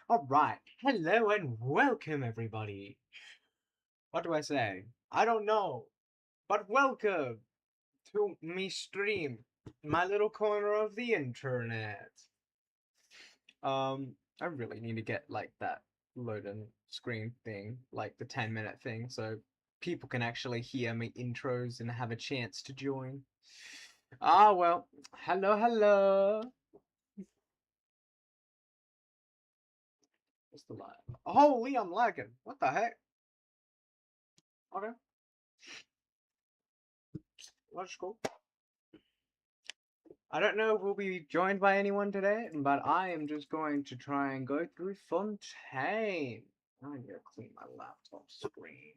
All right, hello and welcome everybody. What do I say? I don't know, but welcome to me stream, my little corner of the internet. I really need to get like that loading screen thing, like the 10-minute thing, so people can actually hear me intros and have a chance to join. Ah, well, hello. What's the lag? Holy, I'm lagging. What the heck? Okay, let's go. I don't know if we'll be joined by anyone today, but I am just going to try and go through Fontaine. I need to clean my laptop screen.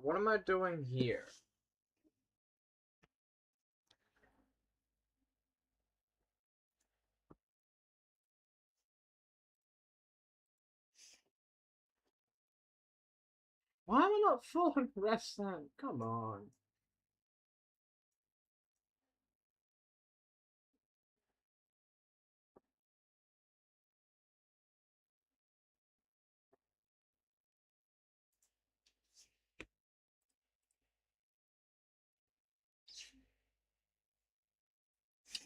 What am I doing here? Why am I not full on rest then? Come on.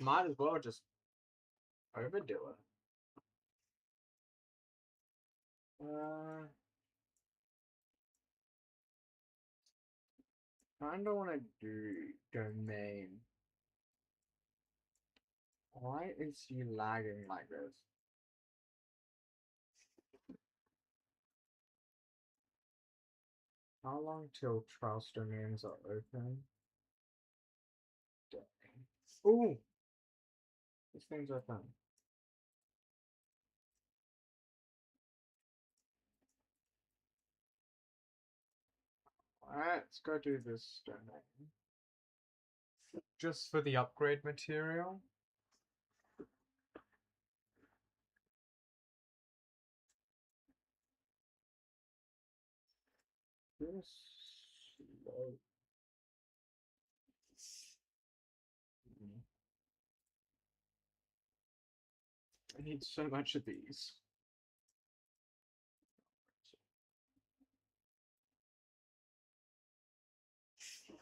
Might as well just overdo it. Kinda wanna do domain. Why is he lagging like this? How long till trials domains are open? Dang. Ooh! This thing's open. Alright, let's go do this domain. Just for the upgrade material. This slow. I need so much of these. Still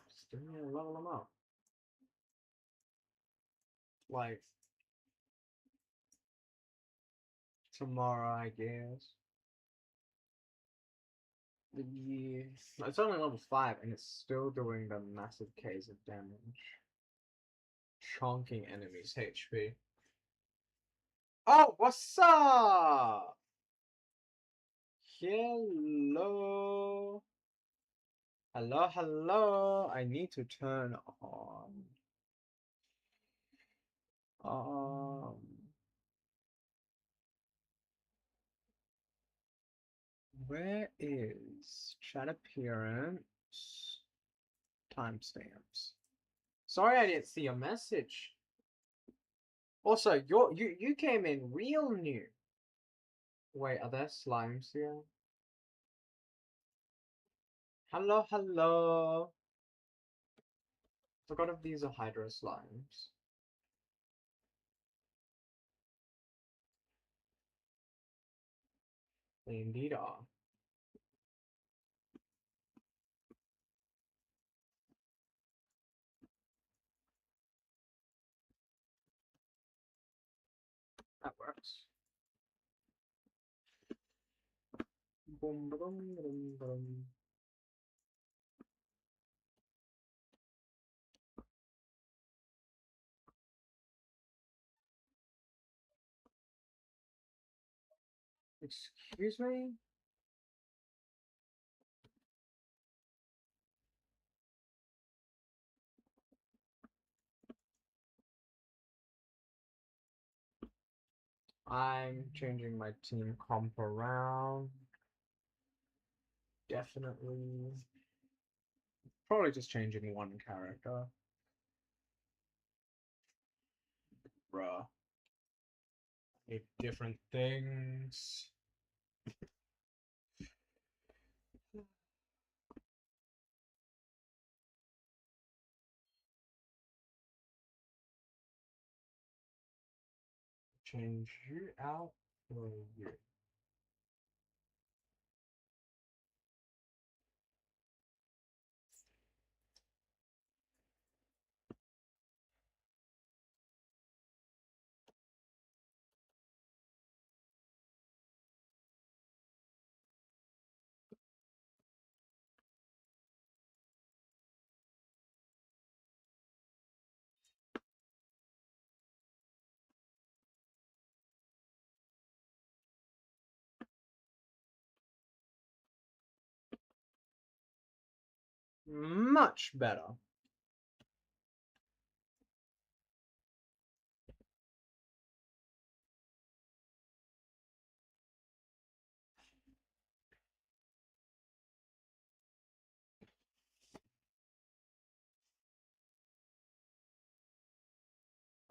need to level them up. Like tomorrow, I guess. Yeah. It's only level 5 and it's still doing the massive case of damage. Chonking enemies' HP. Oh, what's up? Hello. Hello. I need to turn on. Um, where is chat appearance timestamps? Sorry, I didn't see your message. Also, you came in real new. Wait, are there slimes here? Hello. Forgot if these are hydro slimes. They indeed are. That works. Boom, boom, boom, boom. Excuse me? I'm changing my team comp around. Definitely. Probably just changing one character. Bruh. Need different things. Change you out for you. Much better.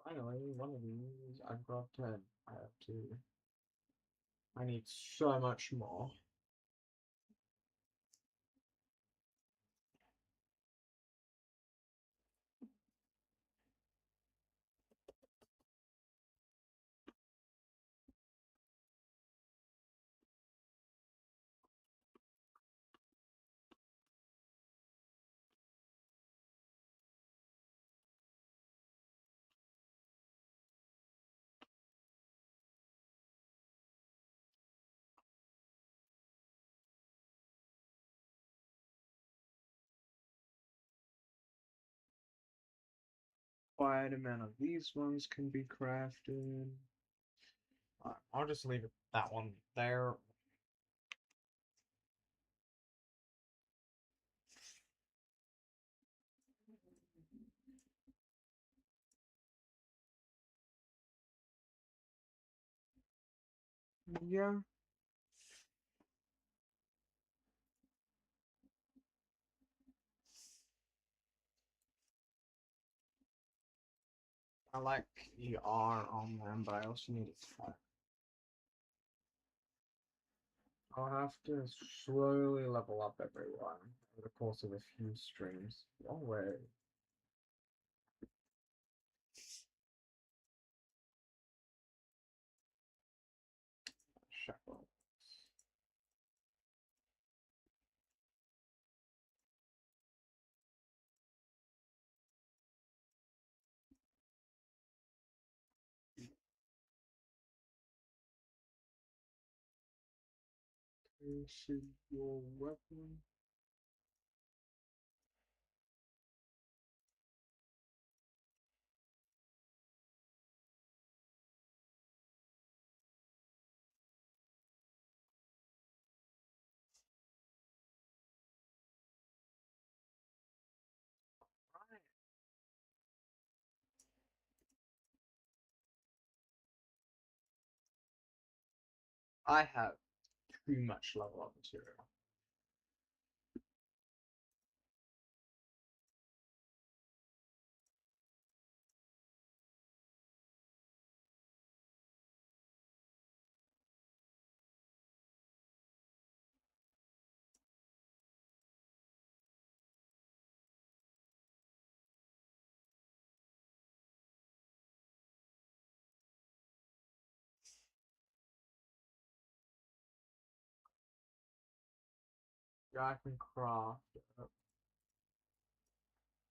Finally, one of these. I've got 10. I have 2. I need so much more. Quite amount of these ones can be crafted. I'll just leave that one there. Yeah. I like ER on them, but I also need attack. I'll have to slowly level up everyone over the course of a few streams. Long way. Shackle. This is your weapon. I have too much level up material. Yeah, I can craft.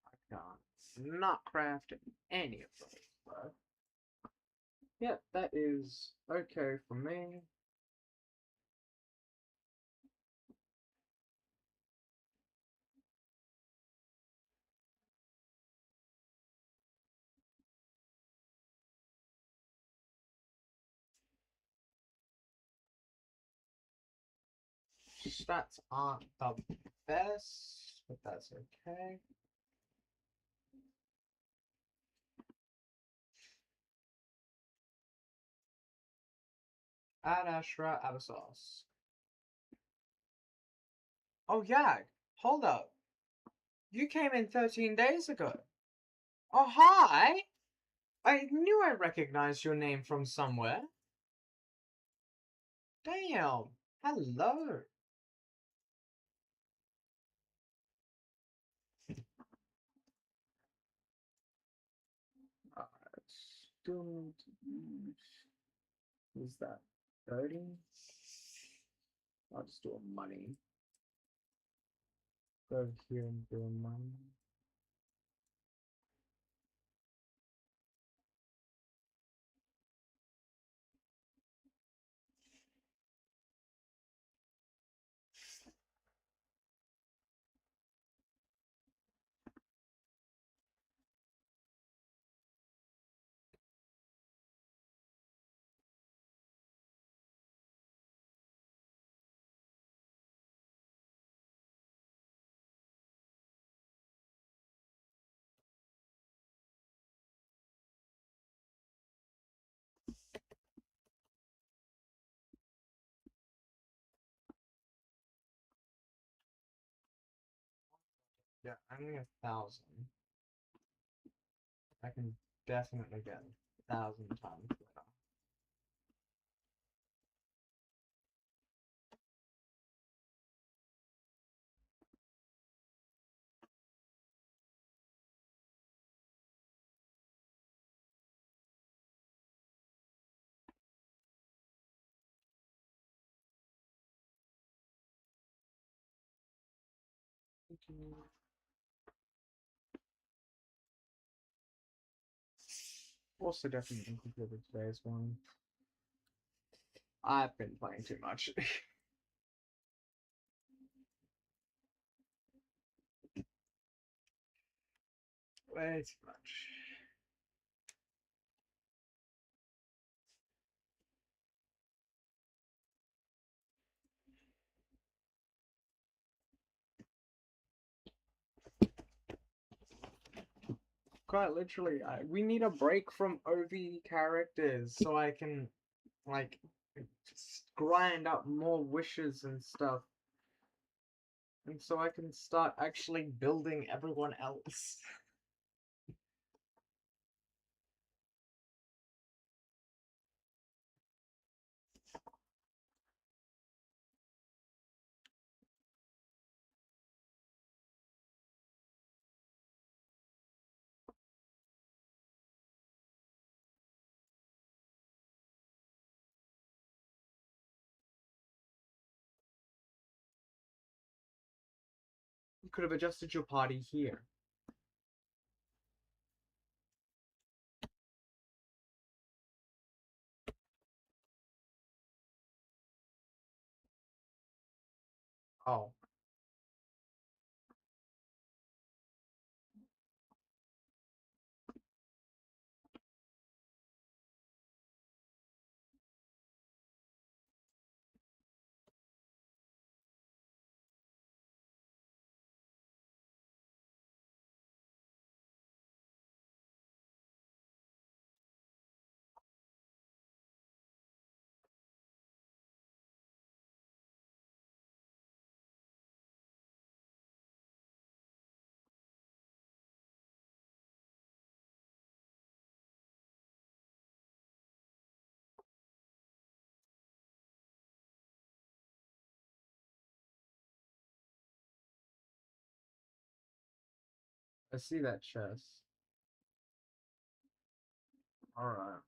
I can't. Not craft any of those, though. Yeah, that is okay for me. Stats aren't the best, but that's okay. Ad Astra Abyssos. Oh yeah, hold up. You came in 13 days ago. Oh hi! I knew I recognized your name from somewhere. Damn. Hello. Still need to use. Who's that? 30? I'll just do a money. Go here and do a money. Yeah, I need 1,000. I can definitely get 1,000 times better. Also, definitely completed today's one. I've been playing too much. Way too much. Quite literally, we need a break from OV characters so I can, like, just grind up more wishes and stuff. And so I can start actually building everyone else. You could have adjusted your party here. Oh. I see that chest. Alright.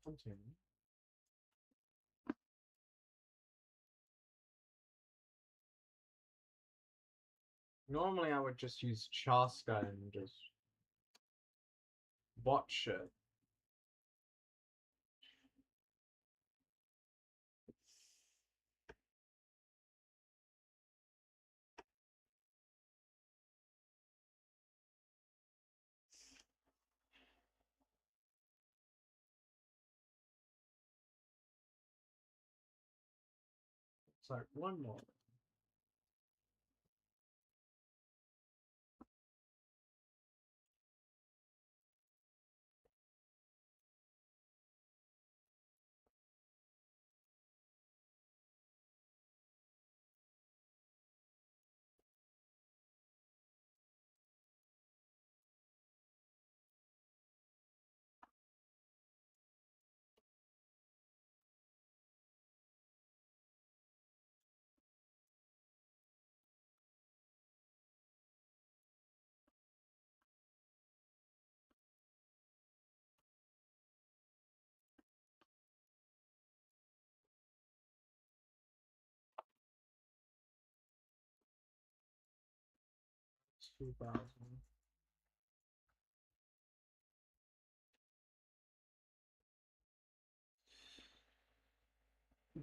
Continue. Normally I would just use Chaska and just watch it. It's like one more. 2,000.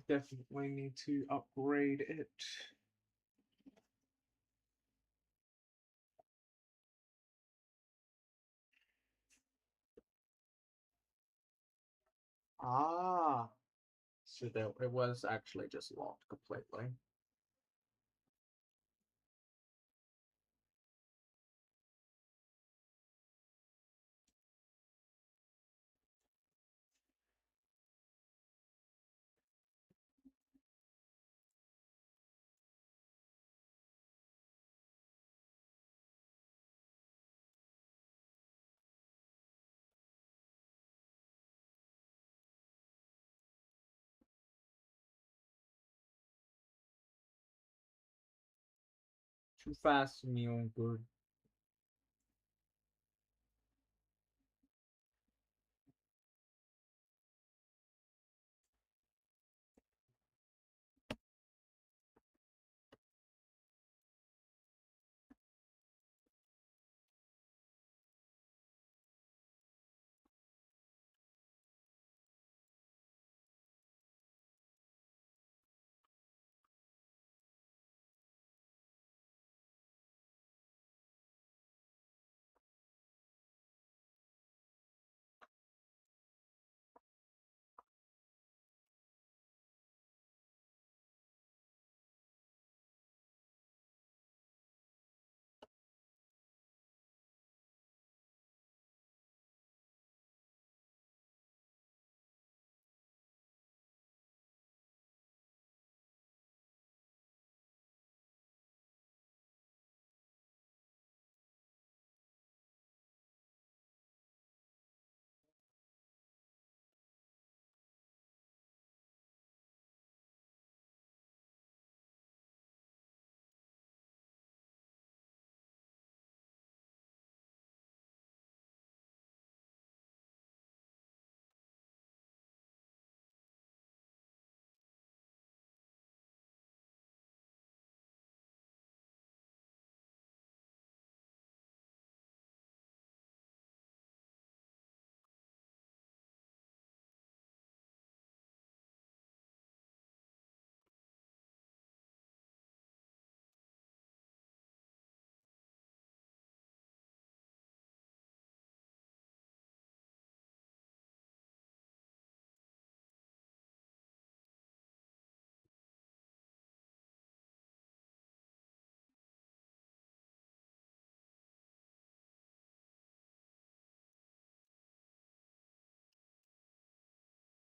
Definitely need to upgrade it. Ah, so that it was actually just locked completely. Too fast for me on good.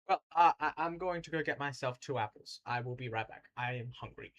Well, I'm going to go get myself 2 apples. I will be right back. I am hungry.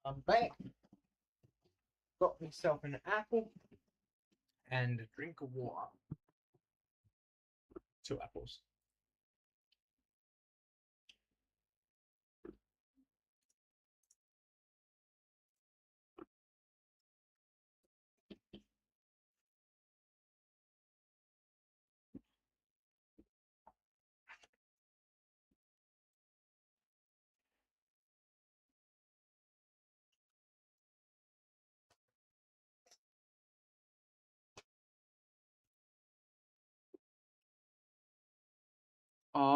I'm back. Got myself an apple and a drink of water. 2 apples. อ๋อ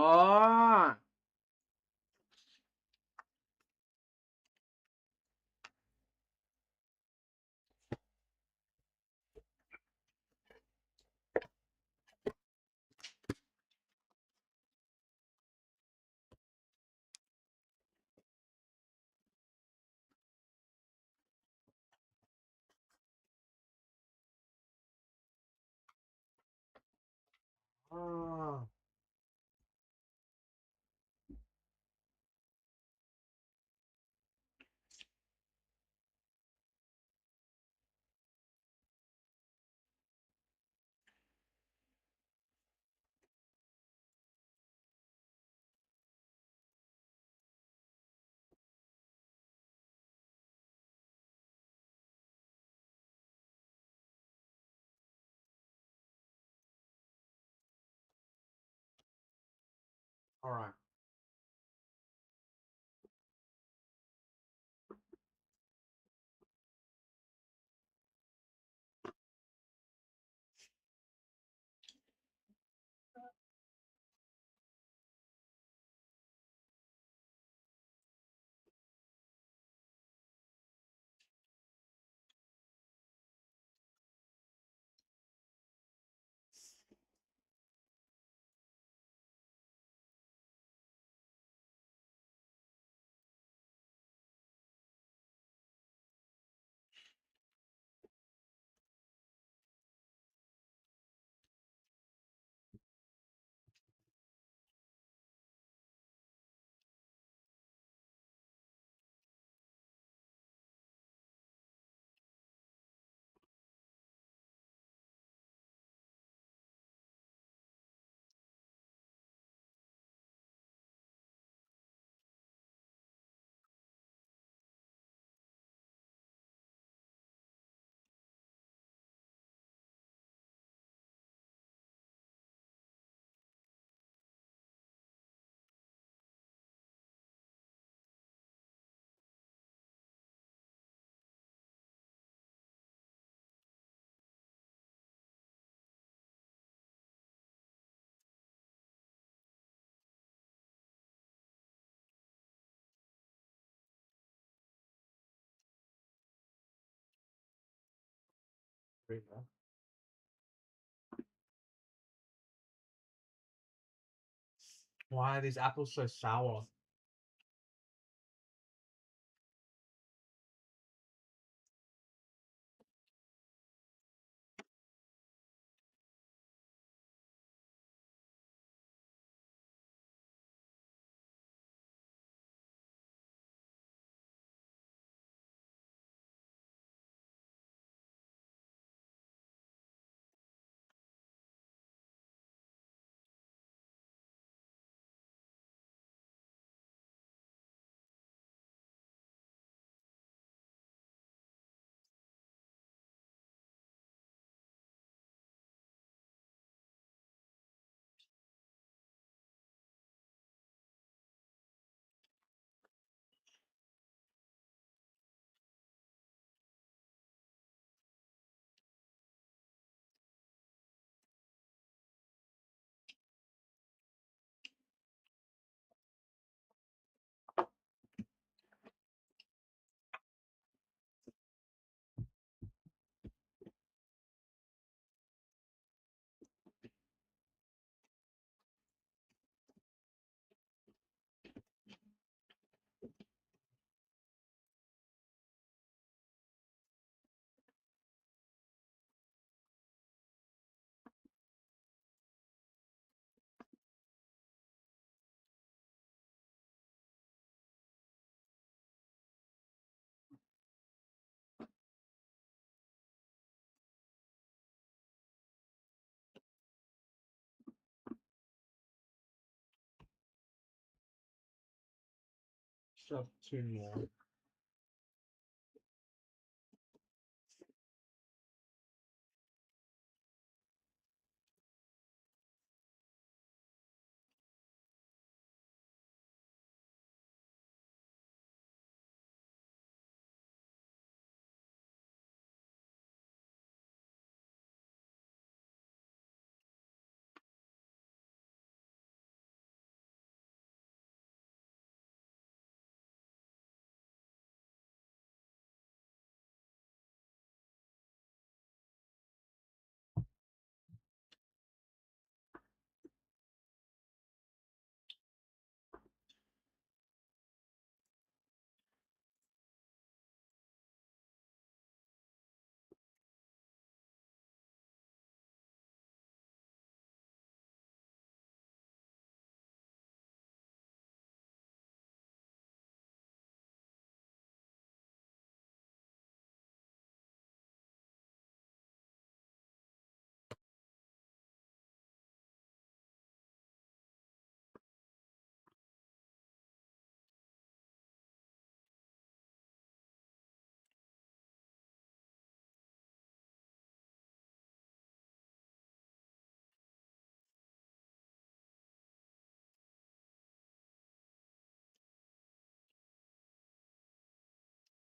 Oh, all right. Why are these apples so sour? Shove two more.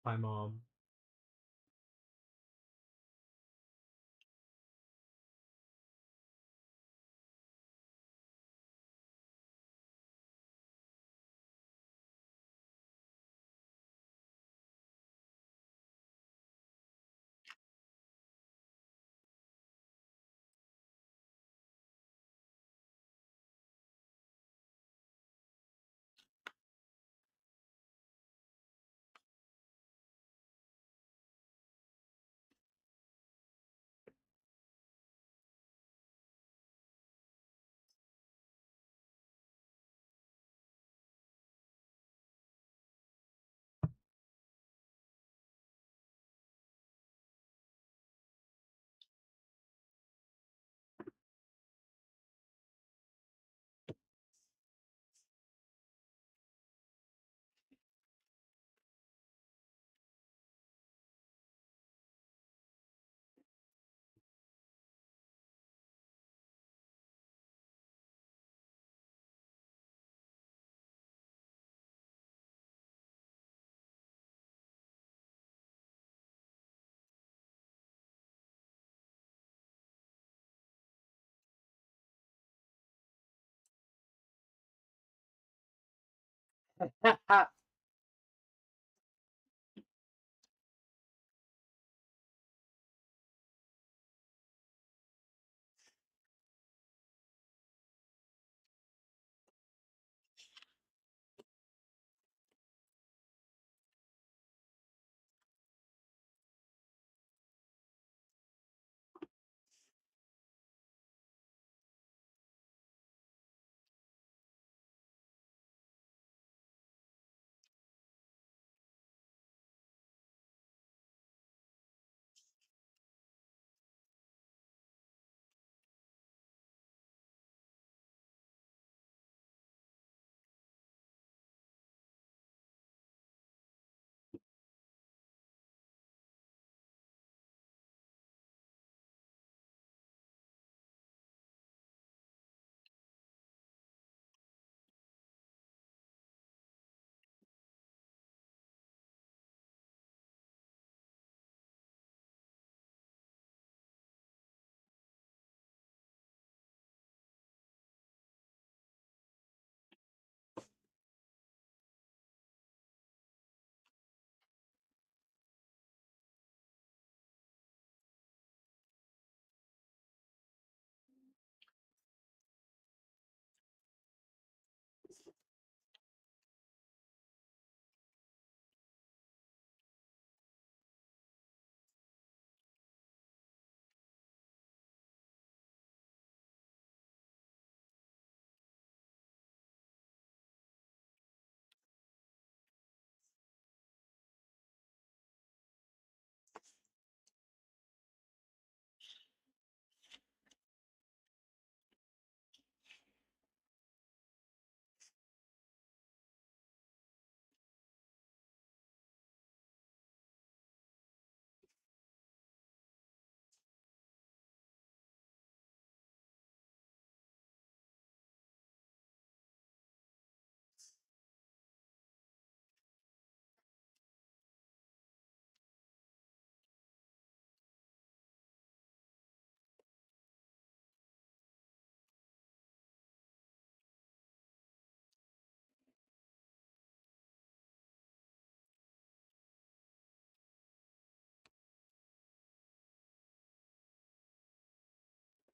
My mom.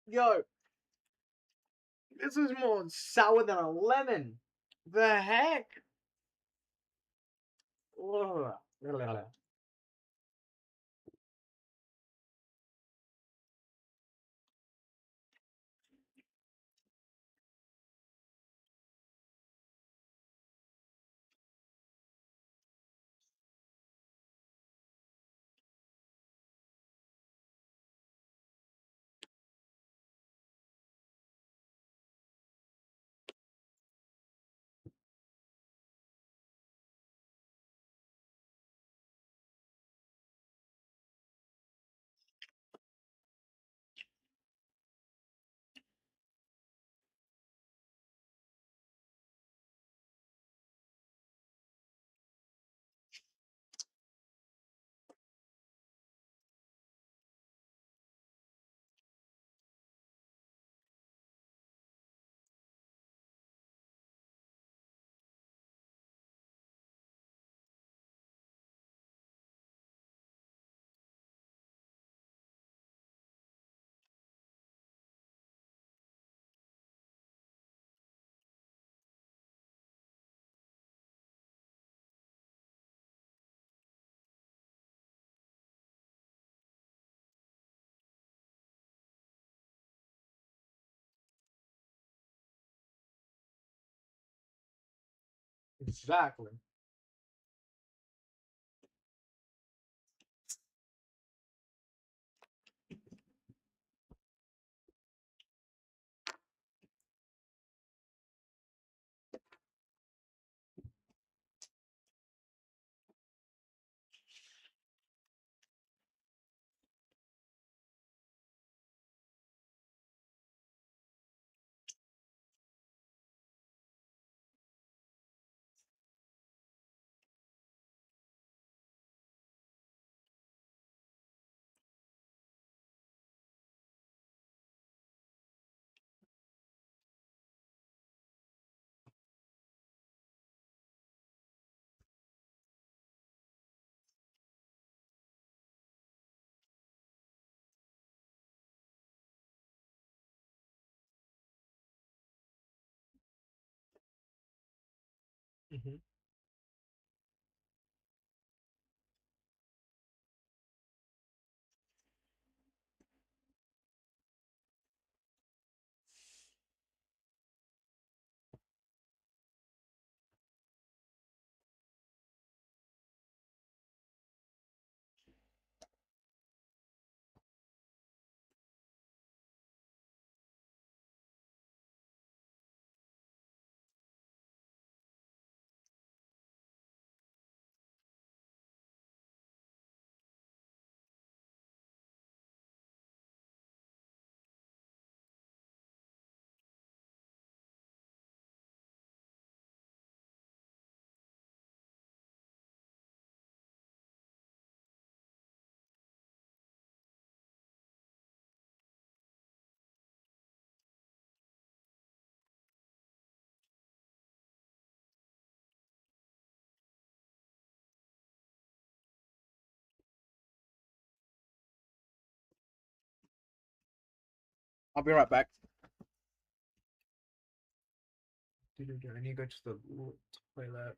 Yo, this is more sour than a lemon. The heck? Ugh. Exactly. Hmm. I'll be right back. I need to go to the toilet.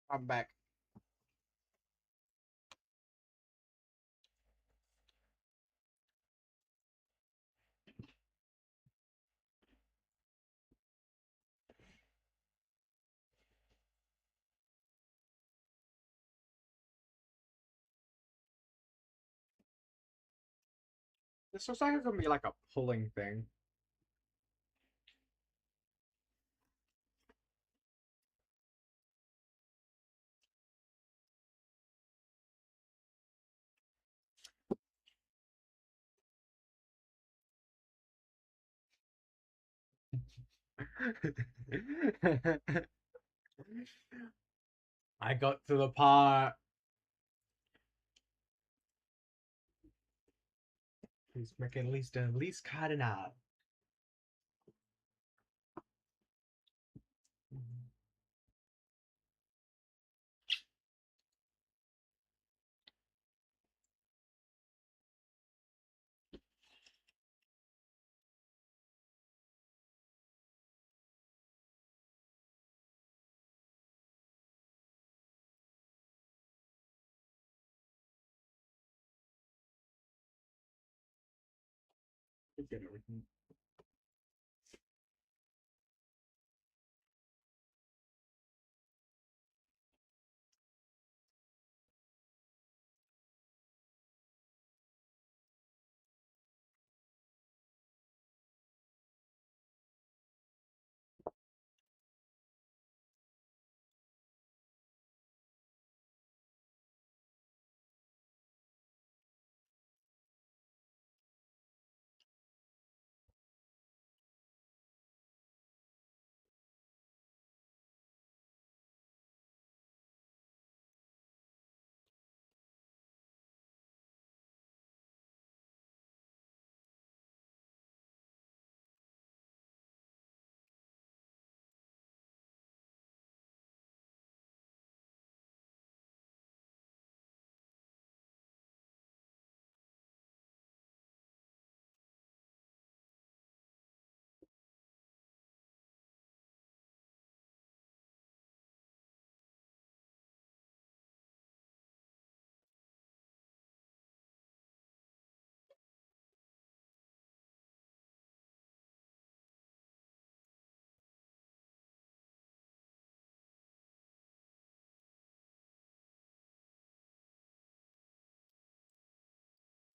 I'm back. This looks like it's gonna be like a pulling thing. I got to the part. He's making at least cardinal. Get everything.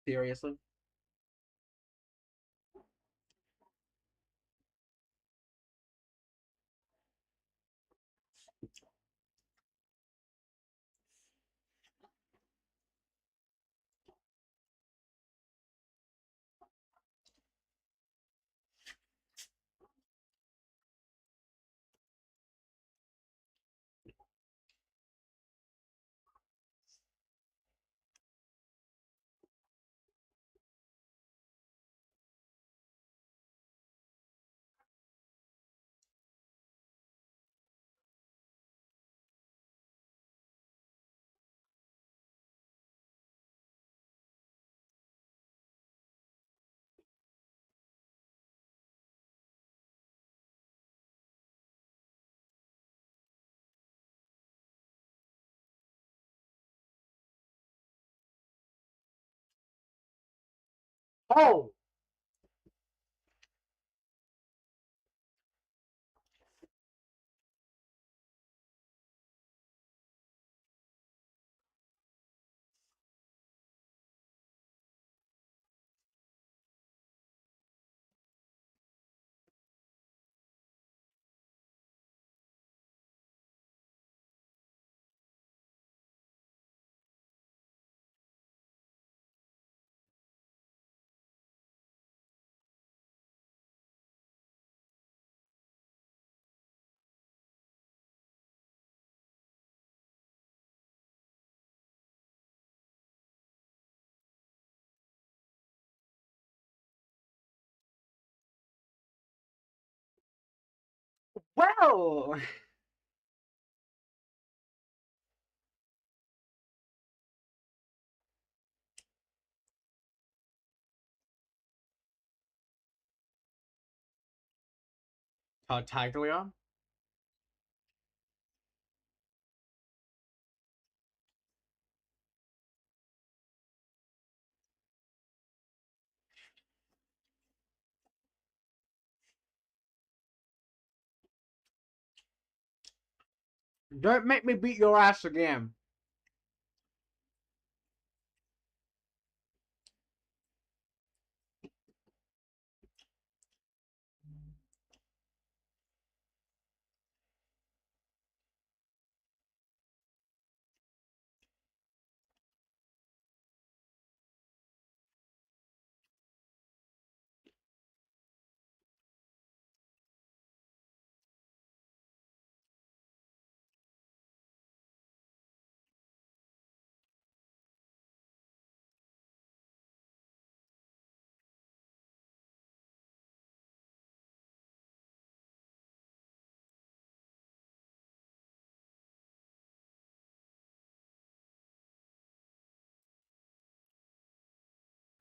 Seriously? Oh! Well! Tartaglia? Don't make me beat your ass again.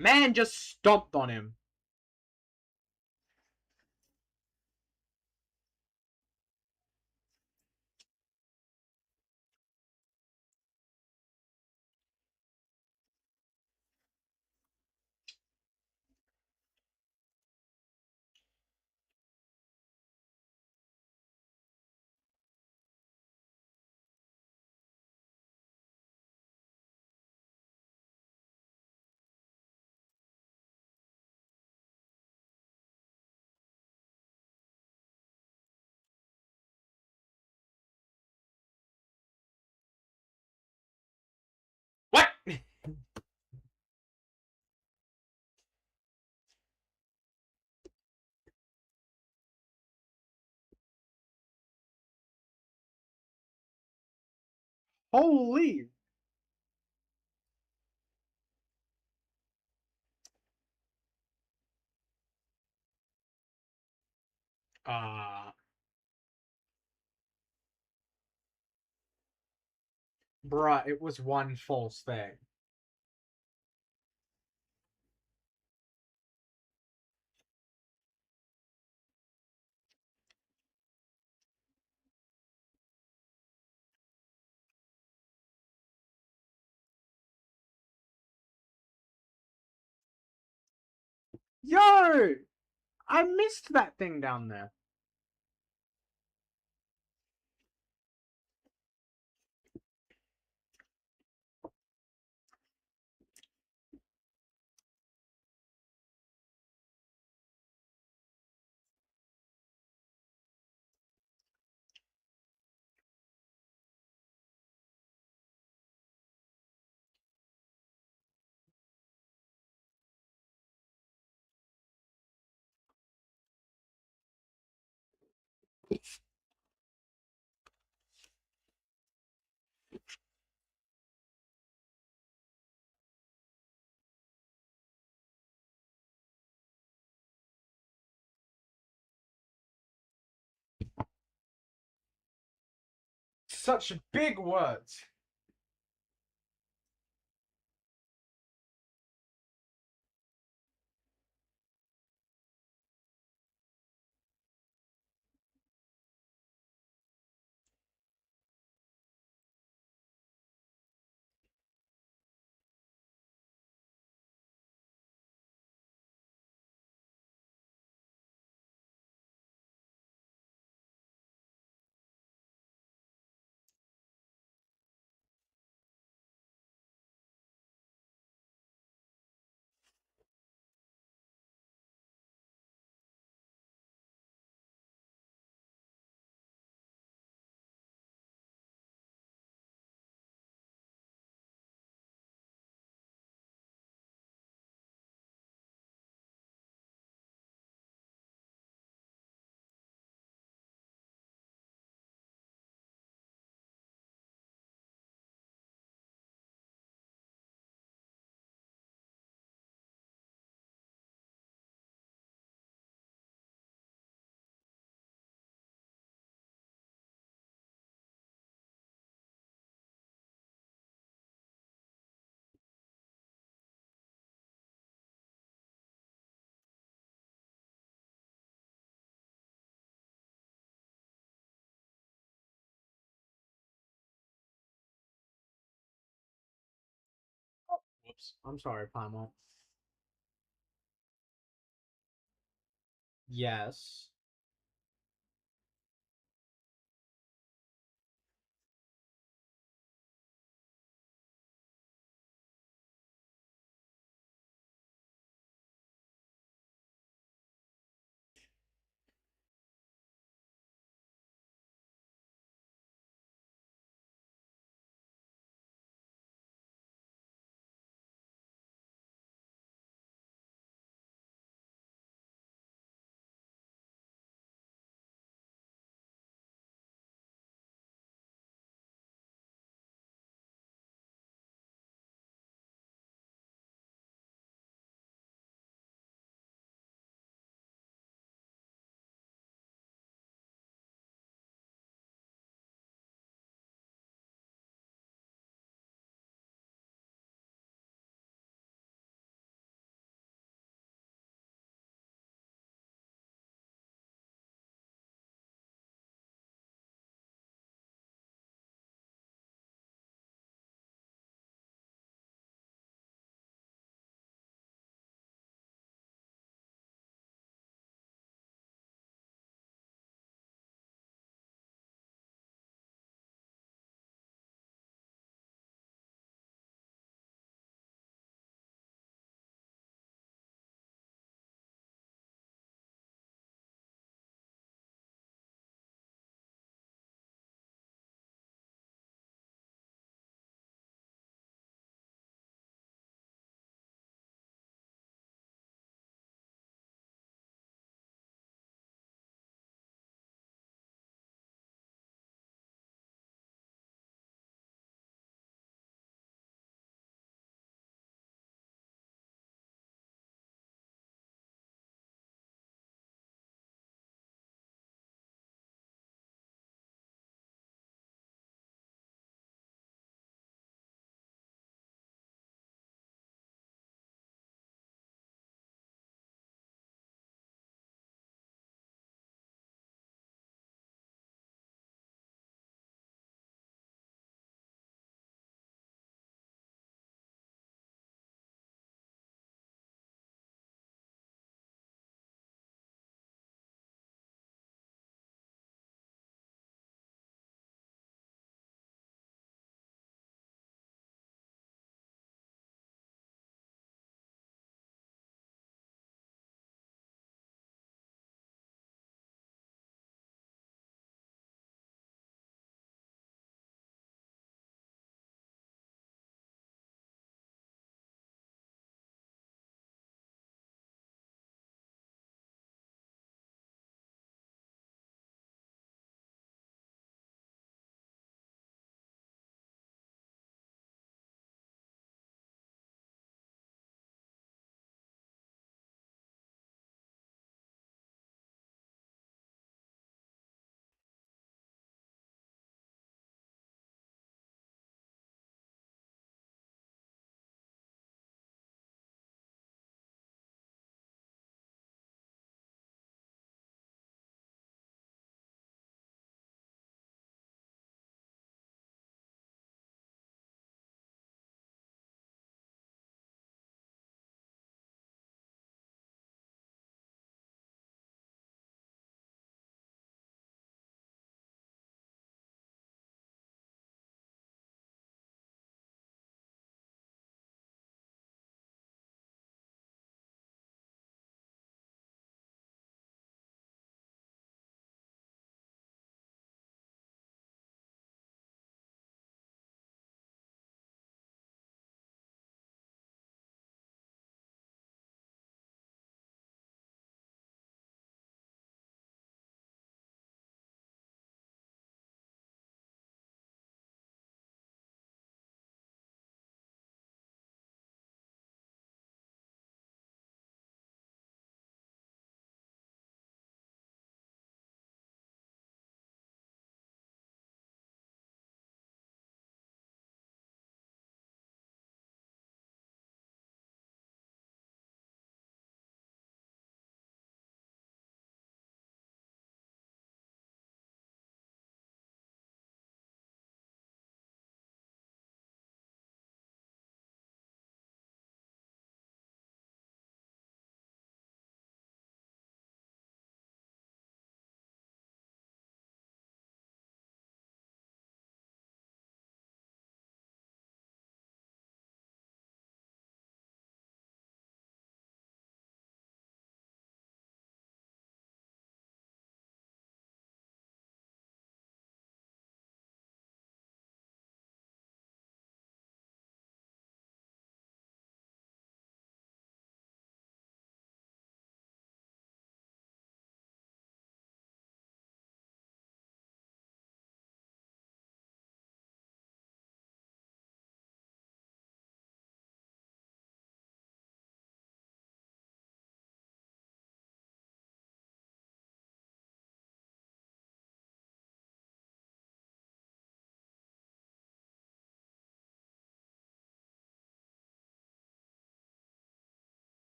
Man just stomped on him. Holy! Uh, Bruh, it was one false thing. Yo! I missed that thing down there. Such big words. Whoops. I'm sorry, Palmo. Yes.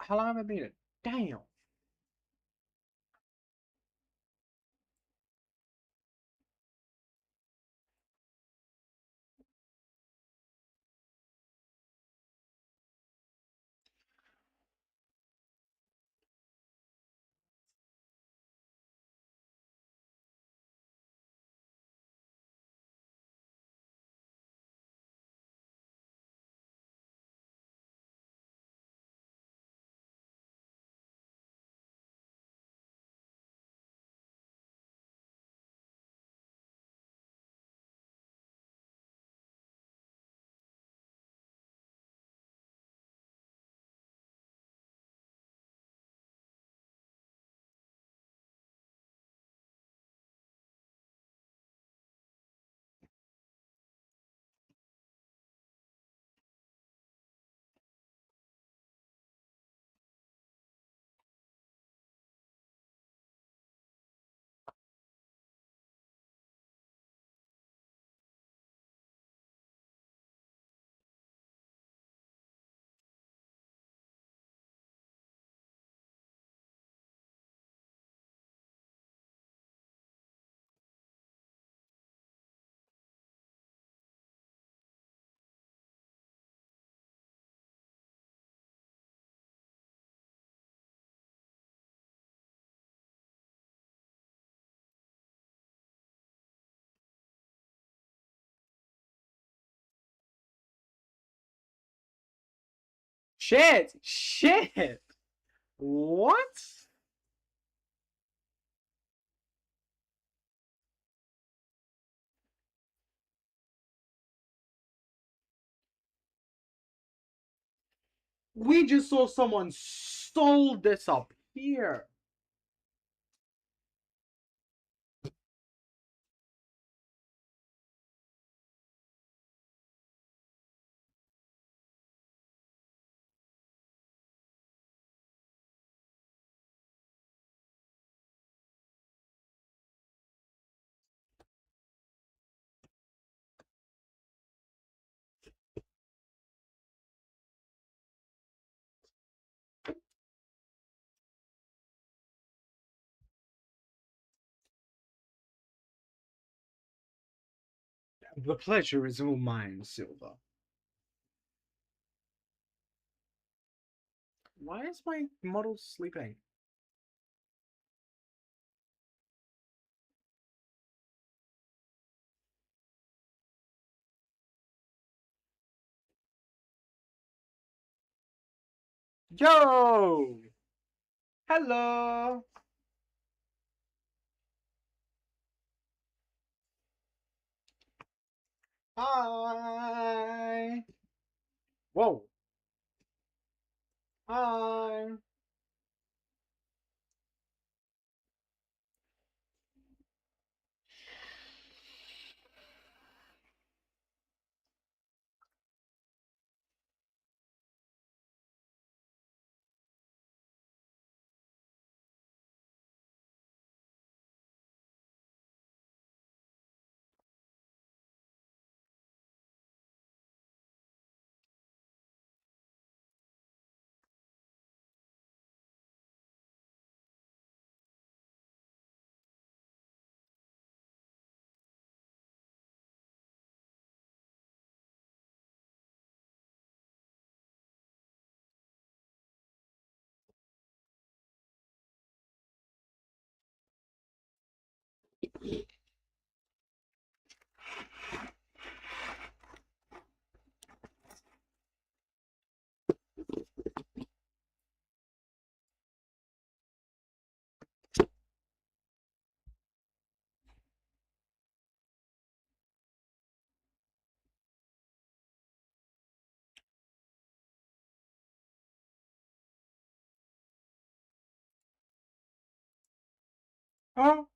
How long have I beat it? Damn. Shit! Shit! What? We just saw someone sold this up here. The pleasure is all mine, Silver. Why is my model sleeping? Yo! Hello! Hi! Whoa! Hi! Oh!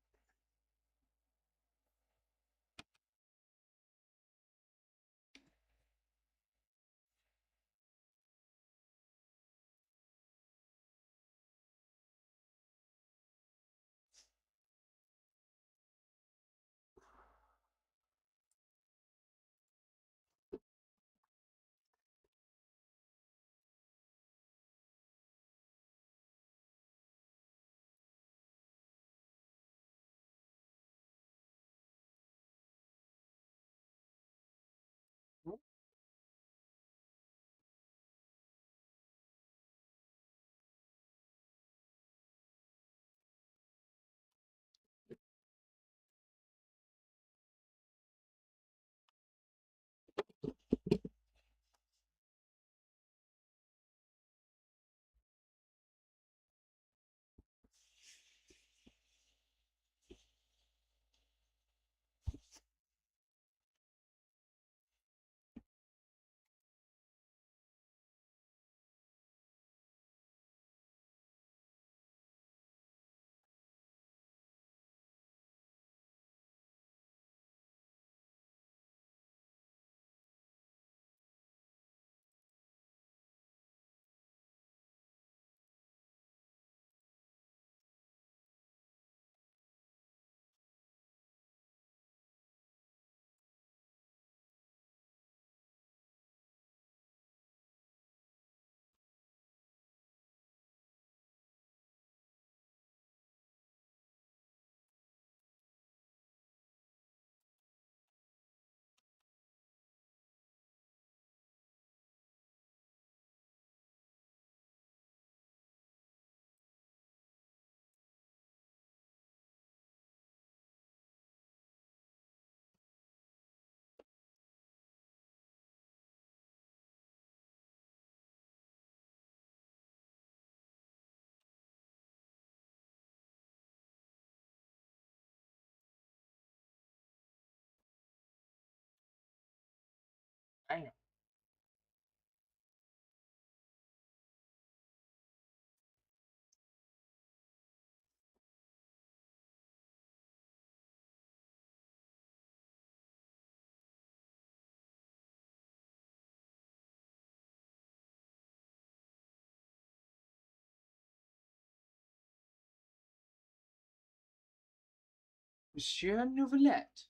Damn. Monsieur Nouvelette.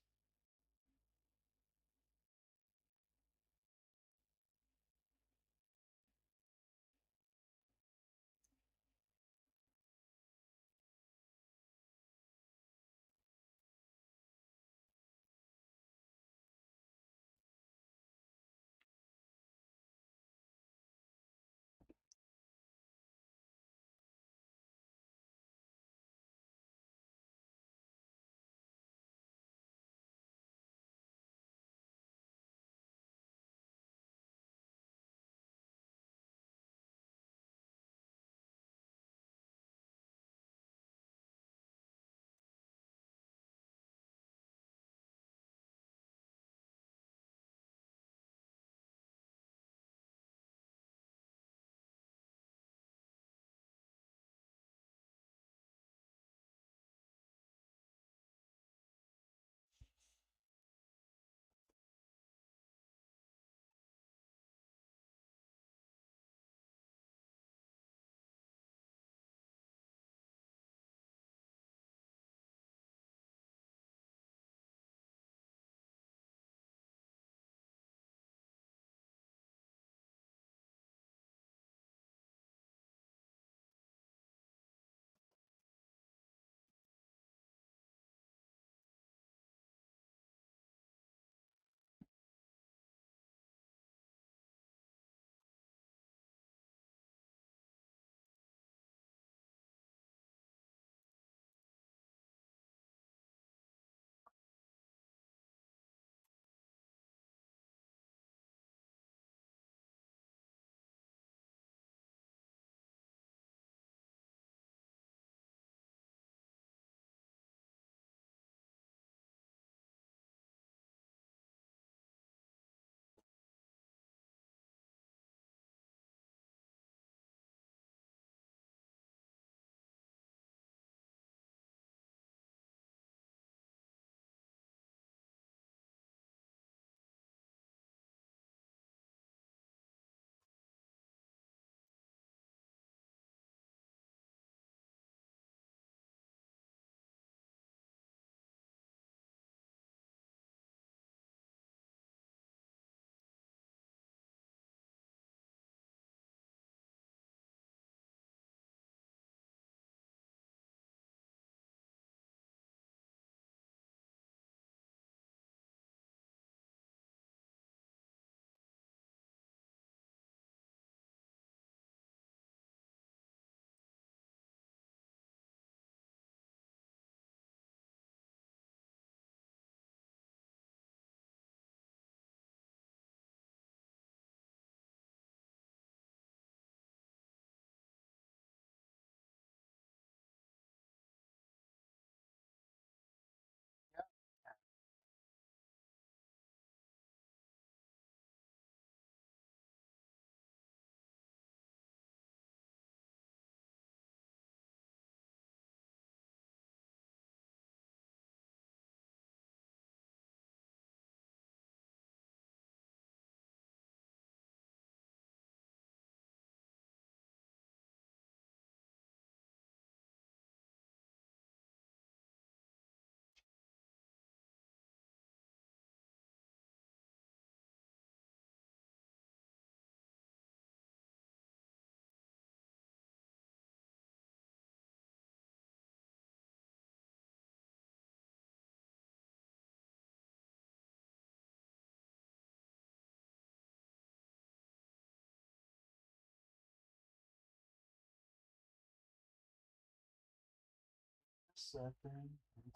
Second,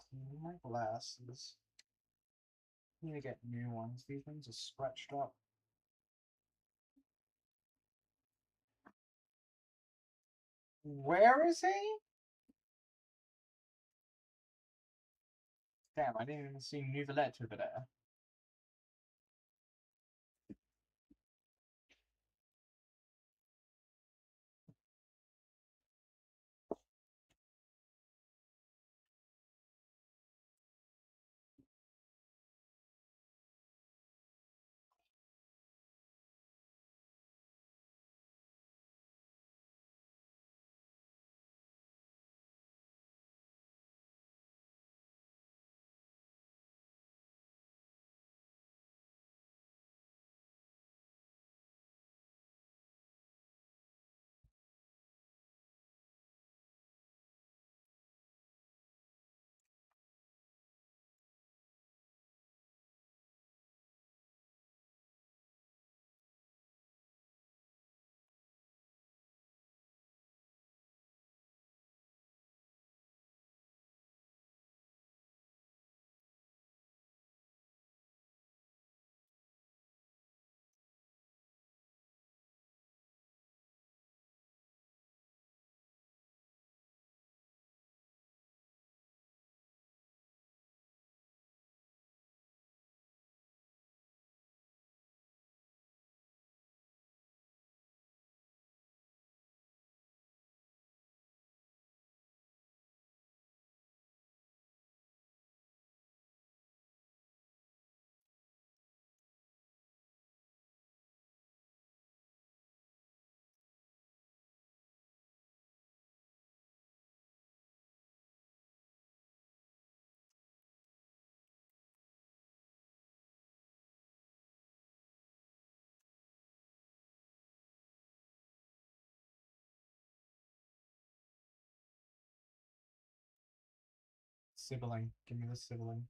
cleaning my glasses. Need to get new ones. These ones are scratched up. Where is he? Damn, I didn't even see Nouvelette over there. sibling. Give me the sibling.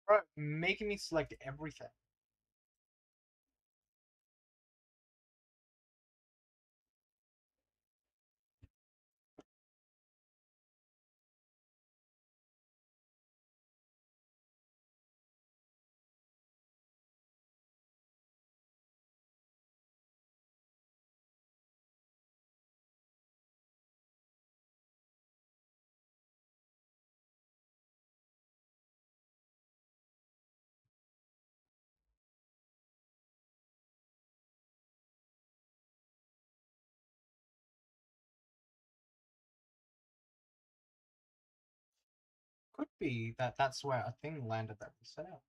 Bro, making me select everything. Could be that that's where a thing landed that we set up.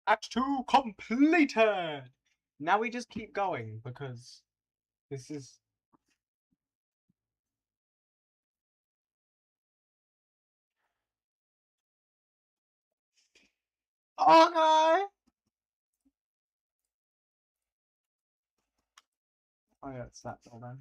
Act 2 completed! Now we just keep going because this is. Oh no! Oh yeah, it's that all then.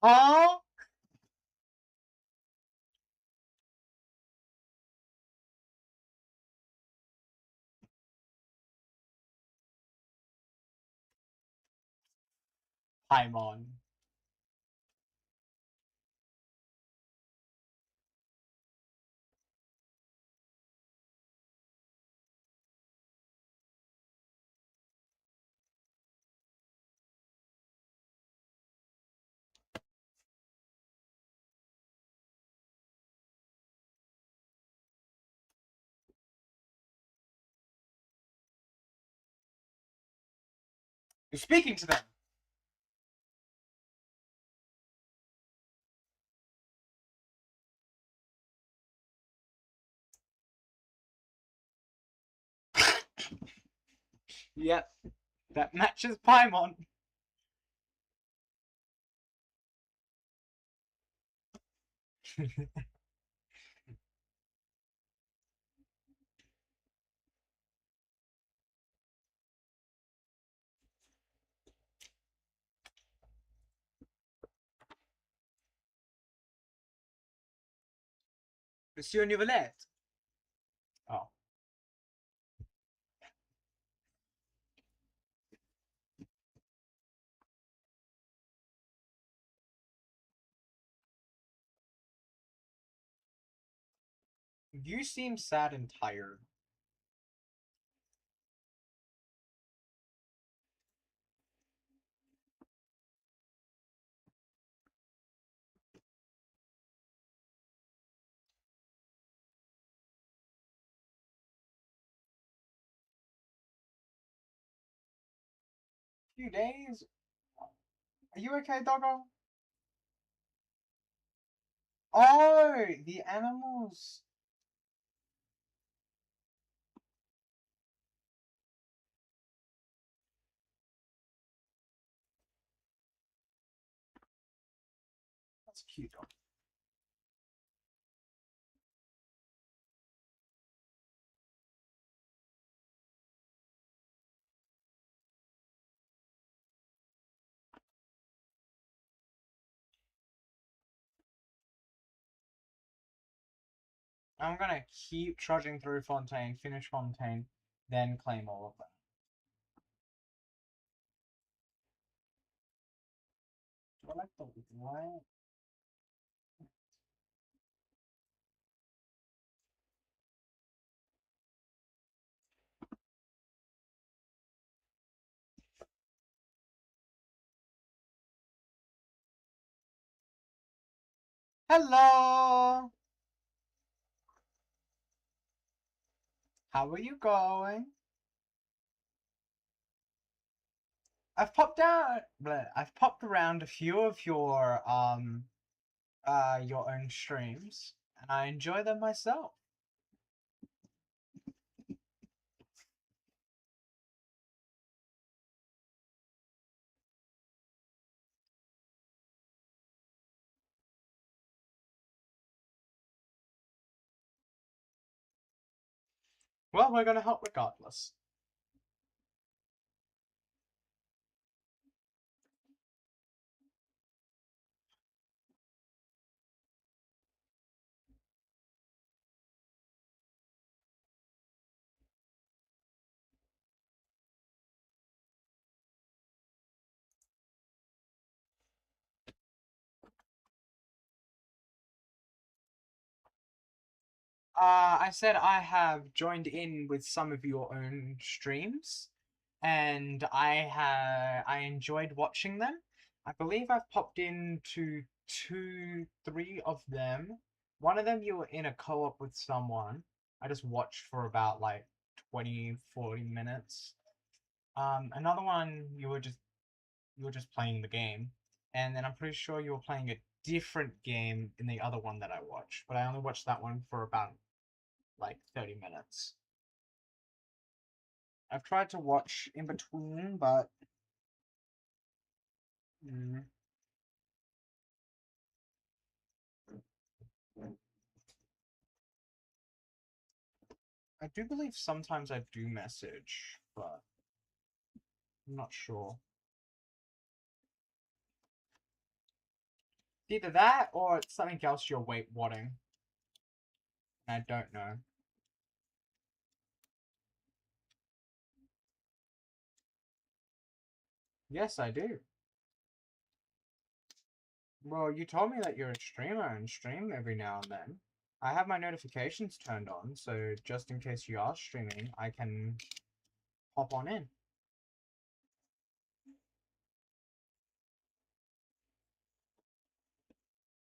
Oh! Paimon. You're speaking to them! Yep, that matches Paimon. Monsieur Nivelette. Oh. You seem sad and tired. Few days? Are you okay, doggo? Oh, the animals. That's cute, dog. I'm gonna keep trudging through Fontaine, finish Fontaine, then claim all of them. Do I like the what? Hello! How are you going? I've popped around a few of your own streams, and I enjoy them myself. Well, we're gonna help regardless. I said I have joined in with some of your own streams, and I enjoyed watching them. I believe I've popped into two, three of them. One of them you were in a co-op with someone. I just watched for about like 20, 40 minutes. Another one you were just playing the game, and then I'm pretty sure you were playing a different game in the other one that I watched, but I only watched that one for about like 30 minutes. I've tried to watch in between, but mm, I do believe sometimes I do message, but I'm not sure. Either that or it's something else you're wait watting. I don't know. Yes, I do. Well, you told me that you're a streamer and stream every now and then. I have my notifications turned on, so just in case you are streaming, I can hop on in.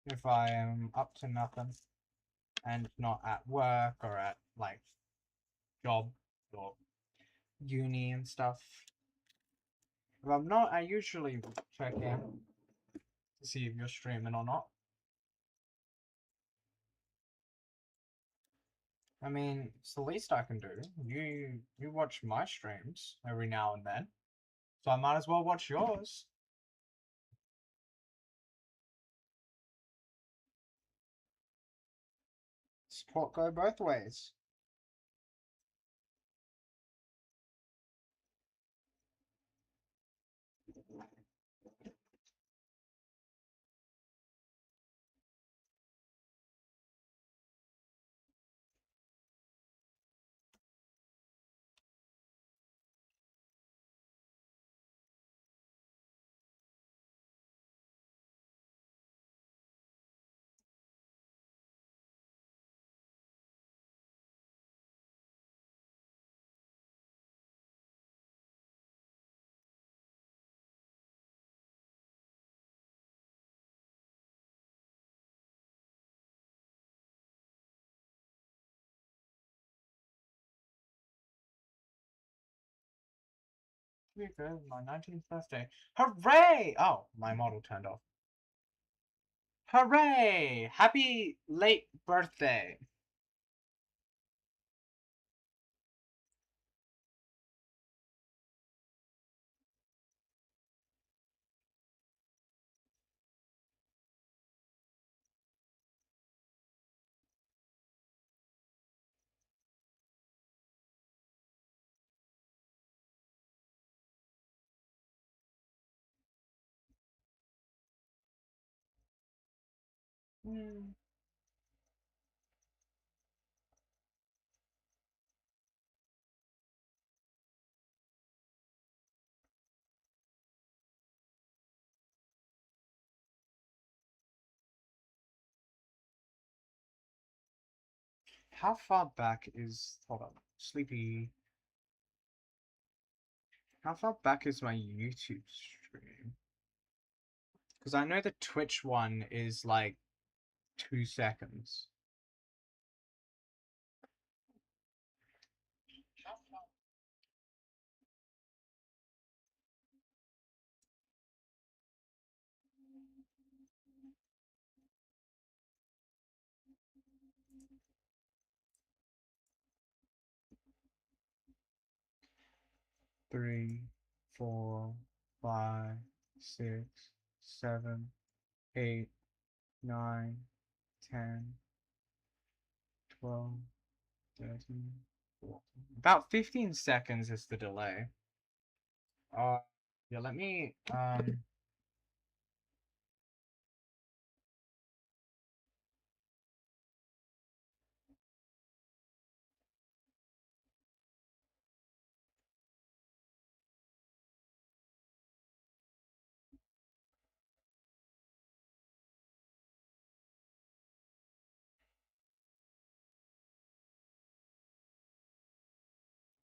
If I am up to nothing and not at work or at like job or uni and stuff. If I'm not, I usually check in to see if you're streaming or not. I mean, it's the least I can do. You watch my streams every now and then, so I might as well watch yours. Support go both ways. Because my 19th birthday. Hooray! Oh, my model turned off. Hooray! Happy late birthday. Hmm. How far back is... Hold on. Sleepy. How far back is my YouTube stream? Because I know the Twitch one is like 2 seconds. 3, 4, 5, 6, 7, 8, 9, 10, 12, 13, 14. About 15 seconds is the delay. Yeah, let me,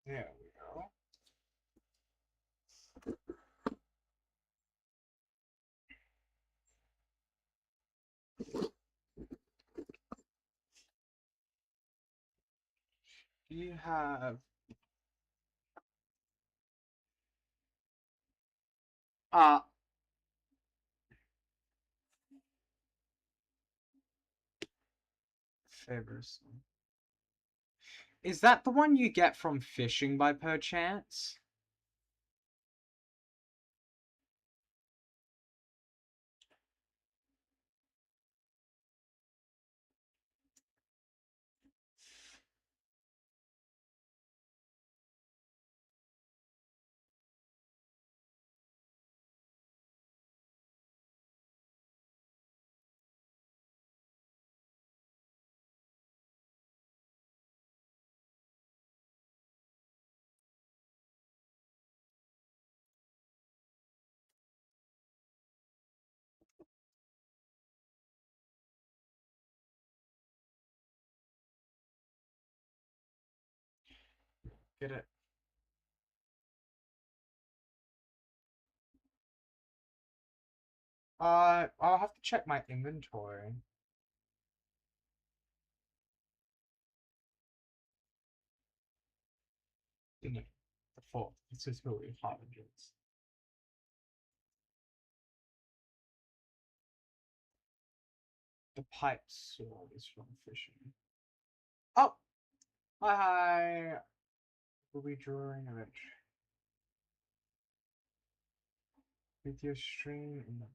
there we go. You have, uh, favors. Is that the one you get from fishing by perchance? Get it? I'll have to check my inventory. Didn't it? The fourth. This is really 500s. The pipe sword is from fishing. Oh! Hi! We'll be drawing a rich. With your stream in the...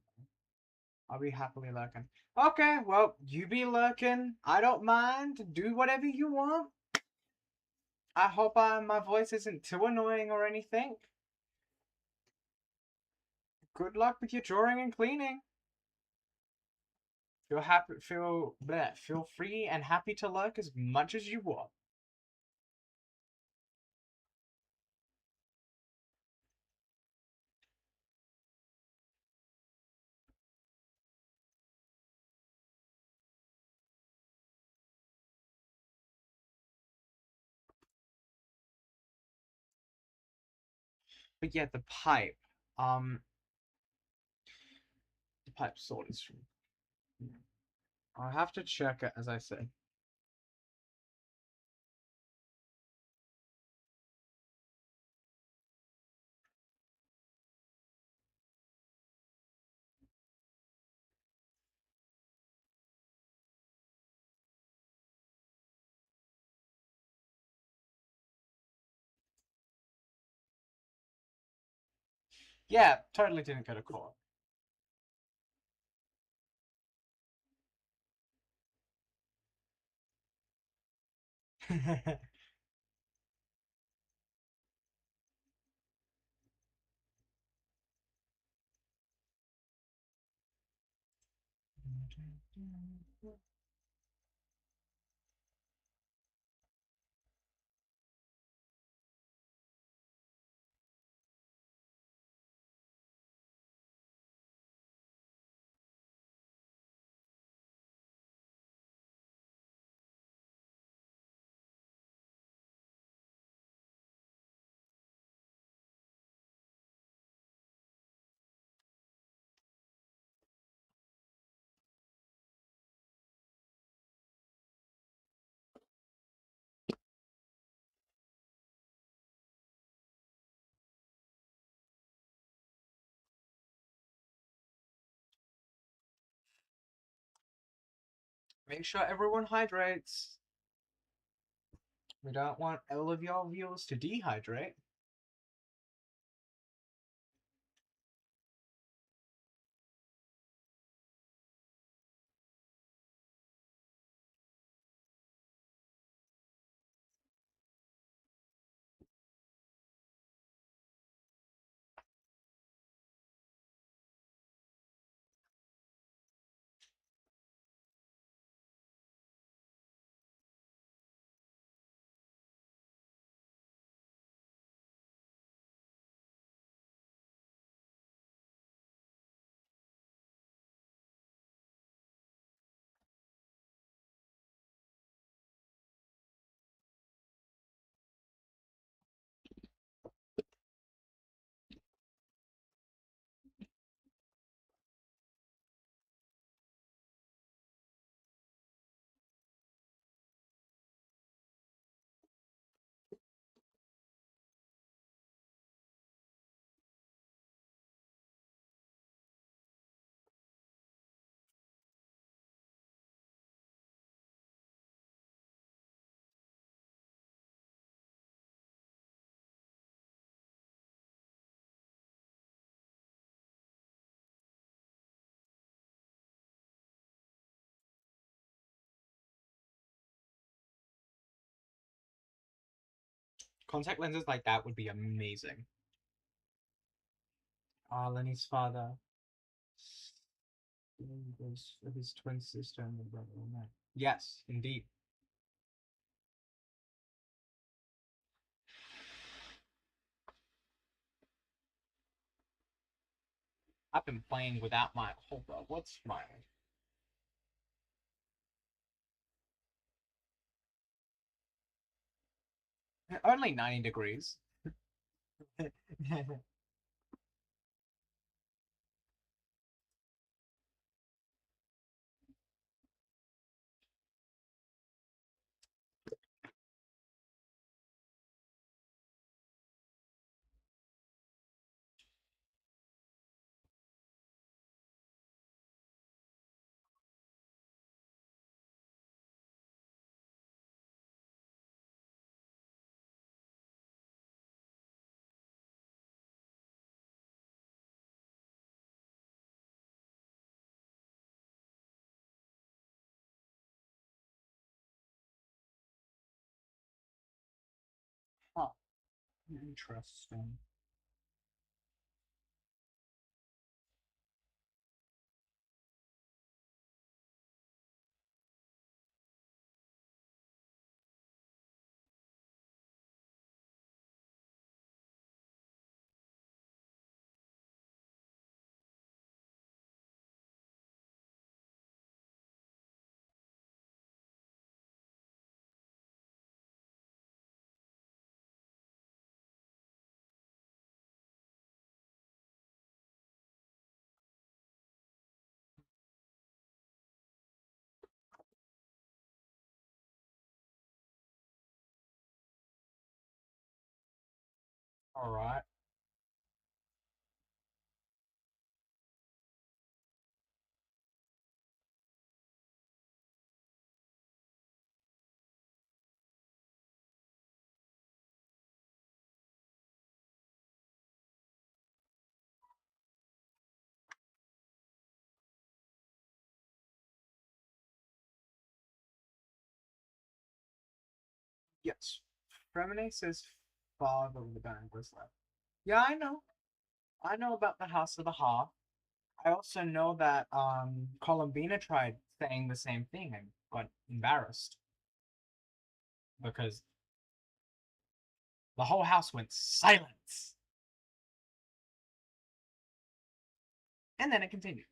I'll be happily lurking. Okay, well, you be lurking. I don't mind. Do whatever you want. I hope my voice isn't too annoying or anything. Good luck with your drawing and cleaning. Feel free and happy to lurk as much as you want. But yeah, the pipe. The pipe sword is from... I'll have to check it, as I say. Yeah, totally didn't go to court. Make sure everyone hydrates. We don't want all of your viewers to dehydrate. Contact lenses like that would be amazing. Lenny's father. His twin sister and the brother. Yes, indeed. I've been playing without my... Hold up, what's my... Only 90 degrees. Huh, interesting. All right. Yes. Fremine says father of the band was left. Yeah, I know. I know about the House of the Hearth. I also know that Columbina tried saying the same thing and got embarrassed because the whole house went silence. And then it continued.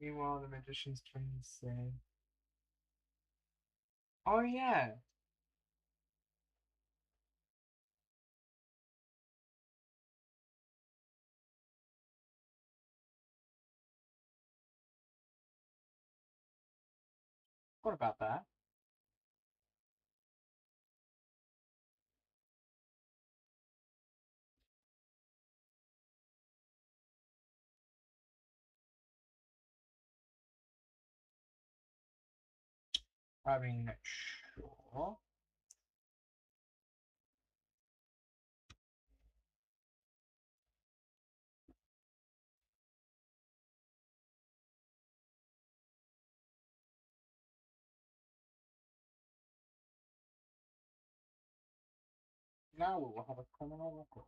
Meanwhile, the magician's twins say, "Oh yeah, what about that?" I mean, sure. Now we will have a criminal record.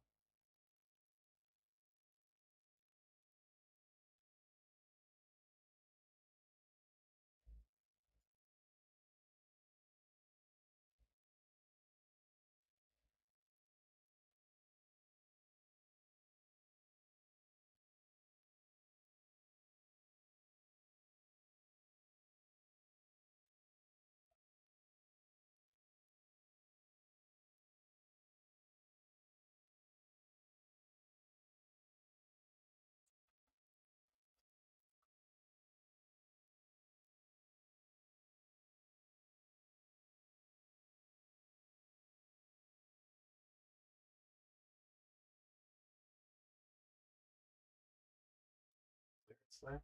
honestly.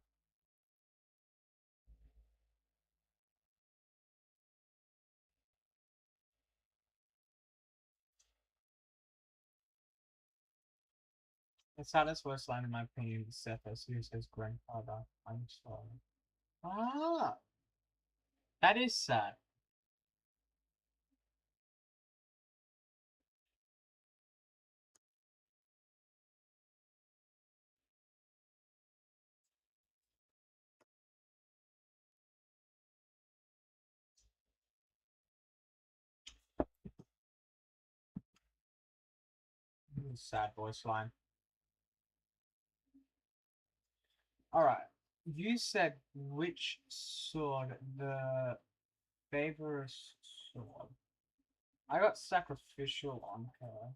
The saddest worst line in my opinion is Cephas, who says grandfather, I'm sorry. Ah, that is sad. Sad voice line. Alright. You said which sword the favorite sword. I got sacrificial on her.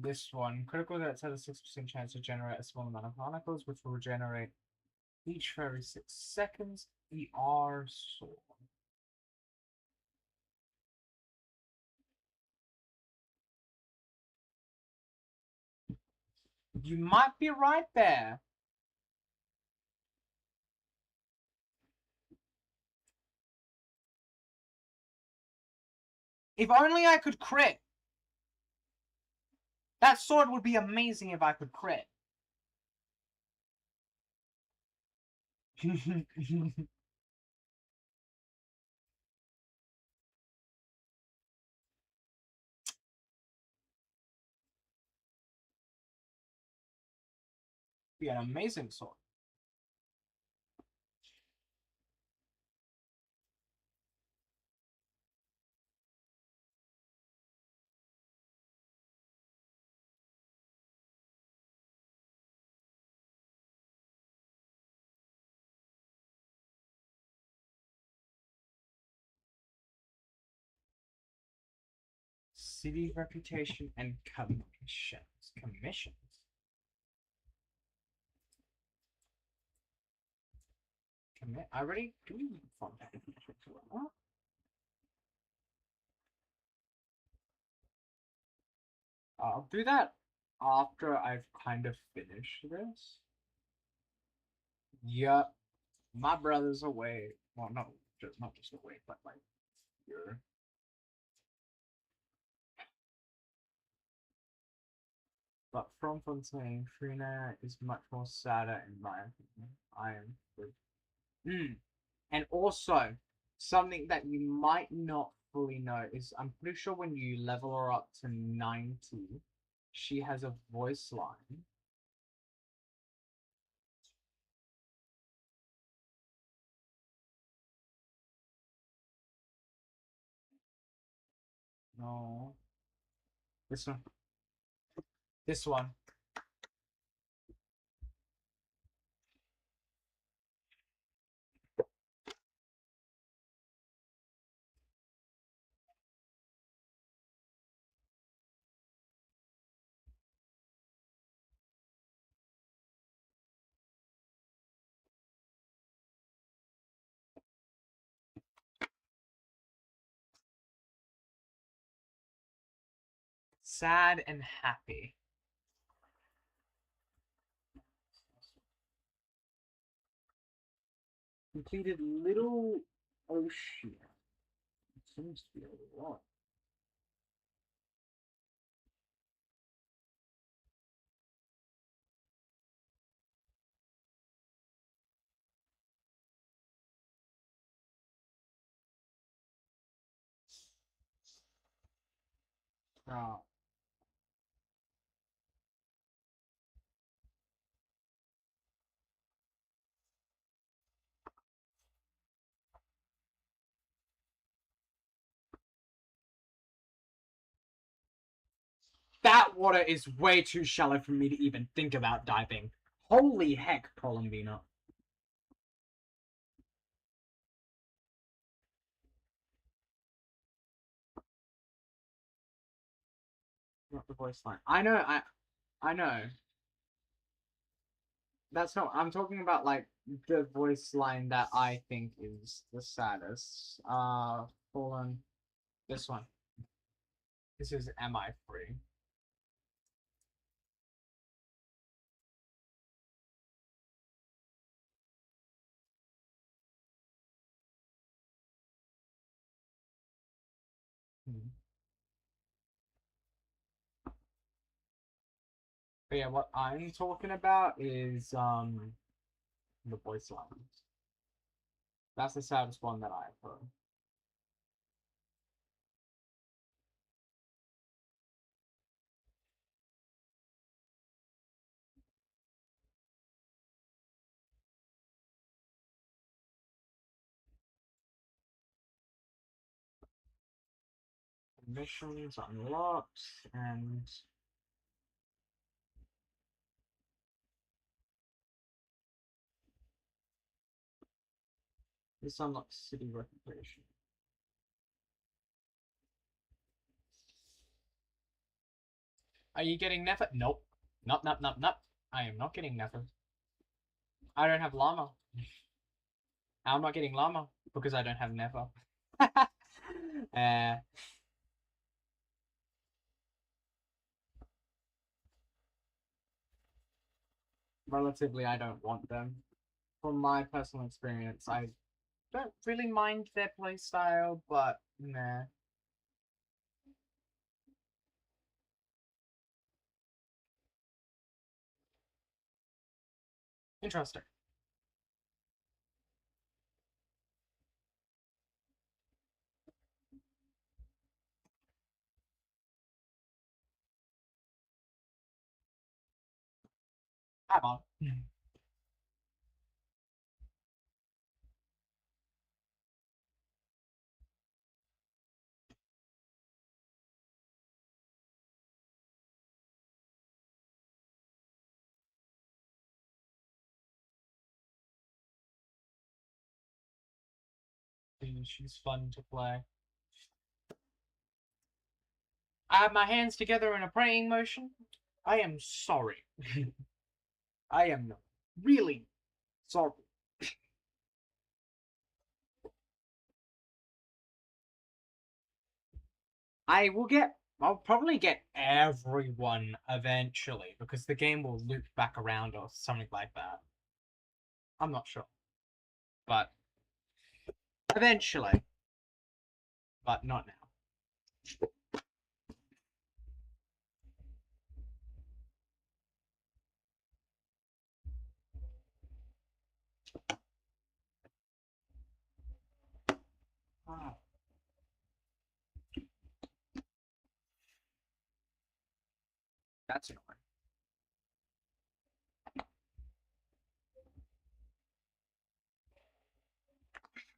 This one. Critical that has a 6% chance to generate a small amount of barnacles, which will regenerate each for every 6 seconds. ER sword. You might be right there. If only I could crit. That sword would be amazing if I could crit. Be an amazing sword. City reputation and commissions. Commissions? I already do fun. I'll do that after I've kind of finished this. Yep. My brother's away. Well, no, just not just away, but like here. But from Fontaine, Trina is much more sadder in my opinion. I am good. And also, something that you might not fully know is I'm pretty sure when you level her up to 90, she has a voice line. No. This one. This one. Sad and happy. Completed Little Ocean. It seems to be a lot. Uh, that water is way too shallow for me to even think about diving. Holy heck, Columbina. Not the voice line. I know. That's not. I'm talking about like the voice line that I think is the saddest. Hold on. This one. This is MI free. Hmm. But yeah, what I'm talking about is the voice lines. That's the saddest one that I've heard. Missions unlocked and this unlocks city reputation. Are you getting Nefer? Nope. Nope, nope, nope, nope. I am not getting Nefer. I don't have llama. I'm not getting llama because I don't have Nefer. uh, relatively, I don't want them. From my personal experience, I don't really mind their playstyle, but nah. Interesting. Come on. She's fun to play. I have my hands together in a praying motion. I am sorry. I am really sorry. I will get. I'll probably get everyone eventually because the game will loop back around or something like that. I'm not sure, but eventually, but not now. Ah, that's annoying.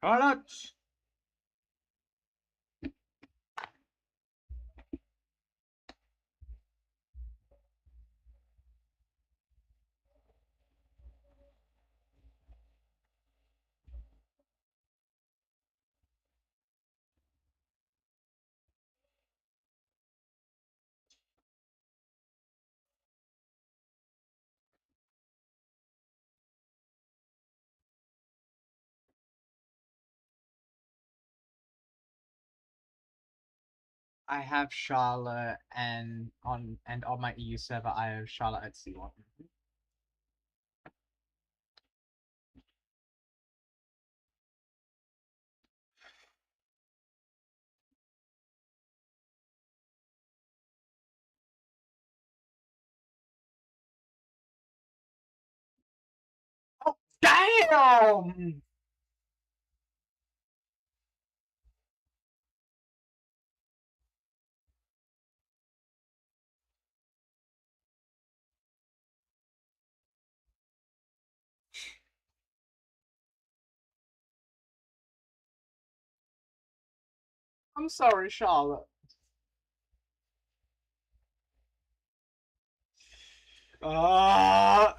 Charlotte! I have Charlotte, and on my EU server, I have Charlotte at C1. Oh, damn! I'm sorry, Charlotte. Uh,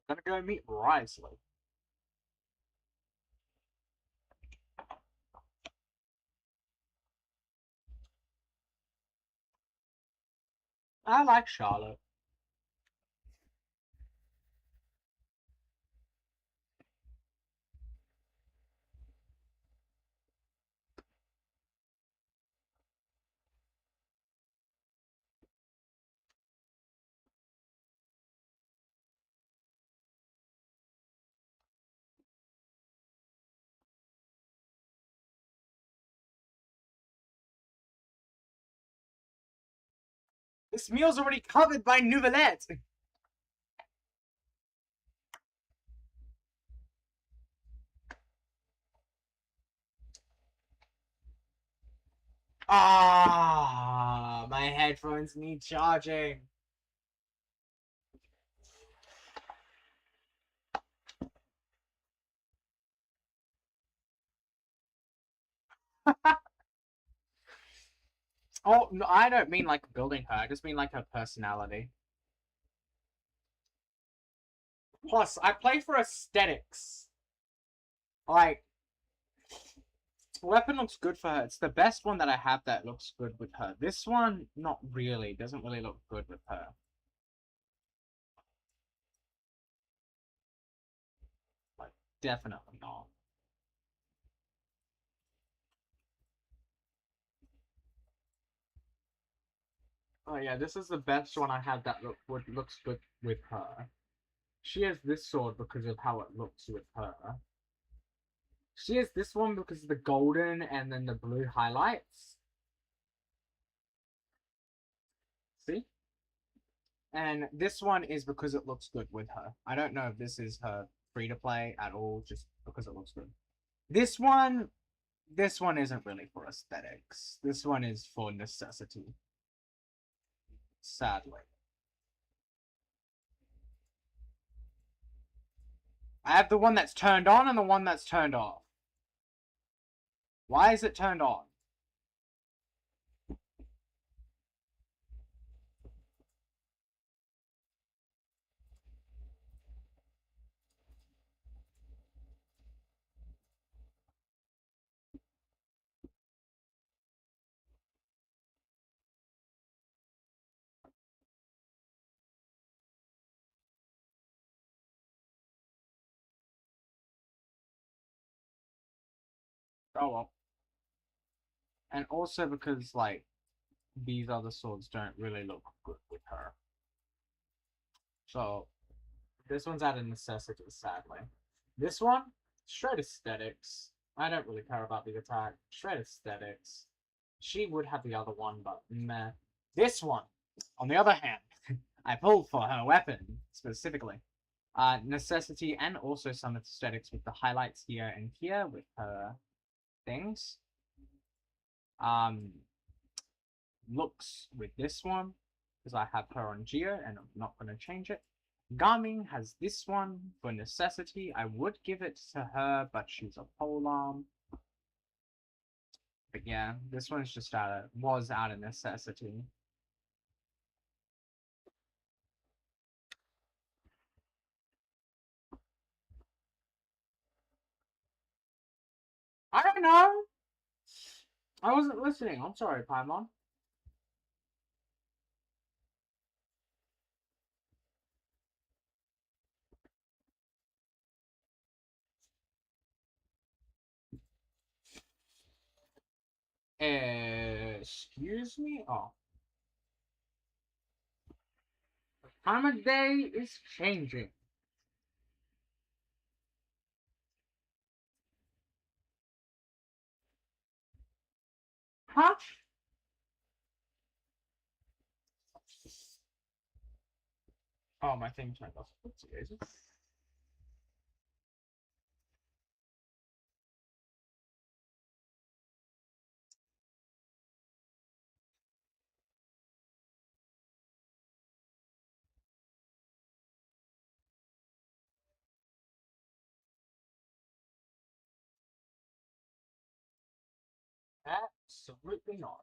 gonna go meet Risley. I like Charlotte. This meal's already covered by Nouvellette. Ah, my headphones need charging. Oh, no, I don't mean like building her. I just mean like her personality. Plus, I play for aesthetics. Like, weapon looks good for her. It's the best one that I have that looks good with her. This one, not really. Doesn't really look good with her. Like, definitely not. Oh yeah, this is the best one I have that looks good with her. She has this sword because of how it looks with her. She has this one because of the golden and then the blue highlights. See? And this one is because it looks good with her. I don't know if this is her free to play at all, just because it looks good. This one, this one isn't really for aesthetics. This one is for necessity. Sadly, I have the one that's turned on and the one that's turned off. Why is it turned on? Oh well. And also because like these other swords don't really look good with her. So this one's out of necessity, sadly. This one, straight aesthetics. I don't really care about the attack. Straight aesthetics. She would have the other one, but meh. This one, on the other hand, I pulled for her weapon specifically. Necessity and also some aesthetics with the highlights here and here with her things. Um, Looks with this one because I have her on Geo and I'm not going to change it. Garmin has this one for necessity. I would give it to her, but she's a polearm. But yeah, this one's just was out of necessity. I don't know. I wasn't listening. I'm sorry, Paimon. Excuse me? Oh. Time of day is changing. Huh? Oh, my thing turned off. Oopsie. Absolutely not.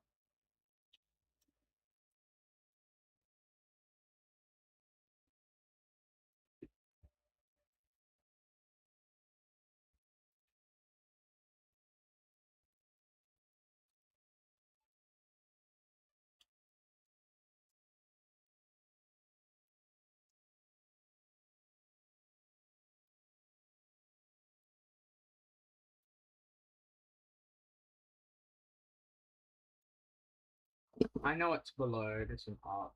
I know it's below. It's an art.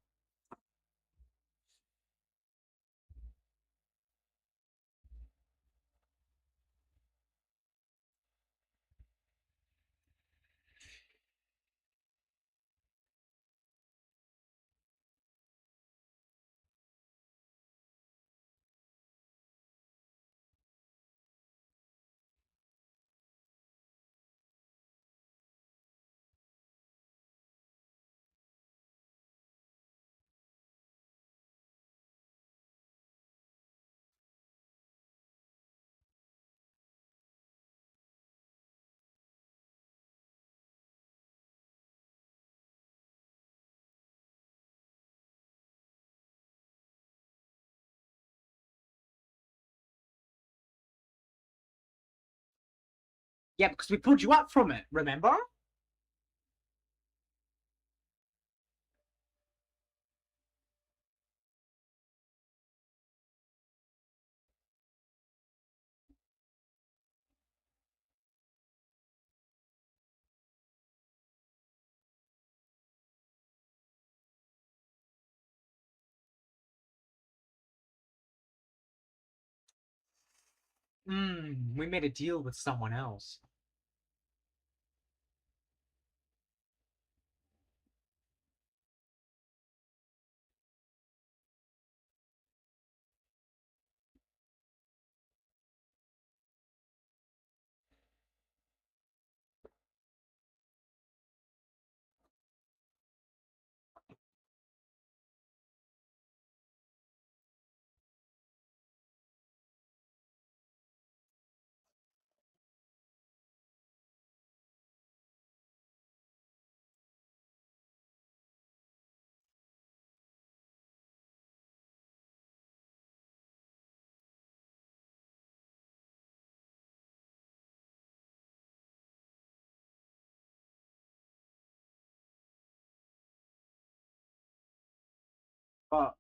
Yeah, because we pulled you up from it, remember? We made a deal with someone else. But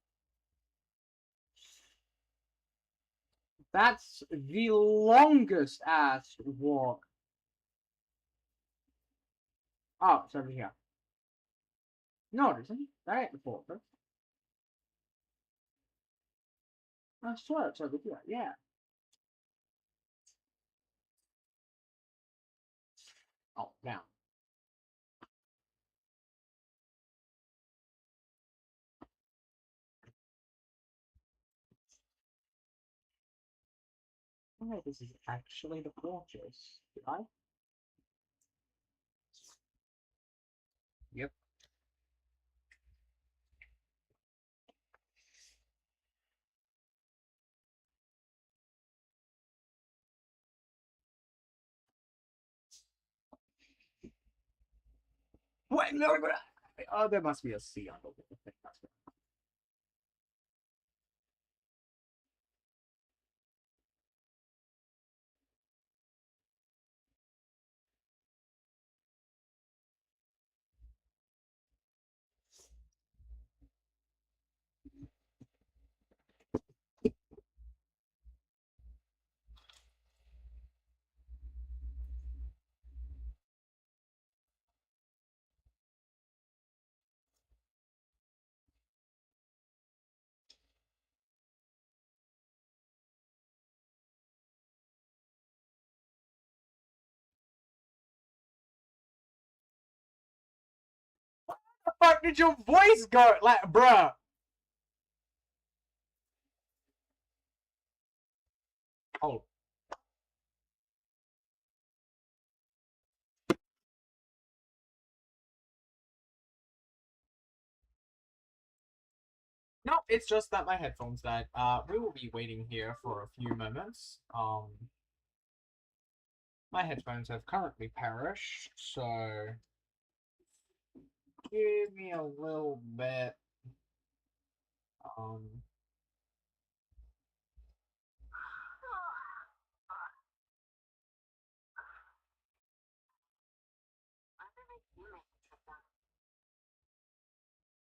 that's the longest ass walk. Oh, it's over here. No, it isn't. That ain't the fortress. I swear it's over here. Yeah. Oh, down. Oh, this is actually the fortress. Did I? Yep. Wait, no, no, no. Oh, there must be a sea underwater. That's right. Where the fuck did your voice go? Like, bruh. Oh. No, it's just that my headphones died. We will be waiting here for a few moments. My headphones have currently perished, so give me a little bit. Um,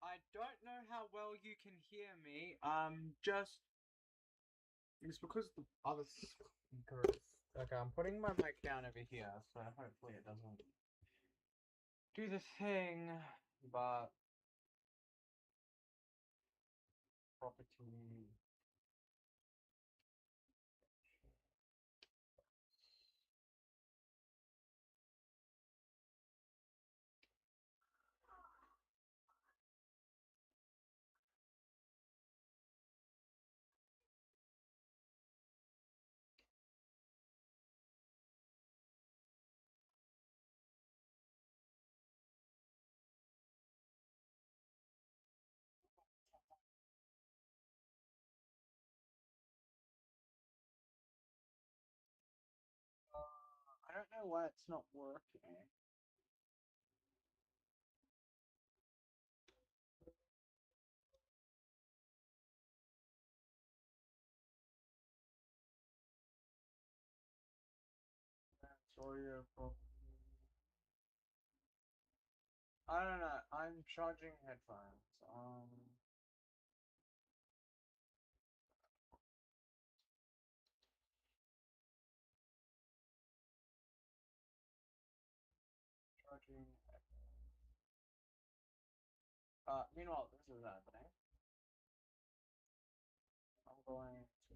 I don't know how well you can hear me. Just it's because the other speaker is okay. I'm putting my mic down over here, so hopefully it doesn't do the thing. But property. I don't know why it's not working. Sorry, I don't know. I'm charging headphones. Charging. Meanwhile, this is happening. I'm going to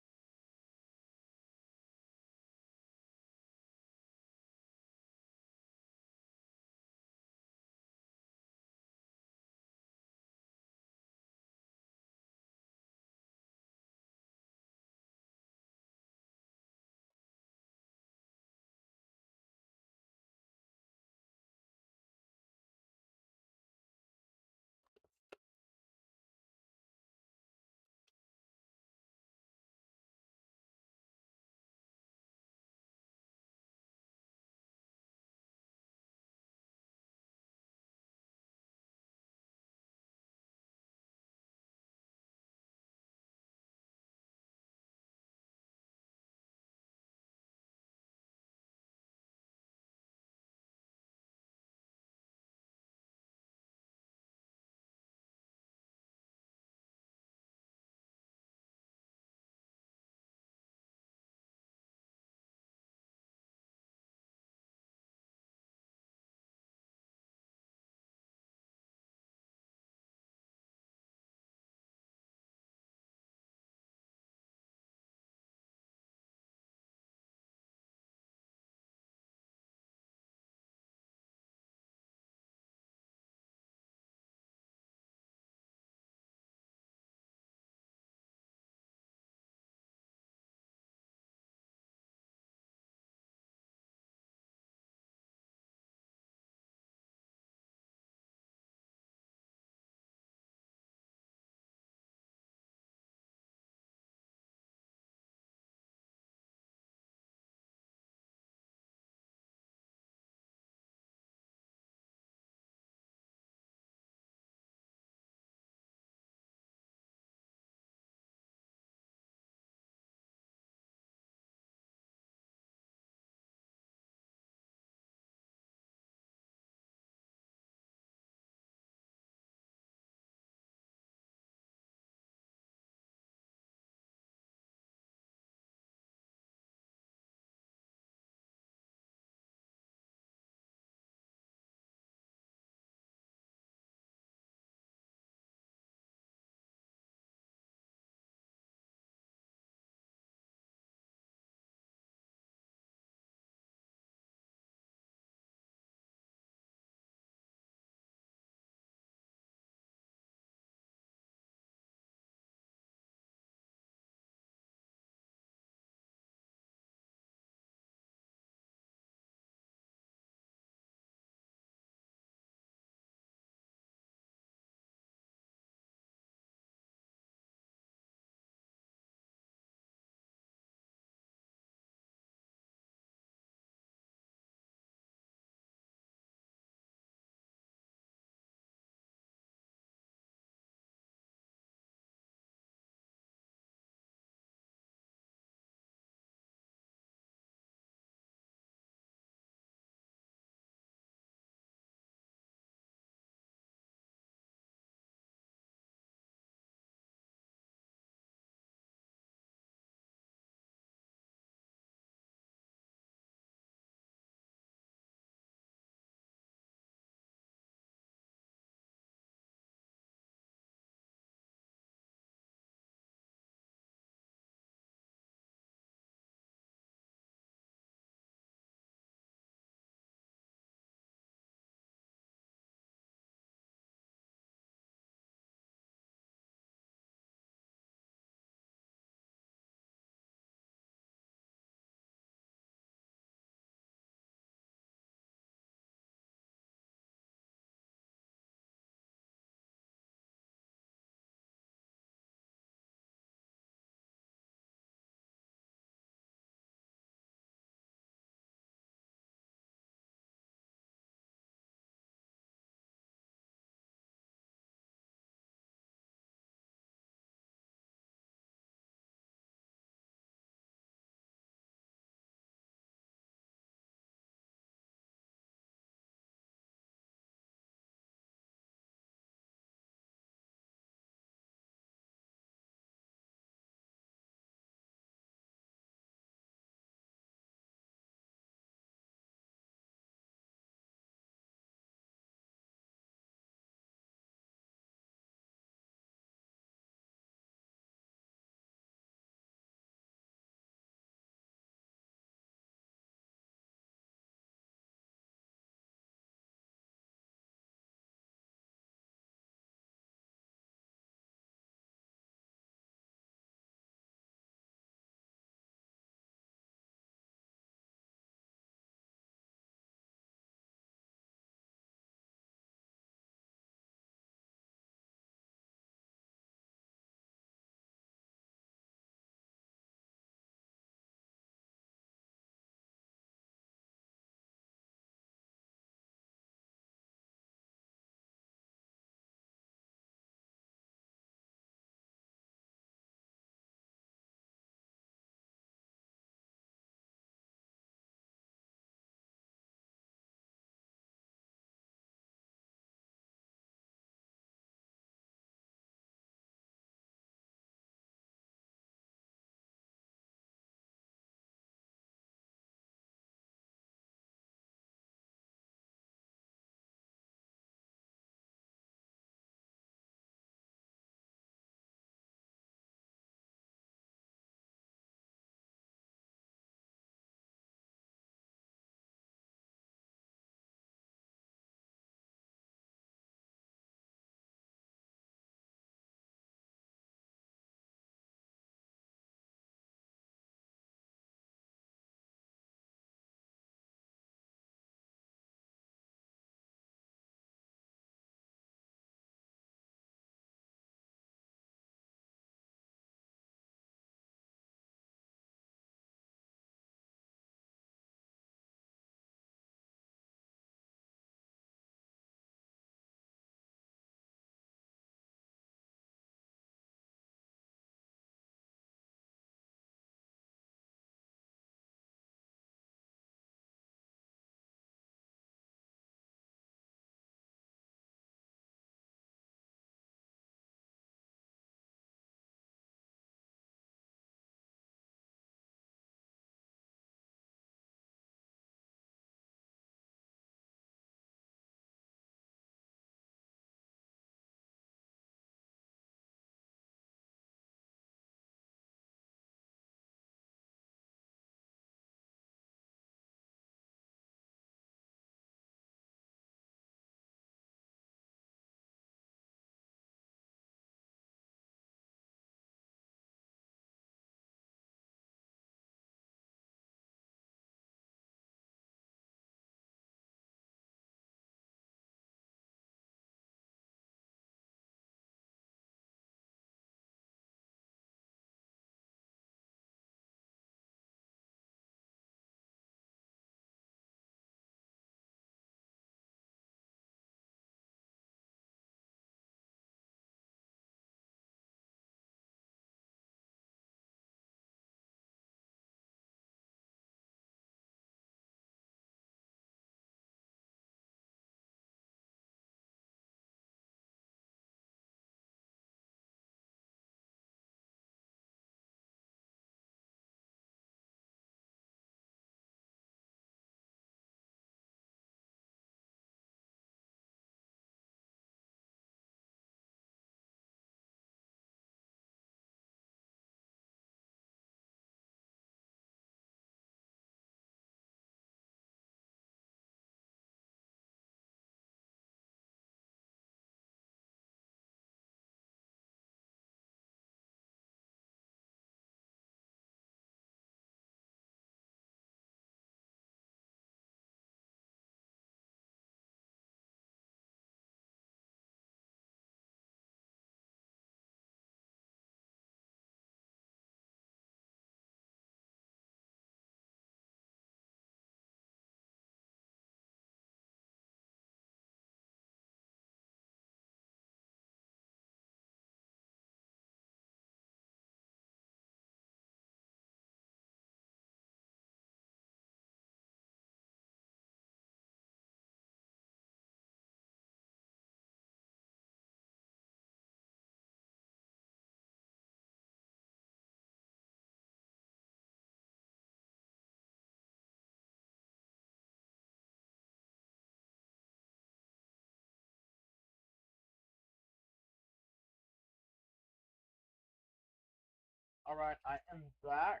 Alright, I am back.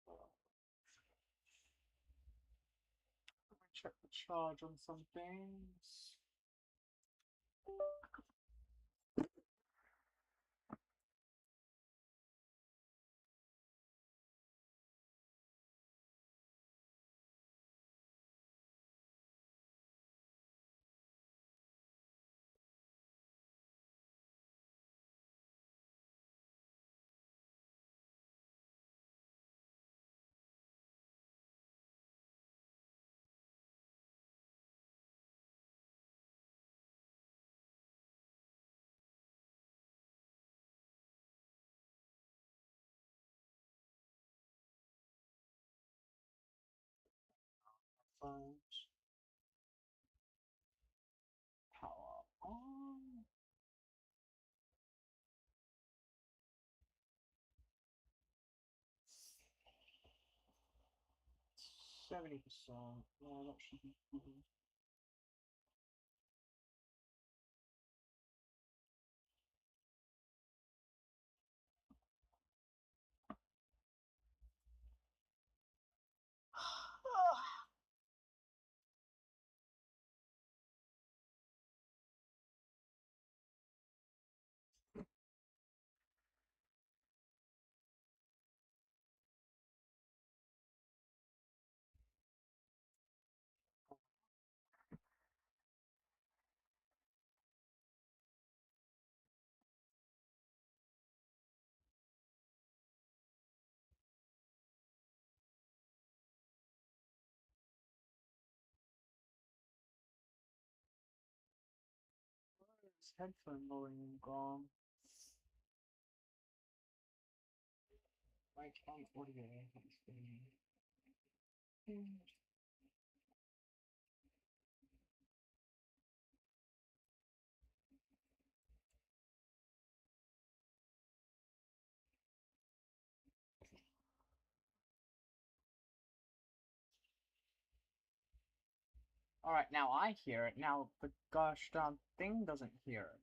Let me check the charge on some things. Phones. Power on. %70%. Yeah, that should be good. This headphone volume gone. Mic and audio. Alright, now I hear it. Now the gosh darn thing doesn't hear it.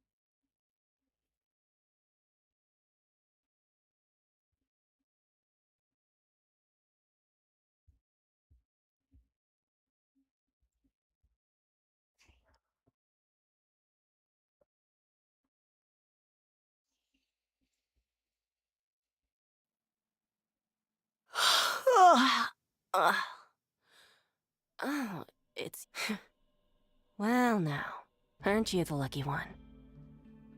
Oh, it's... Well now, aren't you the lucky one?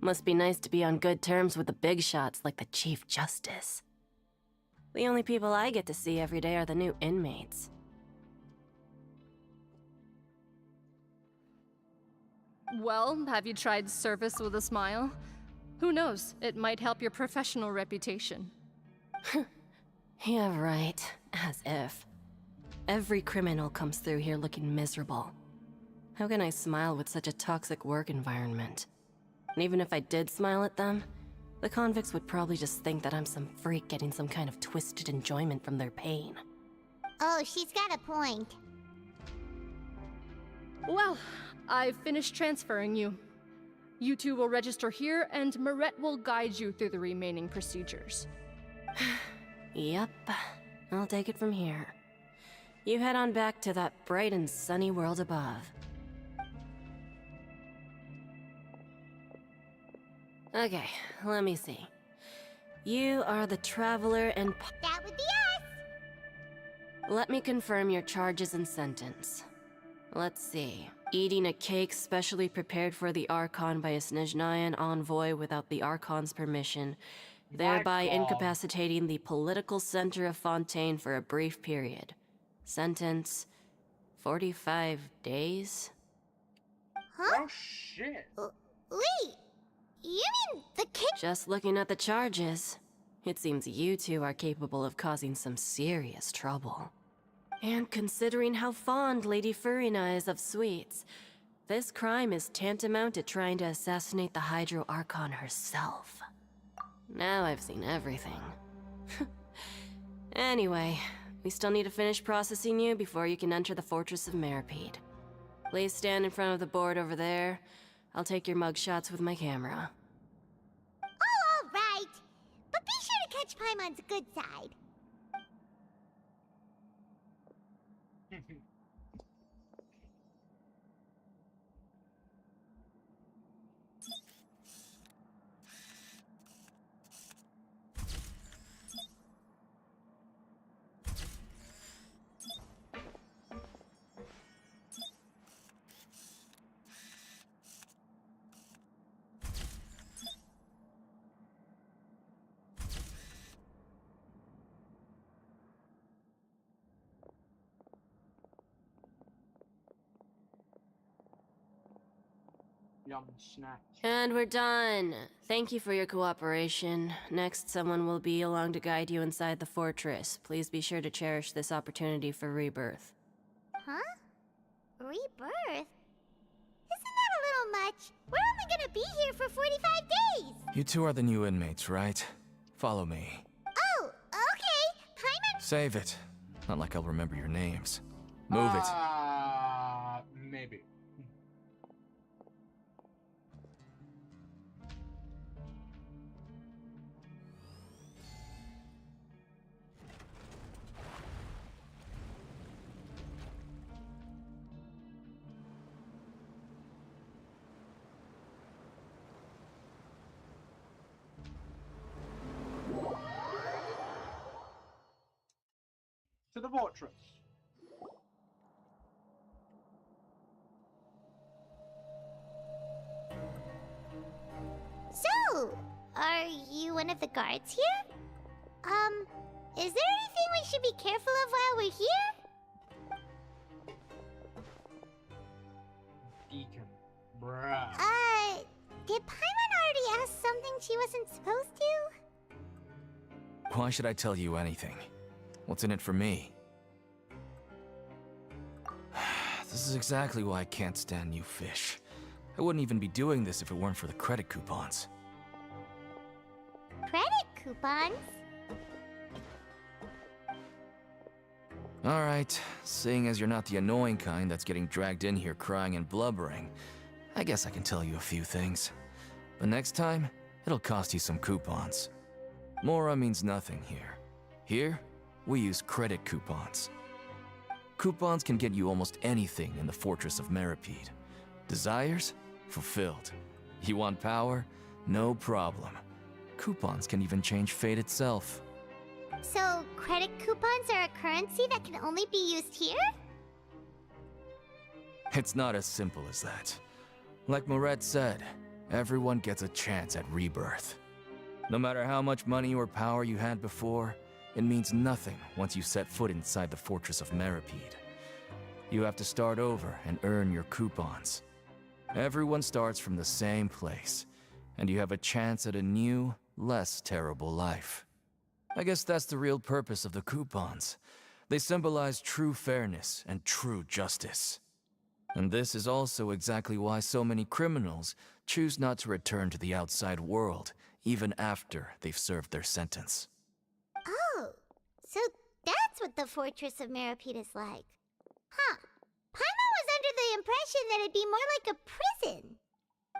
Must be nice to be on good terms with the big shots like the Chief Justice. The only people I get to see every day are the new inmates. Well, have you tried service with a smile? Who knows, it might help your professional reputation. Yeah, right. As if. Every criminal comes through here looking miserable. How can I smile with such a toxic work environment? And even if I did smile at them, the convicts would probably just think that I'm some freak getting some kind of twisted enjoyment from their pain. Oh, she's got a point. Well, I've finished transferring you. You two will register here, and Marette will guide you through the remaining procedures. Yep, I'll take it from here. You head on back to that bright and sunny world above. Okay, let me see. You are the Traveler and... That would be us! Let me confirm your charges and sentence. Let's see. Eating a cake specially prepared for the Archon by a Snezhnayan envoy without the Archon's permission, thereby incapacitating the political center of Fontaine for a brief period. Sentence... 45 days? Huh? Oh shit! Wait! You mean the kid? Just looking at the charges, it seems you two are capable of causing some serious trouble. And considering how fond Lady Furina is of sweets, this crime is tantamount to trying to assassinate the Hydro Archon herself. Now I've seen everything. Anyway, we still need to finish processing you before you can enter the Fortress of Meripede. Please stand in front of the board over there. I'll take your mugshots with my camera. catch Paimon's good side. Yum snack. And we're done. Thank you for your cooperation. Next, someone will be along to guide you inside the fortress. Please be sure to cherish this opportunity for rebirth. Huh? Rebirth? Isn't that a little much? We're only gonna be here for 45 days! You two are the new inmates, right? Follow me. Oh, okay. Paimon. Save it. Not like I'll remember your names. Move it. Maybe. To the fortress. So, are you one of the guards here? Is there anything we should be careful of while we're here? Deacon. Bruh. Did Paimon already ask something she wasn't supposed to? Why should I tell you anything? What's in it for me? This is exactly why I can't stand new fish. I wouldn't even be doing this if it weren't for the credit coupons. Credit coupons? Alright, seeing as you're not the annoying kind that's getting dragged in here crying and blubbering, I guess I can tell you a few things. But next time, it'll cost you some coupons. Mora means nothing here. Here, we use credit coupons. Coupons can get you almost anything in the Fortress of Meripede. Desires? Fulfilled. You want power? No problem. Coupons can even change fate itself. So, credit coupons are a currency that can only be used here? It's not as simple as that. Like Moret said, everyone gets a chance at rebirth. No matter how much money or power you had before, it means nothing once you set foot inside the Fortress of Meripede. You have to start over and earn your coupons. Everyone starts from the same place, and you have a chance at a new, less terrible life. I guess that's the real purpose of the coupons. They symbolize true fairness and true justice. And this is also exactly why so many criminals choose not to return to the outside world, even after they've served their sentence. Oh, so that's what the Fortress of Meripede is like. Huh. Paimon was under the impression that it'd be more like a prison.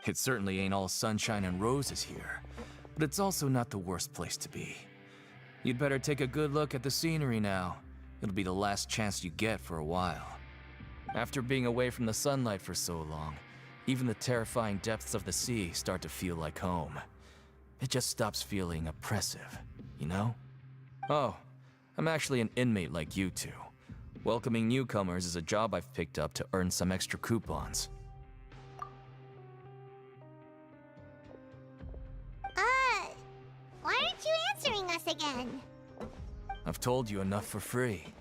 It certainly ain't all sunshine and roses here, but it's also not the worst place to be. You'd better take a good look at the scenery now. It'll be the last chance you get for a while. After being away from the sunlight for so long, even the terrifying depths of the sea start to feel like home. It just stops feeling oppressive, you know? Oh, I'm actually an inmate like you two. Welcoming newcomers is a job I've picked up to earn some extra coupons. Why aren't you answering us again? I've told you enough for free.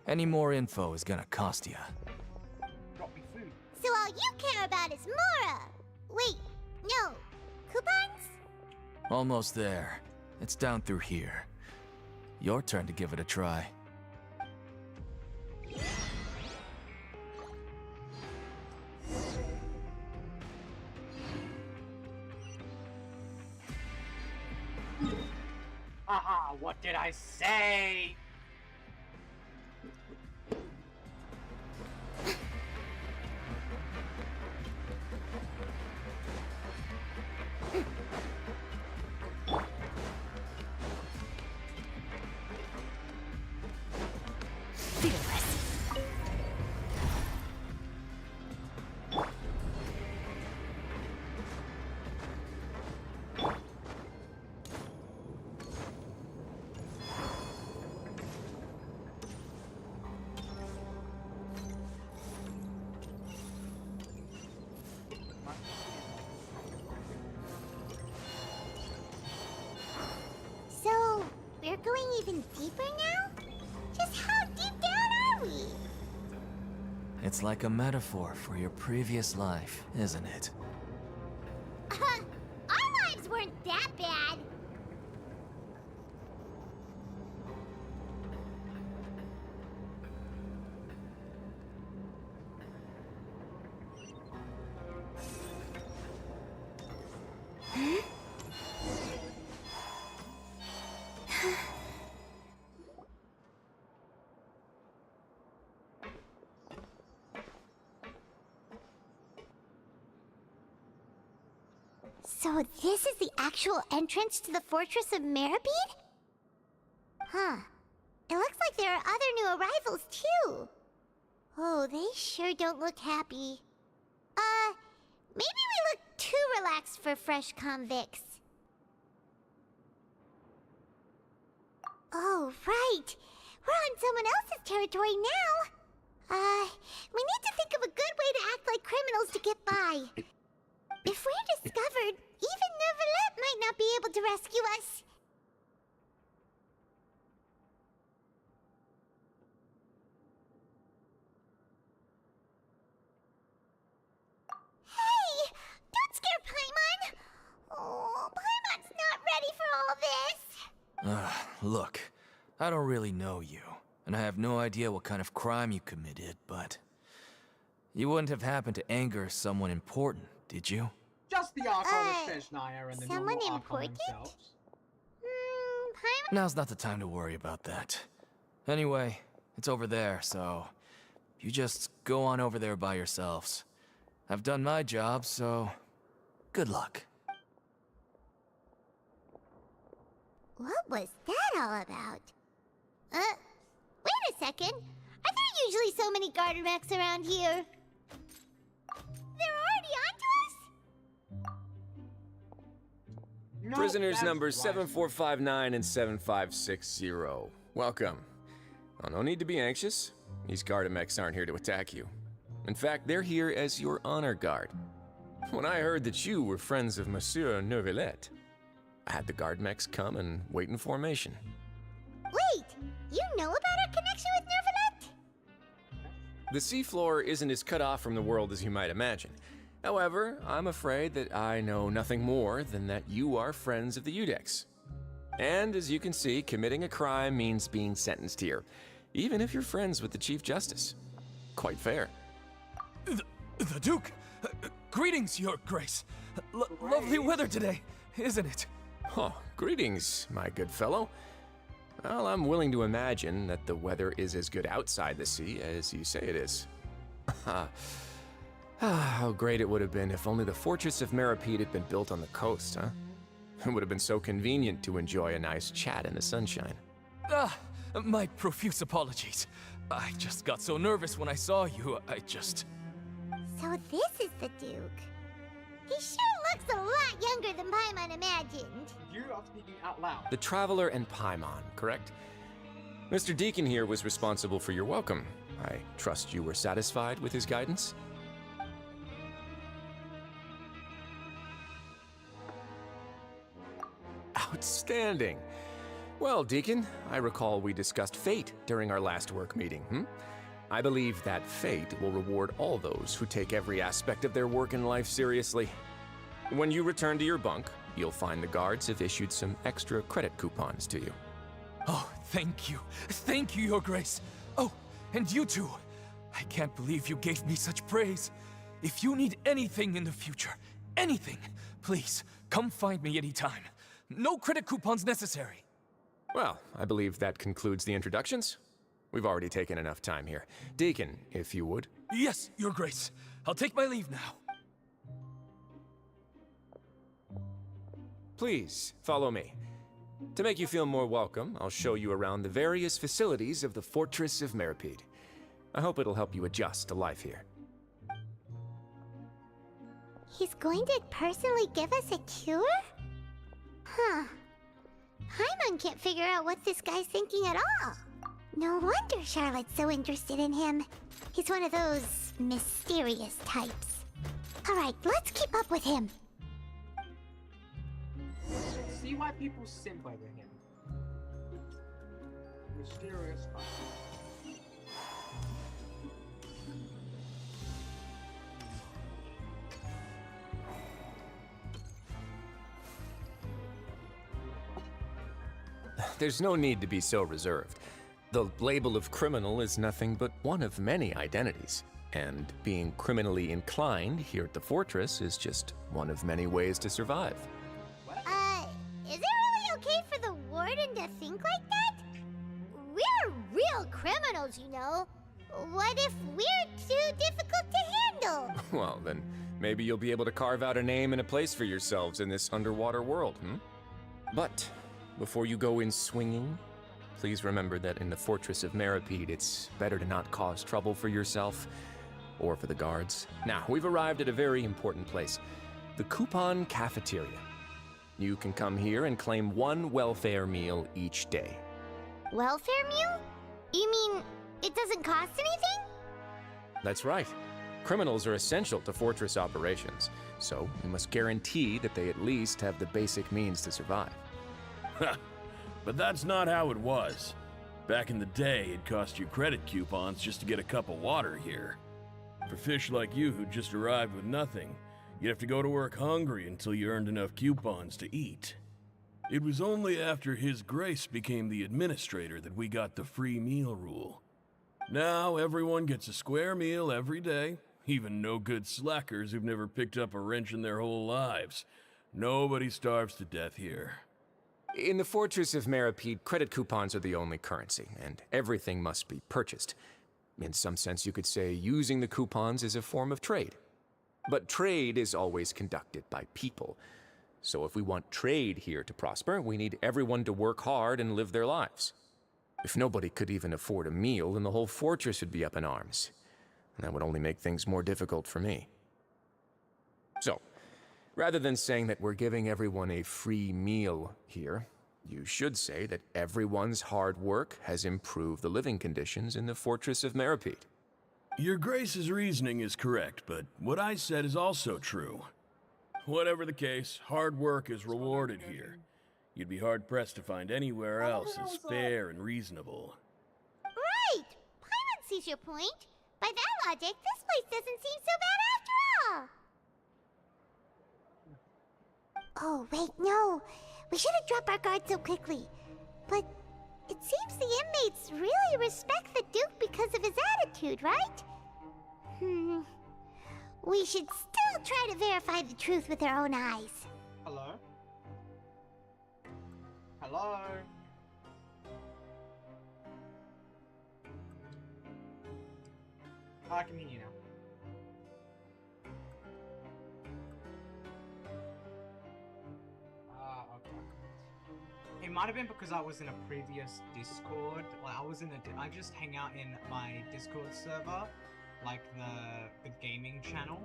Any more info is gonna cost you. Got me food. So all you care about is Mora! Wait, no. Coupons? Almost there. It's down through here. Your turn to give it a try. Haha, what did I say? It's like a metaphor for your previous life, isn't it? Our lives weren't that bad. So this is the actual entrance to the Fortress of Meripede? Huh. It looks like there are other new arrivals, too. Oh, they sure don't look happy. Maybe we look too relaxed for fresh convicts. Oh, right. We're on someone else's territory now. We need to think of a good way to act like criminals to get by. If we're discovered, even Neuvillette might not be able to rescue us. Hey! Don't scare Paimon! Oh, Paimon's not ready for all this. Look, I don't really know you, and I have no idea what kind of crime you committed, but you wouldn't have happened to anger someone important, did you? Just the Archon of Snezhnaya and the someone normal Archon important? themselves. Paimon? Now's not the time to worry about that. Anyway, it's over there, so you just go on over there by yourselves. I've done my job, so good luck. What was that all about? Wait a second. Are there usually so many garter mechs around here? They're already onto us? No, Prisoners that's numbers right. 7459 and 7560. Welcome. Oh, no need to be anxious. These Gardamex aren't here to attack you. In fact, they're here as your honor guard. When I heard that you were friends of Monsieur Neuvillette, I had the Gardamex come and wait in formation. Wait, you know about our connection with Neuvillette? The seafloor isn't as cut off from the world as you might imagine. However, I'm afraid that I know nothing more than that you are friends of the Udex. And as you can see, committing a crime means being sentenced here, even if you're friends with the Chief Justice. Quite fair. The Duke! Greetings, Your Grace! Lovely weather today, isn't it? Oh, greetings, my good fellow. Well, I'm willing to imagine that the weather is as good outside the sea as you say it is. How great it would have been if only the Fortress of Meripede had been built on the coast, huh? It would have been so convenient to enjoy a nice chat in the sunshine. My profuse apologies. I just got so nervous when I saw you, So this is the Duke. He sure looks a lot younger than Paimon imagined. You are speaking out loud. The Traveler and Paimon, correct? Mr. Deacon here was responsible for your welcome. I trust you were satisfied with his guidance? Outstanding. Well, Deacon, I recall we discussed fate during our last work meeting, I believe that fate will reward all those who take every aspect of their work in life seriously. When you return to your bunk, you'll find the guards have issued some extra credit coupons to you. Oh, thank you. Thank you, Your Grace. Oh, and you too. I can't believe you gave me such praise. If you need anything in the future, anything, please, come find me anytime. No credit coupons necessary. Well, I believe that concludes the introductions. We've already taken enough time here. Deacon, if you would. Yes, Your Grace. I'll take my leave now. Please, follow me. To make you feel more welcome, I'll show you around the various facilities of the Fortress of Meripede. I hope it'll help you adjust to life here. He's going to personally give us a cure? Huh. Paimon can't figure out what this guy's thinking at all. No wonder Charlotte's so interested in him. He's one of those mysterious types. Alright, let's keep up with him. See why people simp over him. Mysterious. there's no need to be so reserved. The label of criminal is nothing but one of many identities. And being criminally inclined here at the fortress is just one of many ways to survive. Is it really okay for the warden to think like that? We're real criminals, you know. What if we're too difficult to handle? Well, then maybe you'll be able to carve out a name and a place for yourselves in this underwater world, But before you go in swinging, please remember that in the Fortress of Meripede, it's better to not cause trouble for yourself or for the guards. Now, we've arrived at a very important place, the Coupon Cafeteria. You can come here and claim one welfare meal each day. Welfare meal? You mean it doesn't cost anything? That's right. Criminals are essential to Fortress operations, so we must guarantee that they at least have the basic means to survive. But that's not how it was. Back in the day, it cost you credit coupons just to get a cup of water here. For fish like you who just arrived with nothing, you'd have to go to work hungry until you earned enough coupons to eat. It was only after His Grace became the administrator that we got the free meal rule. Now everyone gets a square meal every day, even no-good slackers who've never picked up a wrench in their whole lives. Nobody starves to death here. In the Fortress of Meripede, credit coupons are the only currency, and everything must be purchased. In some sense, you could say using the coupons is a form of trade. But trade is always conducted by people. So if we want trade here to prosper, we need everyone to work hard and live their lives. If nobody could even afford a meal, then the whole fortress would be up in arms. And that would only make things more difficult for me. So, rather than saying that we're giving everyone a free meal here, you should say that everyone's hard work has improved the living conditions in the Fortress of Meripede. Your Grace's reasoning is correct, but what I said is also true. Whatever the case, hard work is rewarded here. You'd be hard-pressed to find anywhere else as fair and reasonable. Right! Paimon sees your point. By that logic, this place doesn't seem so bad after all. Oh, wait, no. We shouldn't drop our guard so quickly. But it seems the inmates really respect the Duke because of his attitude, right? We should still try to verify the truth with our own eyes. Hello? Hello? Oh, I can hear you now. Okay. It might have been because I was in a previous Discord. Like I just hang out in my Discord server, like the gaming channel.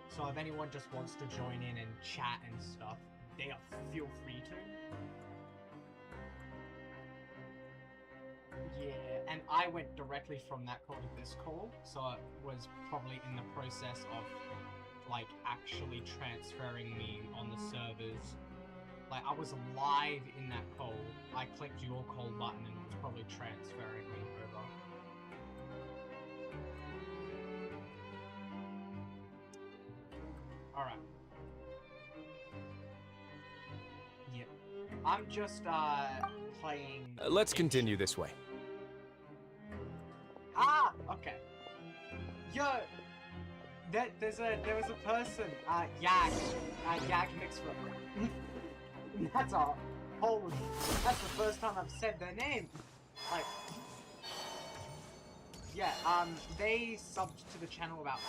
So if anyone just wants to join in and chat and stuff, they feel free to. Yeah, and I went directly from that call to this call, so it was probably in the process of like actually transferring me on the servers. Like I was live in that call. I clicked your call button and it was probably transferring me over. Alright. Yep. I'm just playing Let's continue this way. Ah, okay. Yo, there was a person, Yag Mixer. That's the first time I've said their name. Like, yeah, they subbed to the channel about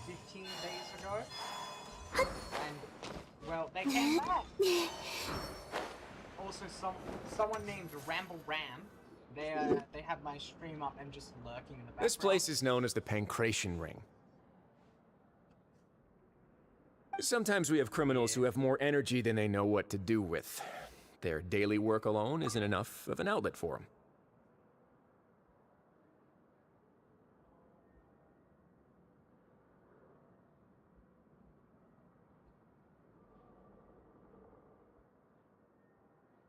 15 days ago, and well, they came back. Also, someone named Ramble Ram. They have my stream up and just lurking in the background. This place is known as the Pancration Ring. Sometimes we have criminals who have more energy than they know what to do with. Their daily work alone isn't enough of an outlet for them.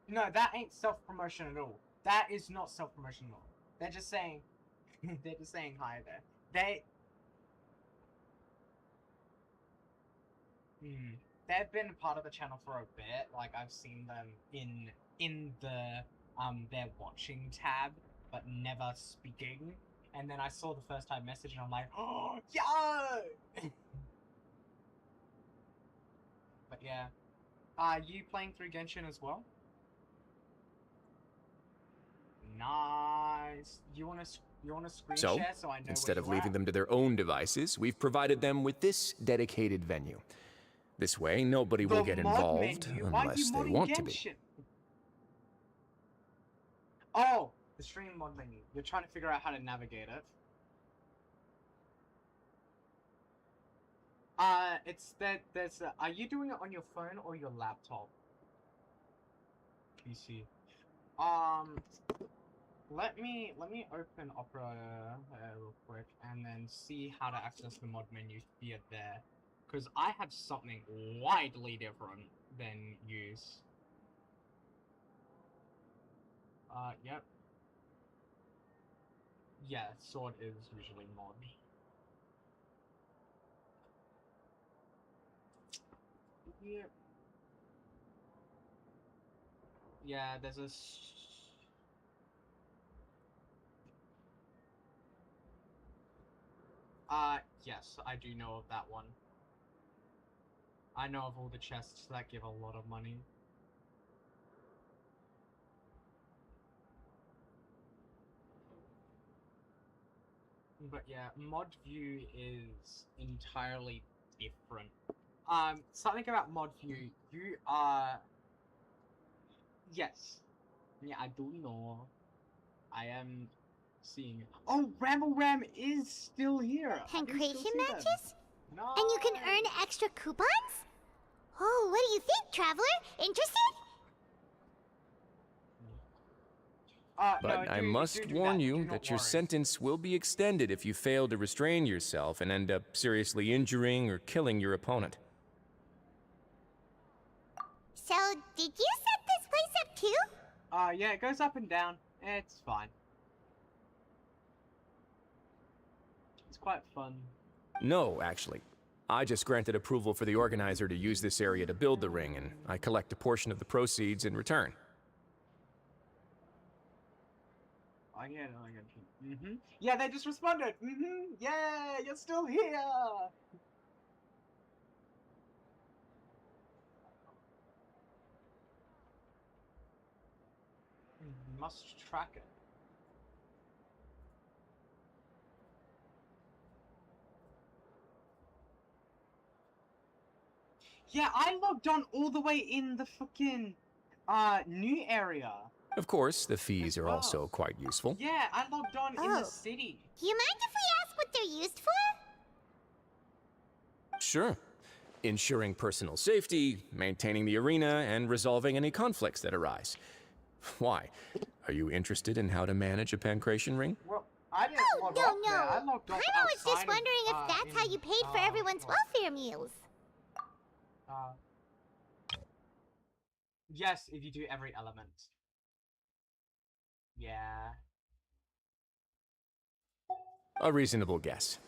No, that ain't self-promotion at all. That is not self-promotion at all. They're just saying, they're just saying hi there. They've been part of the channel for a bit. Like I've seen them in the their watching tab, but never speaking. And then I saw the first time message and I'm like, oh, yo! But yeah. Are you playing through Genshin as well? Nice. You wanna screen So, share so I know instead where of you're leaving at? them to their own devices, we've provided them with this dedicated venue. This way, nobody will The get mod involved menu? Why are you unless they modding want to be. Genshin? Oh, the stream mod menu. You're trying to figure out how to navigate it. It's that there's. Are you doing it on your phone or your laptop? PC. Let me open Opera real quick and then see how to access the mod menu via there, because I have something widely different than use. Yep. Yeah, sword is usually mod. Yep. Yeah, there's a. Yes, I do know of that one. I know of all the chests that give a lot of money. But yeah, mod view is entirely different. Something about mod view, you are... Yes. Yeah, I do know. I am seeing... Oh, Ramble Ram is still here! I can still Pancration see them. matches? No. And you can earn extra coupons? Oh, what do you think, Traveler? Interested? But no, I do must do warn that. Do you not that your worry. sentence will be extended if you fail to restrain yourself and end up seriously injuring or killing your opponent. So, did you set this place up too? Yeah, it goes up and down. It's fine. It's quite fun. No, actually. I just granted approval for the organizer to use this area to build the ring, and I collect a portion of the proceeds in return. I get it, I get it. Mm-hmm. Yeah, they just responded. Mm-hmm. Yeah, you're still here. Must track it. Yeah, I logged on all the way in the fucking new area. Of course, the fees As are well. also quite useful. Yeah, I logged on in the Oh. city. Do you mind if we ask what they're used for? Sure. Ensuring personal safety, maintaining the arena, and resolving any conflicts that arise. Why? Are you interested in how to manage a pancration ring? Well, I didn't Oh, log no, off no. there. I logged off I was just outside of, wondering if that's how you paid for everyone's welfare meals. Yes, if you do every element. Yeah. A reasonable guess.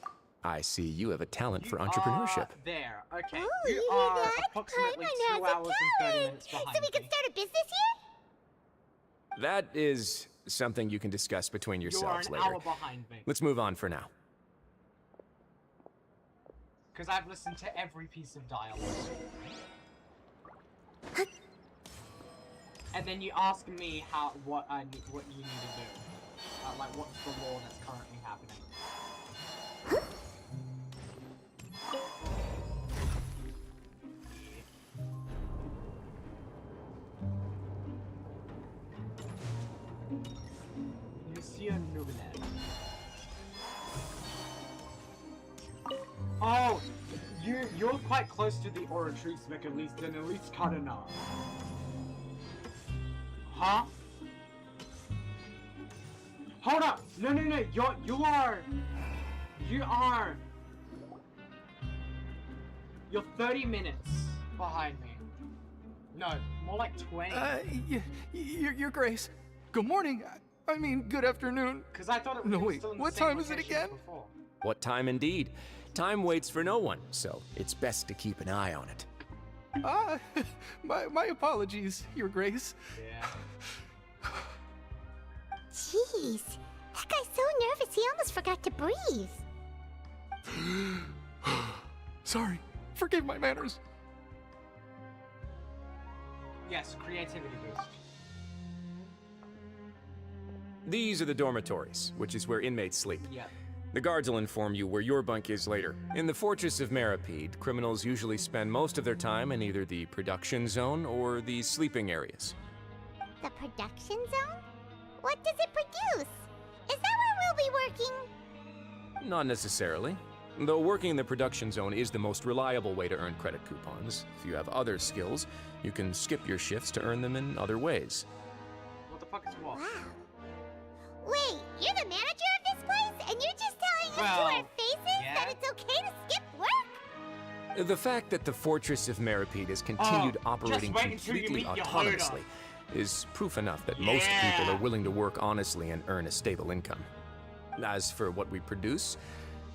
I see you have a talent for You entrepreneurship. are there. Okay. Oh, you you are hear that? approximately Paimon 2 has a hours and 30 talent. minutes behind So we can me. start a business here? That is something you can discuss between yourselves You're an later. hour behind me. Let's move on for now. Because I've listened to every piece of dialogue. And then you ask me what you need to do. Like what's the law that's currently happening. Monsieur Nobilet. Oh, you're quite close to the Aura Tree spec at least Cardinal. Huh? Hold up! No, you're 30 minutes behind me. No, more like 20. Your Grace. Good morning. I mean, good afternoon. Because I thought it was No, it was wait, still in the what same time is it location as again? before. What time indeed? Time waits for no one, so it's best to keep an eye on it. My apologies, Your Grace. Yeah. Jeez. That guy's so nervous he almost forgot to breathe. Sorry. Forgive my manners. Yes, creativity boost. These are the dormitories, which is where inmates sleep. Yeah. The guards will inform you where your bunk is later. In the Fortress of Meripede, criminals usually spend most of their time in either the production zone or the sleeping areas. The production zone? What does it produce? Is that where we'll be working? Not necessarily. Though working in the production zone is the most reliable way to earn credit coupons. If you have other skills, you can skip your shifts to earn them in other ways. What the fuck is what? Wow. Wait, you're the manager of this place? And you're just telling us to Well, our faces yeah. that it's okay to skip work? The fact that the Fortress of Meripede has continued operating wait until you completely meet your autonomously is proof enough that most people are willing to work honestly and earn a stable income. As for what we produce,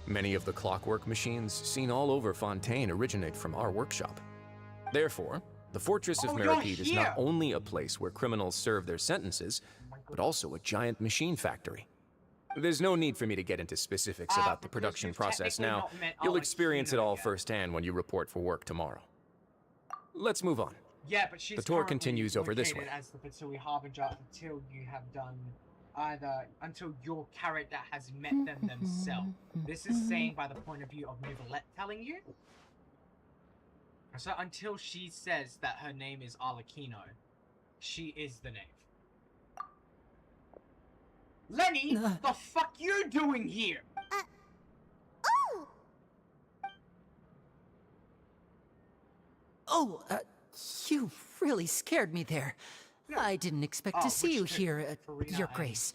many of the clockwork machines seen all over Fontaine originate from our workshop. Therefore, the Fortress of Meripede is not only a place where criminals serve their sentences, but also a giant machine factory. There's no need for me to get into specifics about the production process now. You'll experience it all firsthand when you report for work tomorrow. Let's move on. Yeah, but she's The tour currently continues over this located way. as the Fatsui Harbinger until you have done until your character has met them themselves. This is saying by the point of view of Nicolette telling you. So until she says that her name is Arlecchino, she is the knave. Lenny, the fuck you doing here? Oh! Oh, you really scared me there. I didn't expect to see you here, Your Grace.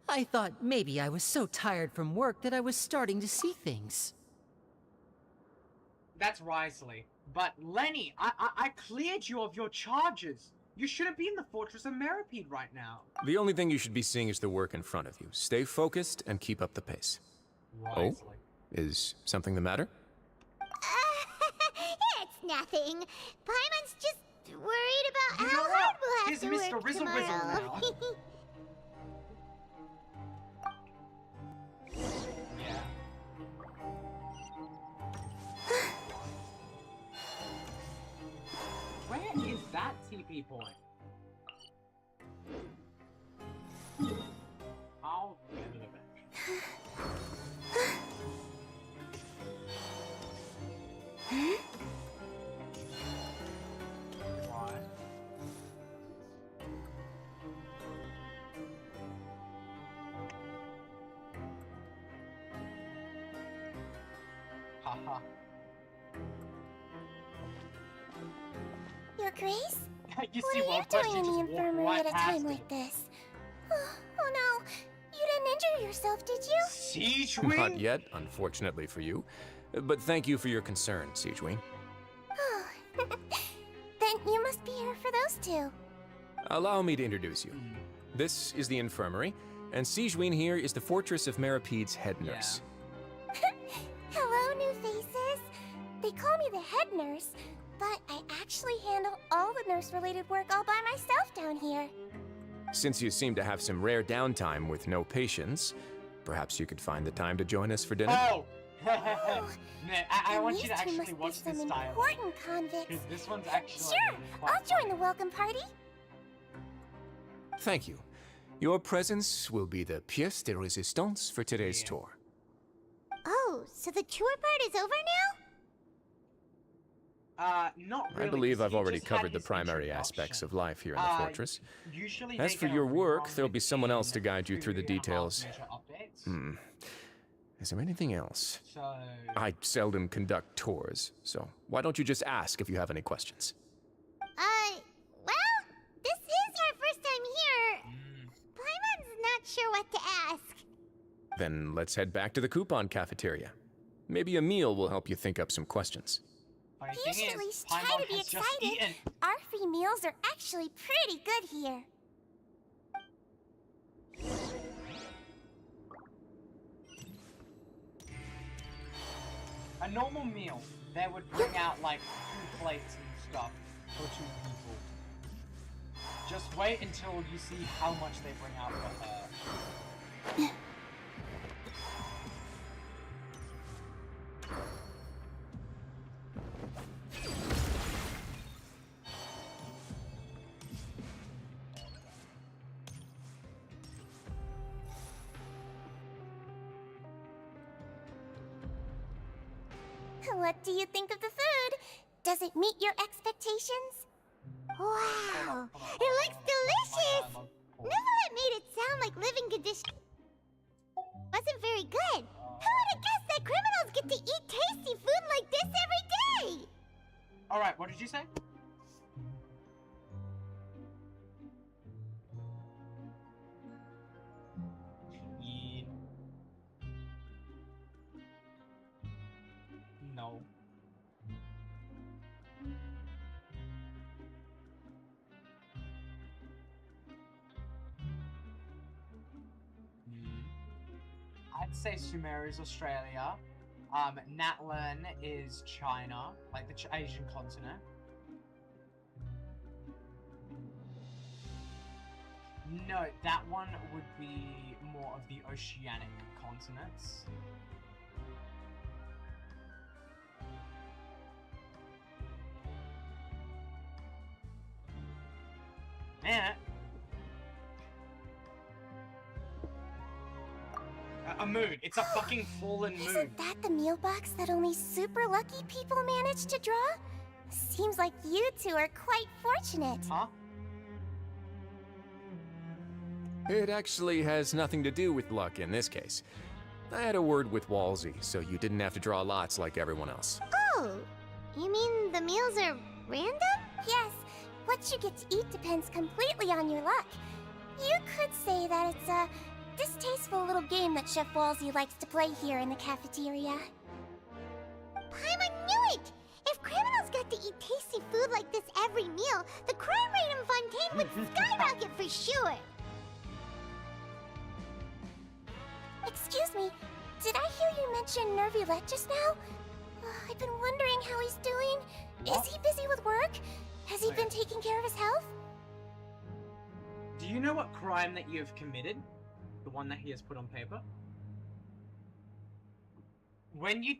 I thought maybe I was so tired from work that I was starting to see things. That's Risley. But Lenny, I cleared you of your charges. You shouldn't be in the Fortress of Meripede right now. The only thing you should be seeing is the work in front of you. Stay focused and keep up the pace. Risley. Oh? Is something the matter? It's nothing. Paimon's just worried about You how know hard what? we'll have Here's to Mr. work Rizzle Rizzle tomorrow. now. Yeah. Where is that TP point? I'll get it eventually. Why? Haha. Your Grace? You What see are one you person doing in just the walk infirmary right at a past time it. like this? Oh no, you didn't injure yourself, did you? Siege Not Wing? yet, unfortunately for you. But thank you for your concern, Siegewing. Oh, then you must be here for those two. Allow me to introduce you. This is the infirmary, and Siegewing here is the Fortress of Meripede's head nurse. Hello, new faces. They call me the head nurse, but I actually handle all the nurse-related work all by myself down here. Since you seem to have some rare downtime with no patients, perhaps you could find the time to join us for dinner? Oh! Man, I And want these you to two actually must watch be this some dialogue. important convicts. Because this one's actually Sure, quite I'll join funny. the welcome party. Thank you. Your presence will be the pièce de résistance for today's Yeah. tour. Oh, so the tour part is over now? Not really. I believe 'cause I've he already just had covered the his primary aspects of life here in the Uh, fortress. Usually As they for get your a work, rerun there'll be someone else to within guide you through the 2.5 details. major updates. Hmm. Is there anything else? So I seldom conduct tours, so why don't you just ask if you have any questions? Well, this is our first time here. Paimon's not sure what to ask. Then let's head back to the coupon cafeteria. Maybe a meal will help you think up some questions. funny You thing should at is, least try Paimon to be has just excited. eaten. Our free meals are actually pretty good here. A normal meal, they would bring out like 2 plates and stuff for 2 people. Just wait until you see how much they bring out for her. What do you think of the food? Does it meet your expectations? Wow, it looks delicious! Neverlet made it sound like living conditions wasn't very good. Who would have guessed that criminals get to eat tasty food like this every day? Alright, what did you say? Yeah. No. I'd say Sumeru is Australia. Natlan is China, like the Asian continent. No, that one would be more of the oceanic continents. Yeah. A moon. It's a fucking fallen moon. Isn't that the meal box that only super lucky people manage to draw? Seems like you two are quite fortunate. Huh? It actually has nothing to do with luck in this case. I had a word with Walsey, so you didn't have to draw lots like everyone else. Oh, you mean the meals are random? Yes, what you get to eat depends completely on your luck. You could say that it's a distasteful little game that Chef Walsey likes to play here in the cafeteria. Paimon knew it! If criminals got to eat tasty food like this every meal, the crime rate in Fontaine would skyrocket for sure! Excuse me, did I hear you mention Nervulette just now? I've been wondering how he's doing. What? Is he busy with work? Has he been taking care of his health? Do you know what crime that you have committed? The one that he has put on paper? When you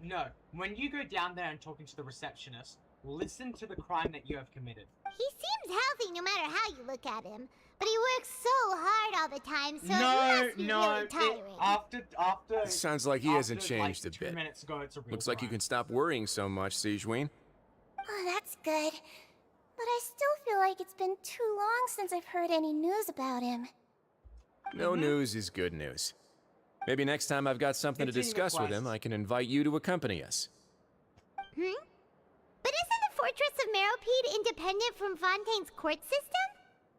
go down there and talking to the receptionist, listen to the crime that you have committed. He seems healthy no matter how you look at him. But he works so hard all the time, so it must be really tiring. After Sounds like he hasn't after, changed like, a 2 bit. minutes ago, it's a real Looks like you crime. can stop worrying so much, Sigewinne. Oh, that's good. But I still feel like it's been too long since I've heard any news about him. No news is good news. Maybe next time I've got something to Continue discuss with him, quest. I can invite you to accompany us. But isn't the Fortress of Meropide independent from Fontaine's court system?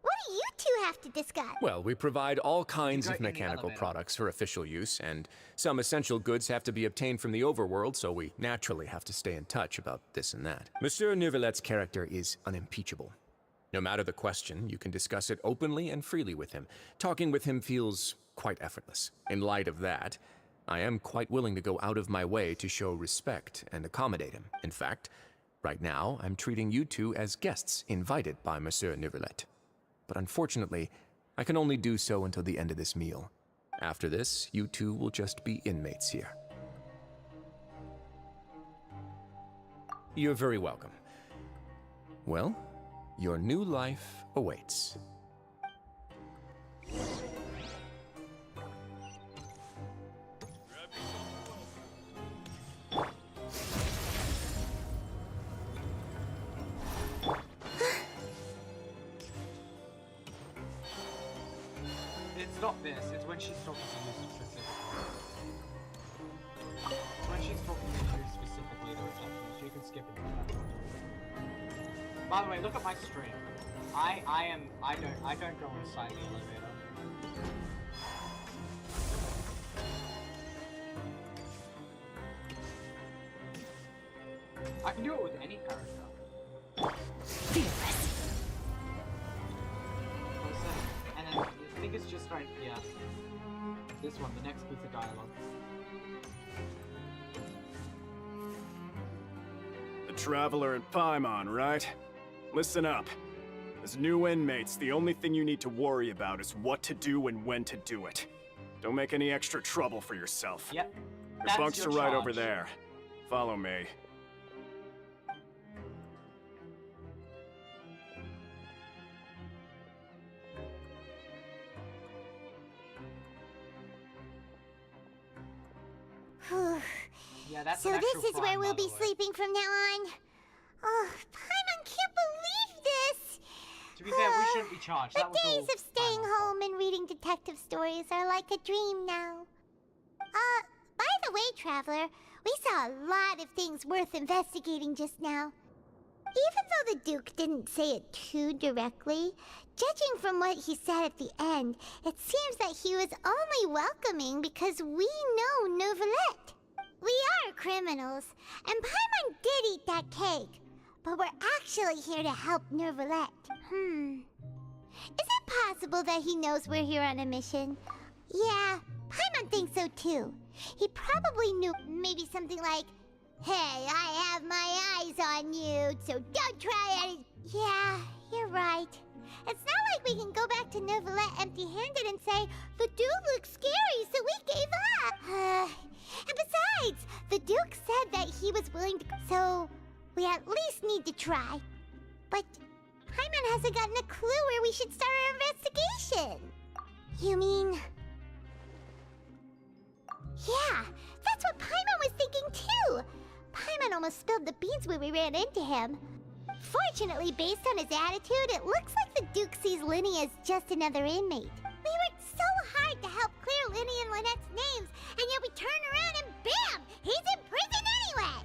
What do you two have to discuss? Well, we provide all kinds go of in the mechanical elevator. products for official use, and some essential goods have to be obtained from the overworld, so we naturally have to stay in touch about this and that. Monsieur Neuvillette's character is unimpeachable. No matter the question, you can discuss it openly and freely with him. Talking with him feels quite effortless. In light of that, I am quite willing to go out of my way to show respect and accommodate him. In fact, right now, I'm treating you two as guests invited by Monsieur Neuvillette. But unfortunately, I can only do so until the end of this meal. After this, you two will just be inmates here. You're very welcome. Well, your new life awaits. It's not this, it's when she's talking to you specifically. It's when she's talking to you specifically, the receptionist. You can skip it. By the way, look at my stream. I don't go inside the elevator. I can do it with any character. Fearless. And then I think it's just right here. This one, the next piece of dialogue. The Traveler and Paimon, right? Listen up. As new inmates, the only thing you need to worry about is what to do and when to do it. Don't make any extra trouble for yourself. Yep. Your That's bunks your are right over charge. there. Follow me. Whew. Yeah, that's So an this actual is where crime, we'll by the be way. sleeping from now on. Oh, Paimon can't believe this! To be fair, we shouldn't be charged. The That was all days of staying Paimon's fault. home and reading detective stories are like a dream now. By the way, Traveler, we saw a lot of things worth investigating just now. Even though the Duke didn't say it too directly, judging from what he said at the end, it seems that he was only welcoming because we know Neuvillette. We are criminals, and Paimon did eat that cake, but we're actually here to help Neuvillette. Is it possible that he knows we're here on a mission? Yeah, Paimon thinks so too. He probably knew maybe something like, "Hey, I have my eyes on you, so don't try any..." Yeah, you're right. It's not like we can go back to Neuvillette empty-handed and say, "The Duke looks scary, so we gave up." And besides, the Duke said that he was willing to... So, we at least need to try. But Paimon hasn't gotten a clue where we should start our investigation. You mean... Yeah, that's what Paimon was thinking too. Paimon almost spilled the beans when we ran into him. Fortunately, based on his attitude, it looks like the Duke sees Linny as just another inmate. We worked so hard to help clear Linny and Lynette's names, and yet we turn around and bam! He's in prison anyway!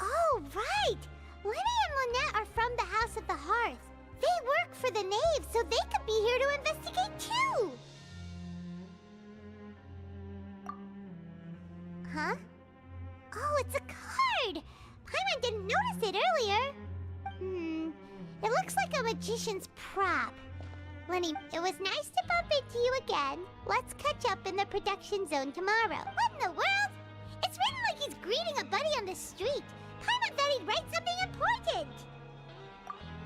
Oh, right! Linny and Lynette are from the House of the Hearth. They work for the Knave, so they could be here to investigate too! Huh? Oh, it's a card! Paimon didn't notice it earlier. It looks like a magician's prop. Lenny, it was nice to bump into you again. Let's catch up in the production zone tomorrow. What in the world? It's written like he's greeting a buddy on the street. Paimon thought he'd write something important.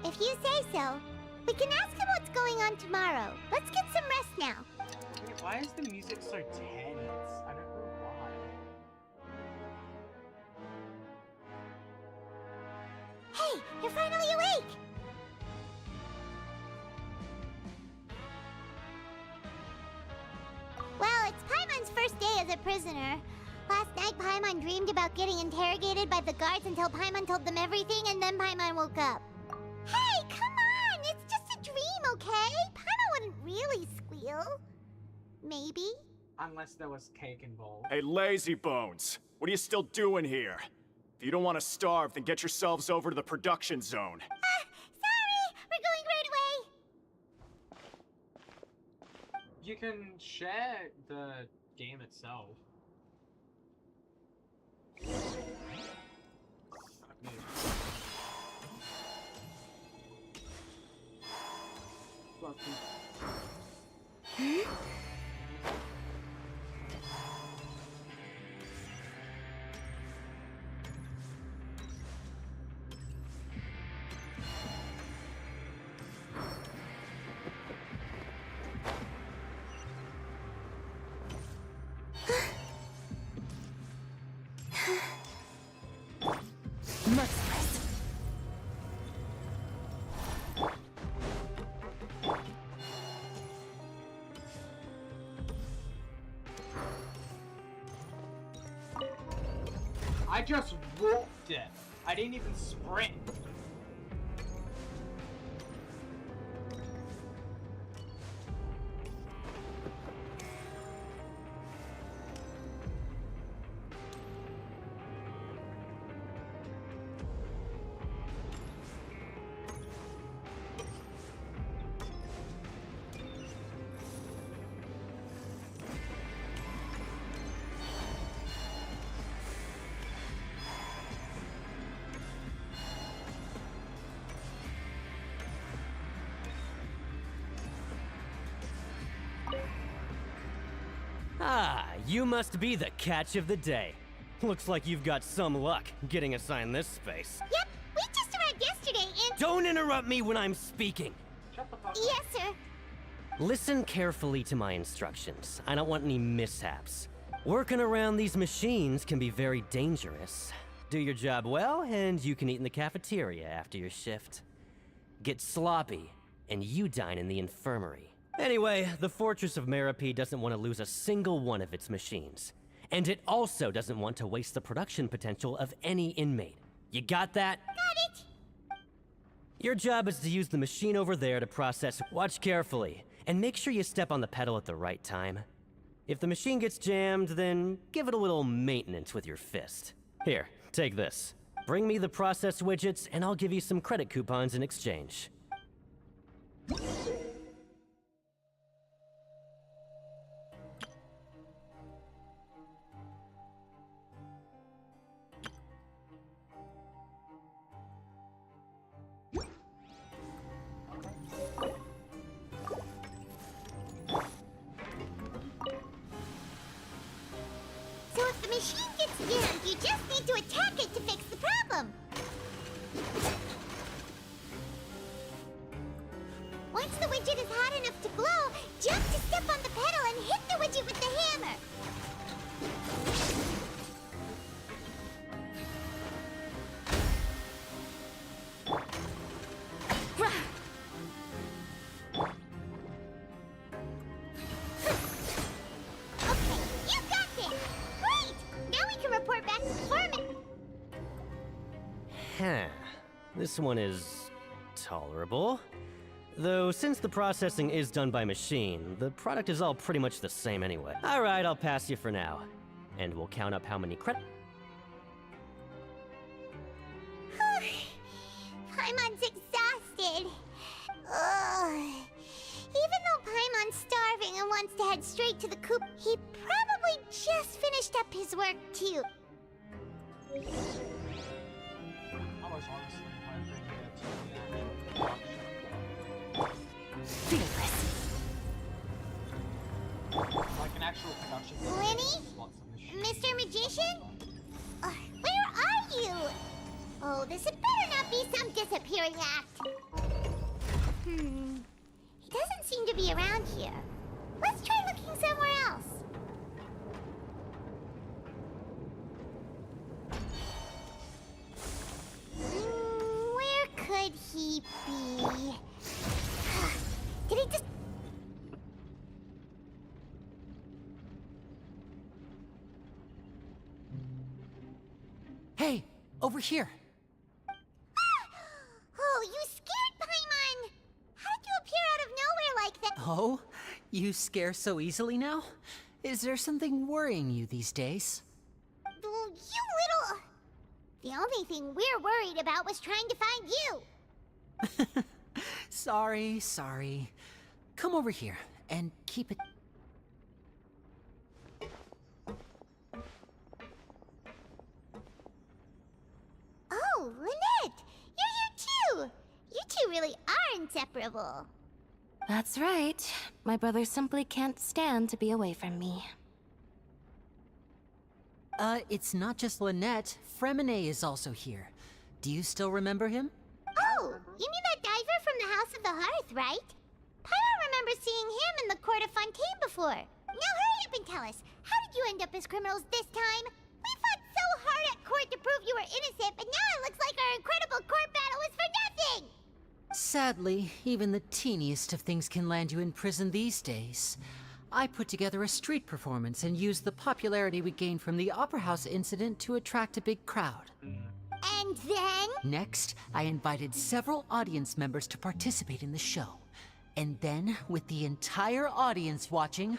If you say so, we can ask him what's going on tomorrow. Let's get some rest now. Wait, why is the music so tense? I don't know why. Hey, you're finally awake! Well, it's Paimon's first day as a prisoner. Last night, Paimon dreamed about getting interrogated by the guards until Paimon told them everything, and then Paimon woke up. Hey, come on! It's just a dream, okay? Paimon wouldn't really squeal. Maybe? Unless there was cake involved. Hey, lazy bones! What are you still doing here? If you don't want to starve, then get yourselves over to the production zone. Sorry! We're going right away! You can share the game itself. Merciless. I just walked it. I didn't even sprint. Ah, you must be the catch of the day. Looks like you've got some luck getting assigned this space. Yep, we just arrived yesterday and... Don't interrupt me when I'm speaking! Yes, sir. Listen carefully to my instructions. I don't want any mishaps. Working around these machines can be very dangerous. Do your job well, and you can eat in the cafeteria after your shift. Get sloppy, and you dine in the infirmary. Anyway, the Fortress of Merope doesn't want to lose a single one of its machines. And it also doesn't want to waste the production potential of any inmate. You got that? Got it. Your job is to use the machine over there to process. Watch carefully, and make sure you step on the pedal at the right time. If the machine gets jammed, then give it a little maintenance with your fist. Here, take this. Bring me the process widgets, and I'll give you some credit coupons in exchange. So if the machine gets jammed, you just need to attack it to fix the problem. Once the widget is hot enough to blow, jump to step on the pedal and hit the widget with the hammer. Okay, you got this! Great! Now we can report back to performance. Huh. This one is tolerable. Though, since the processing is done by machine, the product is all pretty much the same anyway. Alright, I'll pass you for now. And we'll count up how many credit. Paimon's exhausted. Ugh. Even though Paimon's starving and wants to head straight to the coop, he probably just finished up his work too. Fearless. Like an actual production. Lenny? Mr. Magician? Where are you? Oh, this had better not be some disappearing act. He doesn't seem to be around here. Let's try looking somewhere else. Where could he be? Did he just... Hey, over here. Oh, you scared Paimon! How did you appear out of nowhere like that? Oh, you scare so easily now? Is there something worrying you these days? You little... The only thing we're worried about was trying to find you. Sorry. Come over here and keep it... Oh, Lynette! You're here too! You two really are inseparable. That's right. My brother simply can't stand to be away from me. It's not just Lynette. Fremine is also here. Do you still remember him? Oh, you mean that diver from the House of the Hearth, right? Pyro remembers seeing him in the Court of Fontaine before. Now hurry up and tell us, how did you end up as criminals this time? We fought so hard at court to prove you were innocent, but now it looks like our incredible court battle was for nothing! Sadly, even the teeniest of things can land you in prison these days. I put together a street performance and used the popularity we gained from the Opera House incident to attract a big crowd. And then? Next, I invited several audience members to participate in the show. And then, with the entire audience watching,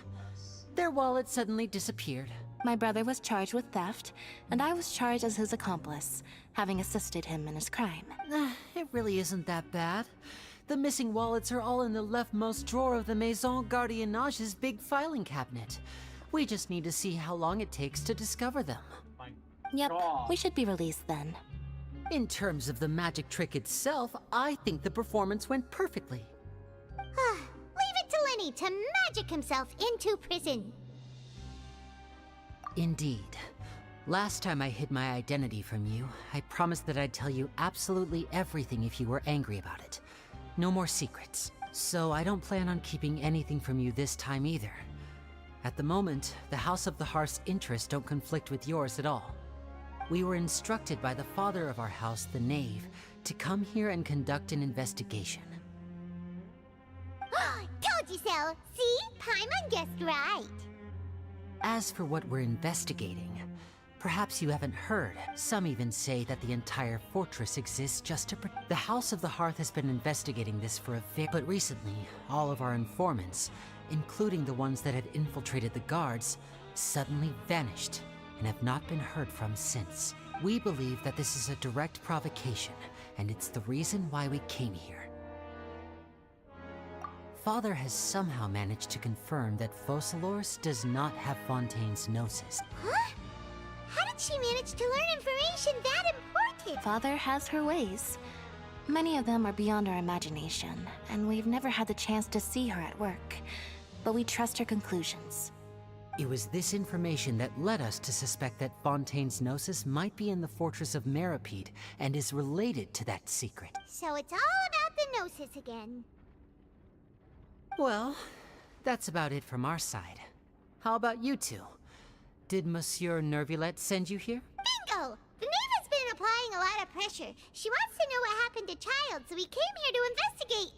their wallet suddenly disappeared. My brother was charged with theft, and I was charged as his accomplice, having assisted him in his crime. It really isn't that bad. The missing wallets are all in the leftmost drawer of the Maison Gardiennage's big filing cabinet. We just need to see how long it takes to discover them. Yep, we should be released then. In terms of the magic trick itself, I think the performance went perfectly. Leave it to Lenny to magic himself into prison. Indeed. Last time I hid my identity from you, I promised that I'd tell you absolutely everything if you were angry about it. No more secrets. So I don't plan on keeping anything from you this time either. At the moment, the House of the Hearth's interests don't conflict with yours at all. We were instructed by the father of our house, the Knave, to come here and conduct an investigation. Told you so! See? Paimon guessed right. As for what we're investigating, perhaps you haven't heard. Some even say that the entire fortress exists just to The House of the Hearth has been investigating this for but recently, all of our informants, including the ones that had infiltrated the guards, suddenly vanished and have not been heard from since. We believe that this is a direct provocation, and it's the reason why we came here. Father has somehow managed to confirm that Focalors does not have Fontaine's Gnosis. Huh? How did she manage to learn information that important? Father has her ways. Many of them are beyond our imagination, and we've never had the chance to see her at work. But we trust her conclusions. It was this information that led us to suspect that Fontaine's Gnosis might be in the fortress of Meripede and is related to that secret. So it's all about the Gnosis again. Well, that's about it from our side. How about you two? Did Monsieur Nervulette send you here? Bingo! The Knave has been applying a lot of pressure. She wants to know what happened to Child, so we came here to investigate.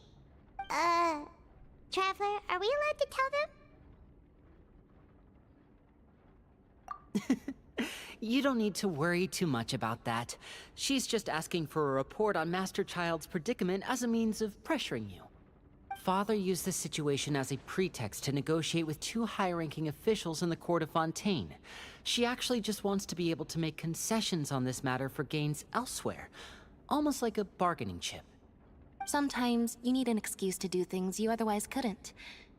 Traveler, are we allowed to tell them? You don't need to worry too much about that. She's just asking for a report on Master Child's predicament as a means of pressuring you. Father used this situation as a pretext to negotiate with two high-ranking officials in the court of Fontaine. She actually just wants to be able to make concessions on this matter for gains elsewhere, almost like a bargaining chip. Sometimes you need an excuse to do things you otherwise couldn't.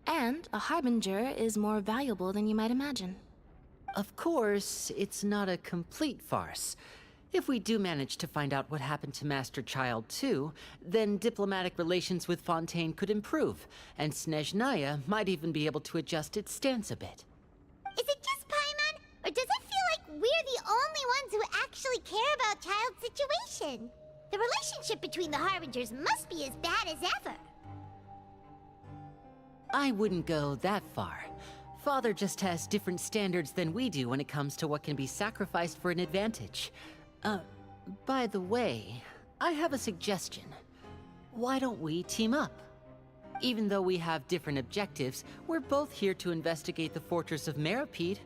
And a harbinger is more valuable than you might imagine. Of course, it's not a complete farce. If we do manage to find out what happened to Master Child too, then diplomatic relations with Fontaine could improve, and Snezhnaya might even be able to adjust its stance a bit. Is it just Paimon, or does it feel like we're the only ones who actually care about Child's situation? The relationship between the Harbingers must be as bad as ever. I wouldn't go that far. Father just has different standards than we do when it comes to what can be sacrificed for an advantage. By the way, I have a suggestion. Why don't we team up? Even though we have different objectives, we're both here to investigate the fortress of Meripede.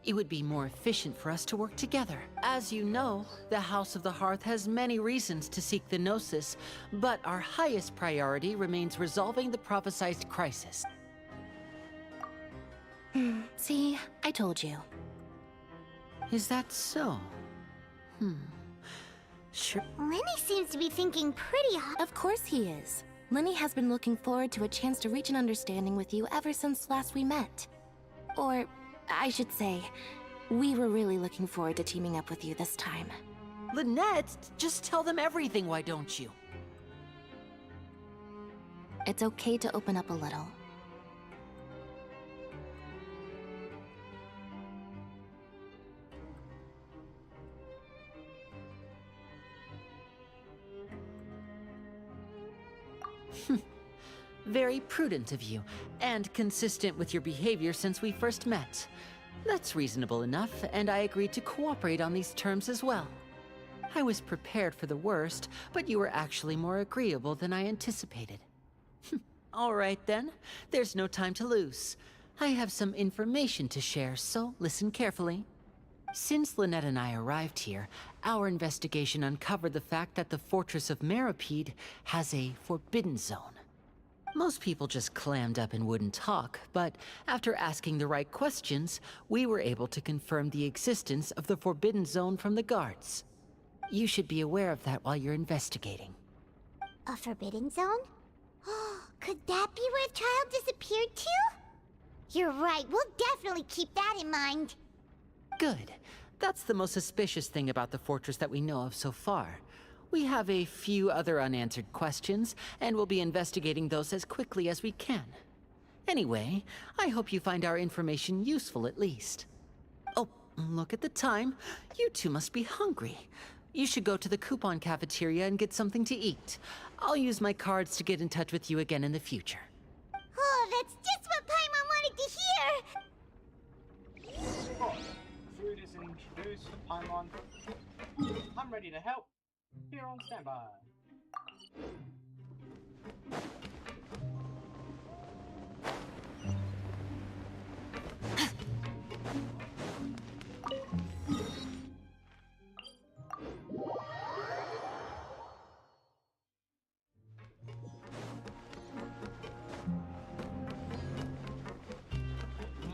It would be more efficient for us to work together. As you know, the House of the Hearth has many reasons to seek the Gnosis, but our highest priority remains resolving the prophesized crisis. See, I told you. Is that so? Sure. Lenny seems to be thinking pretty hard. Of course he is. Lenny has been looking forward to a chance to reach an understanding with you ever since last we met. Or, I should say, we were really looking forward to teaming up with you this time. Lynette, just tell them everything, why don't you? It's okay to open up a little. Very prudent of you, and consistent with your behavior since we first met. That's reasonable enough, and I agreed to cooperate on these terms as well. I was prepared for the worst, but you were actually more agreeable than I anticipated. All right then, there's no time to lose. I have some information to share, so listen carefully. Since Lynette and I arrived here, our investigation uncovered the fact that the Fortress of Meripede has a forbidden zone. Most people just clammed up and wouldn't talk, but after asking the right questions, we were able to confirm the existence of the Forbidden Zone from the guards. You should be aware of that while you're investigating. A forbidden zone? Could that be where the Child disappeared to? You're right, we'll definitely keep that in mind. Good. That's the most suspicious thing about the fortress that we know of so far. We have a few other unanswered questions, and we'll be investigating those as quickly as we can. Anyway, I hope you find our information useful at least. Oh, Look at the time. You two must be hungry. You should go to the coupon cafeteria and get something to eat. I'll use my cards to get in touch with you again in the future. Oh, that's just what Paimon wanted to hear! Oh, food is introduced. Paimon. I'm ready to help. Here on standby.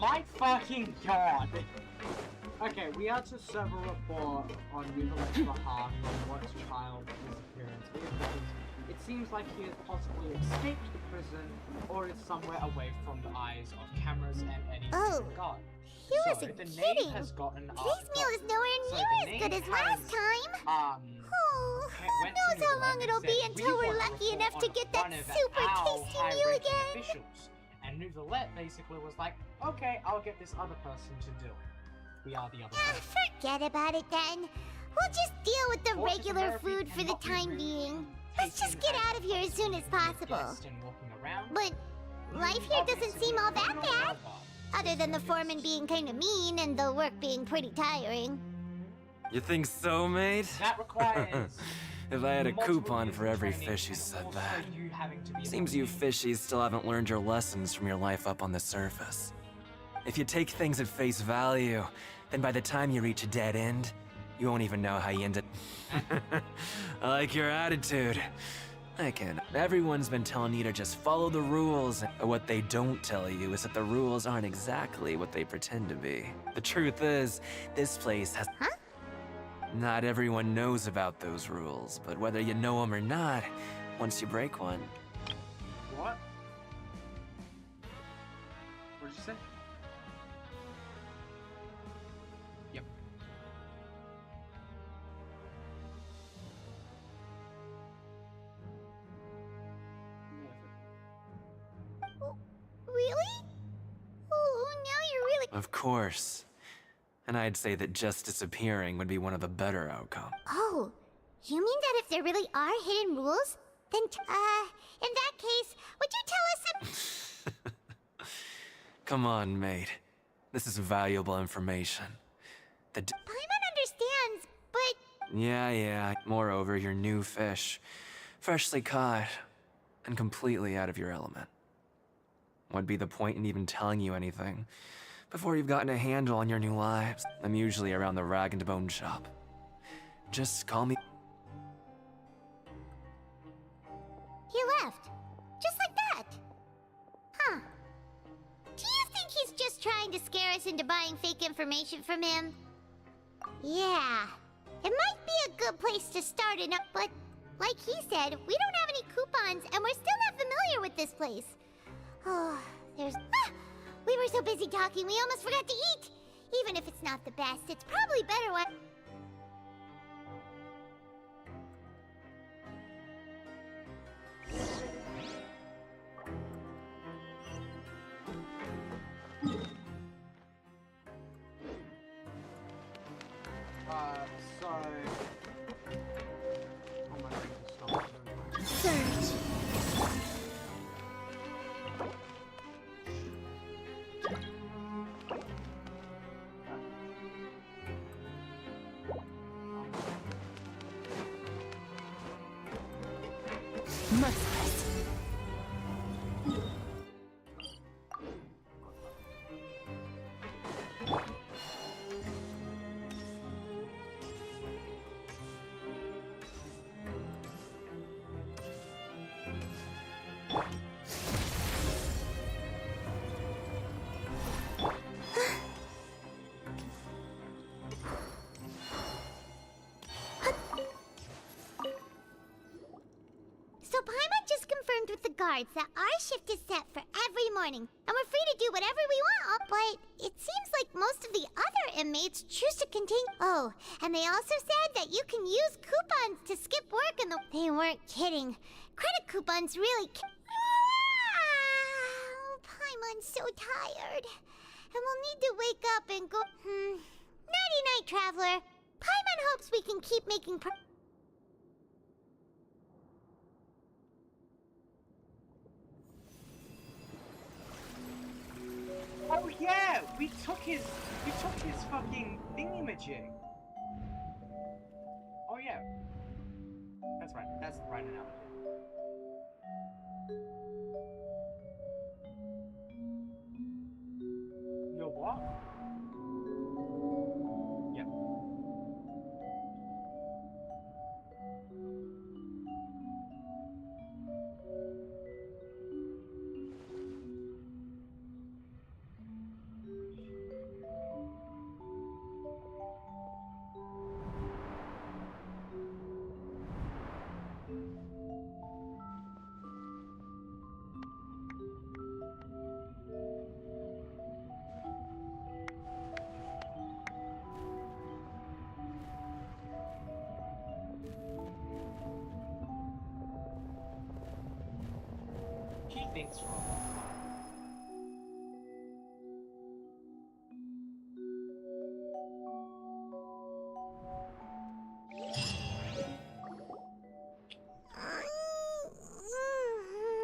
My fucking god! Okay, we are to serve a report on Nuvalet's behalf on what's child disappearance is, because it seems like he has possibly escaped the prison or is somewhere away from the eyes of cameras and any guard. He wasn't the kidding. name has gotten Today's meal is nowhere So near the as name good as last time. Oh, Who knows how long it'll be until we're lucky enough to get that super tasty meal again. Officials. And Nuvalet basically was like, okay, I'll get this other person to do it. We are the other person. Forget about it then. We'll just deal with the regular food for the time being. Let's just get out of here as soon as possible. But life here doesn't seem all that bad. Other than the foreman being kinda mean and the work being pretty tiring. You think so, mate? That requires... If I had a coupon for every fish who said that. Seems you fishies still haven't learned your lessons from your life up on the surface. If you take things at face value, then by the time you reach a dead end, you won't even know how you ended. I like your attitude. I can. Everyone's been telling you to just follow the rules, but what they don't tell you is that the rules aren't exactly what they pretend to be. The truth is, this place has... Huh? Not everyone knows about those rules, but whether you know them or not, once you break one... What? What did you say? Yep. Really? Oh, now you're really... Of course. And I'd say that just disappearing would be one of the better outcomes. Oh, you mean that if there really are hidden rules, then in that case, would you tell us Come on, mate. This is valuable information. Paimon understands, but... Yeah. Moreover, you're new fish. Freshly caught. And completely out of your element. What'd be the point in even telling you anything? Before you've gotten a handle on your new lives. I'm usually around the rag and bone shop. Just call me... He left. Just like that. Huh. Do you think he's just trying to scare us into buying fake information from him? Yeah. It might be a good place to start it up, but like he said, we don't have any coupons and we're still not familiar with this place. Oh, there's... We were so busy talking, we almost forgot to eat! Even if it's not the best, it's probably better when... So... Oh my goodness, Search. Merciless. So Paimon just confirmed with the guards that our shift is set for every morning, and we're free to do whatever we want, but it seems like most of the other inmates choose to continue. Oh, and they also said that you can use coupons to skip work and They weren't kidding. Credit coupons really Paimon's so tired. And we'll need to wake up and go... No, night, Traveler. Paimon hopes we can keep making Oh yeah, we took his fucking thingamajig. Oh yeah. That's right. That's the right analogy. Your what? Yep. He thinks wrong.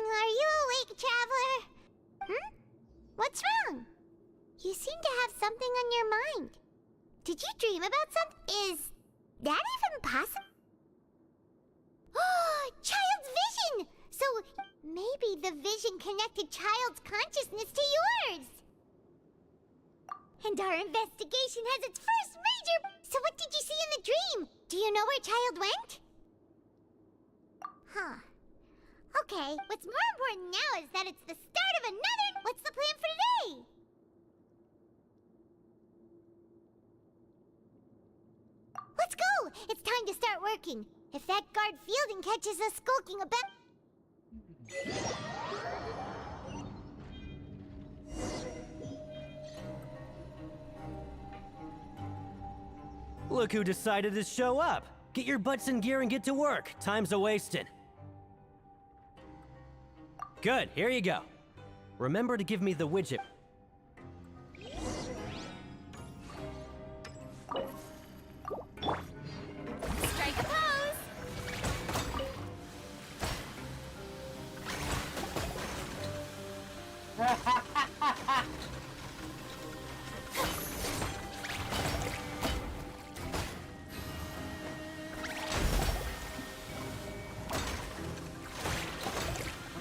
Are you awake, Traveler? Hmm? What's wrong? You seem to have something on your mind. Did you dream about something? Is that even possible? Oh, Child's vision! So maybe the vision connected Child's consciousness to yours. And our investigation has its first major... So what did you see in the dream? Do you know where Child went? Huh. Okay, what's more important now is that it's the start of another... What's the plan for today? Let's go! It's time to start working. If that guard Fielding catches us skulking about... Look who decided to show up. Get your butts in gear and get to work. Time's a-wasting. Good, here you go. Remember to give me the widget. Strike a pose!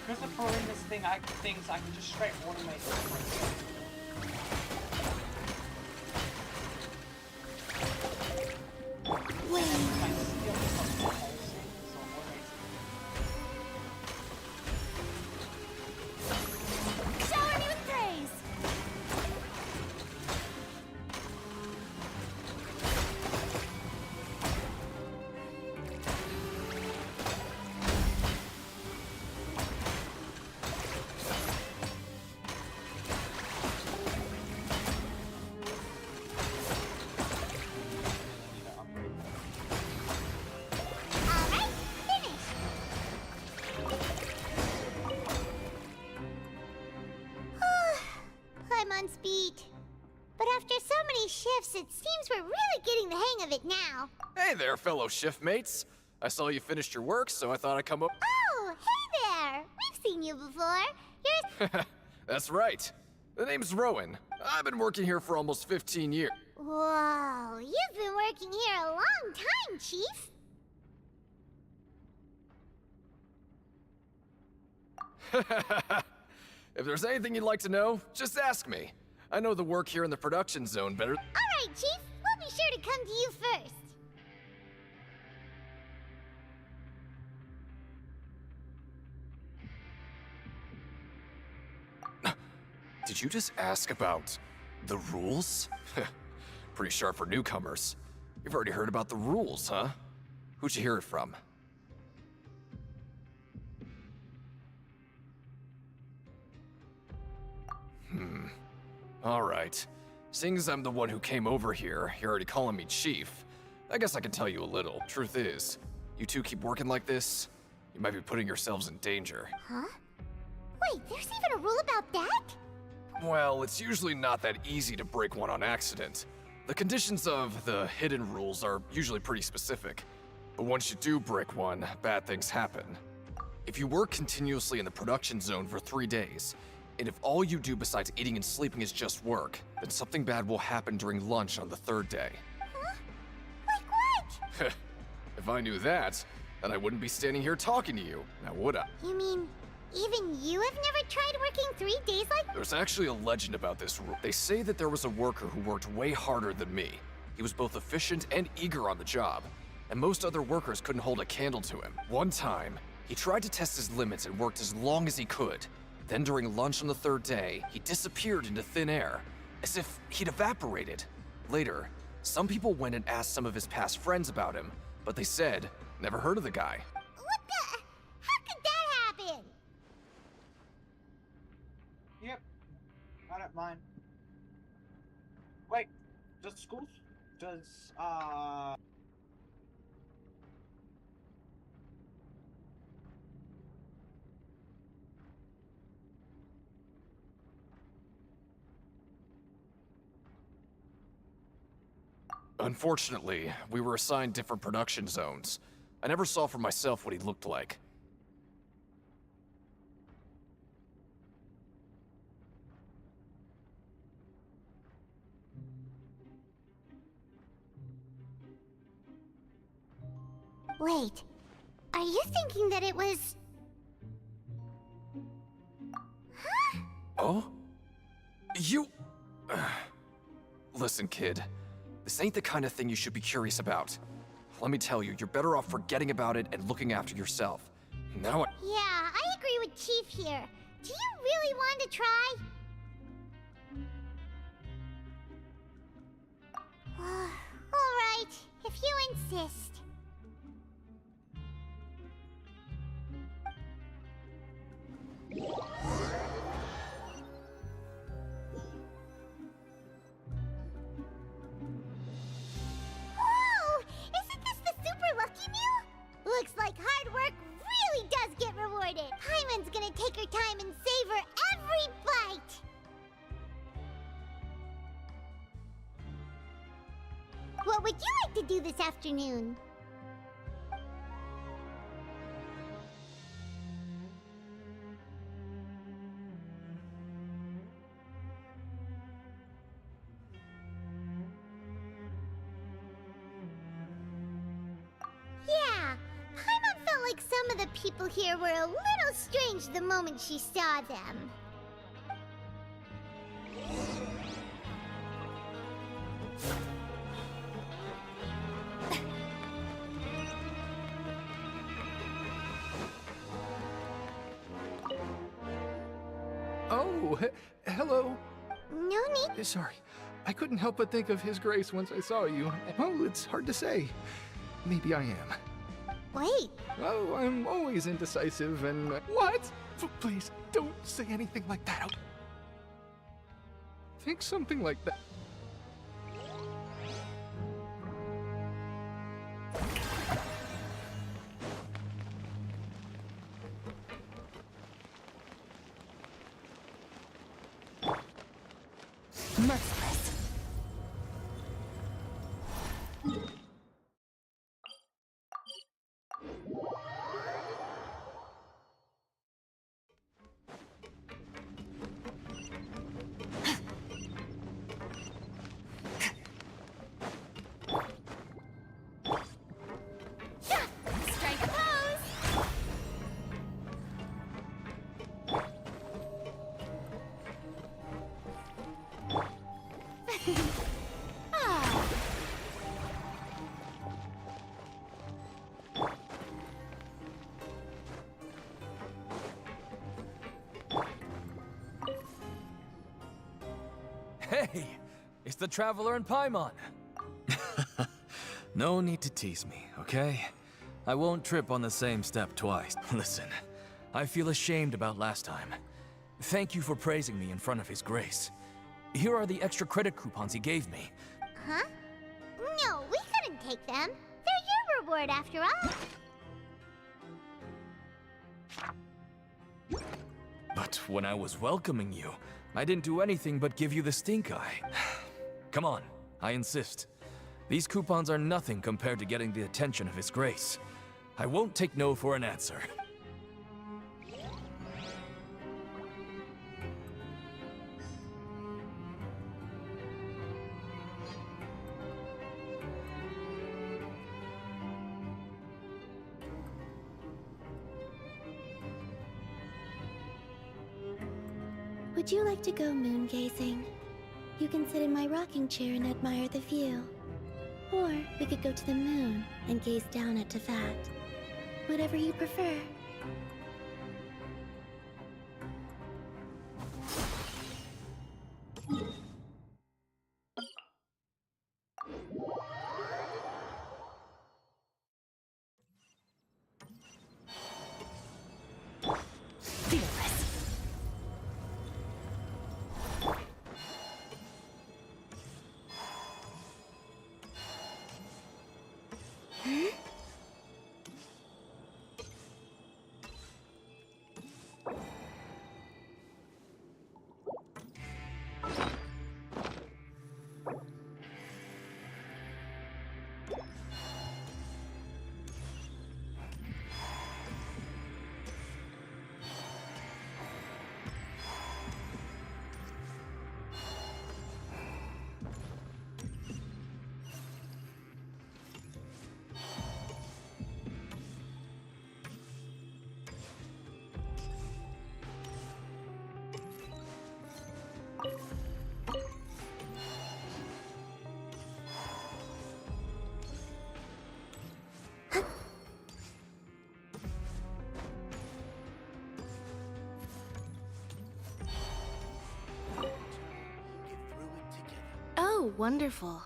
Because of throwing this thing, I can just straight automate Shower me with praise! Alright, finished! Paimon's beat. But after so many shifts, it seems we're really getting the hang of it now. Hey there, fellow shift mates. I saw you finished your work, so I thought I'd come up. Oh, hey there! We've seen you before. You're... That's right. The name's Rowan. I've been working here for almost 15 years. Whoa, you've been working here a long time, Chief. If there's anything you'd like to know, just ask me. I know the work here in the production zone better. Alright, Chief. We'll be sure to come to you first. Did you just ask about the rules? Pretty sharp for newcomers. You've already heard about the rules, huh? Who'd you hear it from? Alright. Seeing as I'm the one who came over here, you're already calling me Chief. I guess I can tell you a little. Truth is, you two keep working like this, you might be putting yourselves in danger. Huh? Wait, there's even a rule about that? Well, it's usually not that easy to break one on accident. The conditions of the hidden rules are usually pretty specific, but once you do break one, bad things happen. If you work continuously in the production zone for 3 days, and if all you do besides eating and sleeping is just work, then something bad will happen during lunch on the 3rd day. Huh? Like what? If I knew that, then I wouldn't be standing here talking to you, now would I? You mean, even you have never tried working 3 days like— There's actually a legend about this rule. They say that there was a worker who worked way harder than me. He was both efficient and eager on the job, and most other workers couldn't hold a candle to him. One time, he tried to test his limits and worked as long as he could. Then during lunch on the 3rd day, he disappeared into thin air, as if he'd evaporated. Later, some people went and asked some of his past friends about him, but they said, never heard of the guy. What the— how could that happen? Yep. I don't mind. Wait, does schools? Does, Unfortunately, we were assigned different production zones. I never saw for myself what he looked like. Wait, are you thinking that it was— Huh? Oh? You... Listen, kid. This ain't the kind of thing you should be curious about. Let me tell you, you're better off forgetting about it and looking after yourself. Now I— Yeah, I agree with Chief here. Do you really want to try? Alright, if you insist. Whoa! Isn't this the super lucky meal? Looks like hard work really does get rewarded. Paimon's gonna take her time and savor every bite. What would you like to do this afternoon? Yeah, Paimon felt like some of the people here were a little strange the moment she saw them. Oh, hello. No need. Sorry, I couldn't help but think of His Grace once I saw you. Oh, it's hard to say. Maybe I am. Wait. Oh, I'm always indecisive and... What? Please, don't say anything like that. Think something like that. Merciless. Strike a pose! Ah. Hey! It's the Traveler and Paimon! No need to tease me, okay? I won't trip on the same step twice. Listen, I feel ashamed about last time. Thank you for praising me in front of His Grace. Here are the extra credit coupons he gave me. Huh? No, we couldn't take them. They're your reward after all. But when I was welcoming you, I didn't do anything but give you the stink eye. Come on, I insist. These coupons are nothing compared to getting the attention of His Grace. I won't take no for an answer. Would you like to go moon gazing? You can sit in my rocking chair and admire the view. Or we could go to the moon and gaze down at Tefat. Whatever you prefer. Oh, wonderful.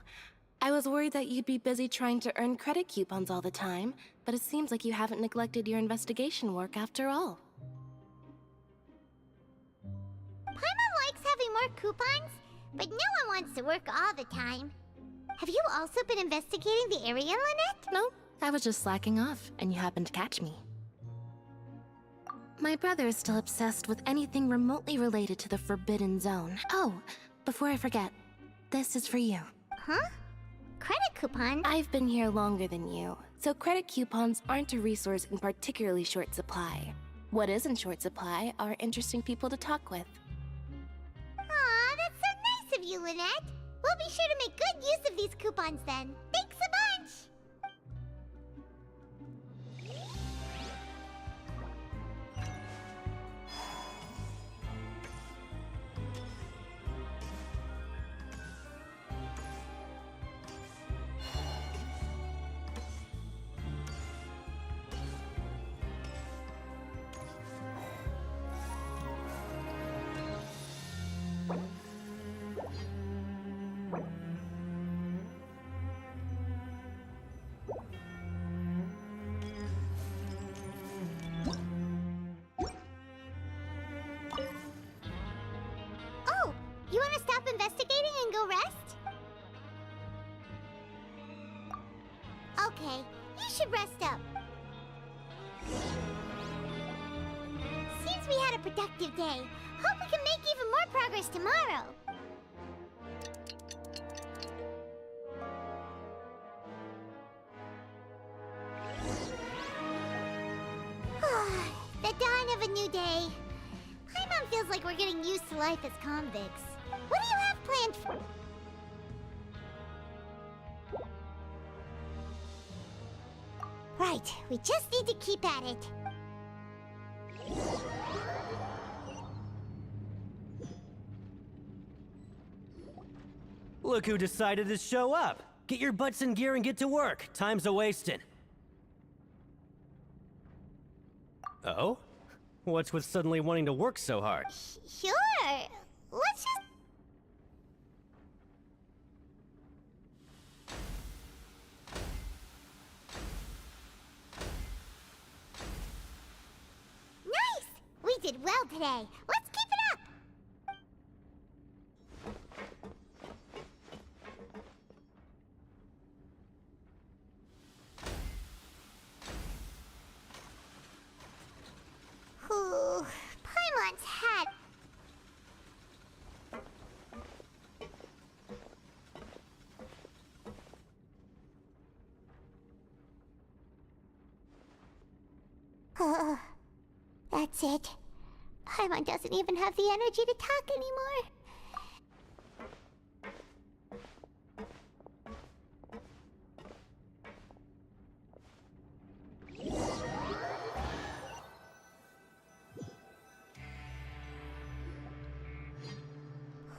I was worried that you'd be busy trying to earn credit coupons all the time, but it seems like you haven't neglected your investigation work after all. Paimon likes having more coupons, but no one wants to work all the time. Have you also been investigating the area, Lynette? No, I was just slacking off, and you happened to catch me. My brother is still obsessed with anything remotely related to the Forbidden Zone. Oh, before I forget, this is for you. Huh? Credit coupon? I've been here longer than you, so credit coupons aren't a resource in particularly short supply. What is in short supply are interesting people to talk with. Aw, that's so nice of you, Lynette. We'll be sure to make good use of these coupons then. Thanks a bunch! Oh, you want to stop investigating and go rest? Okay, you should rest up. Seems we had a productive day. Hope we can make even more progress tomorrow. The dawn of a new day. Paimon feels like we're getting used to life as convicts. What do you have planned for... Right, we just need to keep at it. Look who decided to show up. Get your butts in gear and get to work. Time's a-wasting. Oh? What's with suddenly wanting to work so hard? Sure. Let's just... Nice! We did well today. Let's keep it up! Ooh, Paimon's hat. That's it. Paimon doesn't even have the energy to talk anymore.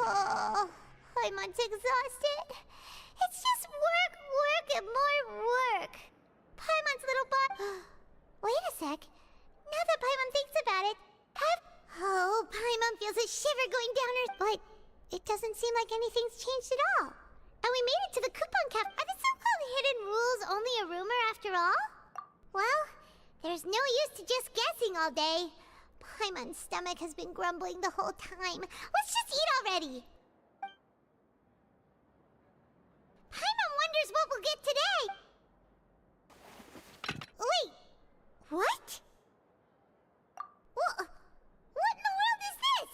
Oh, Paimon's exhausted. It's just work, work, and more work. Paimon's little butt. Wait a sec. Now that Paimon thinks about it, oh, Paimon feels a shiver going down her. But it doesn't seem like anything's changed at all. And we made it to the coupon cap. Are the so-called hidden rules only a rumor after all? Well, there's no use to just guessing all day. Paimon's stomach has been grumbling the whole time. Let's just eat already. Paimon wonders what we'll get today. Wait, what? What in the world is this?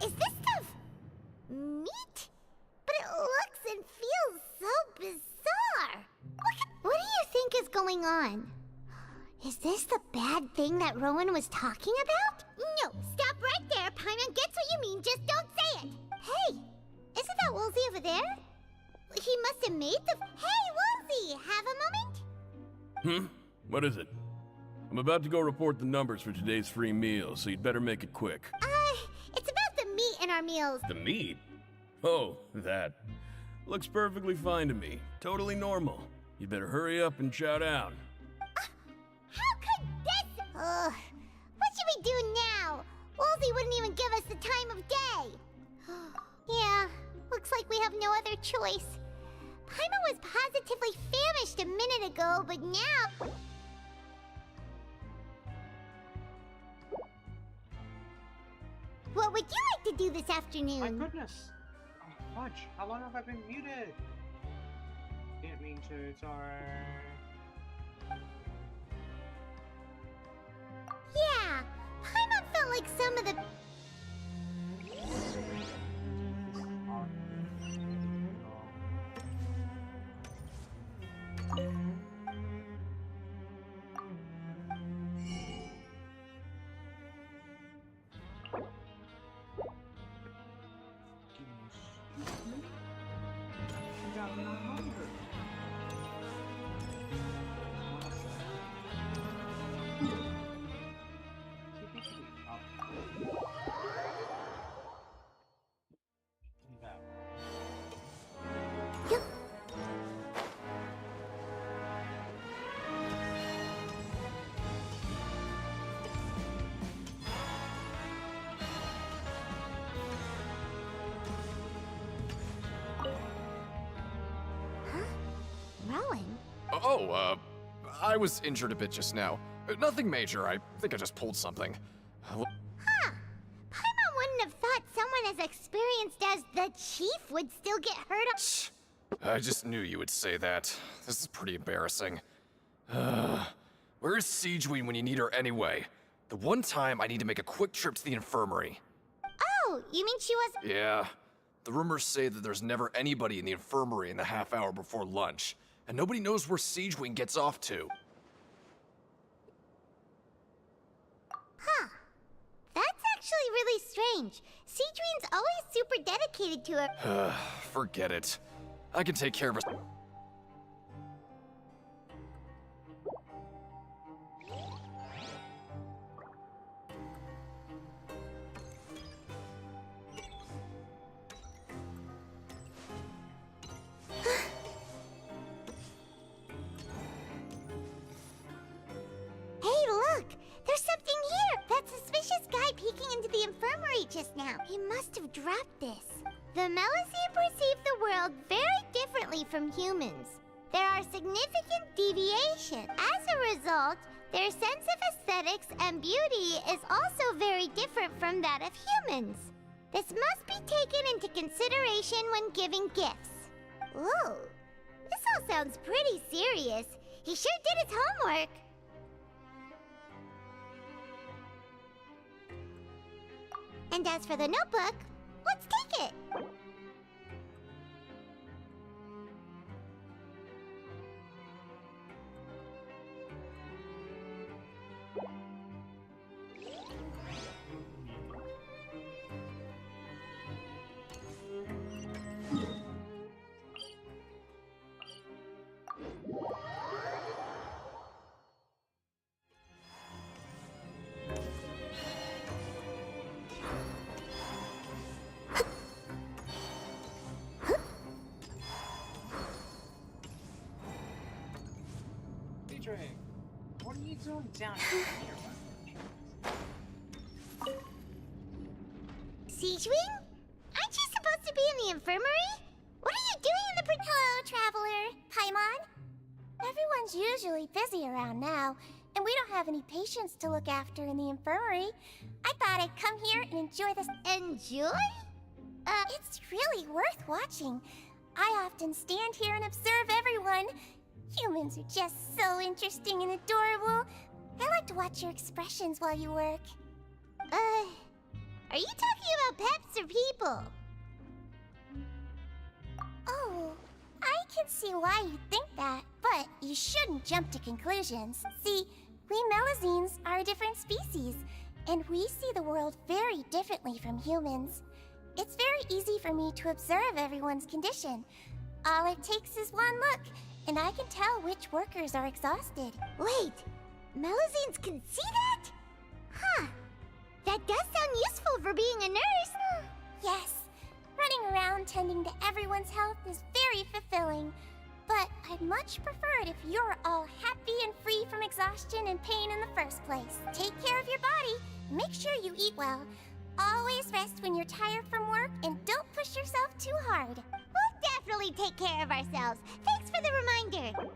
Is this stuff meat? But it looks and feels so bizarre. What do you think is going on? Is this the bad thing that Rowan was talking about? No, stop right there. Paimon gets what you mean, just don't say it. Hey, isn't that Woolsey over there? He must have made the... Hey, Woolsey, have a moment? What is it? I'm about to go report the numbers for today's free meal, so you'd better make it quick. It's about the meat in our meals. The meat? Oh, that. Looks perfectly fine to me. Totally normal. You'd better hurry up and chow down. How could this... what should we do now? Woolsey wouldn't even give us the time of day. Yeah, looks like we have no other choice. Paimon was positively famished a minute ago, but now... What would you like to do this afternoon? My goodness! Oh, fudge! How long have I been muted? Didn't mean to, sorry. Yeah, Paimon felt like some of the... Rowan? Oh, I was injured a bit just now. Nothing major, I think I just pulled something. Huh. Paimon wouldn't have thought someone as experienced as the Chief would still get hurt. I just knew you would say that. This is pretty embarrassing. Where's Siegeween when you need her anyway? The one time I need to make a quick trip to the infirmary. Oh, you mean she was... Yeah. The rumors say that there's never anybody in the infirmary in the half hour before lunch, and nobody knows where Siegeween gets off to. Huh. That's actually really strange. Siegeween's always super dedicated to her. Forget it. I can take care of her. Hey, look! There's something here! That suspicious guy peeking into the infirmary just now. He must have dropped this. The Melusine perceive the world very differently from humans. There are significant deviations. As a result, their sense of aesthetics and beauty is also very different from that of humans. This must be taken into consideration when giving gifts. Ooh, this all sounds pretty serious. He sure did his homework. And as for the notebook, let's take it. going down here? Siegewing? Aren't you supposed to be in the infirmary? What are you doing in the Hello, traveler. Paimon. Everyone's usually busy around now, and we don't have any patients to look after in the infirmary. I thought I'd come here and enjoy this. Enjoy? It's really worth watching. I often stand here and observe everyone. Humans are just so interesting and adorable. I like to watch your expressions while you work. Are you talking about pets or people? Oh, I can see why you think that, but you shouldn't jump to conclusions. See, we Melazines are a different species, and we see the world very differently from humans. It's very easy for me to observe everyone's condition. All it takes is one look, and I can tell which workers are exhausted. Wait, Melazines can see that? Huh. That does sound useful for being a nurse. Yes, running around tending to everyone's health is very fulfilling. But I'd much prefer it if you're all happy and free from exhaustion and pain in the first place. Take care of your body, and make sure you eat well. Always rest when you're tired from work, and don't push yourself too hard. We'll definitely take care of ourselves. Thanks for the reminder.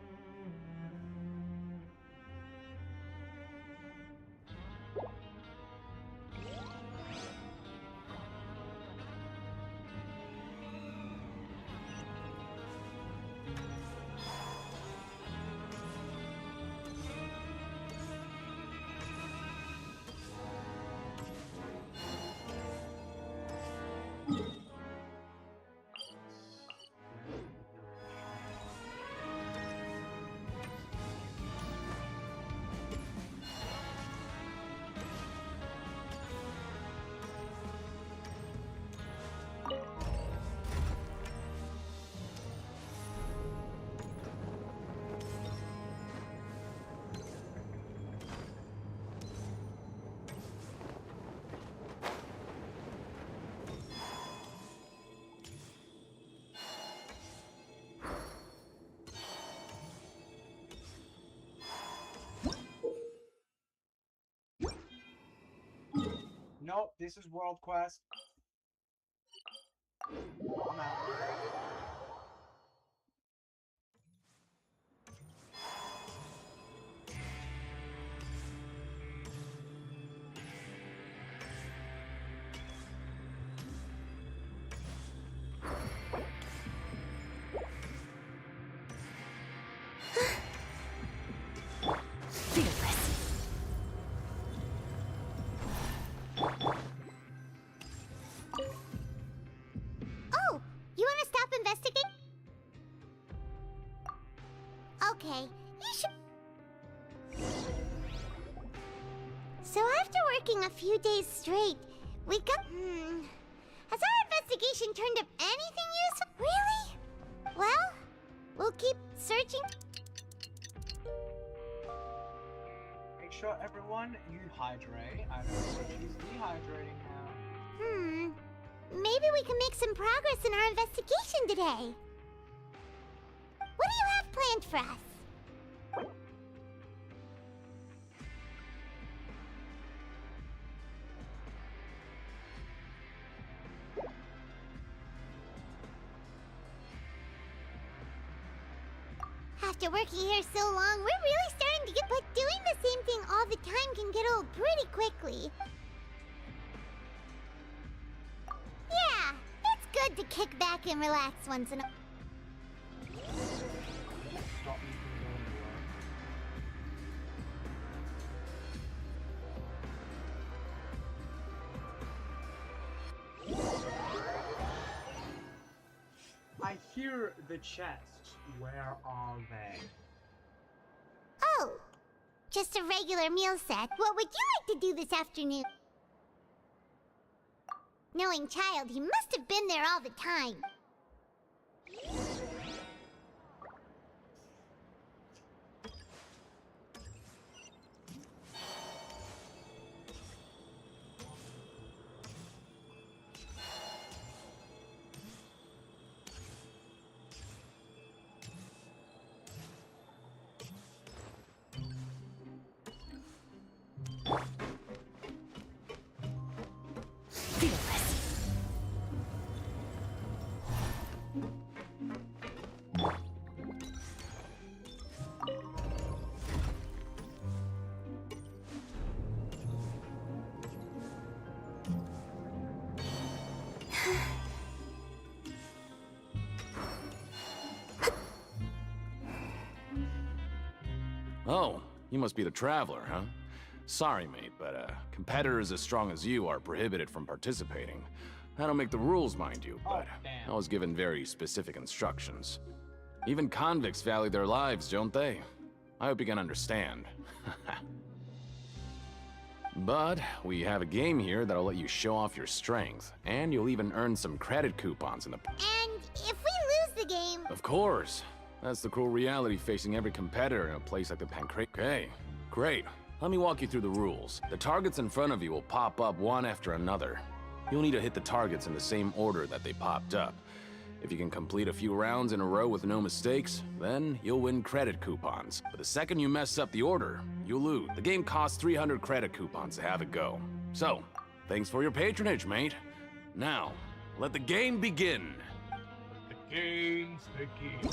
Nope, this is World Quest. I'm out. Oh, you want to stop investigating? Okay, you should... So after working a few days straight, we got... Has our investigation turned up anything useful? Really? Well, we'll keep searching. Make sure everyone, you hydrate. I don't know if she's dehydrating now. Maybe we can make some progress in our investigation today. What do you have planned for us? After working here so long, we're really starting to get... But doing the same thing all the time can get old pretty quickly. Yeah, it's good to kick back and relax once in a... Stop me from going to work. I hear the chests. Where are they? Oh, just a regular meal set. What would you like to do this afternoon? Knowing Child, he must have been there all the time. Oh, you must be the Traveler, huh? Sorry, mate, but competitors as strong as you are prohibited from participating. I don't make the rules, mind you, but I was given very specific instructions. Even convicts value their lives, don't they? I hope you can understand. But we have a game here that'll let you show off your strength, and you'll even earn some credit coupons in the... And if we lose the game... Of course. That's the cruel reality facing every competitor in a place like the Pancrate. Okay, great. Let me walk you through the rules. The targets in front of you will pop up one after another. You'll need to hit the targets in the same order that they popped up. If you can complete a few rounds in a row with no mistakes, then you'll win credit coupons. But the second you mess up the order, you'll lose. The game costs 300 credit coupons to have it go. So, thanks for your patronage, mate. Now, let the game begin. The game's begin.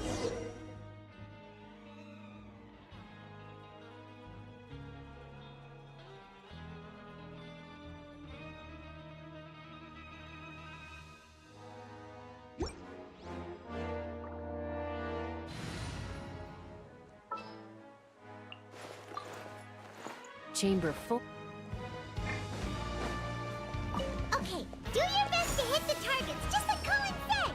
Chamber full. Okay, do your best to hit the targets, just like Colin said!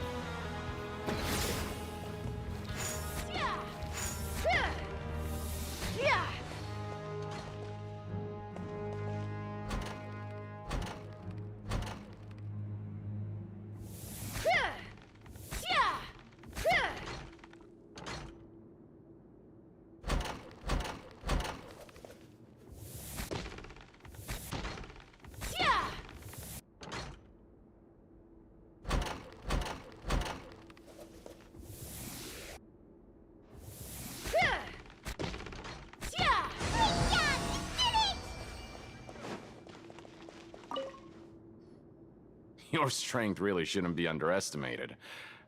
Your strength really shouldn't be underestimated.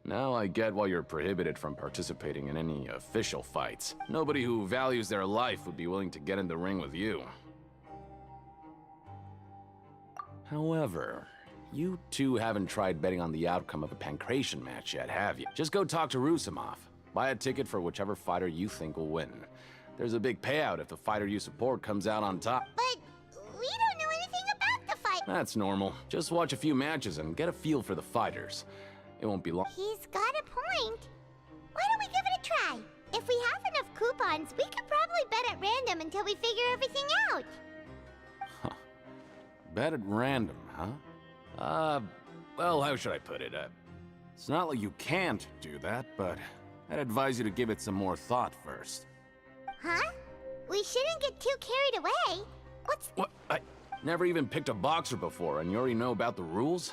Now I get why you're prohibited from participating in any official fights. Nobody who values their life would be willing to get in the ring with you. However, you two haven't tried betting on the outcome of a Pancration match yet, have you? Just go talk to Rusimov. Buy a ticket for whichever fighter you think will win. There's a big payout if the fighter you support comes out on top. But we don't know anything about the fight. That's normal. Just watch a few matches and get a feel for the fighters. It won't be long. He's got a point. Why don't we give it a try? If we have enough coupons, we could probably bet at random until we figure everything out. Bet at random, huh? Well, how should I put it? It's not like you can't do that, but I'd advise you to give it some more thought first. Huh? We shouldn't get too carried away. What? I never even picked a boxer before, and you already know about the rules?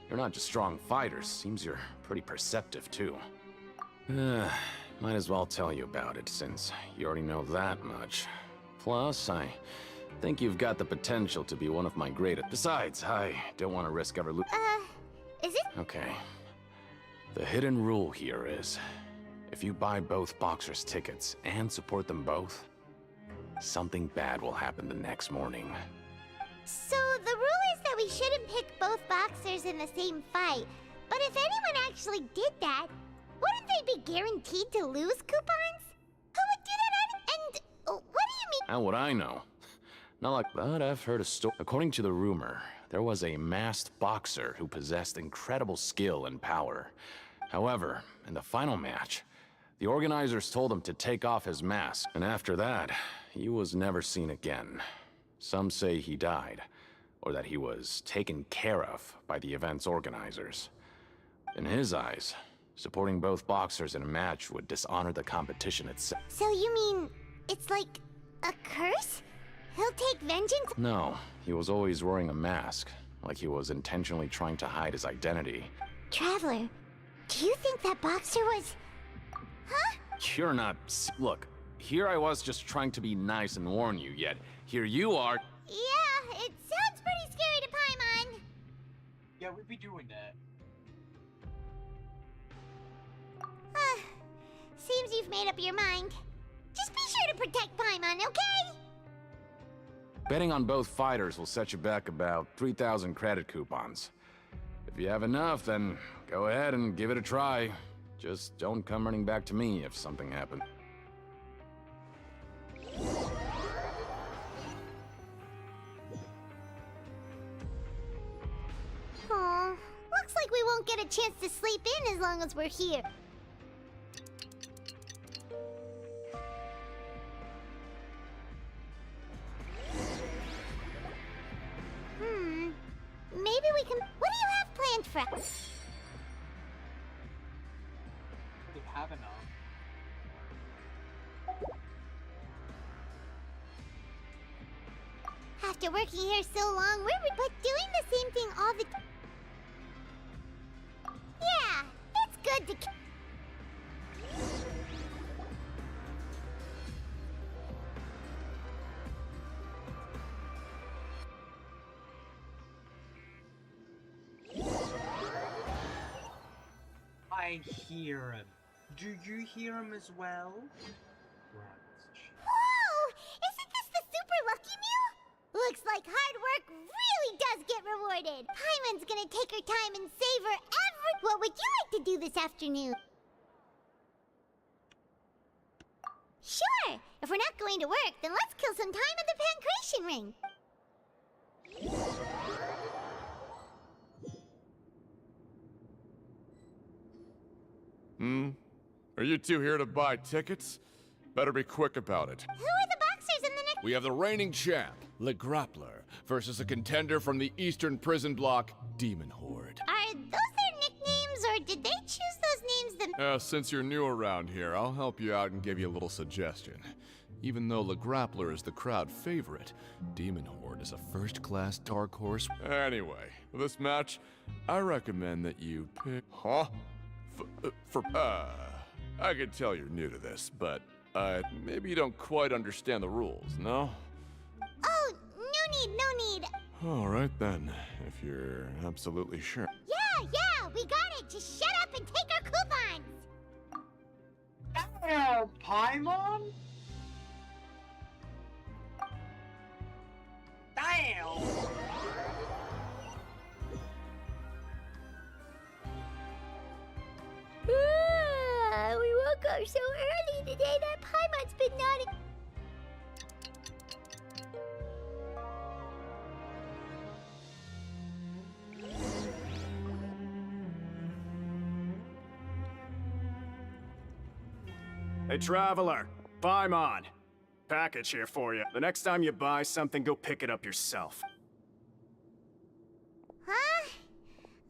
You're not just strong fighters. Seems you're pretty perceptive, too. Might as well tell you about it, since you already know that much. Plus, I think you've got the potential to be one of my greatest. Besides, I don't want to risk ever is it? Okay. The hidden rule here is, if you buy both boxers' tickets and support them both, something bad will happen the next morning. So the rule is that we shouldn't pick both boxers in the same fight. But if anyone actually did that, wouldn't they be guaranteed to lose coupons? Who would do that? And what do you mean? How would I know? Not like, but I've heard a story. According to the rumor, there was a masked boxer who possessed incredible skill and power. However, in the final match, the organizers told him to take off his mask, and after that, he was never seen again. Some say he died, or that he was taken care of by the event's organizers. In his eyes, supporting both boxers in a match would dishonor the competition itself. So you mean it's like a curse? He'll take vengeance? No, he was always wearing a mask, like he was intentionally trying to hide his identity. Traveler, do you think that boxer was... Huh? You're not... Look, here I was just trying to be nice and warn you, yet here you are... Yeah, it sounds pretty scary to Paimon. Yeah, we'd be doing that. Seems you've made up your mind. Just be sure to protect Paimon, okay? Betting on both fighters will set you back about 3,000 credit coupons. If you have enough, then go ahead and give it a try. Just don't come running back to me if something happens. won't get a chance to sleep in as long as we're here. Maybe we can... What do you have planned for... We have enough. After working here so long, but doing the same thing all the... Yeah, it's good to... I hear him. Do you hear him as well? Whoa! Isn't this the super lucky meal? Looks like hard work really does get rewarded. Paimon's gonna take her time and savor every... What would you like to do this afternoon? Sure! If we're not going to work, then let's kill some time at the Pancration Ring. Are you two here to buy tickets? Better be quick about it. Who are the boxers in the next... We have the reigning champ, Le Grappler, versus a contender from the Eastern Prison Block, Demon Horde. Are those their nicknames, or did they choose those names them... Since you're new around here, I'll help you out and give you a little suggestion. Even though Le Grappler is the crowd favorite, Demon Horde is a first-class dark horse. Anyway, for this match, I recommend that you pick... Huh? I can tell you're new to this, but, maybe you don't quite understand the rules, no? Oh, no need. Alright then, if you're absolutely sure. Yeah, we got it. Just shut up and take our coupons. Damn, Paimon? Damn! We woke up so early today that Paimon's been naughty. Hey, Traveler. Paimon. Package here for you. The next time you buy something, go pick it up yourself. Huh?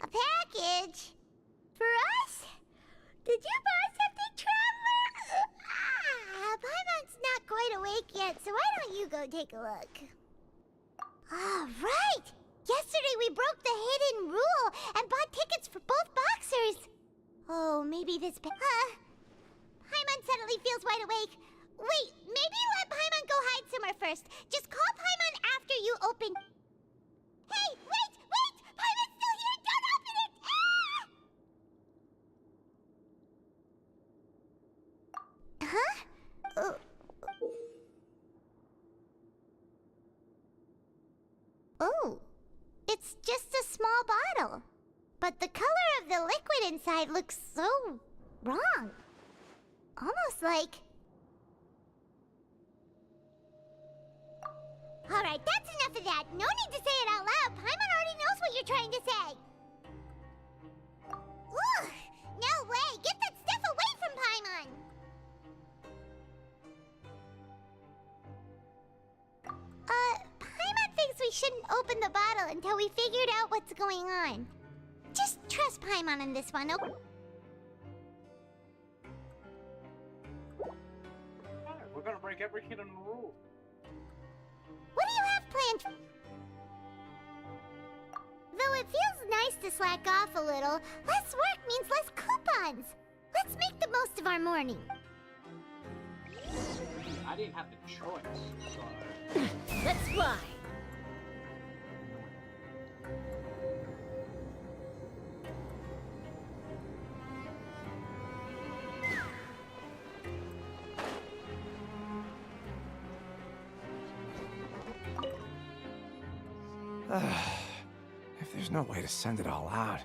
A package? For us? Did you buy something, Traveler? Paimon's not quite awake yet, so why don't you go take a look? Right! Yesterday we broke the hidden rule and bought tickets for both boxers. Oh, maybe this... Paimon suddenly feels wide awake. Wait, maybe let Paimon go hide somewhere first. Just call Paimon after you open... Hey, wait! Paimon's still here! Don't open it! Huh? Oh, it's just a small bottle. But the color of the liquid inside looks so wrong. Almost like... Alright, that's enough of that. No need to say it out loud. Paimon already knows what you're trying to say. Ugh! No way! Get that stuff away from Paimon! Paimon thinks we shouldn't open the bottle until we figured out what's going on. Just trust Paimon on this one, okay? We're gonna break every hidden rule. What do you have planned? Though it feels nice to slack off a little, less work means less coupons. Let's make the most of our morning. I didn't have the choice, so... Let's fly. If there's no way to send it all out,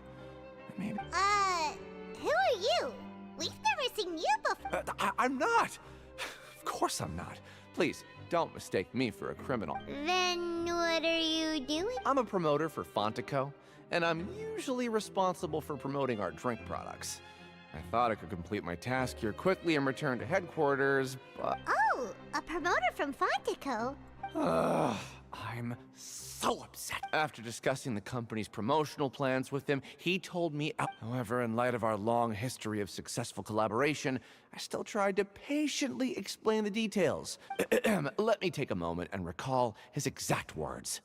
maybe... Who are you? We've never seen you before. I'm not! Of course I'm not. Please, don't mistake me for a criminal. Then what are you doing? I'm a promoter for Fontico, and I'm usually responsible for promoting our drink products. I thought I could complete my task here quickly and return to headquarters, but... Oh, a promoter from Fontico. I'm so upset. After discussing the company's promotional plans with him, he told me... However, in light of our long history of successful collaboration, I still tried to patiently explain the details. Let me take a moment and recall his exact words.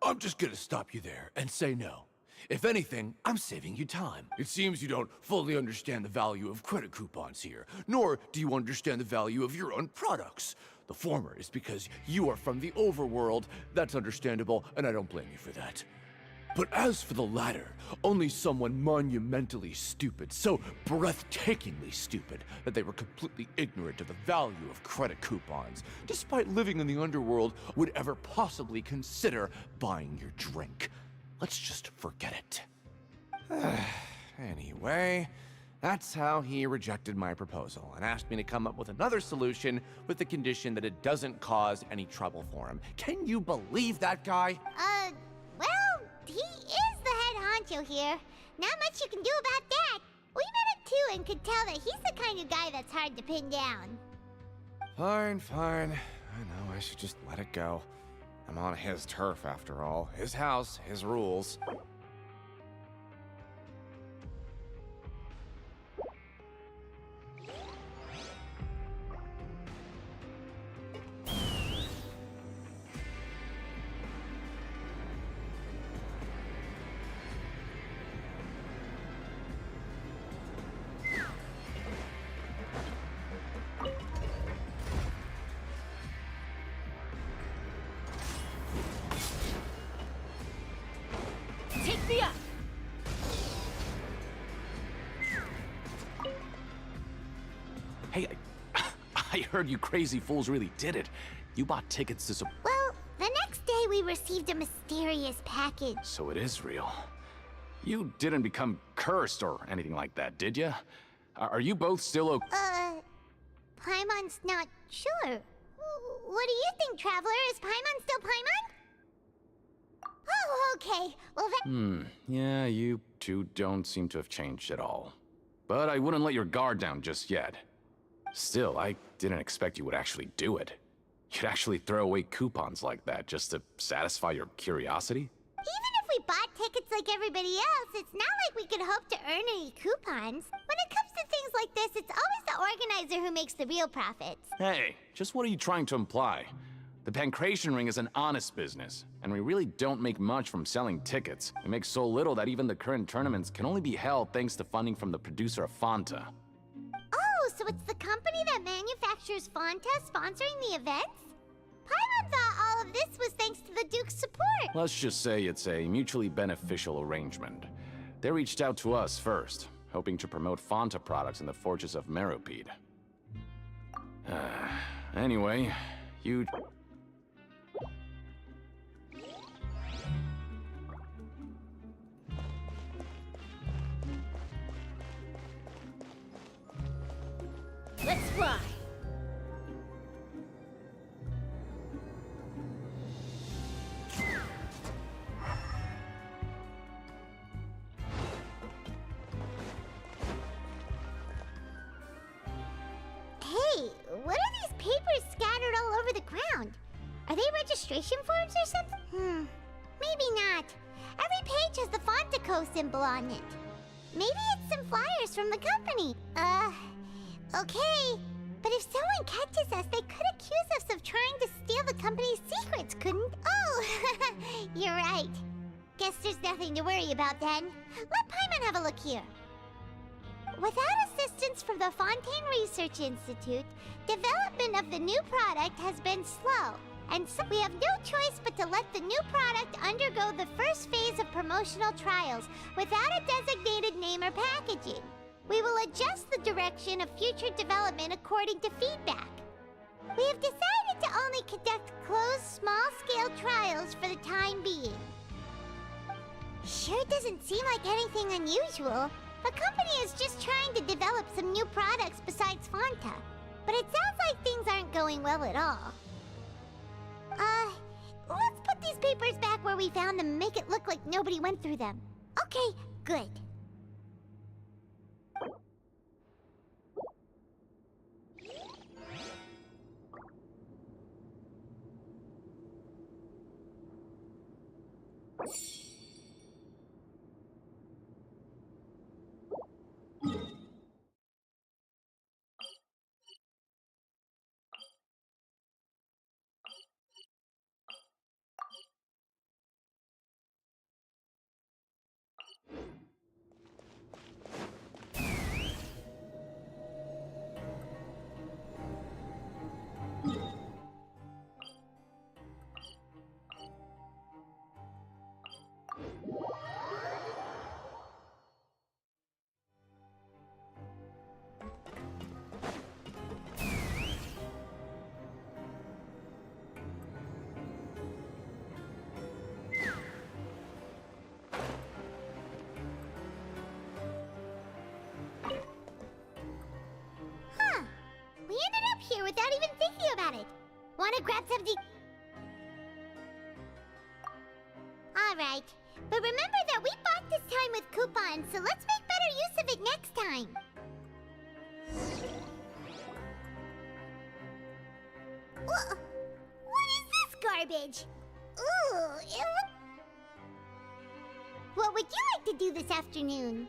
I'm just gonna stop you there and say no. If anything, I'm saving you time. It seems you don't fully understand the value of credit coupons here, nor do you understand the value of your own products. The former is because you are from the overworld. That's understandable, and I don't blame you for that. But as for the latter, only someone monumentally stupid, so breathtakingly stupid, that they were completely ignorant of the value of credit coupons, despite living in the underworld, would ever possibly consider buying your drink. Let's just forget it. Anyway, that's how he rejected my proposal and asked me to come up with another solution with the condition that it doesn't cause any trouble for him. Can you believe that guy? Well, he is the head honcho here. Not much you can do about that. We met him too and could tell that he's the kind of guy that's hard to pin down. Fine. I know I should just let it go. I'm on his turf after all. His house, his rules. Take me up! Hey, I heard you crazy fools really did it. You bought tickets to some... Well, the next day we received a mysterious package. So it is real. You didn't become cursed or anything like that, did you? Are you both still okay? Paimon's not sure. What do you think, Traveler? Is Paimon still Paimon? Oh, okay. Well, that... Yeah, you two don't seem to have changed at all. But I wouldn't let your guard down just yet. Still, I didn't expect you would actually do it. You'd actually throw away coupons like that just to satisfy your curiosity? Even if we bought tickets like everybody else, it's not like we could hope to earn any coupons. When it comes to things like this, it's always the organizer who makes the real profits. Hey, just what are you trying to imply? The Pancration Ring is an honest business, and we really don't make much from selling tickets. We make so little that even the current tournaments can only be held thanks to funding from the producer of Fanta. Oh, so it's the company that manufactures Fanta sponsoring the events? Paimon thought all of this was thanks to the Duke's support. Let's just say it's a mutually beneficial arrangement. They reached out to us first, hoping to promote Fanta products in the Fortress of Meropide. Anyway, you... Let's fly! Hey, what are these papers scattered all over the ground? Are they registration forms or something? Maybe not. Every page has the Fontico symbol on it. Maybe it's some flyers from the company. Okay. But if someone catches us, they could accuse us of trying to steal the company's secrets, couldn't? Oh, you're right. Guess there's nothing to worry about then. Let Paimon have a look here. Without assistance from the Fontaine Research Institute, development of the new product has been slow, and so we have no choice but to let the new product undergo the first phase of promotional trials without a designated name or packaging. We will adjust the direction of future development according to feedback. We have decided to only conduct closed, small-scale trials for the time being. Sure doesn't seem like anything unusual. The company is just trying to develop some new products besides Fanta. But it sounds like things aren't going well at all. Let's put these newspapers back where we found them and make it look like nobody went through them. Okay, good. We ended up here without even thinking about it. Wanna grab something? Alright, but remember that we bought this time with coupons, so let's make better use of it next time. What is this garbage? Ooh, what would you like to do this afternoon?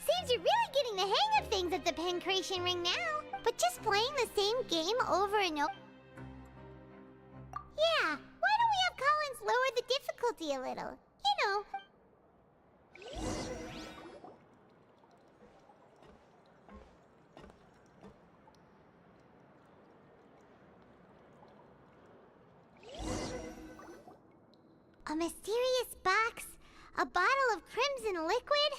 Seems you're really getting the hang of things at the Pancration Ring now. But just playing the same game over and over... Yeah, why don't we have Collins lower the difficulty a little? You know... A mysterious box? A bottle of crimson liquid?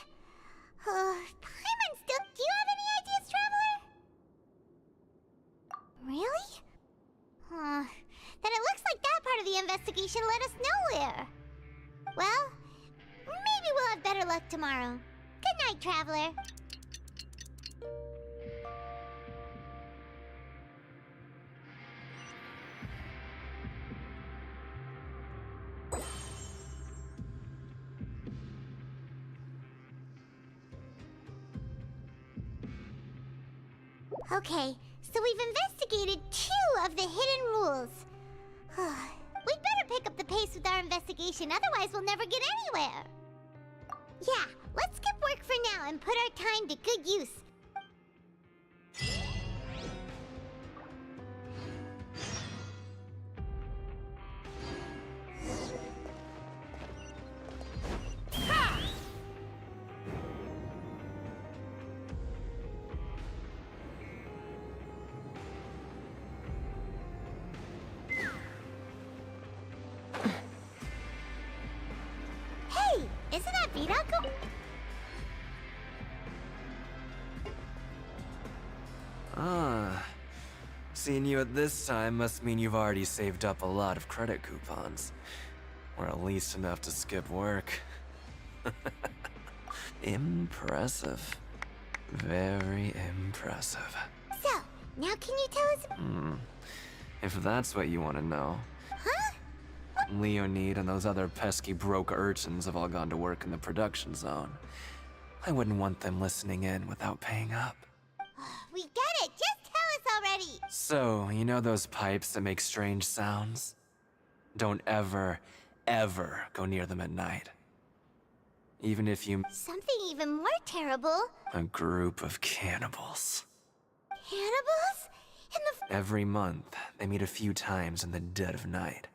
Paimon still... Do you have any ideas, Traveler? Really? Then it looks like that part of the investigation led us nowhere. Well, maybe we'll have better luck tomorrow. Good night, Traveler. Okay, so we've investigated 2 of the hidden rules. We'd better pick up the pace with our investigation, otherwise we'll never get anywhere. Yeah, let's skip work for now and put our time to good use. Isn't that Viraco? Ah. Seeing you at this time must mean you've already saved up a lot of credit coupons. Or at least enough to skip work. Impressive. Very impressive. So, now can you tell us... If that's what you want to know. Huh? Leonid and those other pesky broke urchins have all gone to work in the production zone. I wouldn't want them listening in without paying up. We get it! Just tell us already! So, you know those pipes that make strange sounds? Don't ever, ever go near them at night. Even if you... Something even more terrible. A group of cannibals. Cannibals? In the... Every month, they meet a few times in the dead of night.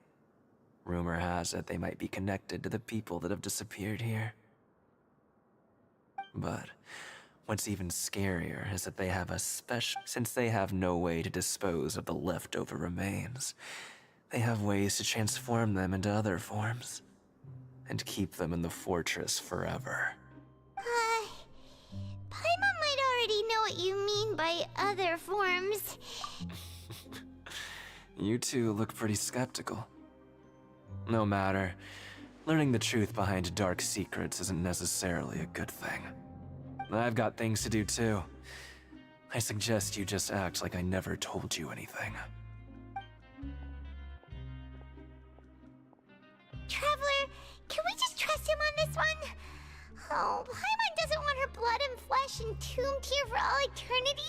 Rumor has it they might be connected to the people that have disappeared here. But what's even scarier is that they have a special... Since they have no way to dispose of the leftover remains, they have ways to transform them into other forms and keep them in the fortress forever. Paimon might already know what you mean by other forms. You two look pretty skeptical. No matter. Learning the truth behind dark secrets isn't necessarily a good thing. I've got things to do too. I suggest you just act like I never told you anything. Traveler, can we just trust him on this one? Oh, Paimon doesn't want her blood and flesh entombed here for all eternity?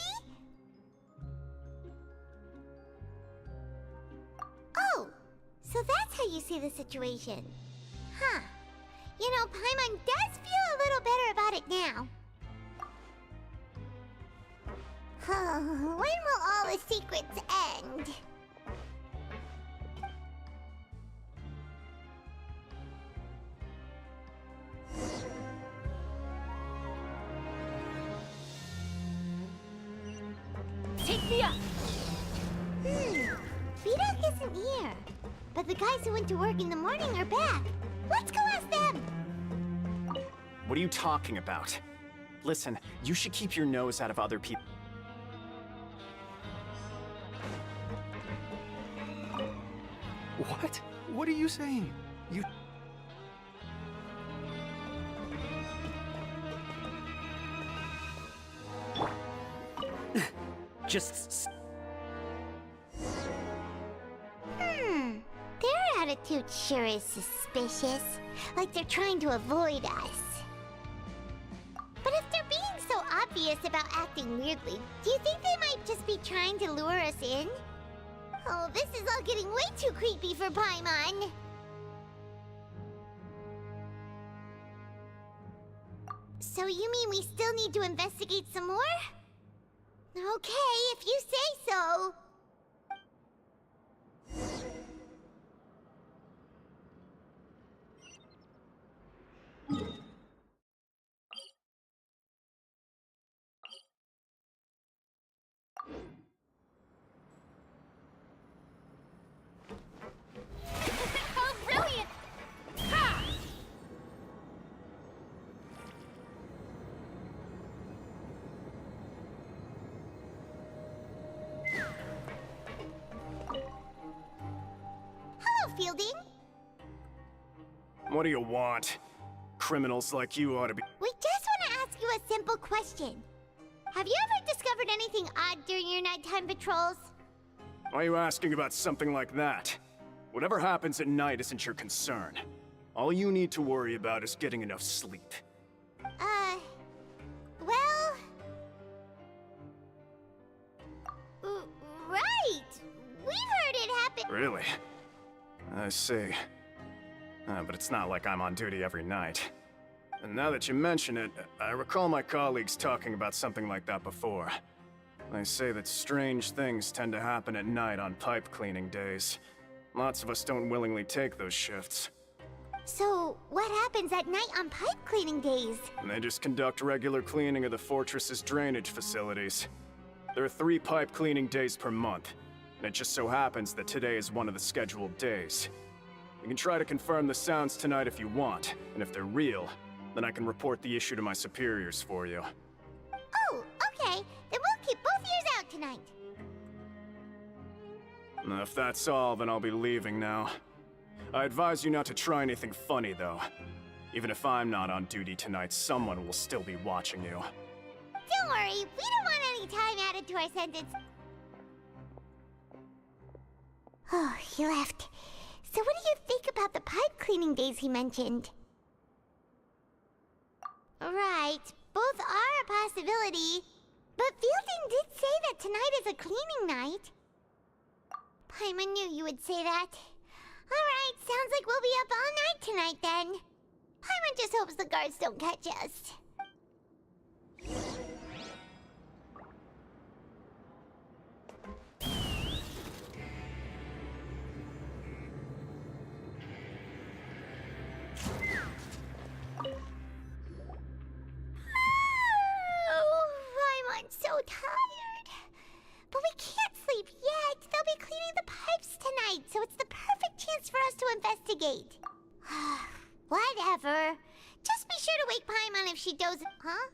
Oh, so that's how you see the situation. Huh. You know, Paimon does feel a little better about it now. When will all the secrets end? Take me up! Vidok isn't here. But the guys who went to work in the morning are back. Let's go ask them! What are you talking about? Listen, you should keep your nose out of other people. What? What are you saying? You... Just... Their attitude sure is suspicious. Like they're trying to avoid us. But if they're being so obvious about acting weirdly, do you think they might just be trying to lure us in? Oh, this is all getting way too creepy for Paimon. So you mean we still need to investigate some more? Okay, if you say so. How brilliant! Ha! Hello, Fielding. What do you want? Criminals like you ought to be... We just want to ask you a simple question. Have you ever discovered anything odd during your nighttime patrols? Why are you asking about something like that? Whatever happens at night isn't your concern. All you need to worry about is getting enough sleep. Well... Right! We've heard it happen... Really? I see. But it's not like I'm on duty every night. And now that you mention it, I recall my colleagues talking about something like that before. They say that strange things tend to happen at night on pipe cleaning days. Lots of us don't willingly take those shifts. So, what happens at night on pipe cleaning days? And they just conduct regular cleaning of the fortress's drainage facilities. There are 3 pipe cleaning days per month, and it just so happens that today is one of the scheduled days. You can try to confirm the sounds tonight if you want, and if they're real, then I can report the issue to my superiors for you. Oh, okay. Then we'll keep both ears out tonight. If that's all, then I'll be leaving now. I advise you not to try anything funny, though. Even if I'm not on duty tonight, someone will still be watching you. Don't worry, we don't want any time added to our sentence. Oh, he left. So what do you think about the pipe cleaning days he mentioned? Right, both are a possibility. But Fielding did say that tonight is a cleaning night. Paimon knew you would say that. Alright, sounds like we'll be up all night tonight then. Paimon just hopes the guards don't catch us. I'm so tired. But we can't sleep yet. They'll be cleaning the pipes tonight, so it's the perfect chance for us to investigate. Whatever. Just be sure to wake Paimon if she dozes. Huh?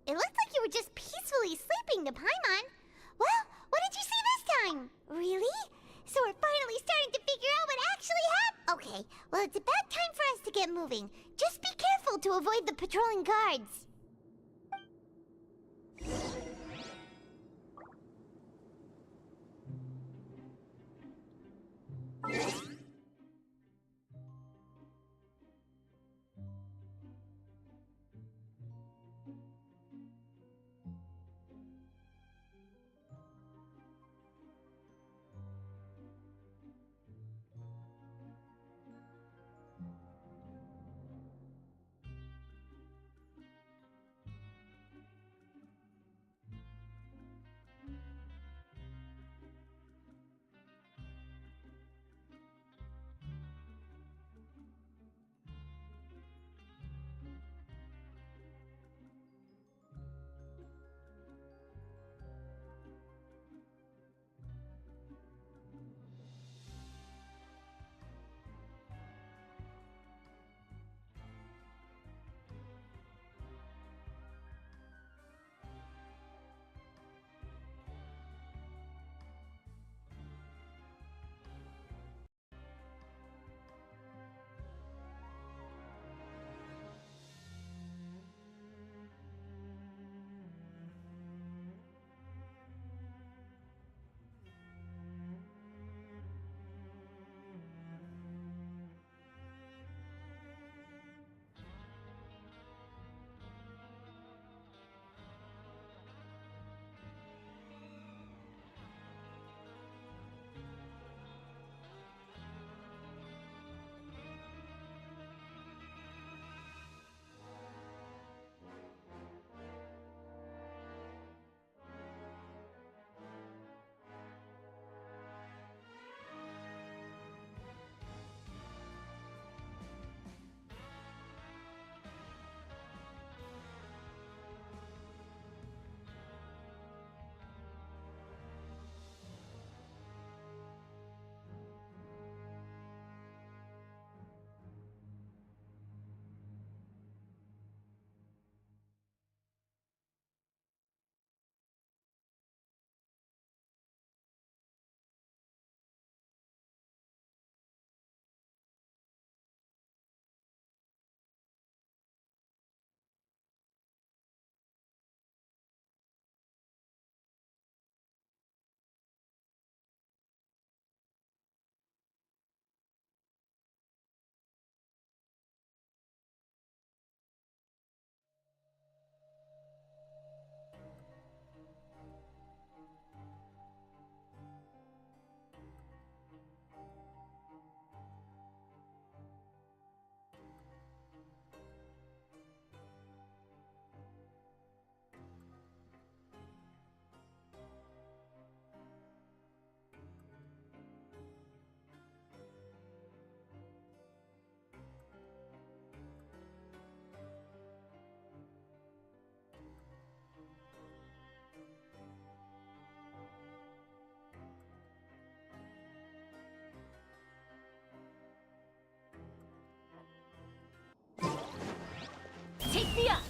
It looked like you were just peacefully sleeping to Paimon. Well, what did you see this time? Really? So we're finally starting to figure out what actually happened? Okay, well it's about time for us to get moving. Just be careful to avoid the patrolling guards. Take me up!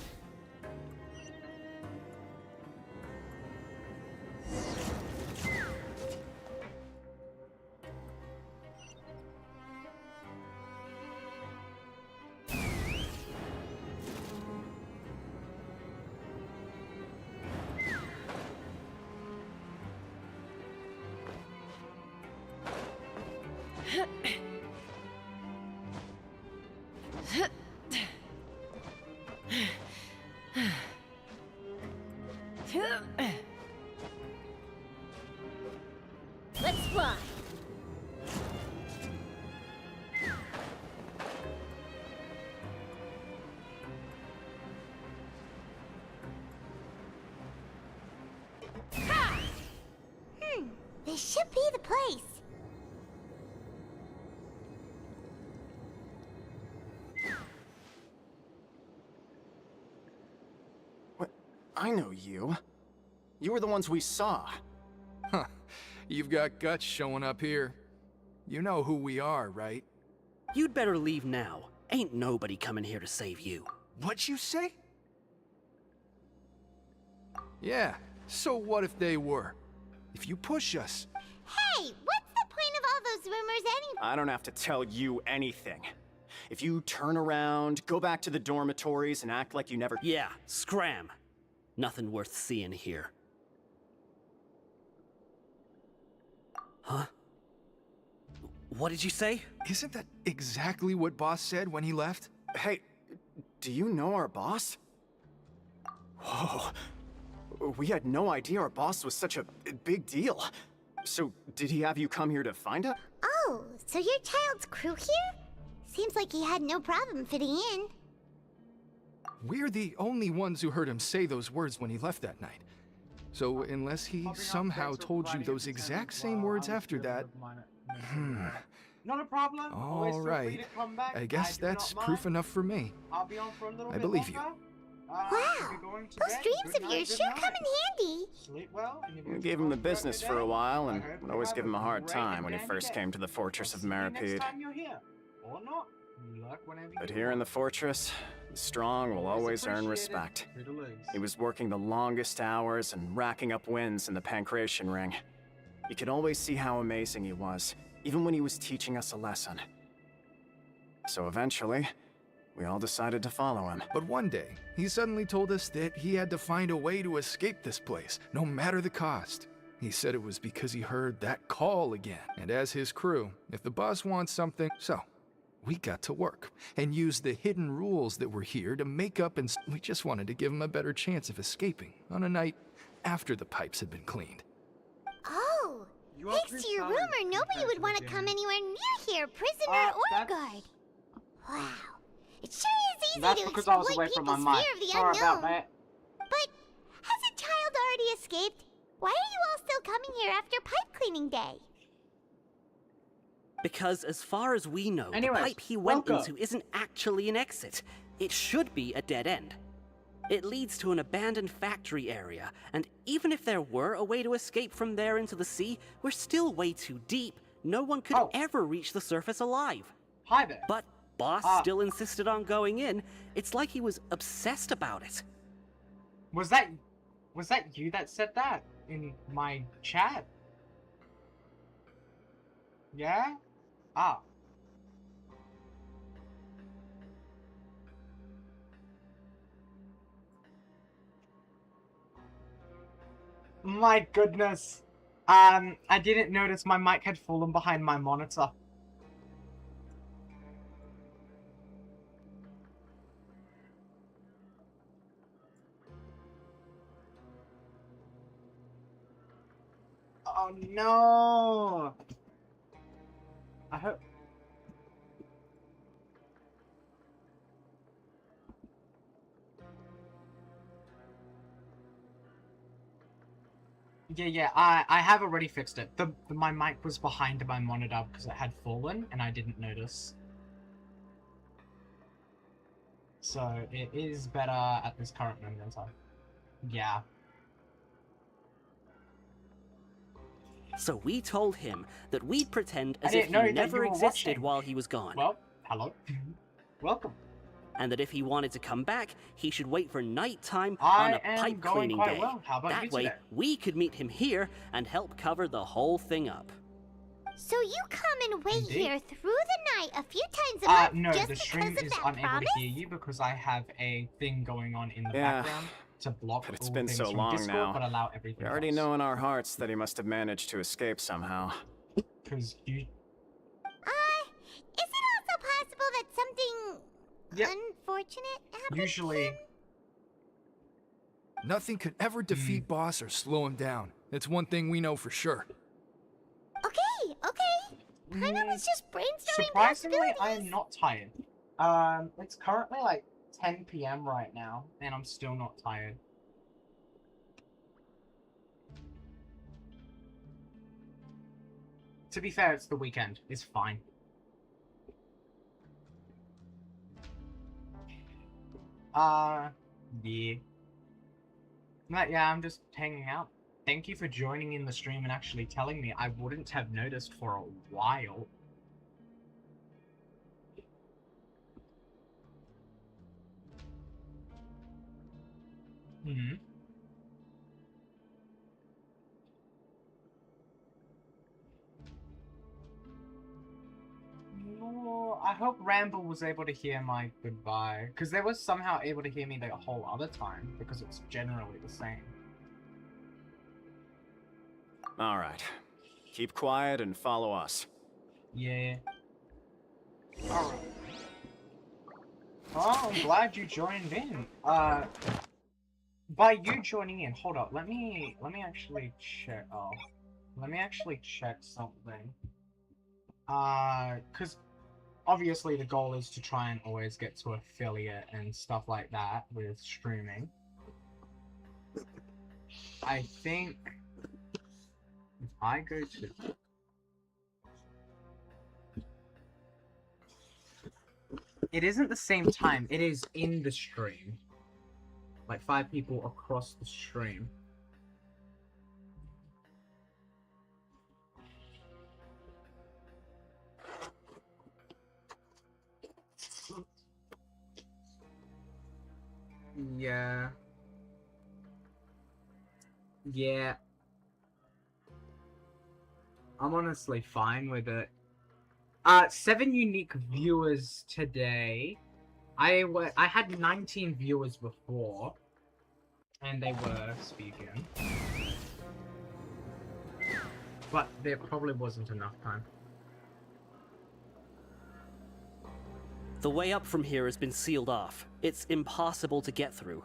Let's fly! This should be the place. What? I know you. You were the ones we saw. Huh. You've got guts showing up here. You know who we are, right? You'd better leave now. Ain't nobody coming here to save you. What'd you say? Yeah, so what if they were? If you push us... Hey, what's the point of all those rumors anyway? I don't have to tell you anything. If you turn around, go back to the dormitories, and act like you never... Yeah, scram. Nothing worth seeing here. Huh? What did you say? Isn't that exactly what Boss said when he left? Hey, do you know our boss? Whoa. We had no idea our boss was such a big deal. So, did he have you come here to find us? Oh, so your child's crew here? Seems like he had no problem fitting in. We're the only ones who heard him say those words when he left that night. So, unless he somehow told you those exact same words after that... Not a problem. All right. I guess that's proof enough for me. I'll be on for a little I bit believe you. longer. Wow, those dreams of yours sure come in handy. Sleep well. We gave him the business for a while, and would always give him a hard time when he first came to the Fortress of Maripede. Or not. Luck whenever But here in the fortress, the strong will always earn respect. He was working the longest hours and racking up wins in the Pancration Ring. You could always see how amazing he was, even when he was teaching us a lesson. So eventually, we all decided to follow him. But one day, he suddenly told us that he had to find a way to escape this place, no matter the cost. He said it was because he heard that call again. And as his crew, if the boss wants something, so we got to work and used the hidden rules that were here to make up, and we just wanted to give him a better chance of escaping on a night after the pipes had been cleaned. Oh, thanks to your rumor, nobody would want to come anywhere near here, prisoner or guard. Wow, it sure is easy to exploit people's fear of the unknown. But has a child already escaped? Why are you all still coming here after pipe cleaning day? Because as far as we know, Anyways, the pipe he went welcome. into isn't actually an exit. It should be a dead end. It leads to an abandoned factory area, and even if there were a way to escape from there into the sea, we're still way too deep. No one could ever reach the surface alive. Hi there. But Boss still insisted on going in. It's like he was obsessed about it. Was that you that said that in my chat? Yeah? Ah. My goodness. I didn't notice my mic had fallen behind my monitor. Oh no! I hope. Yeah, I have already fixed it. My mic was behind my monitor because it had fallen and I didn't notice. So it is better at this current moment in time. Yeah. So we told him that we'd pretend I as if didn't know he that never you were existed watching. while he was gone. Well, hello. Welcome. And that if he wanted to come back, he should wait for nighttime I on a am pipe going cleaning quite day. well. How about that you way, today? we could meet him here and help cover the whole thing up. So you come and wait Indeed. here through the night a few times a month No, just the stream because of is that unable promise? to hear you because I have a thing going on in the Yeah, background to block but it's all been things so from long Discord, now. but allow everything We already else. know in our hearts that he must have managed to escape somehow. Because you... Is it also possible that something unfortunate happened? Usually... Nothing could ever defeat Boss or slow him down. It's one thing we know for sure. Okay. Paimon was just brainstorming Surprisingly, I possibilities. am not tired. It's currently like 10 PM right now, and I'm still not tired. To be fair, it's the weekend. It's fine. Yeah. But yeah, I'm just hanging out. Thank you for joining in the stream and actually telling me. I wouldn't have noticed for a while. hope Ramble was able to hear my goodbye, because they was somehow able to hear me the whole other time, because it's generally the same. Alright. Keep quiet and follow us. Yeah. Alright. Oh, I'm glad you joined in. By you joining in, hold up, let me actually check, let me actually check something. Because obviously the goal is to try and always get to affiliate and stuff like that with streaming. I think if I go to... It isn't the same time, it is in the stream. Like 5 people across the stream. Yeah. Yeah. I'm honestly fine with it. 7 unique viewers today. I had 19 viewers before, and they were speaking. But there probably wasn't enough time. The way up from here has been sealed off. It's impossible to get through.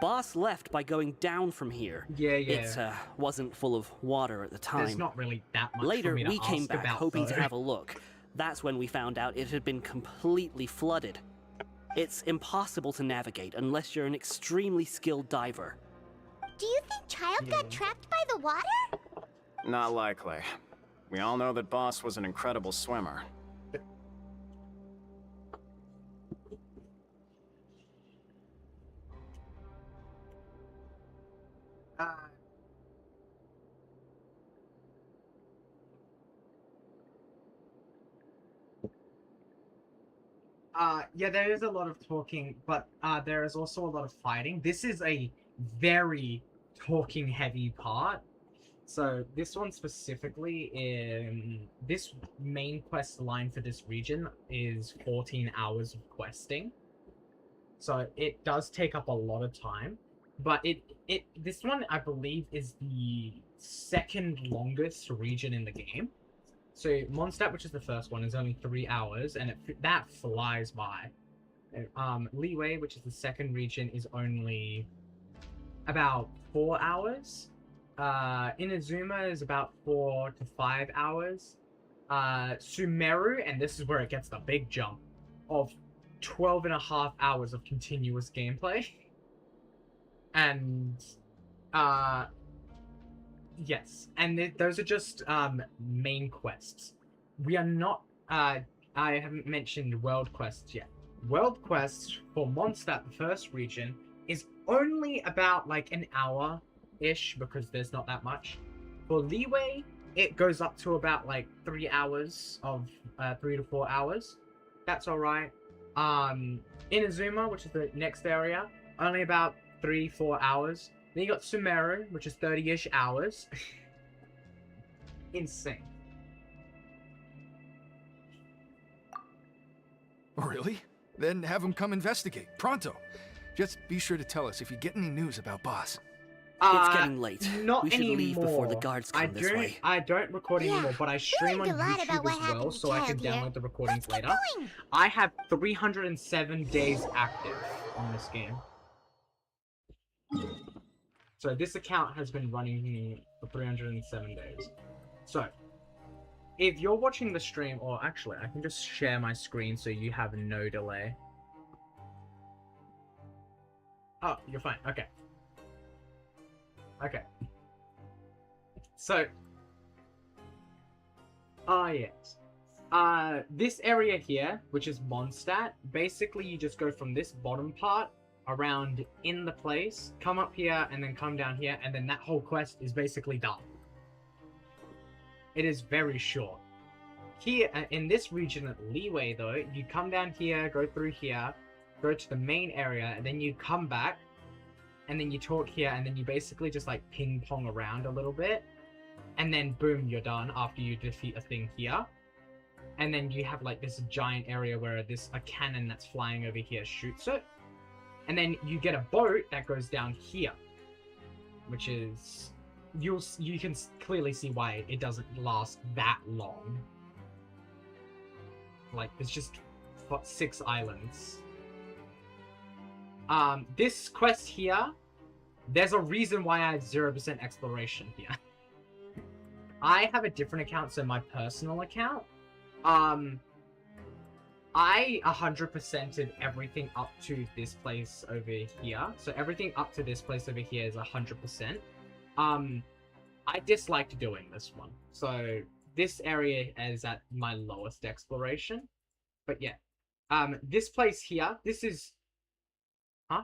Boss left by going down from here. Yeah. It wasn't full of water at the time. There's not really that much Later, for me to we came ask back about, hoping though. to have a look. That's when we found out it had been completely flooded. It's impossible to navigate unless you're an extremely skilled diver. Do you think Child got trapped by the water? Not likely. We all know that Boss was an incredible swimmer. Yeah, there is a lot of talking, but there is also a lot of fighting. This is a very talking-heavy part. So this one specifically, this main quest line for this region is 14 hours of questing. So it does take up a lot of time. But this one, I believe, is the second longest region in the game. So Mondstadt, which is the first one, is only 3 hours, and that flies by. Leeway, which is the second region, is only about 4 hours. Inazuma is about 4 to 5 hours. Sumeru, and this is where it gets the big jump, of 12.5 hours of continuous gameplay. And, yes, and those are just main quests. We are not, I haven't mentioned world quests yet. World quests for Mondstadt, the first region, is only about like an hour-ish because there's not that much. For Leeway, it goes up to about like 3 hours of 3 to 4 hours. That's all right. Inazuma, which is the next area, only about 3-4 hours. Then you got Sumeru, which is 30-ish hours. Insane. Really? Then have him come investigate. Pronto. Just be sure to tell us if you get any news about Boss. It's getting late. Not we should anymore. leave before the guards come this way. I don't record anymore, but I stream on YouTube as well, so I can download the recordings later. I have 307 days active on this game. So this account has been running for 307 days. So, if you're watching the stream, or actually, I can just share my screen so you have no delay. Oh, you're fine. Okay. Okay. So, yes. This area here, which is Mondstadt, basically you just go from this bottom part around in the place, come up here, and then come down here, and then that whole quest is basically done. It is very short. Here, in this region at Leeway, though, you come down here, go through here, go to the main area, and then you come back, and then you talk here, and then you basically just, like, ping-pong around a little bit, and then, boom, you're done after you defeat a thing here. and then you have like this giant area where a cannon that's flying over here shoots it, and then you get a boat that goes down here, which is you can clearly see why it doesn't last that long. Like there's just 6 islands. This quest here, there's a reason why I have 0% exploration here. I have a different account, so my personal account. I 100%ed everything up to this place over here. So everything up to this place over here is 100%. I disliked doing this one. So this area is at my lowest exploration. But yeah. This place here, this is... Huh?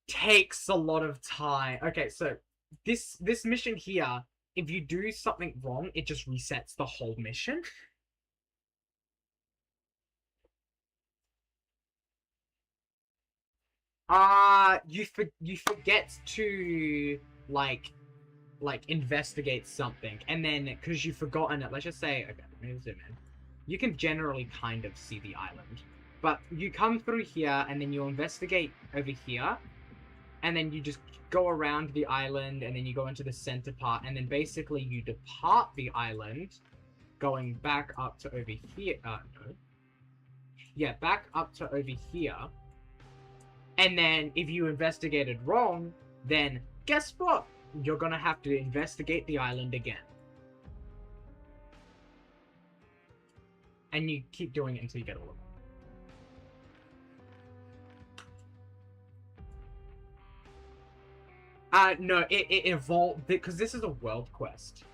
Takes a lot of time. Okay, so this mission here, if you do something wrong, it just resets the whole mission. You forget to like investigate something, and then because you've forgotten it, let's just say, okay, let me zoom in. You can generally kind of see the island, but you come through here and then you investigate over here, and then you just go around the island, and then you go into the center part, and then basically you depart the island, going back up to over here. No. Yeah, back up to over here. And then if you investigated wrong, then guess what? You're gonna have to investigate the island again. And you keep doing it until you get all of them. No, it evolved, because this is a world quest.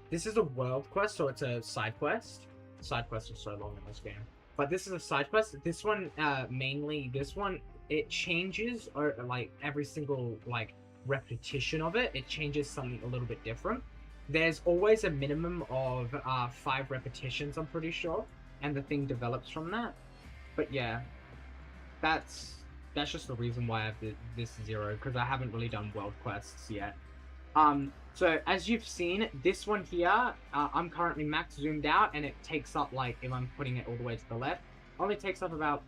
This is a world quest, so it's a side quest. Side quests are so long in this game. But this is a side quest. This one, mainly, this one, it changes, or like, every single, like, repetition of it, it changes something a little bit different. There's always a minimum of 5 repetitions, I'm pretty sure, and the thing develops from that. But yeah, that's just the reason why I have this 0, because I haven't really done world quests yet. So as you've seen, this one here, I'm currently max zoomed out, and it takes up, like, if I'm putting it all the way to the left, only takes up about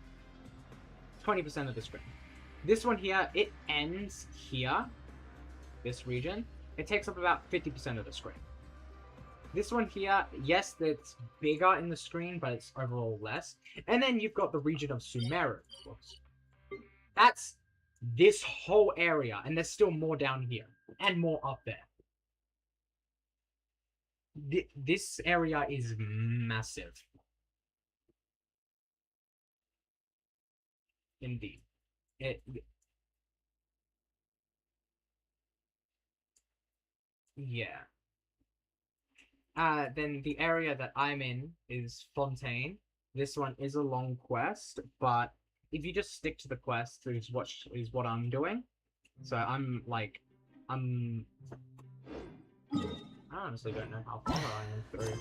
20% of the screen. This one here, it ends here, this region. It takes up about 50% of the screen. This one here, yes, it's bigger in the screen, but it's overall less. And then you've got the region of Sumeru. That's this whole area, and there's still more down here, and more up there. This area is massive. Indeed. Yeah. Then the area that I'm in is Fontaine. This one is a long quest, but if you just stick to the quest, is what I'm doing. So I honestly don't know how far I am through.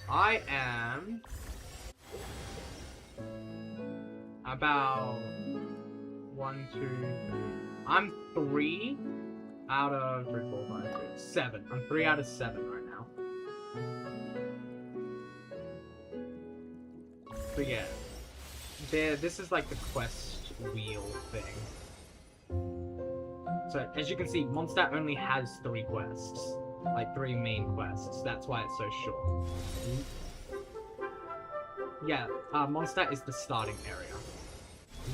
I am about 1, 2, 3. I'm 3 out of 3, 4, 5, 6, 7. I'm 3 out of 7 right now. So yeah, this is like the quest wheel thing. So as you can see, Mondstadt only has 3 quests, like 3 main quests. That's why it's so short. Yeah, Mondstadt is the starting area.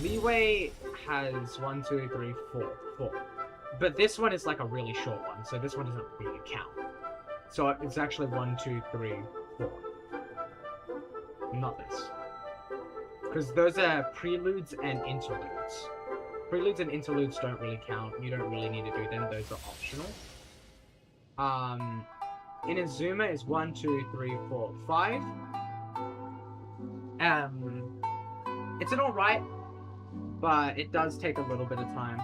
Leeway has 1, 2, 3, 4. But this one is like a really short one, so this one doesn't really count. So it's actually 1, 2, 3, 4. Not this. Because those are preludes and interludes. Preludes and interludes don't really count. You don't really need to do them. Those are optional. Inazuma is 1, 2, 3, 4, 5. It's an alright, but it does take a little bit of time.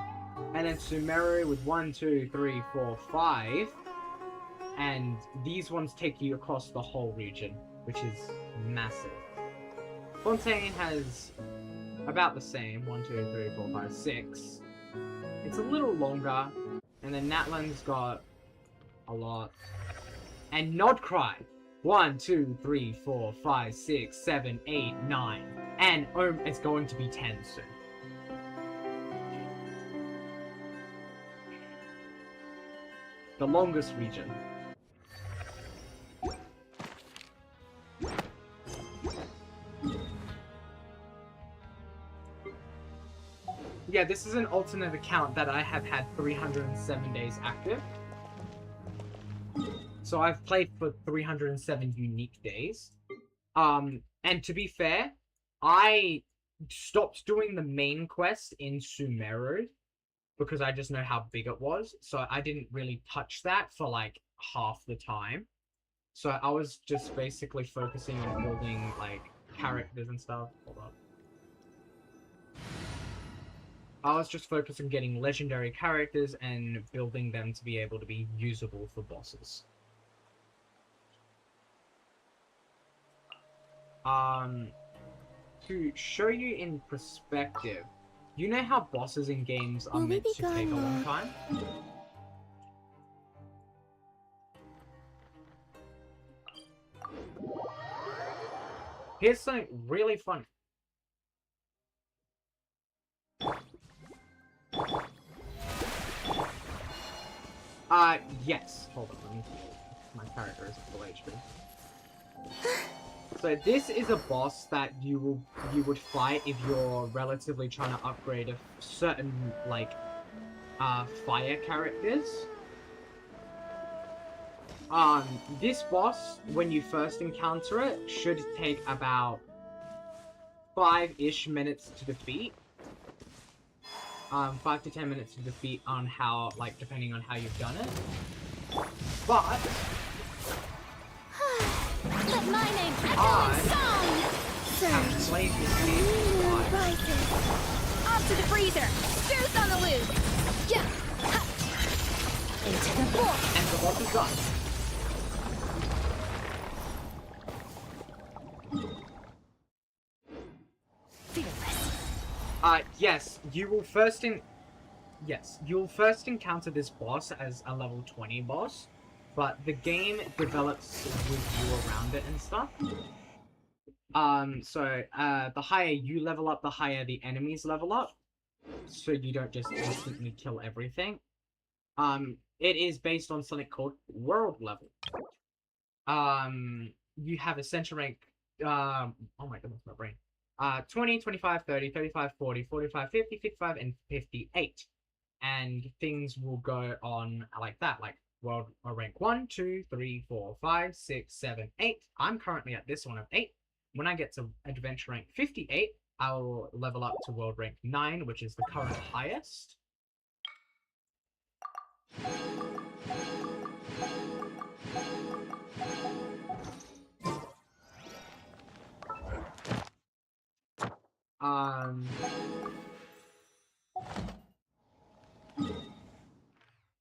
And then Sumeru with 1, 2, 3, 4, 5. And these ones take you across the whole region, which is massive. Fontaine has about the same. 1, 2, 3, 4, 5, 6. it's a little longer, and then Natlan's got a lot. And Nodcry, 1, 2, 3, 4, 5, 6, 7, 8, 9, and it's going to be 10 soon. The longest region. Yeah, this is an alternate account that I have had 307 days active. So I've played for 307 unique days. And to be fair, I stopped doing the main quest in Sumeru because I just know how big it was. So I didn't really touch that for like half the time. So I was just basically focusing on building like characters and stuff. Hold up. I was just focused on getting legendary characters and building them to be able to be usable for bosses. To show you in perspective, you know how bosses in games are meant to take a long time? Here's something really funny. Yes. Hold on, my character is full HP. So this is a boss that you would fight if you're relatively trying to upgrade a certain, like, fire characters. This boss, when you first encounter it, should take about 5-ish minutes to defeat. 5 to 10 minutes to defeat on how, like, depending on how you've done it. But Let my name echo in song! have played this game twice. Off to the freezer! Juice on the loose! Yeah! Ha! Into the bowl! And the boss is done. Yes, you'll first encounter this boss as a level 20 boss, but the game develops with you around it and stuff. The higher you level up, the higher the enemies level up, so you don't just instantly kill everything. It is based on something called world level. You have Ascension rank, oh my goodness, my brain. 20, 25, 30, 35, 40, 45, 50, 55, and 58. And things will go on like that, like world rank 1, 2, 3, 4, 5, 6, 7, 8. I'm currently at this one of 8. When I get to adventure rank 58, I will level up to world rank 9, which is the current highest.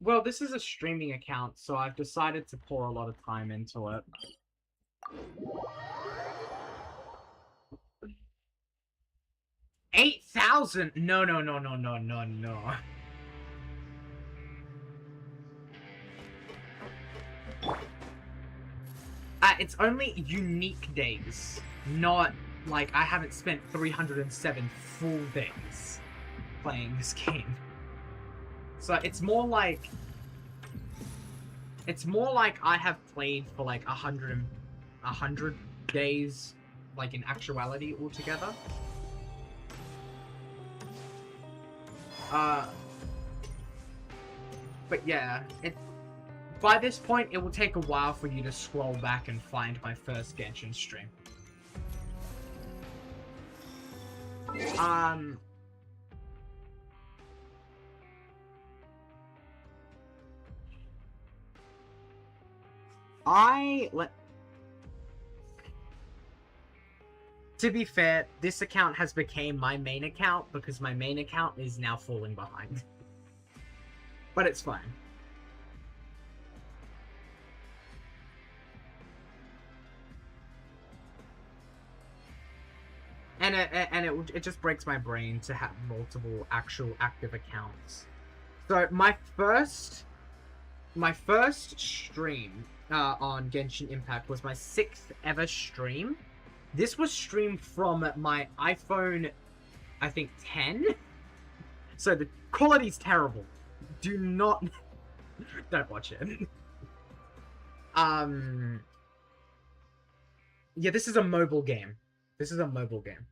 Well, this is a streaming account, so I've decided to pour a lot of time into it. $8,000? No. It's only unique days, not like I haven't spent 307 full days playing this game. So it's more like I have played for like 100 days, like in actuality altogether. But yeah, by this point it will take a while for you to scroll back and find my first Genshin stream. To be fair, this account has become my main account because my main account is now falling behind. But it's fine. And it just breaks my brain to have multiple actual active accounts So my first stream on Genshin Impact was my 6th ever stream. This was streamed from my iPhone, I think 10. So the quality's terrible. Do not don't watch it. Yeah, this is a mobile game. This is a mobile game.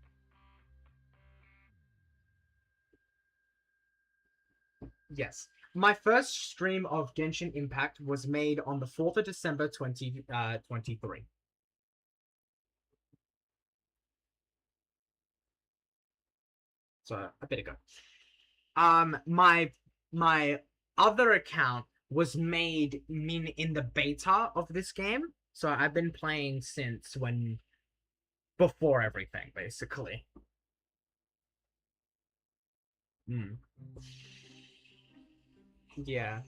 Yes. My first stream of Genshin Impact was made on the 4th of December 2023. So a bit ago. My other account was made in the beta of this game. So I've been playing since before everything, basically. Yeah.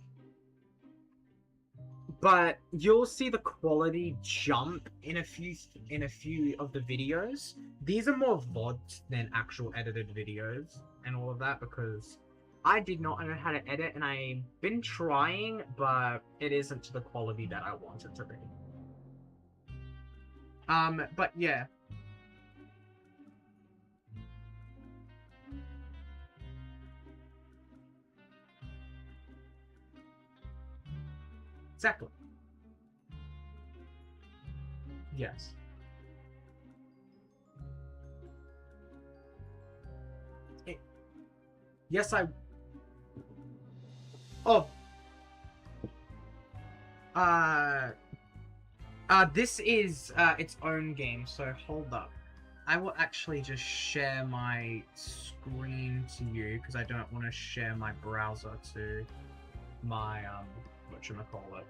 But you'll see the quality jump in a few of the videos. These are more VODs than actual edited videos and all of that because I did not know how to edit and I've been trying, but it isn't to the quality that I want it to be. But yeah. Exactly. Yes. Yes, I... Oh. This is, its own game, so hold up. I will actually just share my screen to you, because I don't want to share my browser to my, whatchamacallit.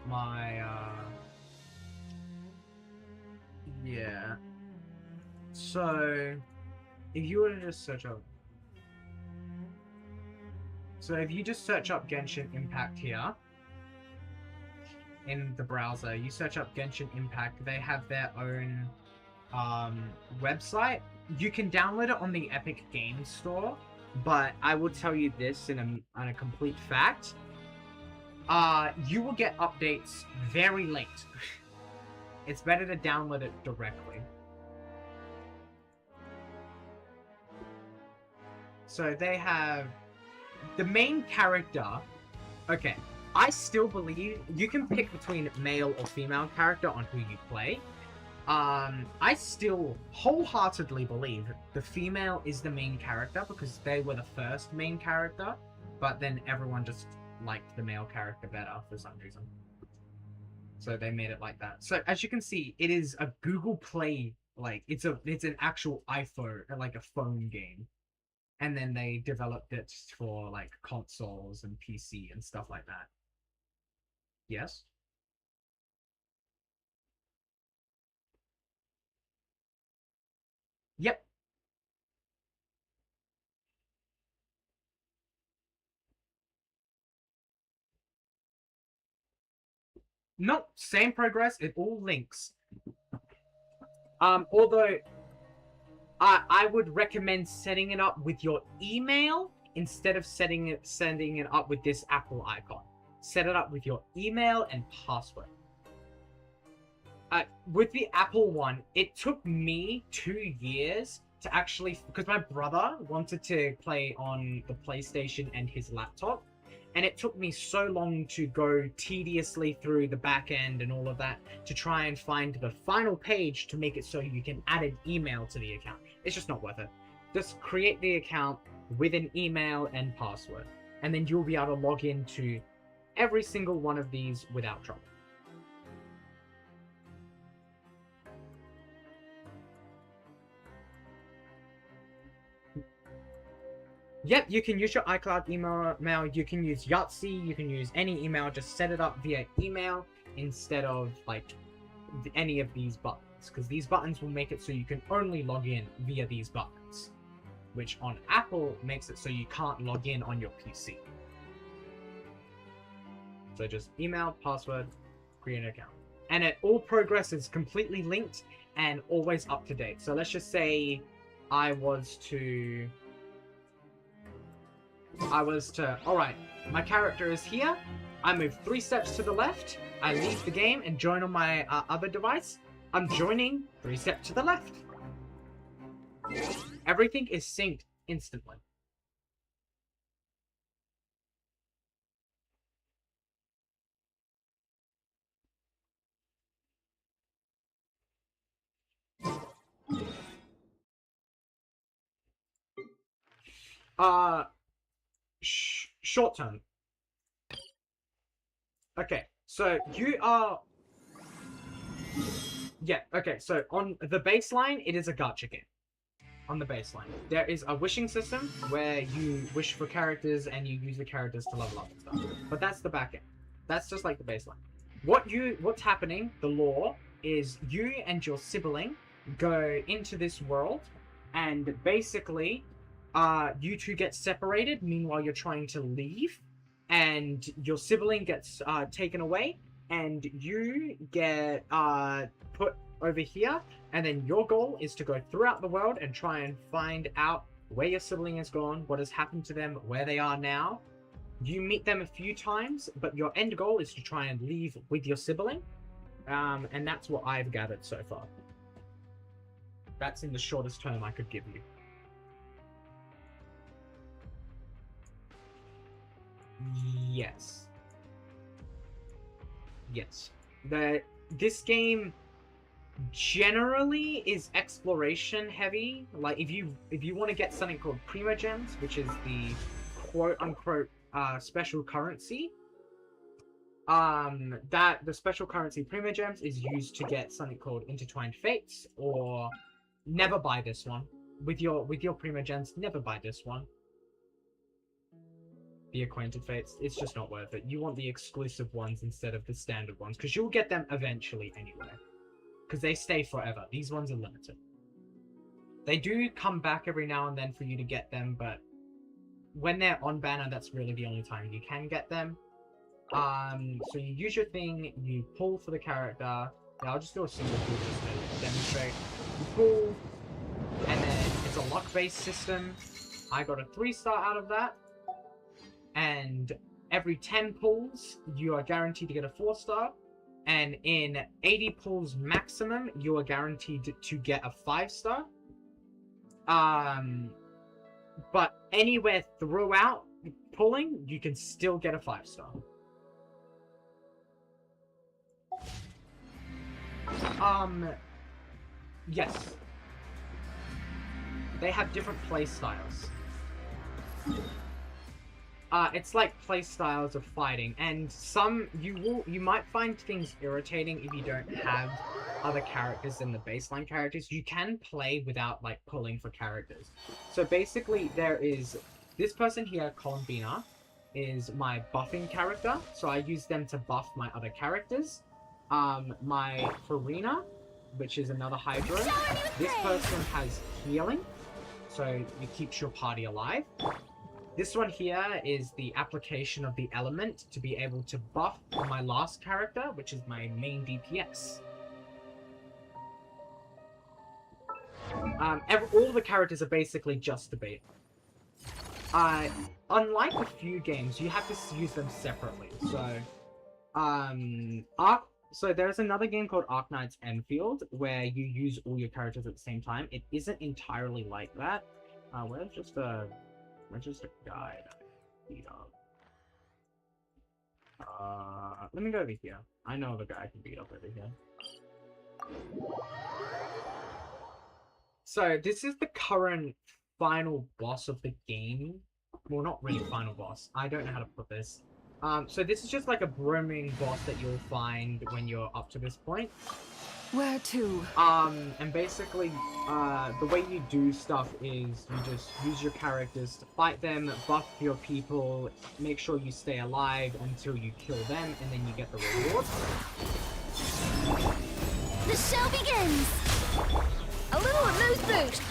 My, yeah. So, if you were to just search up... So if you just search up Genshin Impact here, in the browser, you search up Genshin Impact, they have their own website. You can download it on the Epic Games Store, but I will tell you this in a complete fact. You will get updates very late. It's better to download it directly. So they have the main character. Okay, I still believe you can pick between male or female character on who you play. I still wholeheartedly believe the female is the main character because they were the first main character, but then everyone just liked the male character better for some reason. So they made it like that. So as you can see, it is a Google Play, like it's an actual iPhone, like a phone game. And then they developed it for like consoles and PC and stuff like that. Yes? Yep. Nope, same progress, it all links. Although I would recommend setting it up with your email instead of sending it up with this Apple icon. Set it up with your email and password. With the Apple one, it took me 2 years to actually, because my brother wanted to play on the PlayStation and his laptop, and it took me so long to go tediously through the back end and all of that to try and find the final page to make it so you can add an email to the account. It's just not worth it. Just create the account with an email and password, and then you'll be able to log into every single one of these without trouble. Yep, you can use your iCloud email, you can use Yahtzee, you can use any email, just set it up via email instead of, like, any of these buttons, because these buttons will make it so you can only log in via these buttons, which on Apple makes it so you can't log in on your PC. So just email, password, create an account. And all progress is completely linked and always up to date. So let's just say I was to... I was to, alright, my character is here, I move 3 steps to the left, I leave the game and join on my other device, I'm joining 3 steps to the left. Everything is synced instantly. Short term. Okay, so you are... Yeah, okay, so on the baseline, it is a gacha game. On the baseline. There is a wishing system where you wish for characters and you use the characters to level up and stuff. But that's the back end. That's just like the baseline. What's happening, the lore, is you and your sibling go into this world and basically you two get separated, meanwhile you're trying to leave, and your sibling gets taken away, and you get put over here, and then your goal is to go throughout the world and try and find out where your sibling has gone, what has happened to them, where they are now. You meet them a few times, but your end goal is to try and leave with your sibling, and that's what I've gathered so far. That's in the shortest term I could give you. Yes. Yes. This game generally is exploration heavy. Like if you want to get something called Primo Gems, which is the quote unquote special currency, the special currency Primo Gems is used to get something called Intertwined Fates, or never buy this one. With your Primo Gems, never buy this one. The Acquainted Fates, it's just not worth it. You want the exclusive ones instead of the standard ones, because you'll get them eventually anyway. Because they stay forever. These ones are limited. They do come back every now and then for you to get them, but when they're on banner, that's really the only time you can get them. So you use your thing, you pull for the character. Yeah, I'll just do a single pull just to demonstrate. You pull, and then it's a luck-based system. I got a 3-star out of that. And every 10 pulls, you are guaranteed to get a 4-star. And in 80 pulls maximum, you are guaranteed to get a 5-star. But anywhere throughout pulling, you can still get a 5-star. Yes. They have different play styles. It's like play styles of fighting, and some you might find things irritating if you don't have other characters than the baseline characters. You can play without like pulling for characters. So basically, there is this person here, Columbina, is my buffing character. So I use them to buff my other characters. My Farina, which is another Hydro. This person has healing, so it keeps your party alive. This one here is the application of the element to be able to buff my last character, which is my main DPS. All the characters are basically just the bait. Unlike a few games, you have to use them separately. So there's another game called Arknight's Enfield, where you use all your characters at the same time. It isn't entirely like that. Where's just a guide? Beat up. Let me go over here. I know of a guy I can beat up over here. So this is the current final boss of the game. Well, not really final boss. I don't know how to put this. So this is just like a roaming boss that you'll find when you're up to this point. Where to? And basically, the way you do stuff is you just use your characters to fight them, buff your people, make sure you stay alive until you kill them, and then you get the reward. The show begins! A little amuse boost!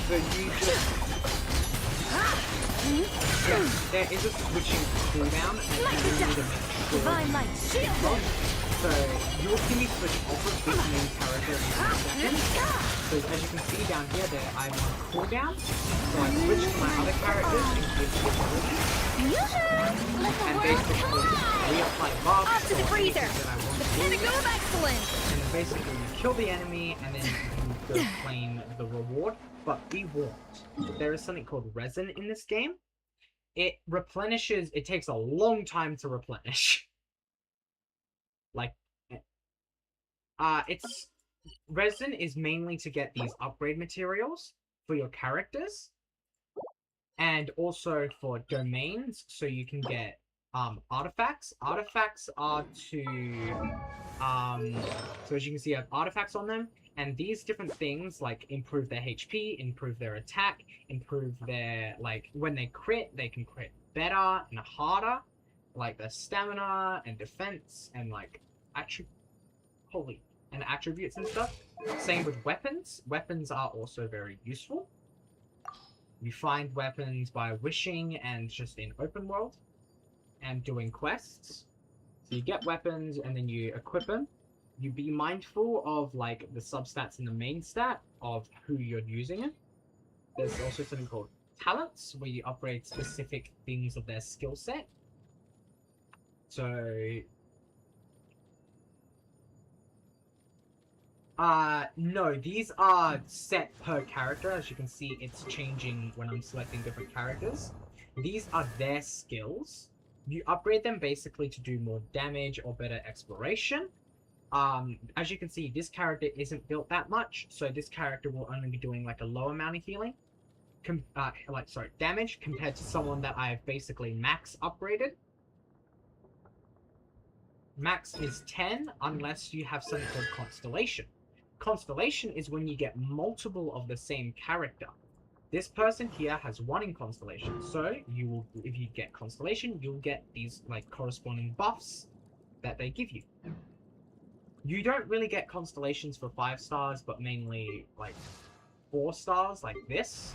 So you just... Yes, there is a switching cooldown, and you need to make sure... Divine light, shield them! So you'll see me switch off of this main character in a second. So as you can see down here, there I'm on cooldown. So I switch to my other characters and give the ability. And basically reapply buffs. Off to the freezer! The pinnacle of excellence! And then basically you kill the enemy and then you go claim the reward. But be warned, there is something called resin in this game. It replenishes, it takes a long time to replenish. Like, it's resin is mainly to get these upgrade materials for your characters, and also for domains, so you can get artifacts. Artifacts are to so as you can see, I have artifacts on them, and these different things like improve their HP, improve their attack, improve their, like, when they crit, they can crit better and harder, like their stamina and defense and like attributes and stuff. Same with weapons. Weapons are also very useful. You find weapons by wishing and just in open world and doing quests. So you get weapons and then you equip them. You be mindful of like the substats and the main stat of who you're using it. There's also something called talents, where you upgrade specific things of their skill set. So no, these are set per character. As you can see, it's changing when I'm selecting different characters. These are their skills. You upgrade them basically to do more damage or better exploration. As you can see, this character isn't built that much, so this character will only be doing like a low amount of healing. Damage compared to someone that I've basically max upgraded. Max is 10 unless you have something called Constellation. Constellation is when you get multiple of the same character. This person here has 1 in Constellation, so you will, if you get Constellation, you'll get these like corresponding buffs that they give you. You don't really get constellations for 5 stars, but mainly like 4 stars, like this.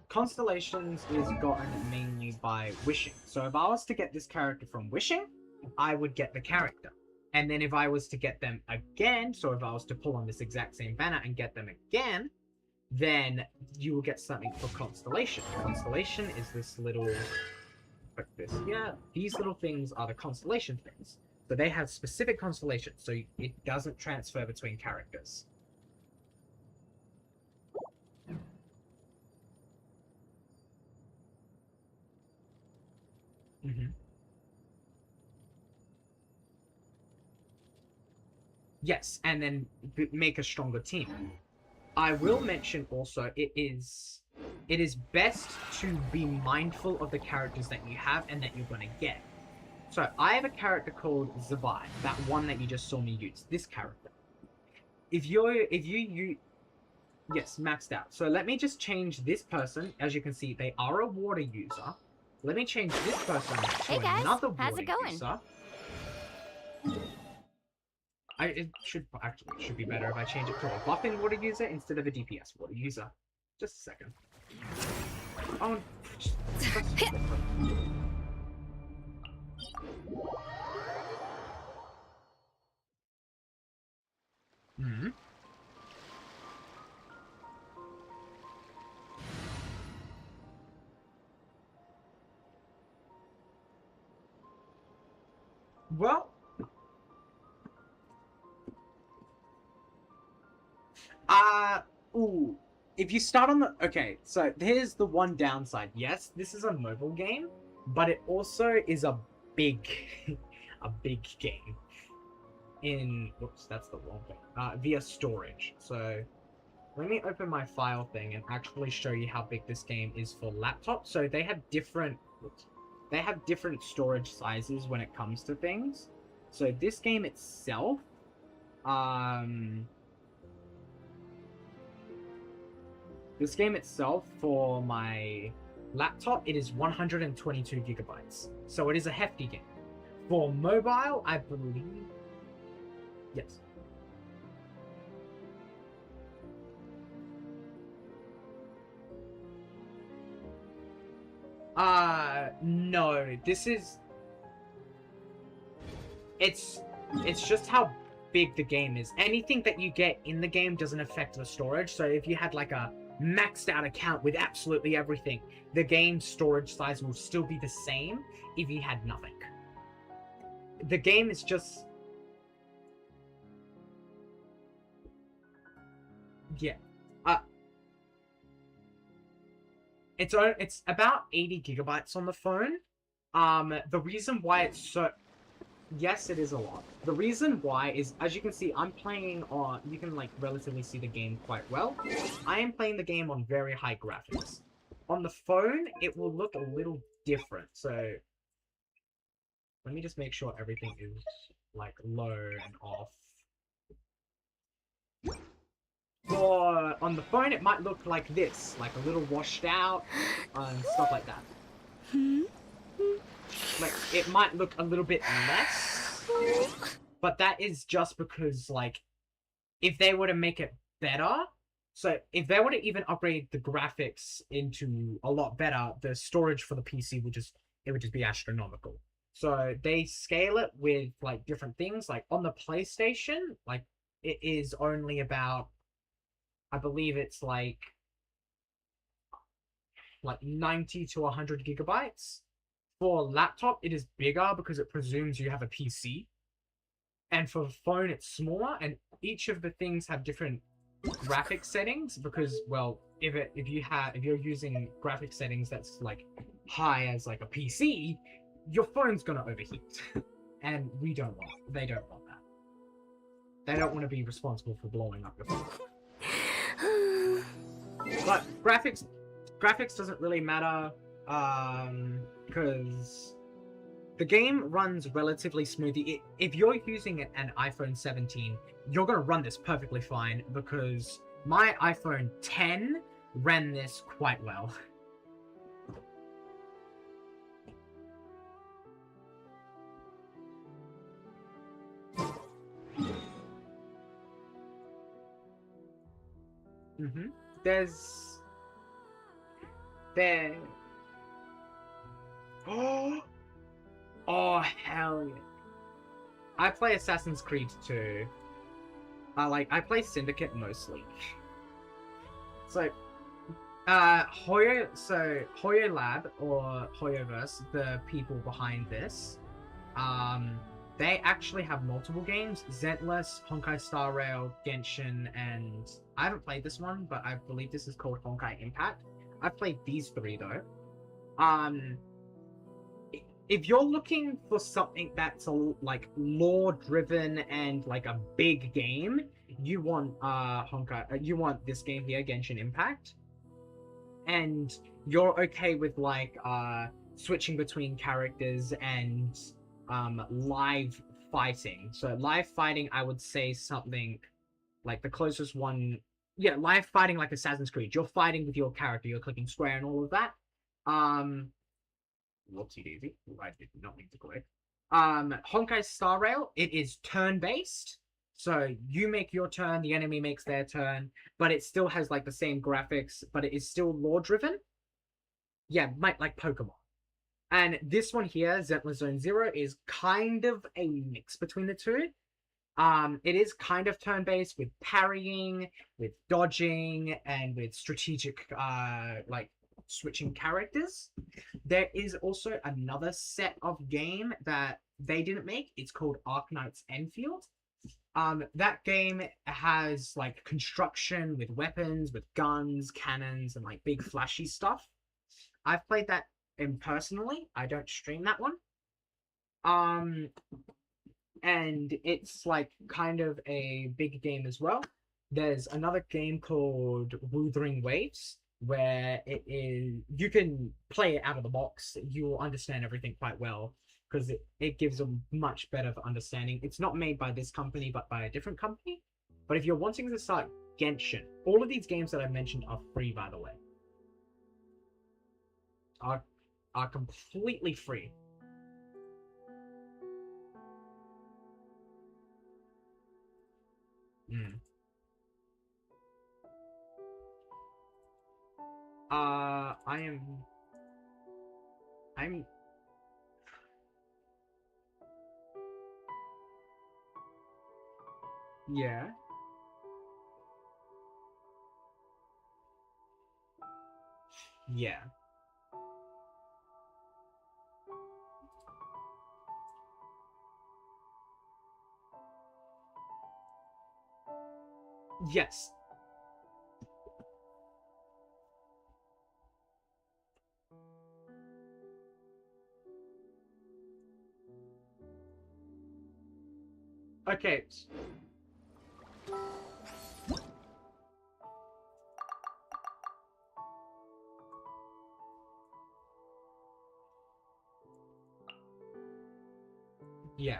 Constellations is gotten mainly by wishing. So if I was to get this character from wishing, I would get the character. And then if I was to get them again, so if I was to pull on this exact same banner and get them again, then you will get something for Constellation. Constellation is this little, like this here. These little things are the Constellation things. So they have specific constellations, so it doesn't transfer between characters. Mm-hmm. Yes, and then make a stronger team. I will mention also, it is best to be mindful of the characters that you have and that you're going to get. So, I have a character called Zabai, that one that you just saw me use, this character. Yes, maxed out. So let me just change this person. As you can see, they are a water user. Let me change this person to another water user. It should be better if I change it to a buffing water user instead of a DPS water user. Just a second. Oh, hmm. Well, if you start on the, okay, so here's the one downside. Yes, this is a mobile game, but it also is a big, a big game in, whoops, that's the wrong thing, via storage. So let me open my file thing and actually show you how big this game is for laptops. So they have different storage sizes when it comes to things. So this game itself, for my laptop, it is 122 gigabytes. So it is a hefty game. For mobile, I believe, yes. No, this is... It's just how big the game is. Anything that you get in the game doesn't affect the storage, so if you had like a maxed out account with absolutely everything, the game's storage size will still be the same if you had nothing. The game is just... Yeah. It's about 80 gigabytes on the phone. The reason why it's so... Yes, it is a lot. The reason why is, as you can see, I'm playing on... You can, like, relatively see the game quite well. I am playing the game on very high graphics. On the phone, it will look a little different, so... Let me just make sure everything is, like, low and off. For... On the phone, it might look like this, like a little washed out, and stuff like that. Like, it might look a little bit less, but that is just because, like, if they were to make it better, so if they were to even upgrade the graphics into a lot better, the storage for the PC would just be astronomical. So they scale it with, like, different things. Like, on the PlayStation, like, it is only about, I believe it's like 90 to 100 gigabytes. For laptop, it is bigger because it presumes you have a PC. And for phone, it's smaller, and each of the things have different graphic settings because, well, if you're using graphic settings that's like high as like a PC, your phone's gonna overheat. And they don't want that. They don't want to be responsible for blowing up your phone. But graphics doesn't really matter. Because the game runs relatively smoothly. If you're using an iPhone 17, you're going to run this perfectly fine because my iPhone 10 ran this quite well. There. Oh, hell yeah. I play Assassin's Creed 2. I play Syndicate mostly. So, Hoyo Lab, or Hoyoverse, the people behind this, they actually have multiple games. Zentless, Honkai Star Rail, Genshin, and... I haven't played this one, but I believe this is called Honkai Impact. I've played these three, though. If you're looking for something that's like lore-driven and like a big game, you want you want this game here, Genshin Impact, and you're okay with like switching between characters and live fighting. So live fighting, I would say something like the closest one, yeah, live fighting like Assassin's Creed. You're fighting with your character, you're clicking square and all of that. Whoopsie daisy. I did not mean to click. Honkai Star Rail, it is turn-based. So you make your turn, the enemy makes their turn, but it still has like the same graphics, but it is still lore-driven. Yeah, like Pokemon. And this one here, Zentless Zone Zero, is kind of a mix between the two. It is kind of turn-based with parrying, with dodging, and with strategic, like, switching characters. There is also another set of game that they didn't make. It's called Arknight's Enfield. That game has, like, construction with weapons, with guns, cannons, and, like, big flashy stuff. I've played that personally. I don't stream that one. And it's like kind of a big game as well. There's another game called Wuthering Waves, where you can play it out of the box. You'll understand everything quite well because it gives a much better understanding. It's not made by this company, but by a different company. But if you're wanting to start Genshin, all of these games that I mentioned are free, by the way. Are completely free. I am... I'm... Yeah. Yeah. Yes. Okay. Yeah.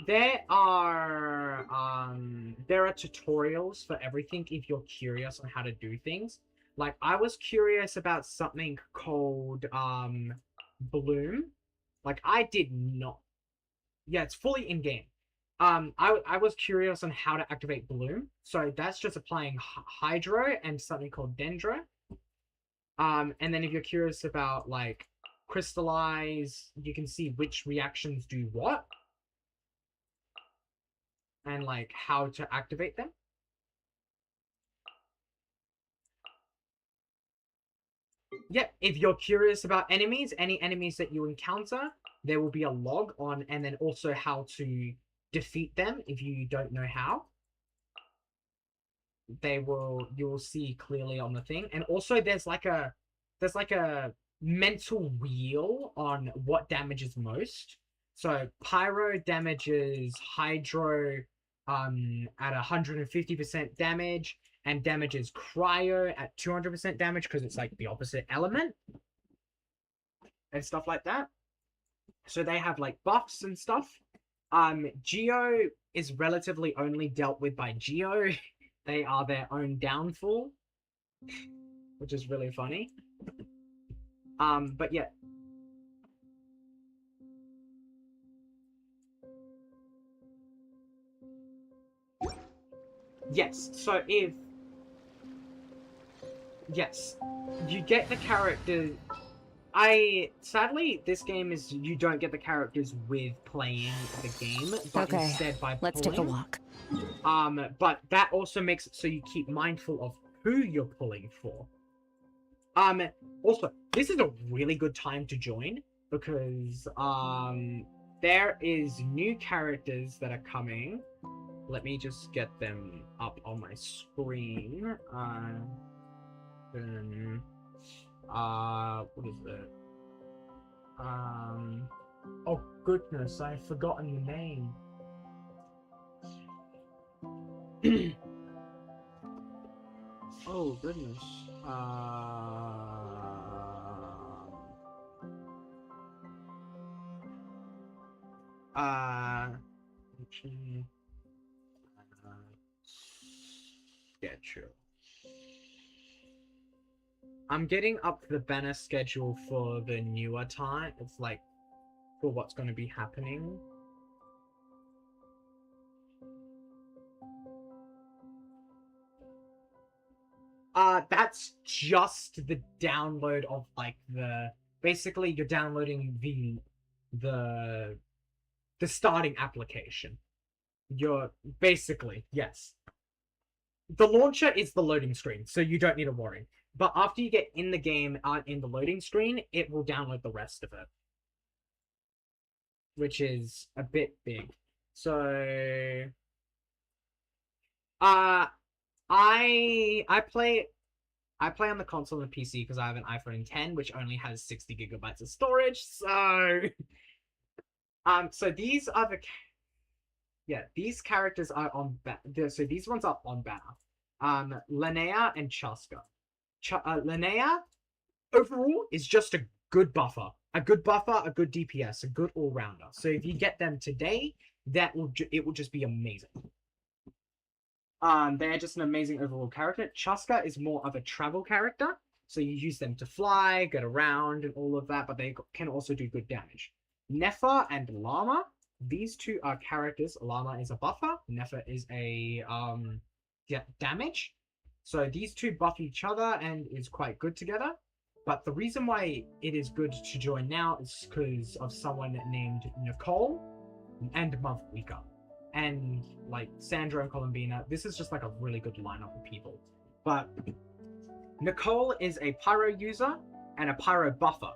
There are tutorials for everything if you're curious on how to do things. Like, I was curious about something called, Bloom. Like, I did not... Yeah, it's fully in-game. I was curious on how to activate Bloom. So that's just applying Hydro and something called Dendro. And then if you're curious about, like, Crystallize, you can see which reactions do what. And, like, how to activate them. Yeah, if you're curious about enemies, any enemies that you encounter, there will be a log on, and then also how to defeat them if you don't know how. You will see clearly on the thing. And also there's like a mental wheel on what damages most. So Pyro damages Hydro at 150% damage, and damages Cryo at 200% damage because it's like the opposite element and stuff like that. So they have like buffs and stuff. Geo is relatively only dealt with by Geo. They are their own downfall, which is really funny. But yeah. Yes, so if... Yes, you get the characters... Sadly, this game is... You don't get the characters with playing the game, but Okay, instead by let's pulling. take a walk. But that also makes it so you keep mindful of who you're pulling for. Also, this is a really good time to join, because, there is new characters that are coming. Let me just get them up on my screen. What is it? Oh goodness, I've forgotten the name. Oh goodness. Schedule. I'm getting up the banner schedule for the newer time. It's like for what's going to be happening. That's just the download of like basically you're downloading the starting application. You're basically, yes. The launcher is the loading screen, so you don't need to worry. But after you get in the game, in the loading screen, it will download the rest of it. Which is a bit big. So... I play on the console and PC because I have an iPhone 10, which only has 60 gigabytes of storage, so... so these are these characters are on so these ones are on banner. Linnea and Chaska. Linnea, overall, is just a good buffer. A good buffer, a good DPS, a good all-rounder. So if you get them today, it will just be amazing. They're just an amazing overall character. Chaska is more of a travel character, so you use them to fly, get around, and all of that, but they can also do good damage. Nefer and Llama, these two are characters. Llama is a buffer, Nefer is a damage. So these two buff each other and is quite good together. But the reason why it is good to join now is because of someone named Nicole and Mavwika. And like Sandra and Columbina, this is just like a really good lineup of people. But Nicole is a pyro user and a pyro buffer.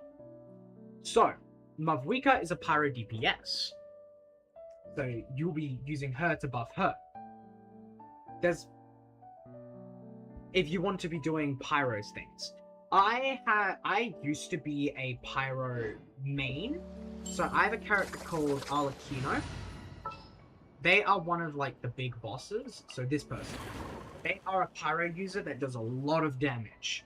So Mavwika is a pyro DPS. So you'll be using her to buff her. If you want to be doing pyros things. I used to be a pyro main. So I have a character called Arlecchino. They are one of like the big bosses. So this person. They are a pyro user that does a lot of damage.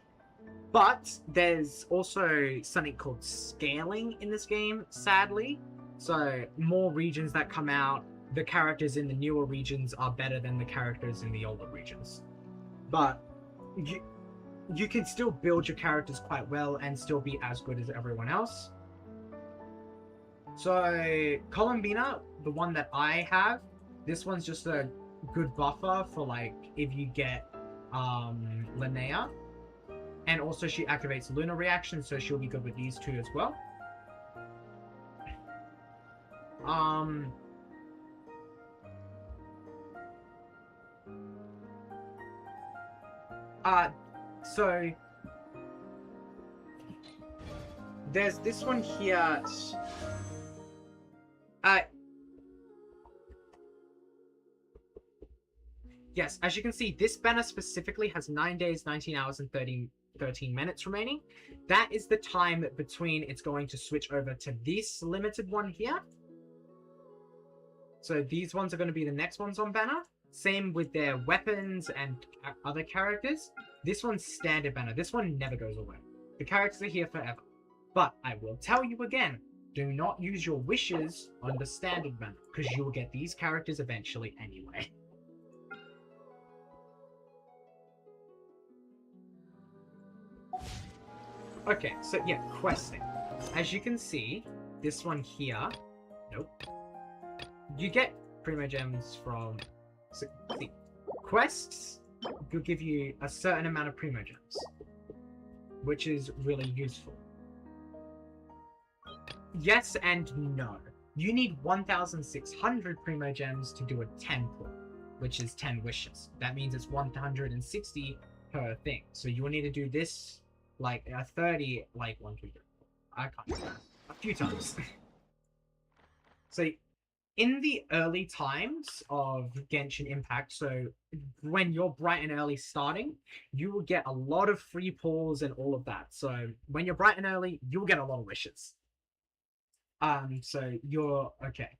But there's also something called scaling in this game, sadly. So more regions that come out, the characters in the newer regions are better than the characters in the older regions. But you can still build your characters quite well and still be as good as everyone else. So Columbina, the one that I have, this one's just a good buffer for like if you get Linnea. And also she activates Lunar Reaction, so she'll be good with these two as well. So there's this one here. Yes, as you can see, this banner specifically has 9 days, 19 hours, and 13 minutes remaining. That is the time between it's going to switch over to this limited one here. So these ones are going to be the next ones on banner. Same with their weapons and other characters. This one's standard banner. This one never goes away. The characters are here forever. But I will tell you again, do not use your wishes on the standard banner, because you will get these characters eventually anyway. Okay, so yeah, questing. As you can see, this one here, nope. You get Primo Gems from... So, see, quests will give you a certain amount of Primo Gems, which is really useful. Yes and no. You need 1,600 Primo Gems to do a 10 pull, which is 10 wishes. That means it's 160 per thing. So you will need to do this like a 30, like 1, 2, 3, 4. I can't do that. A few times. So in the early times of Genshin Impact, so when you're bright and early starting, you will get a lot of free pulls and all of that. So when you're bright and early, you'll get a lot of wishes. So you're okay.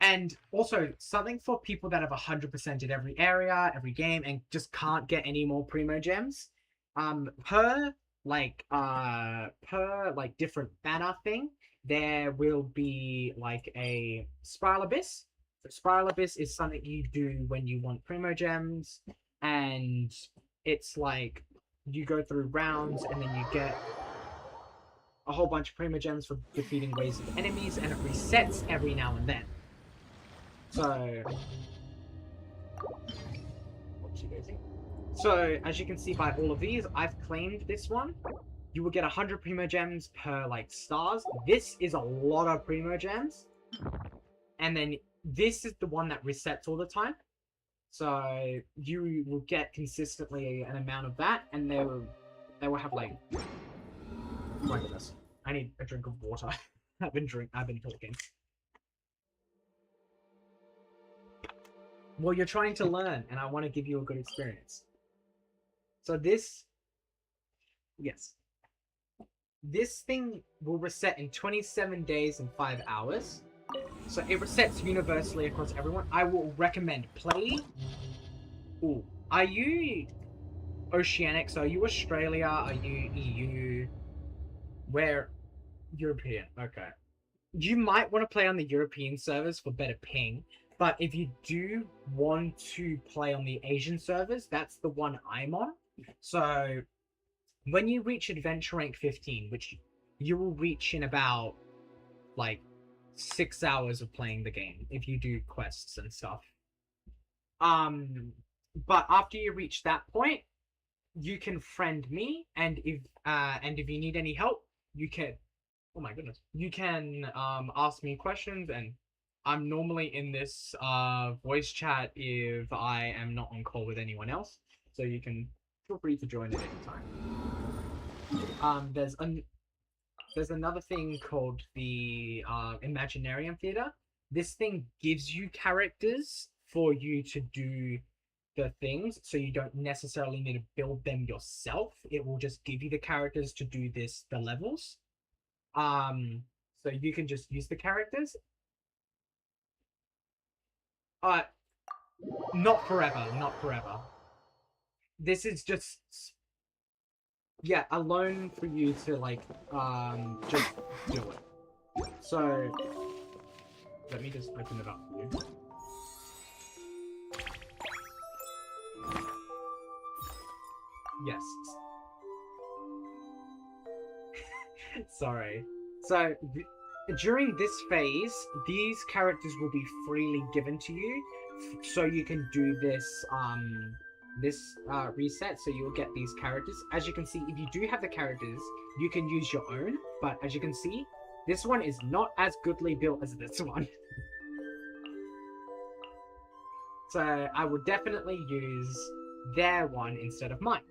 And also something for people that have 100%ed every area, every game, and just can't get any more Primo Gems. Per different banner thing, there will be like a Spiral Abyss. So Spiral Abyss is something you do when you want Primo Gems, and it's like you go through rounds and then you get a whole bunch of Primo Gems for defeating waves of enemies, and it resets every now and then. So, as you can see by all of these, I've claimed this one. You will get 100 Primo Gems per, like, stars. This is a lot of Primo Gems. And then this is the one that resets all the time. So, you will get consistently an amount of that, and they will have, like... Oh my goodness. I need a drink of water. I've been talking. Well, you're trying to learn, and I want to give you a good experience. So this... Yes. This thing will reset in 27 days and 5 hours. So it resets universally across everyone. I will recommend play... Ooh. Are you Oceanic? So are you Australia? Are you EU? Where? European. Okay. You might want to play on the European servers for better ping. But if you do want to play on the Asian servers, that's the one I'm on. So when you reach Adventure Rank 15, which you will reach in about like 6 hours of playing the game if you do quests and stuff. But after you reach that point, you can friend me, and if you need any help, you can. Oh my goodness, you can ask me questions, and I'm normally in this voice chat if I am not on call with anyone else, so you can feel free to join at any time. There's another thing called the Imaginarium Theater. This thing gives you characters for you to do the things, so you don't necessarily need to build them yourself. It will just give you the characters to do the levels. So you can just use the characters. Not forever, not forever. This is just, yeah, a loan for you to, like, just do it. So, let me just open it up for you. Yes. Sorry. So, during this phase, these characters will be freely given to you, so you can do this reset, so you'll get these characters. As you can see, if you do have the characters, you can use your own, but as you can see, this one is not as goodly built as this one. So I would definitely use their one instead of mine.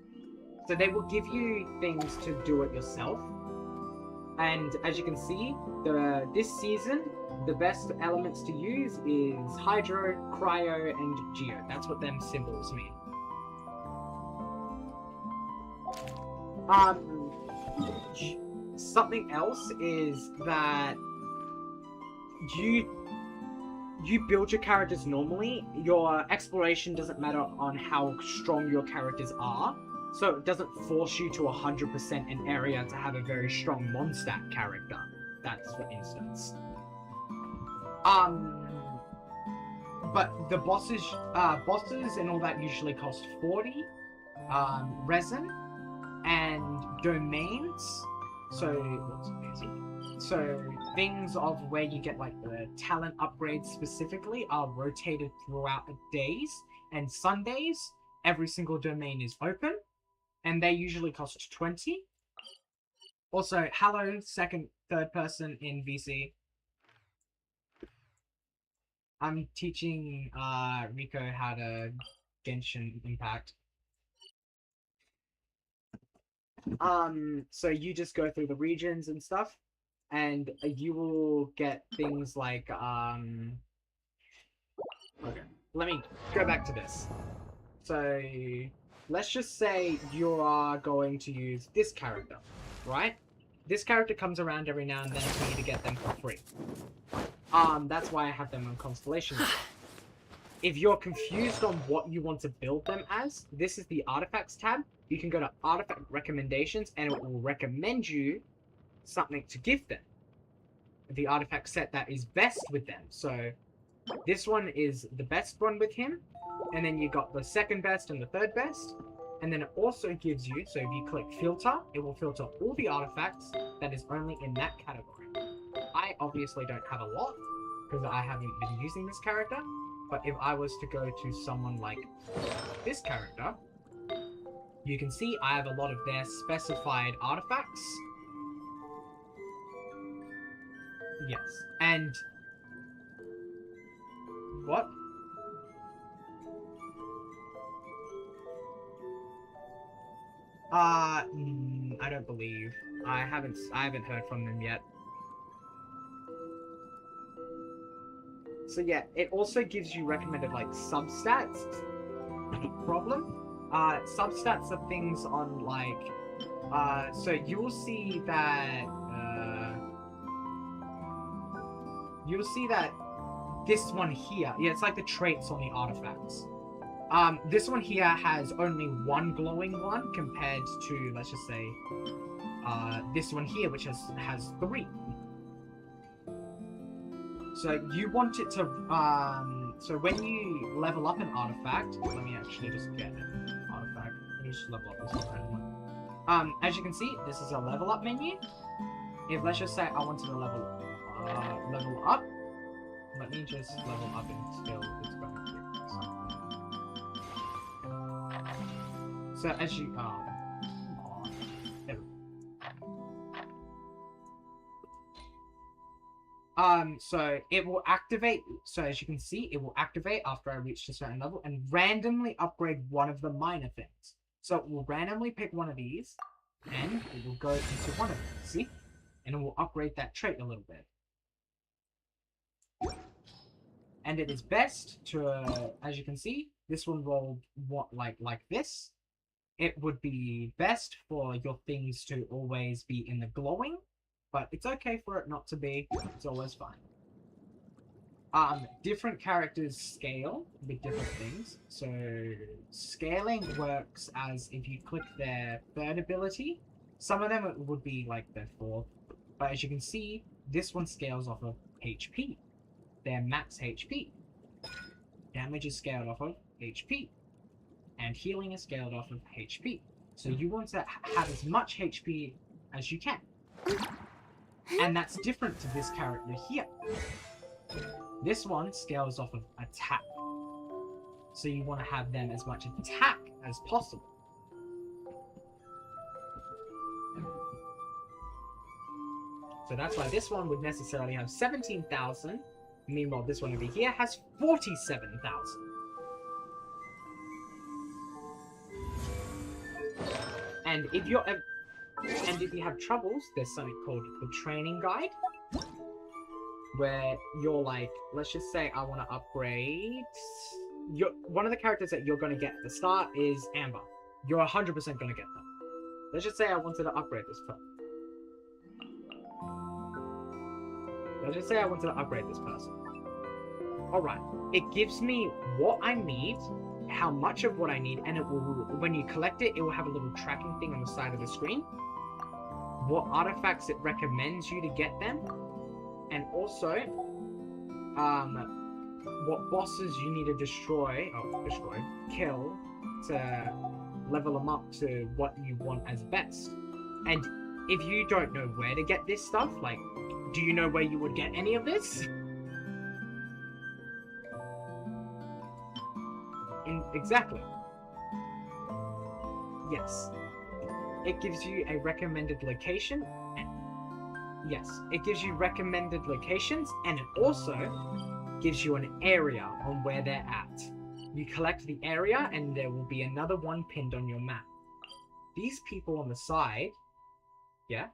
So they will give you things to do it yourself. And as you can see, this season, the best elements to use is Hydro, Cryo, and Geo. That's what them symbols mean. Something else is that you build your characters normally. Your exploration doesn't matter on how strong your characters are. So it doesn't force you to 100% an area to have a very strong Mondstadt character. That's for instance. But the bosses and all that usually cost 40 resin and domains. So things of where you get like the talent upgrades specifically are rotated throughout the days, and Sundays every single domain is open. And they usually cost 20. Also, hello, third person in VC. I'm teaching Rico how to Genshin Impact. So you just go through the regions and stuff, and you will get things like okay, let me go back to this. So let's just say you are going to use this character, right? This character comes around every now and then for you to get them for free. That's why I have them on Constellation. If you're confused on what you want to build them as, this is the Artifacts tab. You can go to Artifact Recommendations and it will recommend you something to give them. The artifact set that is best with them. So this one is the best one with him. And then you got the second best and the third best. And then it also gives you, so if you click filter, it will filter all the artifacts that is only in that category. I obviously don't have a lot, because I haven't been using this character. But if I was to go to someone like this character, you can see I have a lot of their specified artifacts. Yes, and... What? I don't believe. I haven't heard from them yet. So yeah, it also gives you recommended like substats. Problem? Substats are things on like, so you will see that, this one here, yeah, it's like the traits on the artifacts. This one here has only one glowing one compared to, let's just say, this one here, which has 3. So you want it to, so when you level up an artifact, let me actually just get an artifact. Let me just level up this one. As you can see, this is a level up menu. If let's just say I wanted to level up, let me just level up until it's going through. So as you so it will activate. So as you can see, it will activate after I reach a certain level and randomly upgrade one of the minor things. So it will randomly pick one of these, and it will go into one of them. See, and it will upgrade that trait a little bit. And it is best to, as you can see, this one rolled like this. It would be best for your things to always be in the glowing, but it's okay for it not to be. It's always fine. Different characters scale with different things. So scaling works as if you click their third ability. Some of them it would be like their fourth, but as you can see, this one scales off of HP. Their max HP. Damage is scaled off of HP. And healing is scaled off of HP. So you want to have as much HP as you can. And that's different to this character here. This one scales off of attack. So you want to have them as much attack as possible. So that's why this one would necessarily have 17,000. Meanwhile, this one over here has 47,000. And if you have troubles, there's something called the training guide, where you're like, let's just say I want to upgrade. One of the characters that you're going to get at the start is Amber. You're 100% going to get them. Let's just say I wanted to upgrade this person. Let's just say I wanted to upgrade this person. Alright, it gives me what I need, how much of what I need, and it will, when you collect it, it will have a little tracking thing on the side of the screen. What artifacts it recommends you to get them, and also, what bosses you need to kill to level them up to what you want as best. And if you don't know where to get this stuff, like, do you know where you would get any of this? Exactly. Yes. It gives you a recommended location. Yes, it gives you recommended locations, and it also gives you an area on where they're at. You collect the area, and there will be another one pinned on your map. These people on the side... Yeah?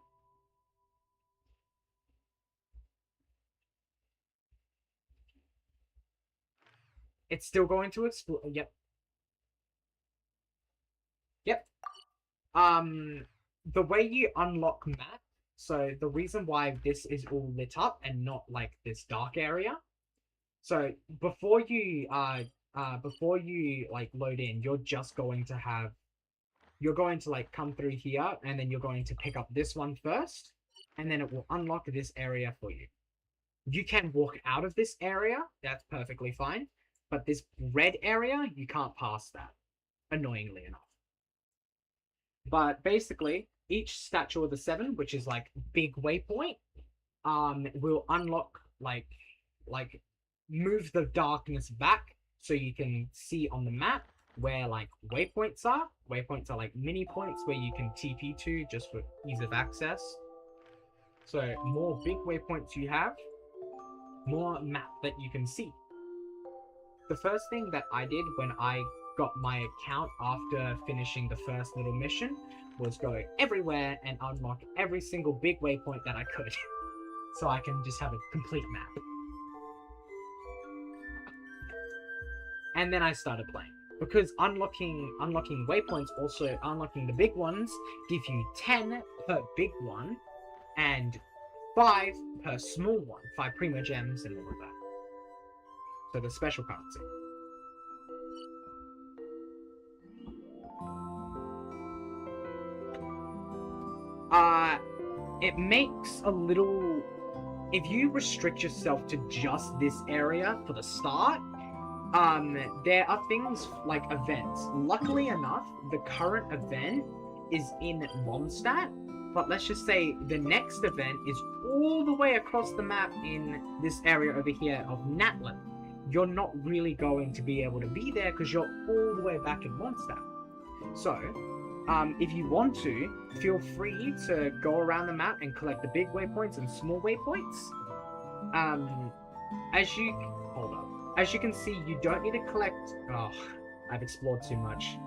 It's still going to explode. Yep. Yep. The way you unlock map, so the reason why this is all lit up and not like this dark area. So before you like load in, you're just going to have, you're going to like come through here, and then you're going to pick up this one first, and then it will unlock this area for you. You can walk out of this area, that's perfectly fine, but this red area, you can't pass that, annoyingly enough. But basically, each statue of the 7, which is like big waypoint, will unlock like move the darkness back so you can see on the map where like waypoints are. Waypoints are like mini points where you can TP to just for ease of access. So more big waypoints you have, more map that you can see. The first thing that I did when I got my account after finishing the first little mission was go everywhere and unlock every single big waypoint that I could. So I can just have a complete map. And then I started playing. Because unlocking waypoints, also unlocking the big ones, give you 10 per big one, and 5 per small one. 5 primo gems and all of that. So the special currency. It makes a little... If you restrict yourself to just this area for the start, there are things like events. Luckily enough, the current event is in Mondstadt, but let's just say the next event is all the way across the map in this area over here of Natlan. You're not really going to be able to be there because you're all the way back in Mondstadt. So, if you want to, feel free to go around the map and collect the big waypoints and small waypoints. Hold up. As you can see, you don't need to collect... Oh, I've explored too much.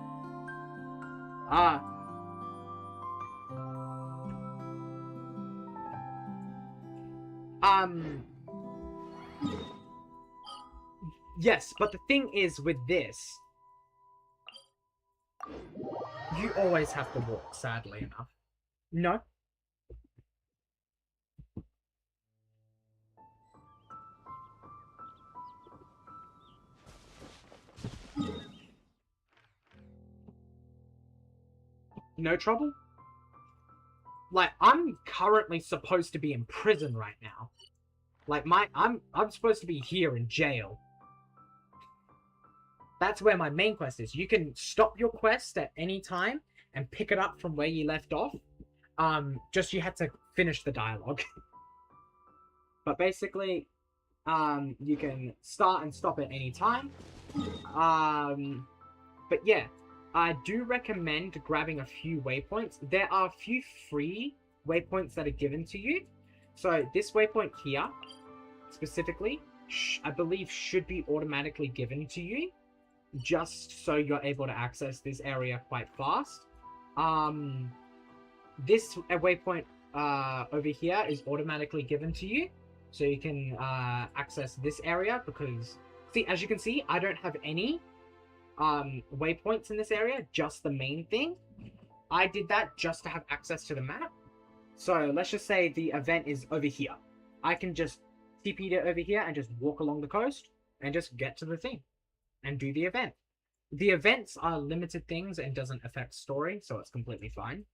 Yes, but the thing is with this, you always have to walk, sadly enough. No? No trouble? Like, I'm currently supposed to be in prison right now. Like, I'm supposed to be here in jail. That's where my main quest is. You can stop your quest at any time and pick it up from where you left off. Just you had to finish the dialogue. But basically, you can start and stop at any time. But yeah, I do recommend grabbing a few waypoints. There are a few free waypoints that are given to you. So this waypoint here, specifically, I believe should be automatically given to you, just so you're able to access this area quite fast. This waypoint over here is automatically given to you, so you can access this area because, see, as you can see, I don't have any waypoints in this area, just the main thing. I did that just to have access to the map. So let's just say the event is over here. I can just TP it over here and just walk along the coast and just get to the thing and do the event. The events are limited things and doesn't affect story, so it's completely fine.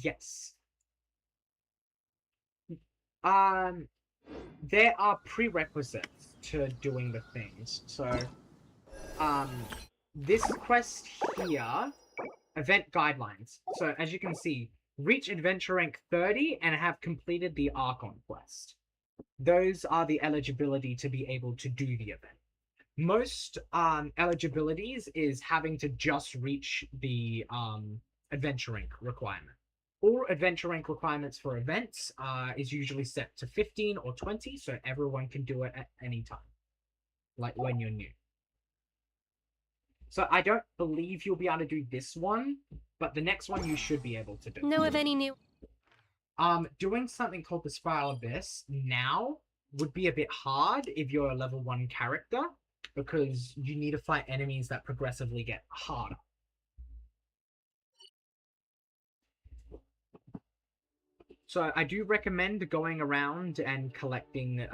Yes. There are prerequisites to doing the things. So, this quest here, event guidelines. So, as you can see, reach adventure rank 30 and have completed the Archon quest. Those are the eligibility to be able to do the event. Most eligibilities is having to just reach the adventure rank requirement. All adventure rank requirements for events is usually set to 15 or 20, so everyone can do it at any time, like when you're new. So I don't believe you'll be able to do this one, but the next one you should be able to do. Know of any new... Doing something called the Spiral Abyss now would be a bit hard if you're a level 1 character, because you need to fight enemies that progressively get harder. So I do recommend going around and collecting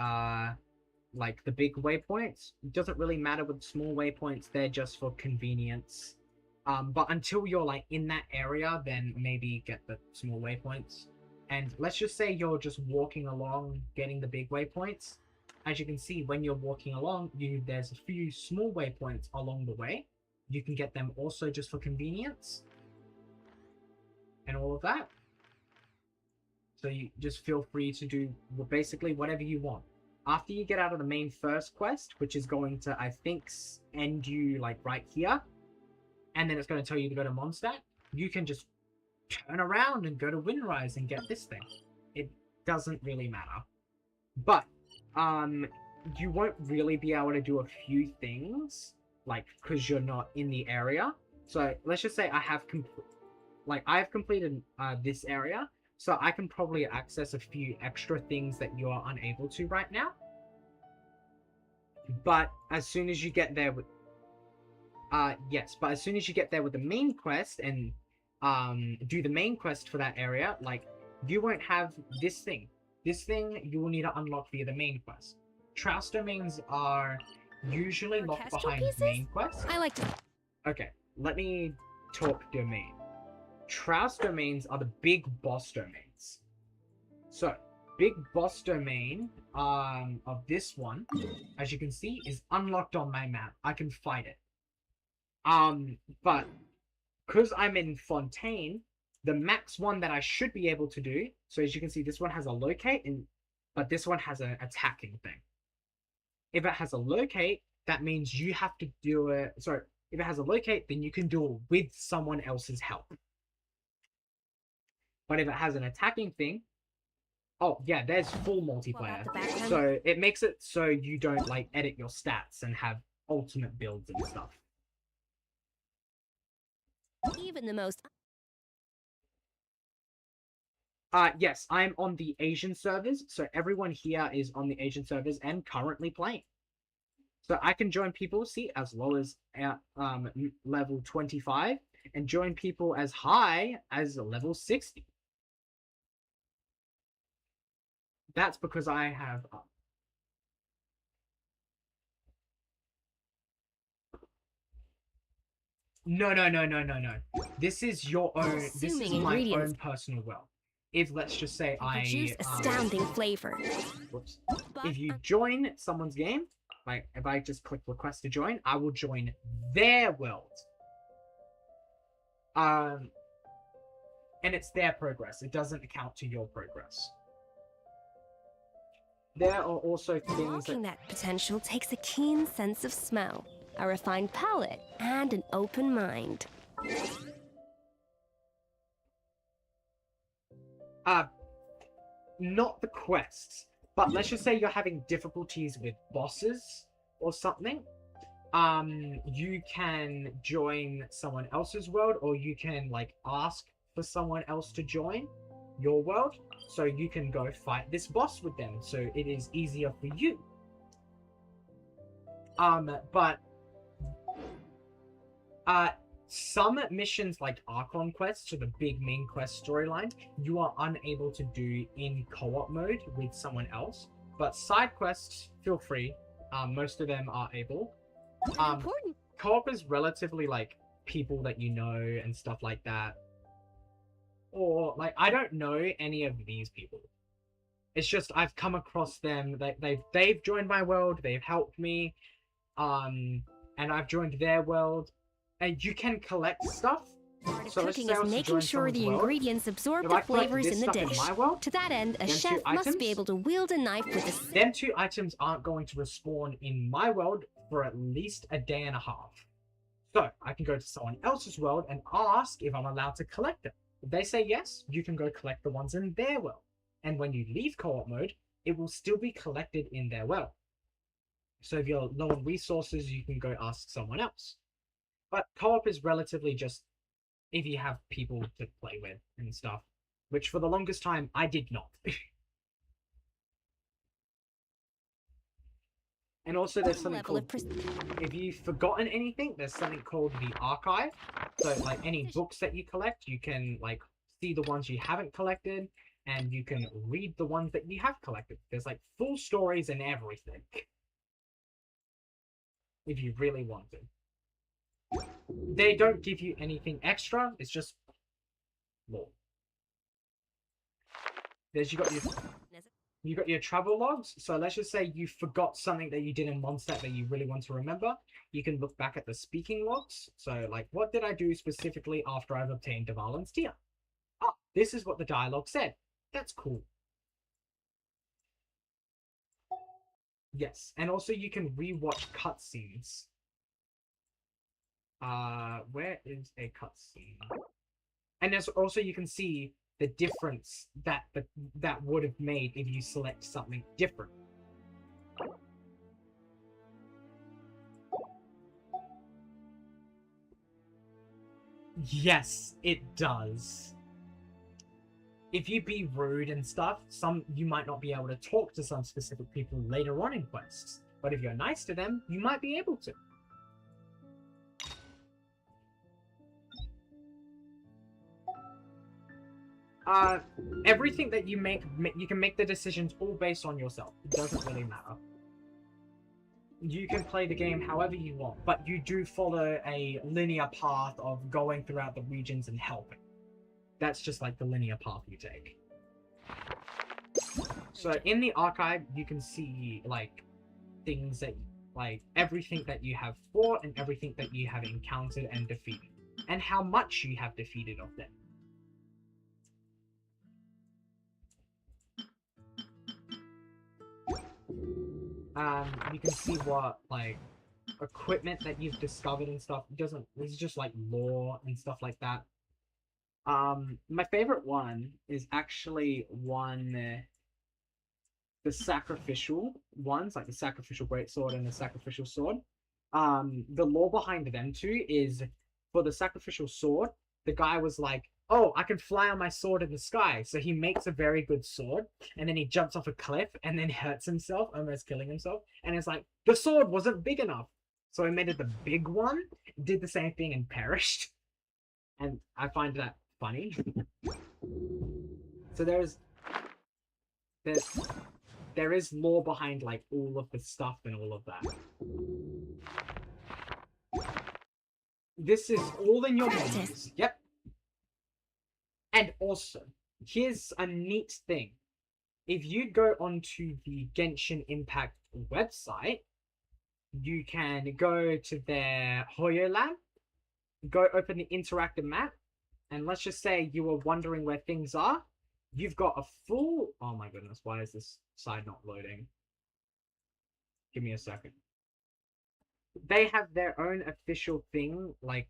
like the big waypoints. It doesn't really matter with small waypoints, they're just for convenience. But until you're like in that area, then maybe get the small waypoints. And let's just say you're just walking along getting the big waypoints. As you can see, when you're walking along, there's a few small waypoints along the way. You can get them also just for convenience. And all of that. So you just feel free to do basically whatever you want. After you get out of the main first quest, which is going to, I think, end you like right here, and then it's going to tell you to go to Mondstadt, you can just turn around and go to Windrise and get this thing. It doesn't really matter. But, you won't really be able to do a few things, like, because you're not in the area. So, let's just say I have completed this area, so I can probably access a few extra things that you're unable to right now. But as soon as you get there with... yes, but as soon as you get there with the main quest and do the main quest for that area, like, you won't have this thing. This thing you will need to unlock via the main quest. Trouse domains are usually locked behind main quest. I like to... Okay, let me talk domain. Trouse domains are the big boss domains. So, big boss domain of this one, as you can see, is unlocked on my map. I can fight it. But because I'm in Fontaine, the max one that I should be able to do, so as you can see, this one has a locate, but this one has an attacking thing. If it has a locate, that means you have to do it. Sorry, if it has a locate, then you can do it with someone else's help. But if it has an attacking thing, oh yeah, there's full multiplayer. So it makes it so you don't like edit your stats and have ultimate builds and stuff. Even the most... Yes, I'm on the Asian servers, so everyone here is on the Asian servers and currently playing. So I can join people, see, as low as level 25, and join people as high as level 60. That's because I have... No. This is your own... This is my own personal wealth. If, let's just say, produce astounding flavor. Whoops. If you join someone's game, like if I just click request to join, I will join their world. And it's their progress. It doesn't account to your progress. There are also things Unlocking that potential takes a keen sense of smell, a refined palate, and an open mind. Not the quests, but let's just say you're having difficulties with bosses or something. You can join someone else's world, or you can like ask for someone else to join your world, so you can go fight this boss with them, so it is easier for you. But some missions like Archon quests, or the big main quest storyline, you are unable to do in co-op mode with someone else. But side quests, feel free. Most of them are able. Co-op is relatively like people that you know and stuff like that. Or like I don't know any of these people. It's just I've come across them. They've joined my world. They've helped me. And I've joined their world. And you can collect stuff. So Cooking is making sure the ingredients absorb the flavors in the dish. To that end, a chef must be able to wield a knife with a... Them two items aren't going to respawn in my world for at least a day and a half. So I can go to someone else's world and ask if I'm allowed to collect them. If they say yes, you can go collect the ones in their world. And when you leave co-op mode, it will still be collected in their world. So if you're low on resources, you can go ask someone else. But co-op is relatively just if you have people to play with and stuff, which for the longest time I did not. And also there's something called, if you've forgotten anything, there's something called the archive. So like any books that you collect, you can like see the ones you haven't collected, and you can read the ones that you have collected. There's like full stories and everything. If you really want to. They don't give you anything extra, it's just lore. There's you got your travel logs. So let's just say you forgot something that you did in Mondstadt that you really want to remember. You can look back at the speaking logs. So like, what did I do specifically after I've obtained Dvalin's Tear? Ah, this is what the dialogue said. That's cool. Yes, and also you can rewatch cutscenes. Where is a cutscene? And there's also you can see the difference that would have made if you select something different. Yes, it does. If you be rude and stuff, you might not be able to talk to some specific people later on in quests. But if you're nice to them, you might be able to. Everything that you make, you can make the decisions all based on yourself. It doesn't really matter. You can play the game however you want, but you do follow a linear path of going throughout the regions and helping. That's just like the linear path you take. So in the archive, you can see like things that, like everything that you have fought and everything that you have encountered and defeated, and how much you have defeated of them. you can see what, like, equipment that you've discovered and stuff. This is just, like, lore and stuff like that. My favorite one is actually the sacrificial ones, like the sacrificial greatsword and the sacrificial sword. The lore behind them two is, for the sacrificial sword, the guy was like, oh, I can fly on my sword in the sky. So he makes a very good sword, and then he jumps off a cliff and then hurts himself, almost killing himself. And it's like, the sword wasn't big enough. So he made it the big one, did the same thing and perished. And I find that funny. So there is lore behind, like, all of the stuff and all of that. This is all in your menus. Yep. And also, here's a neat thing. If you go onto the Genshin Impact website, you can go to their Hoyo Lab, go open the interactive map, and let's just say you were wondering where things are. You've got a full... Oh my goodness, why is this side not loading? Give me a second. They have their own official thing, like,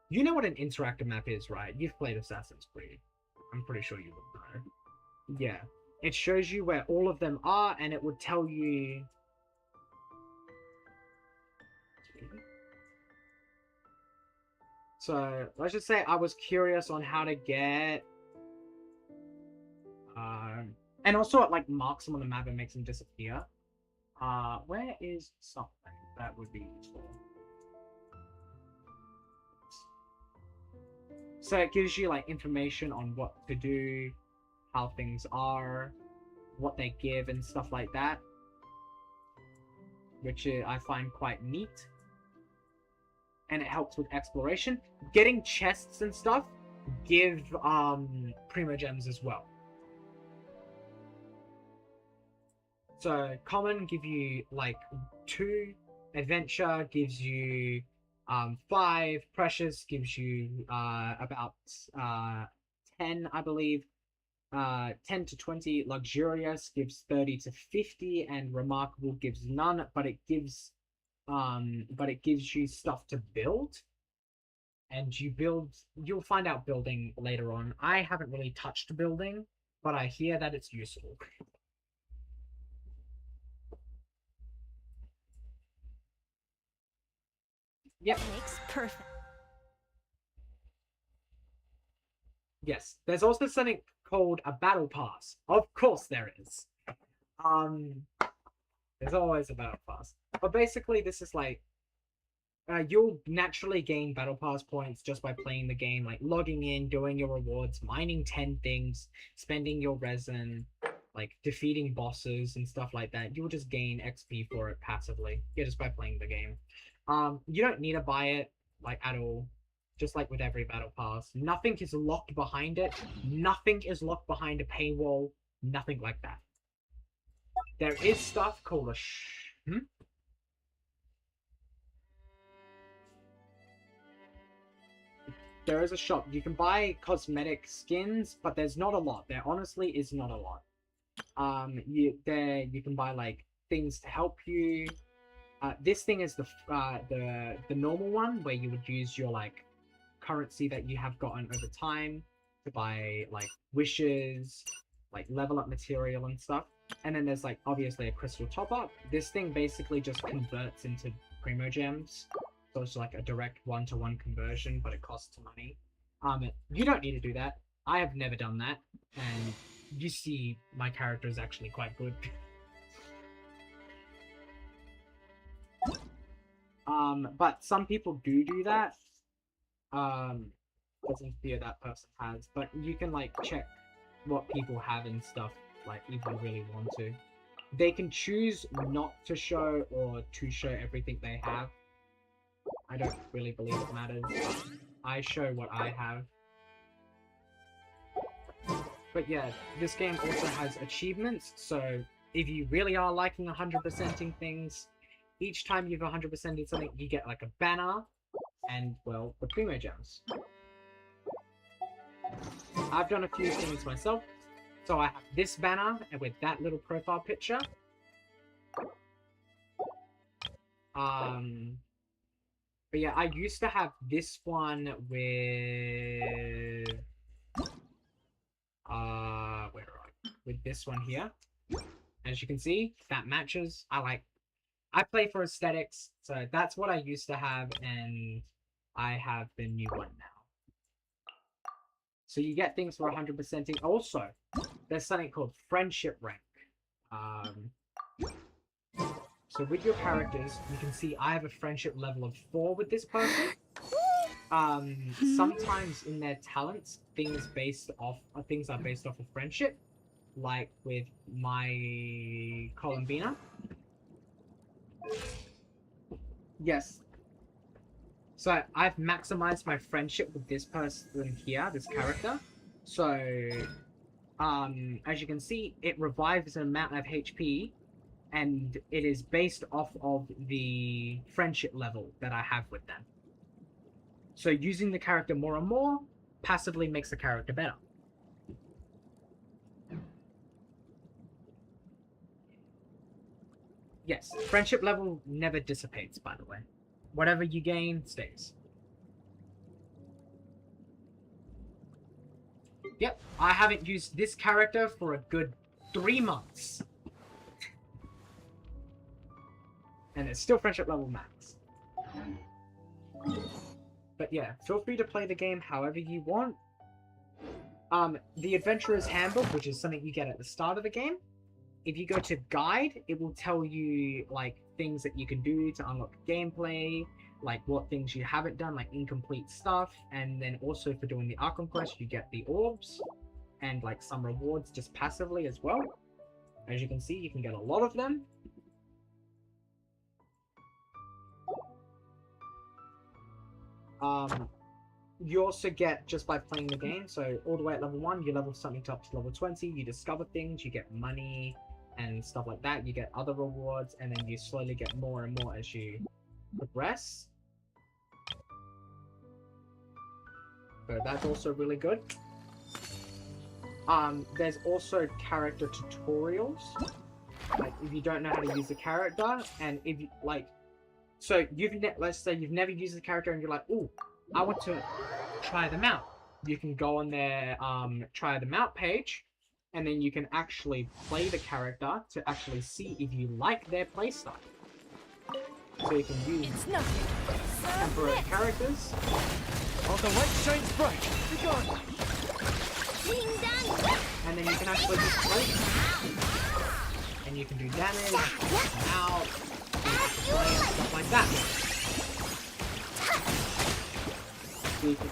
you know what an interactive map is, right? You've played Assassin's Creed. I'm pretty sure you would know. Yeah. It shows you where all of them are, and it would tell you... So, let's just say I was curious on how to get... and also it, like, marks them on the map and makes them disappear. Where is something that would be useful? So it gives you, like, information on what to do, how things are, what they give, and stuff like that. Which I find quite neat. And it helps with exploration. Getting chests and stuff give Primo Gems as well. So common give you like 2, adventure gives you 5, precious gives you about 10, I believe. 10 to 20, luxurious gives 30 to 50, and remarkable gives none, but it gives you stuff to build. And you'll find out building later on. I haven't really touched building, but I hear that it's useful. Yep. Makes perfect. Yes. There's also something called a battle pass. Of course there is. There's always a battle pass. But basically this is like you'll naturally gain battle pass points just by playing the game, like logging in, doing your rewards, mining 10 things, spending your resin, like defeating bosses and stuff like that. You'll just gain XP for it passively. Yeah, just by playing the game. You don't need to buy it, like, at all. Just like with every battle pass. Nothing is locked behind it. Nothing is locked behind a paywall. Nothing like that. There is stuff called a There is a shop. You can buy cosmetic skins, but there's not a lot. There honestly is not a lot. You can buy, like, things to help you. This thing is the normal one, where you would use your, like, currency that you have gotten over time to buy, like, wishes, like, level up material and stuff. And then there's, like, obviously a crystal top up. This thing basically just converts into Primo Gems. So it's like a direct one-to-one conversion, but it costs money. You don't need to do that. I have never done that, and you see my character is actually quite good. But some people do that. Doesn't appear that person has, but you can, like, check what people have and stuff, like, if you really want to. They can choose not to show or to show everything they have. I don't really believe it matters, but I show what I have. But yeah, this game also has achievements, so if you really are liking 100%ing things, each time you've 100%ed something, you get, like, a banner, and, well, the Primo Gems. I've done a few things myself, so I have this banner, and with that little profile picture, But yeah, I used to have this one with where are I? With this one here. As you can see, that matches. I play for aesthetics, so that's what I used to have, and I have the new one now. So you get things for 100%ing. Also, there's something called friendship rank. So with your characters, you can see I have a friendship level of 4 with this person. Sometimes in their talents, things are based off of friendship, like with my Columbina. Yes. So I've maximized my friendship with this person here, this character. So, as you can see, it revives an amount of HP, and it is based off of the friendship level that I have with them. So using the character more and more passively makes the character better. Yes, friendship level never dissipates, by the way. Whatever you gain stays. Yep, I haven't used this character for a good 3 months. And it's still friendship level max. But yeah, feel free to play the game however you want. The Adventurer's Handbook, which is something you get at the start of the game, if you go to Guide, it will tell you, like, things that you can do to unlock gameplay, like what things you haven't done, like incomplete stuff, and then also for doing the Arkham quest, you get the orbs, and, like, some rewards just passively as well. As you can see, you can get a lot of them. You also get, just by playing the game, so all the way at level 1, you level something up to level 20, you discover things, you get money and stuff like that, you get other rewards, and then you slowly get more and more as you progress. So that's also really good. There's also character tutorials, like if you don't know how to use the character, and if you, like, so let's say you've never used the character and you're like, ooh, I want to try them out. You can go on their try them out page, and then you can actually play the character to actually see if you like their playstyle. So you can use temporary characters. Oh, the light shines bright. Be gone. And then you can actually just play them. And you can do damage, out, play and stuff like that. So you can...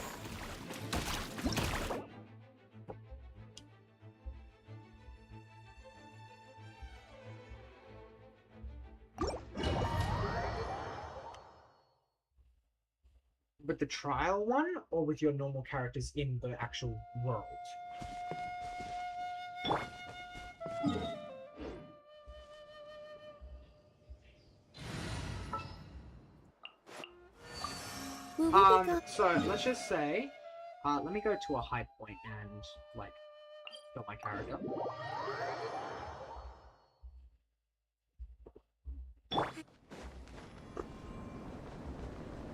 With the trial one, or with your normal characters in the actual world? So let's just say, let me go to a high point and, like, kill my character.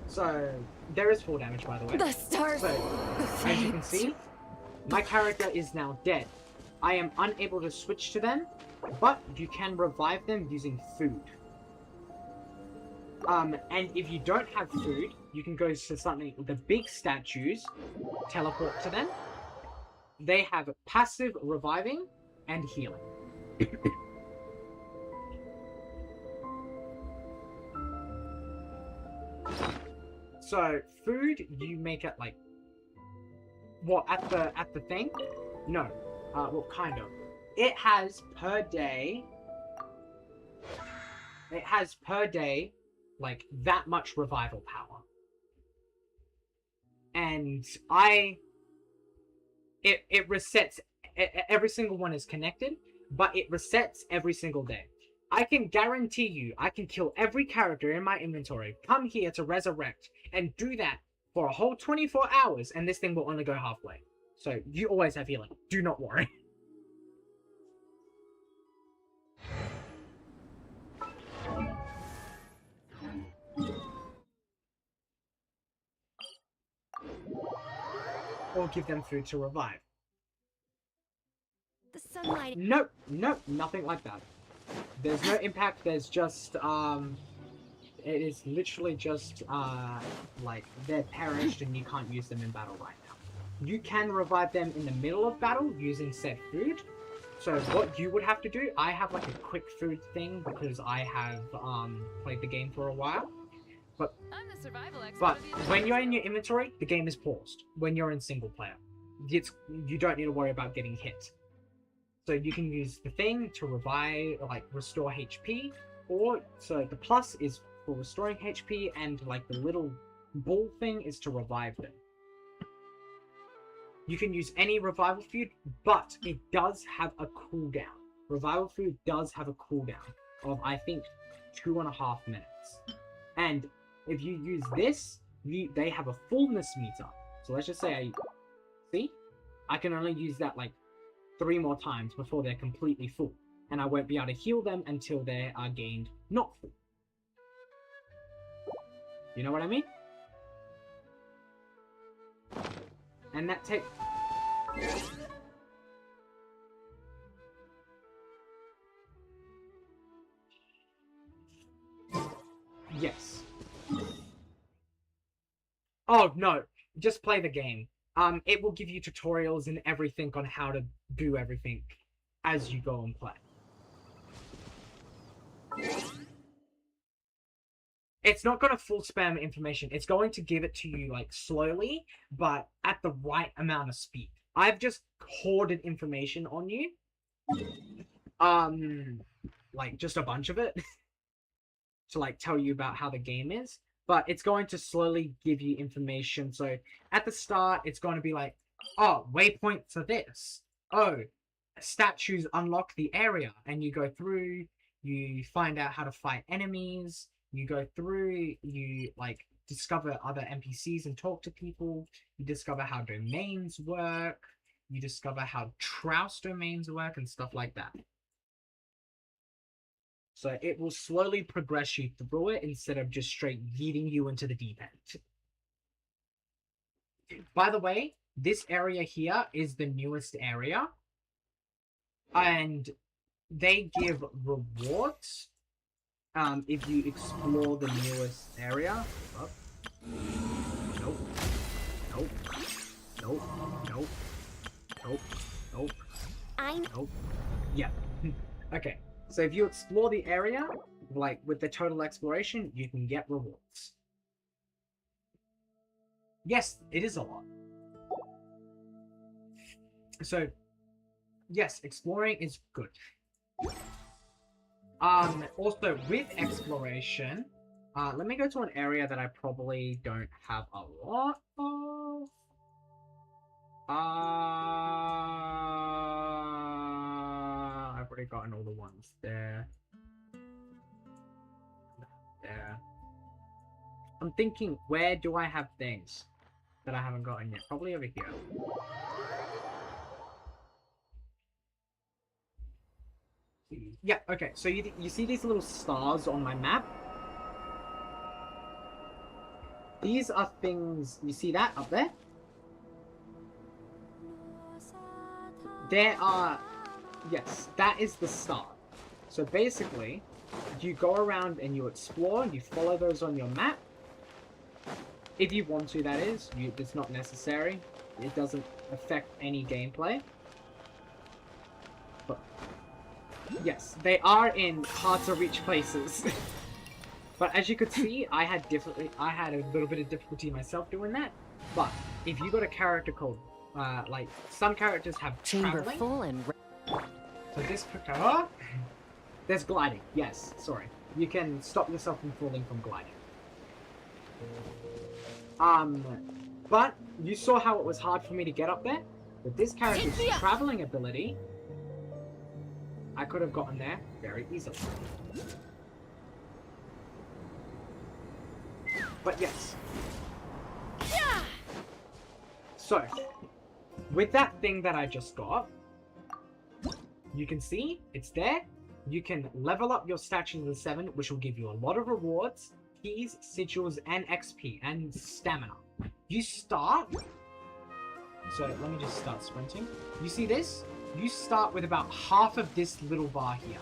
So, there is full damage, by the way. The stars. So, as you can see, my character is now dead. I am unable to switch to them, but you can revive them using food. And if you don't have food, you can go to something with the big statues, teleport to them. They have passive reviving and healing. So food, you make it like, what, at the thing? No, well, kind of. It has per day. It has per day, like, that much revival power. And it resets, every single one is connected, but it resets every single day. I can guarantee you, I can kill every character in my inventory, come here to resurrect, and do that for a whole 24 hours, and this thing will only go halfway. So, you always have healing. Do not worry. or give them food to revive. The sunlight. Nope, nope, nothing like that. There's no impact, there's just, it is literally just, like, they're perished and you can't use them in battle right now. You can revive them in the middle of battle using said food. So what you would have to do, I have like a quick food thing because I have, played the game for a while. But when you're in your inventory, the game is paused. When you're in single player, you don't need to worry about getting hit. So you can use the thing to revive, like restore HP, or so the plus is for restoring HP, and like the little ball thing is to revive them. You can use any revival food, but it does have a cooldown. Revival food does have a cooldown of, I think, 2.5 minutes. And if you use this, they have a fullness meter. So let's just say I can only use that like 3 more times before they're completely full. And I won't be able to heal them until they are gained not full. You know what I mean? And that takes... Yes. Oh, no. Just play the game. It will give you tutorials and everything on how to do everything as you go and play. It's not going to full spam information. It's going to give it to you, like, slowly, but at the right amount of speed. I've just hoarded information on you. Like, just a bunch of it. To, like, tell you about how the game is. But it's going to slowly give you information. So, at the start, it's going to be like, oh, waypoints are this. Oh, statues unlock the area. And you go through, you find out how to fight enemies. You go through, you, like, discover other NPCs and talk to people. You discover how domains work. You discover how Trouse domains work and stuff like that. So it will slowly progress you through it instead of just straight yeeting you into the deep end. By the way, this area here is the newest area. And they give rewards if you explore the newest area. Oh. Nope. Nope. Nope. Nope. Nope. Nope. Nope. Yeah. Okay. So if you explore the area, like with the total exploration, you can get rewards. Yes, it is a lot. So, yes, exploring is good. Also with exploration, let me go to an area that I probably don't have a lot of. I've already gotten all the ones there. There. I'm thinking, where do I have things that I haven't gotten yet? Probably over here. Yeah, okay, so you see these little stars on my map? These are things, you see that up there? There are, yes, that is the start. So basically, you go around and you explore, and you follow those on your map. If you want to, that is. It's not necessary. It doesn't affect any gameplay. But, yes, they are in hard-to-reach places. But as you could see, I had a little bit of difficulty myself doing that. But if you got a character called, like, some characters have Chamber traveling. full and... So this, there's gliding, yes, sorry. You can stop yourself from falling from gliding. But you saw how it was hard for me to get up there? With this character's traveling ability, I could have gotten there very easily. But yes. So, with that thing that I just got, you can see it's there. You can level up your statues to 7, which will give you a lot of rewards, keys, sigils, and XP, and stamina. You start So let me just start sprinting. You see this? You start with about half of this little bar here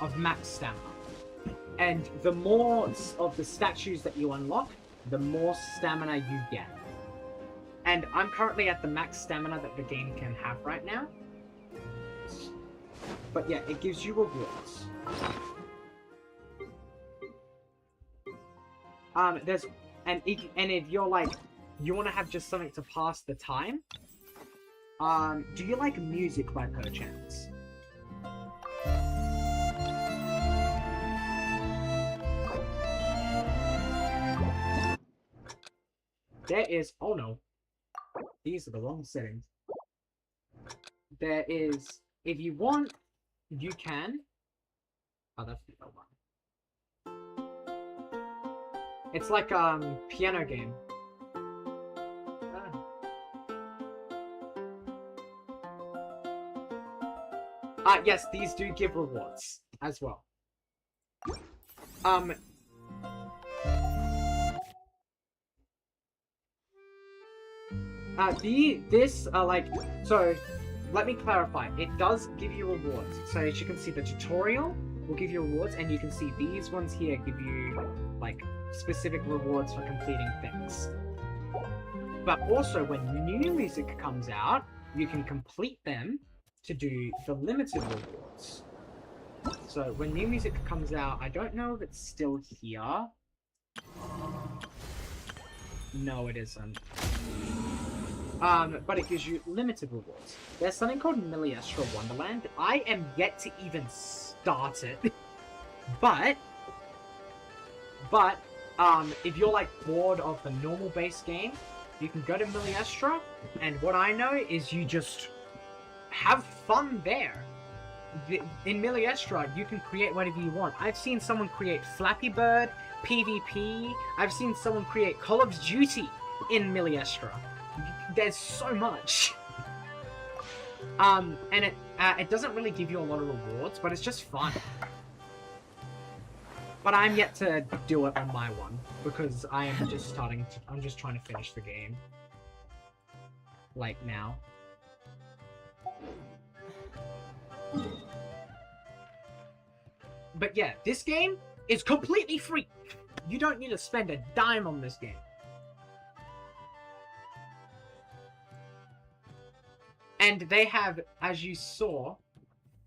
of max stamina. And the more of the statues that you unlock, the more stamina you get. And I'm currently at the max stamina that the game can have right now. But yeah, it gives you rewards. If you're like, you want to have just something to pass the time, do you like music by perchance? There is, oh no, these are the wrong settings. There is, if you want, you can, oh that's the other one. It's like piano game. Yes, these do give rewards as well. So let me clarify. It does give you rewards. So as you can see, the tutorial will give you rewards, and you can see these ones here give you like specific rewards for completing things. But also, when new music comes out, you can complete them to do the limited rewards. So when new music comes out, I don't know if it's still here. No, it isn't. But it gives you limited rewards. There's something called Miliestra Wonderland. I am yet to even start it. but if you're like bored of the normal base game, you can go to Miliestra, and what I know is you just have fun there. In Miliestra, you can create whatever you want. I've seen someone create Flappy Bird, PvP. I've seen someone create Call of Duty in Miliestra. There's so much. And it doesn't really give you a lot of rewards, but it's just fun. But I'm yet to do it on my one, because I am just starting to, I'm just trying to finish the game. Like now. But yeah, this game is completely free. You don't need to spend a dime on this game. And they have, as you saw,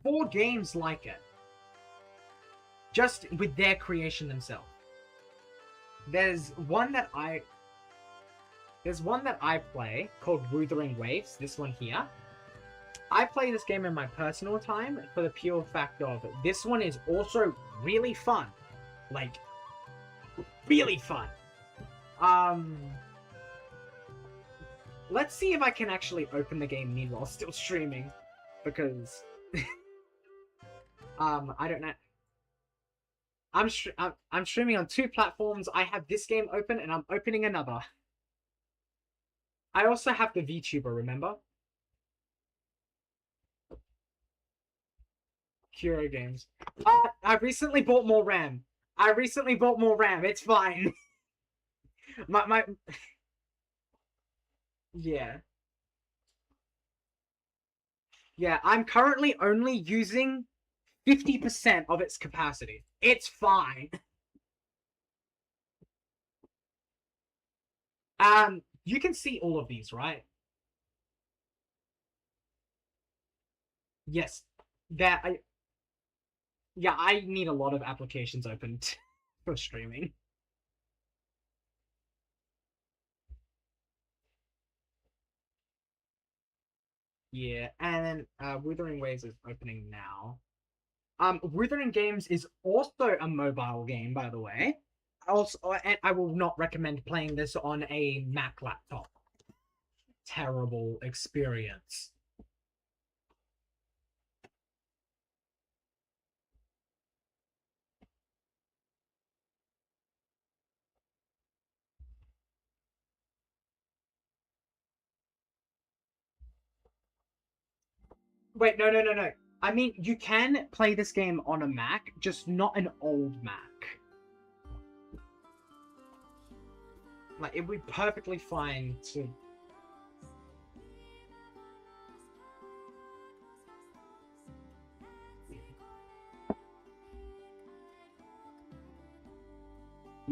4 games like it. Just with their creation themselves. There's one that I play called Wuthering Waves, this one here. I play this game in my personal time for the pure fact of this one is also really fun. Like, really fun. Let's see if I can actually open the game meanwhile still streaming. Because... I don't know. I'm streaming on 2 platforms. I have this game open, and I'm opening another. I also have the VTuber, remember? Curo Games. Oh, I recently bought more RAM. It's fine. my... Yeah. Yeah, I'm currently only using 50% of its capacity. It's fine. You can see all of these, right? Yes. I need a lot of applications opened for streaming. Yeah, and then Wuthering Waves is opening now. Wuthering Games is also a mobile game, by the way. And I will not recommend playing this on a Mac laptop. Terrible experience. Wait, no. I mean, you can play this game on a Mac, just not an old Mac. Like, it would be perfectly fine to...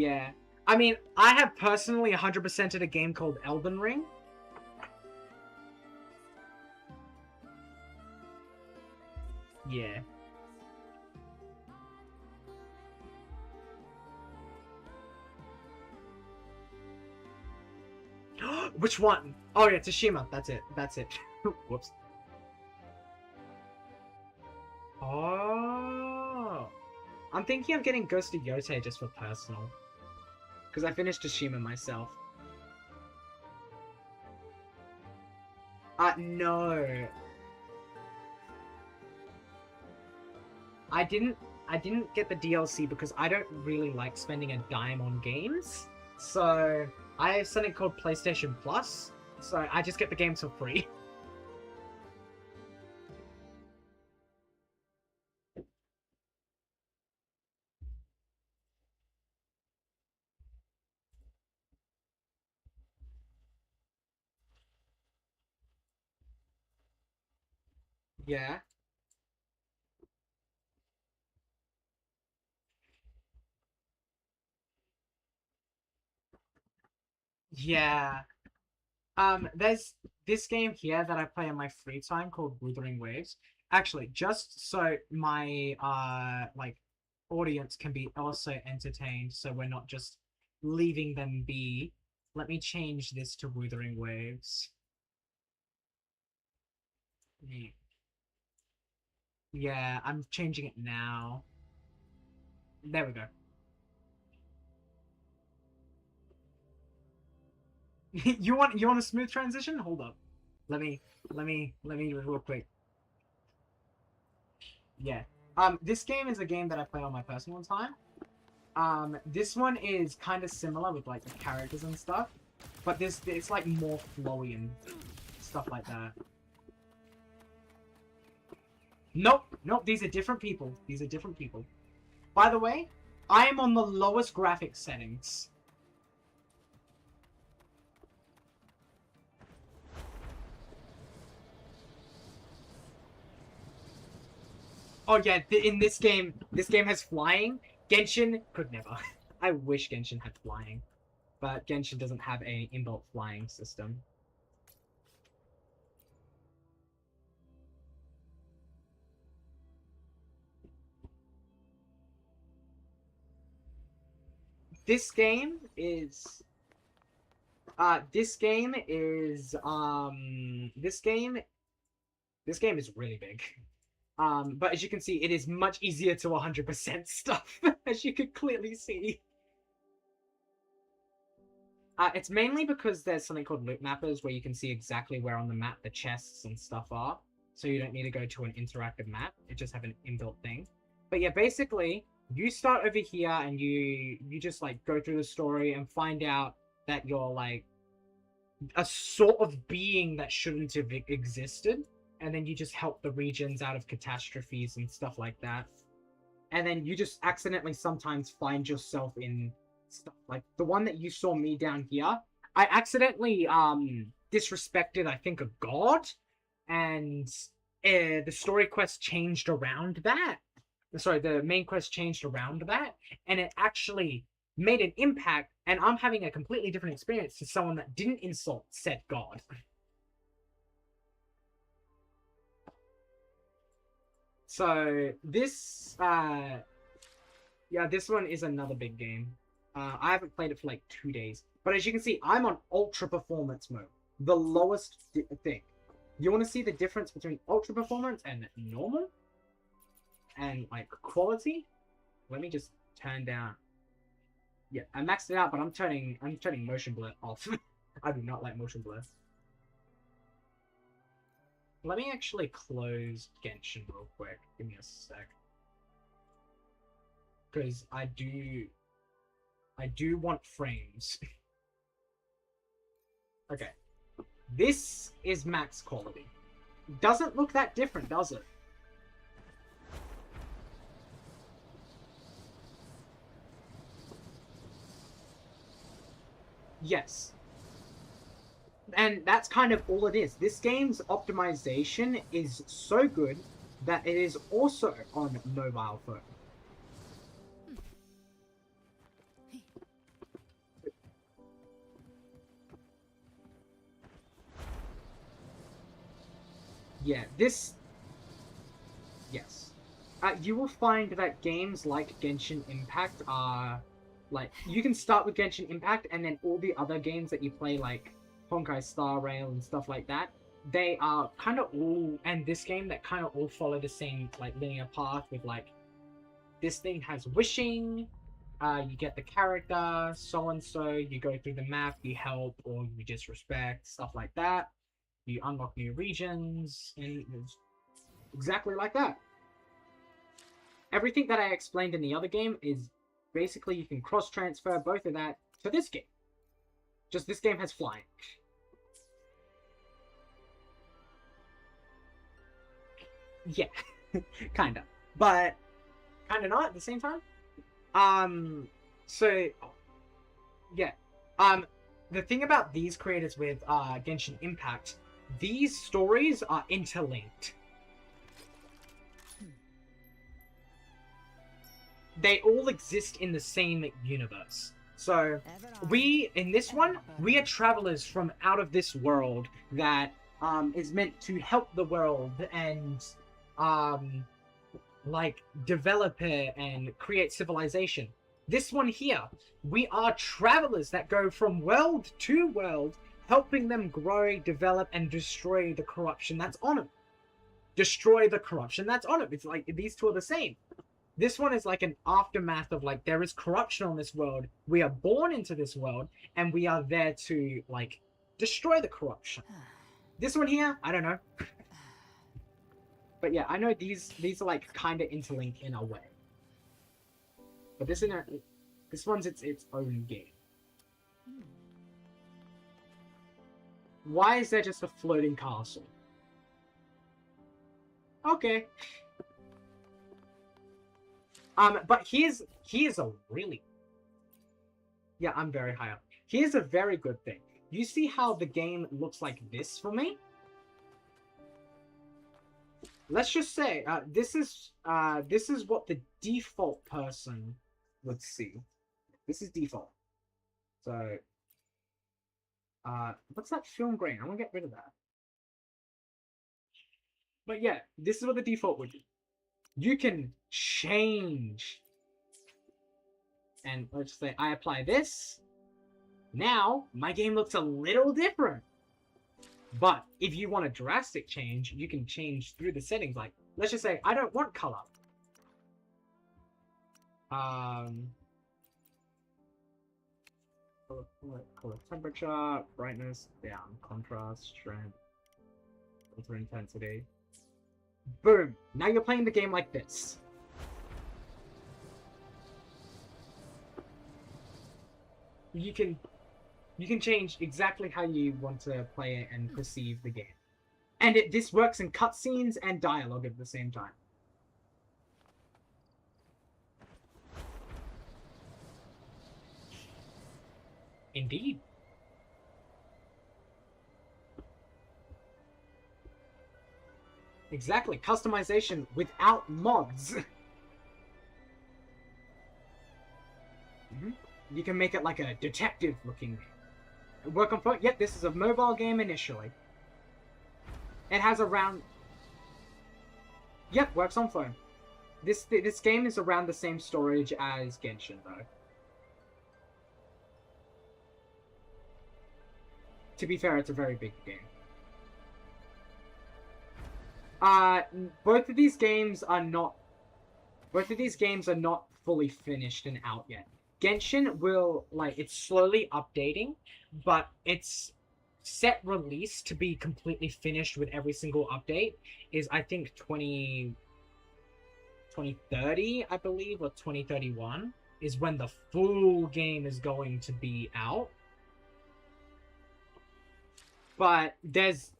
Yeah. I mean, I have personally 100%ed a game called Elden Ring. Yeah. Which one? Oh yeah, Tsushima. That's it. That's it. Whoops. Oh. I'm thinking of getting Ghost of Yotei just for personal. Because I finished Tsushima myself. No. I didn't get the DLC because I don't really like spending a dime on games. So I have something called PlayStation Plus. So I just get the games for free. Yeah. Yeah. There's this game here that I play in my free time called Wuthering Waves. Actually, just so my like audience can be also entertained, so we're not just leaving them be. Let me change this to Wuthering Waves. Yeah, I'm changing it now. There we go. You want a smooth transition? Hold up. Let me do it real quick. Yeah. This game is a game that I play on my personal time. This one is kind of similar with like the characters and stuff, but it's like more flowy and stuff like that. Nope, these are different people. These are different people. By the way, I am on the lowest graphics settings. Oh yeah, in this game has flying. Genshin could never. I wish Genshin had flying, but Genshin doesn't have a inbuilt flying system. This game is this game is really big. But as you can see, it is much easier to 100% stuff, as you can clearly see. It's mainly because there's something called loot mappers where you can see exactly where on the map the chests and stuff are. So you don't need to go to an interactive map. It just have an inbuilt thing. But yeah, basically, you start over here and you just like go through the story and find out that you're like a sort of being that shouldn't have existed. And then you just help the regions out of catastrophes and stuff like that. And then you just accidentally sometimes find yourself in stuff like the one that you saw me down here. I accidentally disrespected, I think, a god, and the story quest changed around that. Sorry, the main quest changed around that, and it actually made an impact, and I'm having a completely different experience to someone that didn't insult said god. So this yeah, this one is another big game. I haven't played it for like 2 days, but as you can see, I'm on ultra performance mode, the lowest thing. You want to see the difference between ultra performance and normal and like quality? Let me just turn down. Yeah, I maxed it out, but I'm turning motion blur off. I do not like motion blur. Let me actually close Genshin real quick. Give me a sec. Because I do want frames. Okay. This is max quality. Doesn't look that different, does it? Yes. And that's kind of all it is. This game's optimization is so good that it is also on mobile phone. yeah, this... Yes. You will find that games like Genshin Impact are... Like, you can start with Genshin Impact, and then all the other games that you play, like Honkai Star Rail and stuff like that, they are kind of all... And this game, that kind of all follow the same, like, linear path with, like, this thing has wishing, you get the character, so-and-so, you go through the map, you help, or you disrespect, stuff like that. You unlock new regions, and it's exactly like that. Everything that I explained in the other game is basically you can cross-transfer both of that to this game. Just this game has flying. Yeah, kinda. But kinda not at the same time. So, yeah. The thing about these creators with Genshin Impact, these stories are interlinked. They all exist in the same universe. So, in this one, we are travelers from out of this world that is meant to help the world and like develop it and create civilization. This one here, we are travelers that go from world to world, helping them grow, develop, and destroy the corruption that's on them. Destroy the corruption that's on them. It's like these two are the same. This one is like an aftermath of like, there is corruption on this world. We are born into this world, and we are there to like destroy the corruption. This one here, I don't know. But yeah, I know these are like kind of interlinked in a way. But this one's its own game. Why is there just a floating castle? Okay. But here's a really... Yeah, I'm very high up. Here's a very good thing. You see how the game looks like this for me? Let's just say, this is what the default person would see. This is default. So, what's that film grain? I want to get rid of that. But yeah, this is what the default would be. You can change. And let's say I apply this. Now, my game looks a little different. But if you want a drastic change, you can change through the settings. Like, let's just say I don't want color. Color temperature, brightness, down, contrast, strength, filter intensity. Boom! Now you're playing the game like this. You can change exactly how you want to play it and perceive the game. And this works in cutscenes and dialogue at the same time. Indeed. Exactly. Customization without mods. You can make it like a detective looking game. Work on phone? Yep, this is a mobile game initially. It has around... Yep, works on phone. This game is around the same storage as Genshin, though. To be fair, it's a very big game. Both of these games are not fully finished and out yet. Genshin will, like, it's slowly updating, but its set release to be completely finished with every single update is, I think, 2030, I believe, or 2031 is when the full game is going to be out. But there's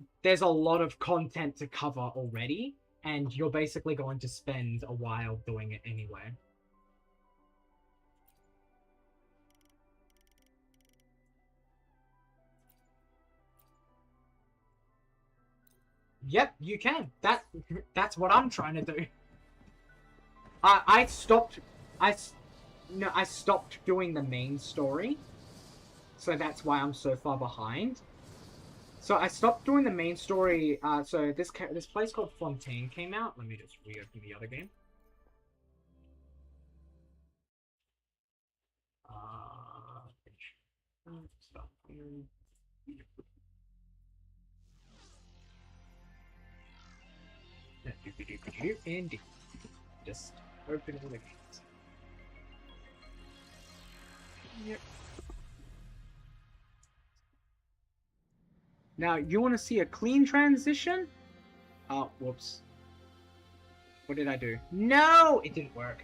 a lot of content to cover already, and you're basically going to spend a while doing it anyway. Yep, you can. That's what I'm trying to do. I stopped doing the main story, so that's why I'm so far behind. So I stopped doing the main story. So this place called Fontaine came out. Let me just reopen the other game. Stop. And just open all the games. Yep. Now, you want to see a clean transition? Oh, whoops. What did I do? No! It didn't work.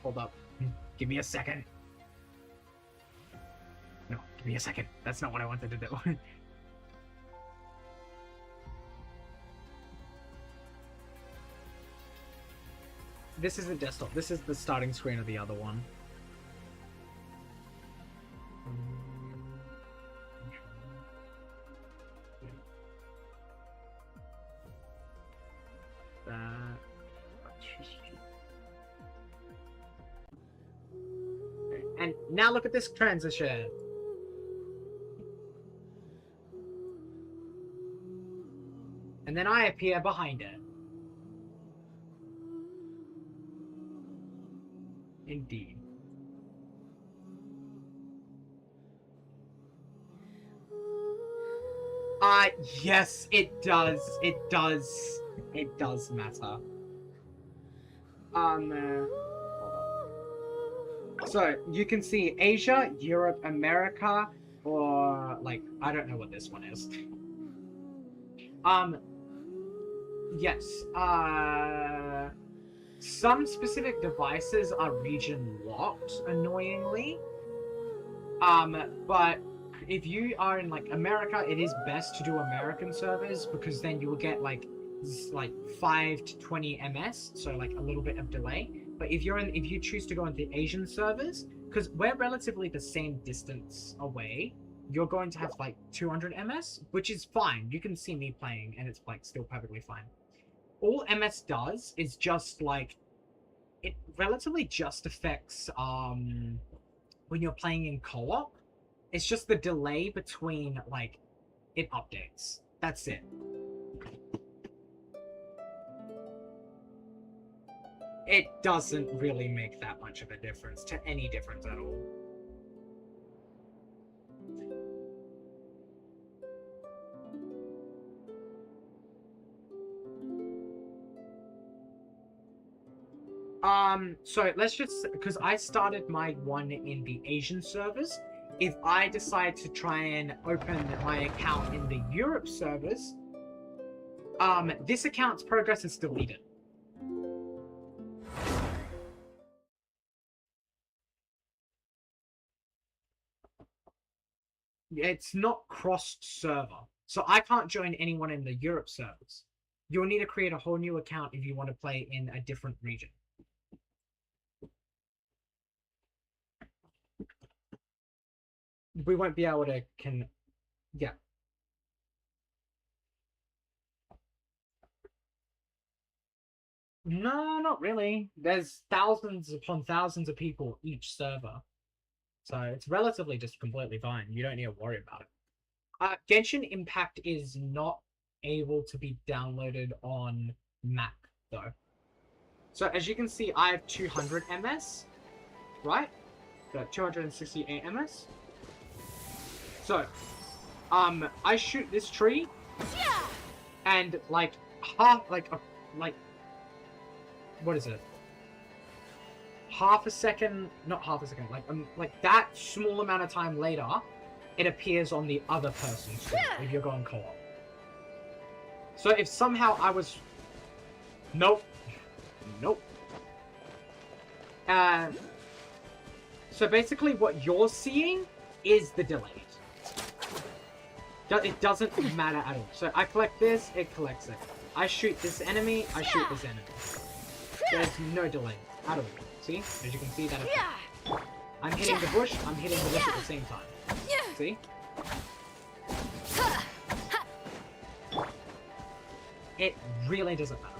Hold up. Give me a second. No, give me a second. That's not what I wanted to do. This isn't desktop. This is the starting screen of the other one. And now look at this transition. And then I appear behind it. Indeed. Yes, it does. It does. It does matter. So, you can see Asia, Europe, America, or, like, I don't know what this one is. Yes, some specific devices are region locked, annoyingly. But if you are in, like, America, it is best to do American servers, because then you will get, like 5 to 20 ms, so, like, a little bit of delay. But if you choose to go into Asian servers, because we're relatively the same distance away, you're going to have, like, 200 ms, which is fine. You can see me playing, and it's, like, still perfectly fine. All MS does is just, like, it relatively just affects, when you're playing in co-op. It's just the delay between, like, it updates. That's it. It doesn't really make that much of a difference to any difference at all. So let's just, because I started my one in the Asian servers, if I decide to try and open my account in the Europe servers, this account's progress is deleted. It's not cross-server, so I can't join anyone in the Europe servers. You'll need to create a whole new account if you want to play in a different region. We won't be able to yeah. No, not really. There's thousands upon thousands of people each server. So it's relatively just completely fine. You don't need to worry about it. Genshin Impact is not able to be downloaded on Mac, though. So as you can see, I have 200 ms, right? So 268 ms. So, I shoot this tree, and like what is it? Half a second, not half a second, like that small amount of time later, it appears on the other person's screen if you're going co-op. So if somehow I was, nope. So basically what you're seeing is the delay. It doesn't matter at all. So I collect this, it collects it. I shoot this enemy, I shoot this enemy. There's no delay at all. See? As you can see that effect. I'm hitting the bush, I'm hitting the bush at the same time. See? It really doesn't matter.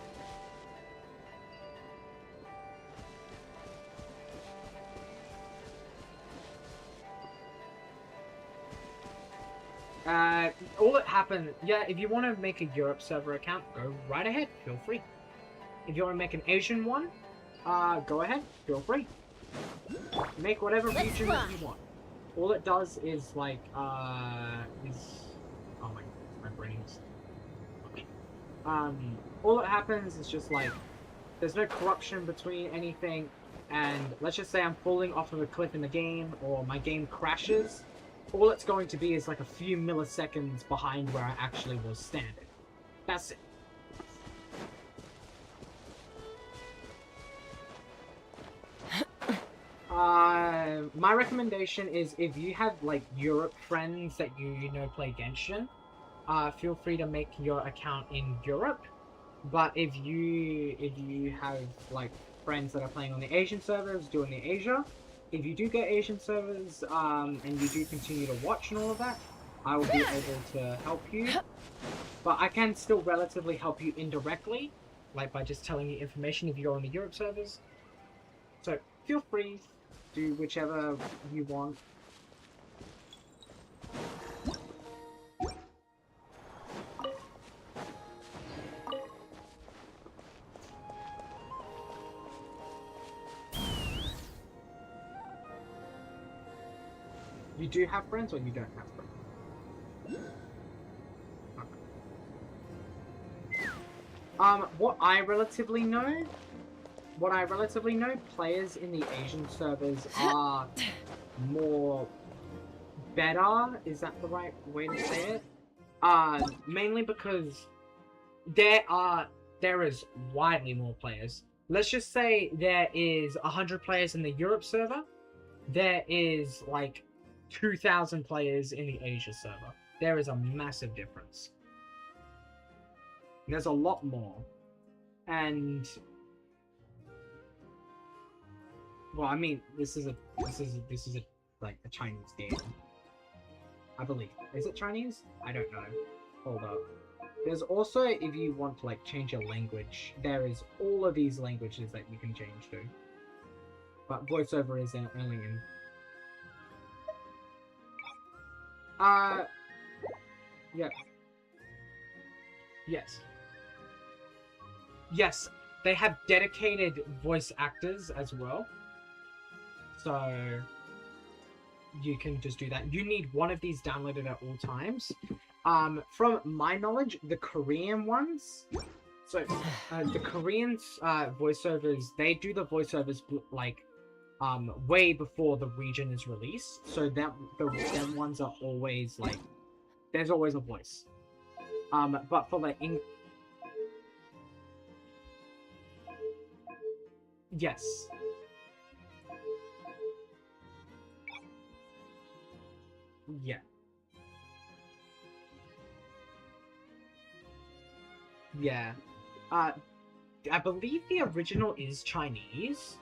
All it happens, yeah, if you want to make a Europe server account, go right ahead, feel free. If you want to make an Asian one, go ahead, feel free. Make whatever region that you want. All it does is like, oh my brain's... all that happens is just like, there's no corruption between anything, and let's just say I'm falling off of a cliff in the game, or my game crashes, all it's going to be is like a few milliseconds behind where I actually was standing. That's it. My recommendation is if you have like Europe friends that you know play Genshin, feel free to make your account in Europe. But if you have like friends that are playing on the Asian servers, do in the Asia. If you do get Asian servers, and you do continue to watch and all of that, I will be able to help you. But I can still relatively help you indirectly, like by just telling you information if you're on the Europe servers. So feel free, do whichever you want. You do have friends or you don't have friends? Okay. What I relatively know, players in the Asian servers are more better, is that the right way to say it? Mainly because there is widely more players. Let's just say there is 100 players in the Europe server, there is like 2,000 players in the Asia server. There is a massive difference. There's a lot more. And well, I mean, this is like a Chinese game. I believe. Is it Chinese? I don't know. Hold up. There's also, if you want to like change your language, there is all of these languages that you can change to. But voiceover is only in yeah. Yes. Yes, they have dedicated voice actors as well. So you can just do that. You need one of these downloaded at all times. From my knowledge, the Korean ones, so the Koreans voiceovers, they do the voiceovers like way before the region is released. So that them ones are always like, there's always a voice. But for the yes. Yeah. Yeah. I believe the original is Chinese.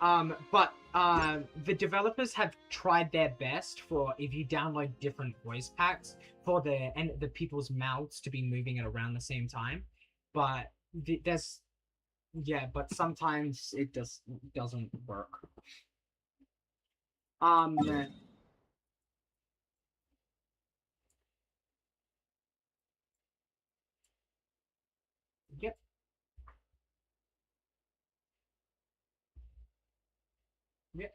But the developers have tried their best for, if you download different voice packs, for the people's mouths to be moving at around the same time. But there's, yeah, but sometimes it doesn't work. Yep. Yep.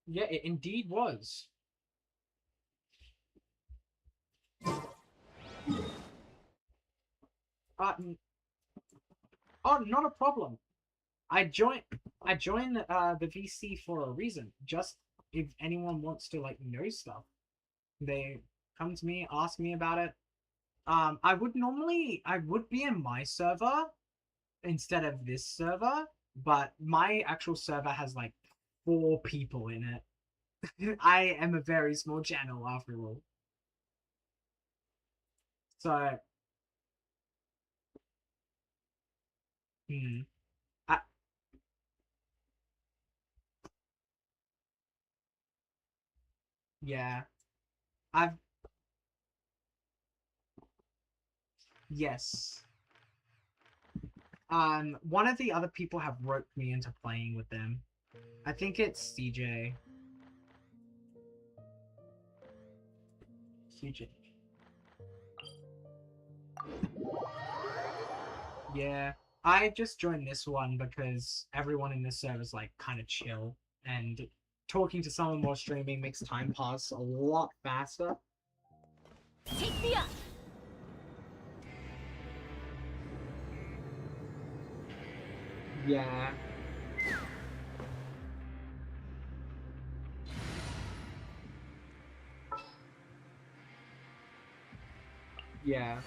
Yeah, it indeed was. Oh, not a problem. I joined the VC for a reason. Just if anyone wants to like know stuff, they come to me, ask me about it. I would be in my server instead of this server, but my actual server has like 4 people in it. I am a very small channel after all. So, yeah, yes. One of the other people have roped me into playing with them. I think it's CJ. CG. Yeah, I just joined this one because everyone in this server is like kind of chill, and talking to someone while streaming makes time pass a lot faster. Take me up. Yeah. Yeah.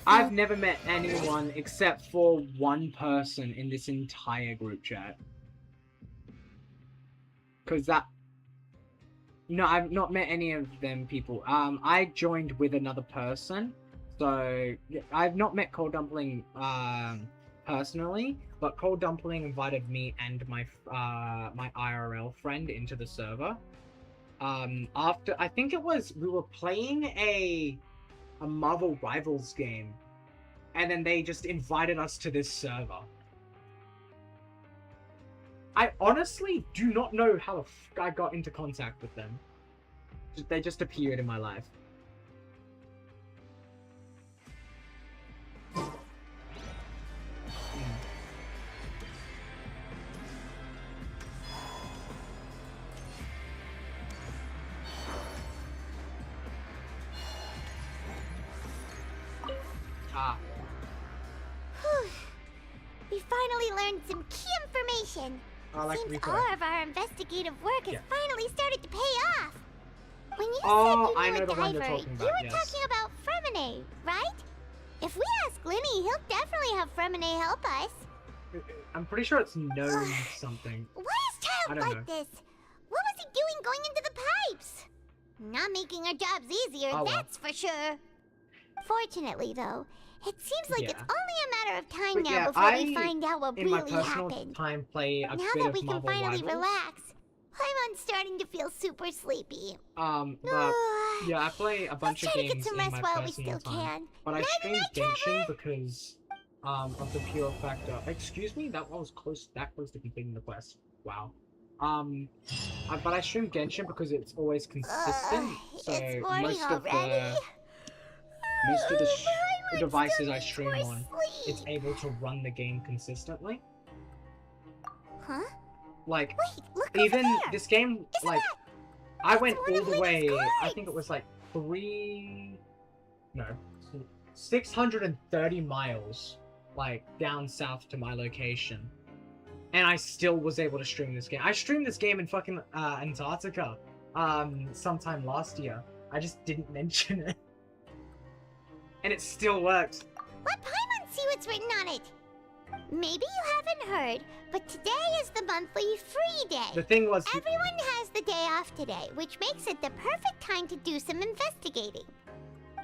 I've never met anyone except for one person in this entire group chat. Cause that... No, I've not met any of them people. I joined with another person. So, I've not met Cold Dumpling, personally. But Cold Dumpling invited me and my, my IRL friend into the server. After... I think it was... We were playing a Marvel Rivals game, and then they just invited us to this server. I honestly do not know how the f I got into contact with them. They just appeared in my life. Whew. We finally learned some key information. Seems all of our investigative work has finally started to pay off. When you said you knew a diver, you were talking about Fremine, right? If we ask Linny, he'll definitely have Fremine help us. I'm pretty sure it's known something. Why is Child like this? What was he doing going into the pipes? Not making our jobs easier, that's for sure. Fortunately, though, it seems like it's only a matter of time now before we find out what really happened. Now that we can finally relax, I'm starting to feel super sleepy. But yeah, I play a bunch of games in my personal time. But I stream Genshin because of the pure factor. Excuse me, that one was close. That close to completing the quest. Wow. But I stream Genshin because it's always consistent. So most of the devices I stream on, it's able to run the game consistently. Huh? Like, wait, even this game, like, I went all the way, I think it was like 630 miles, like, down south to my location. And I still was able to stream this game. I streamed this game in fucking, Antarctica, sometime last year. I just didn't mention it. And it still works. Let Paimon see what's written on it. Maybe you haven't heard, but today is the monthly free day. The thing was... Everyone has the day off today, which makes it the perfect time to do some investigating.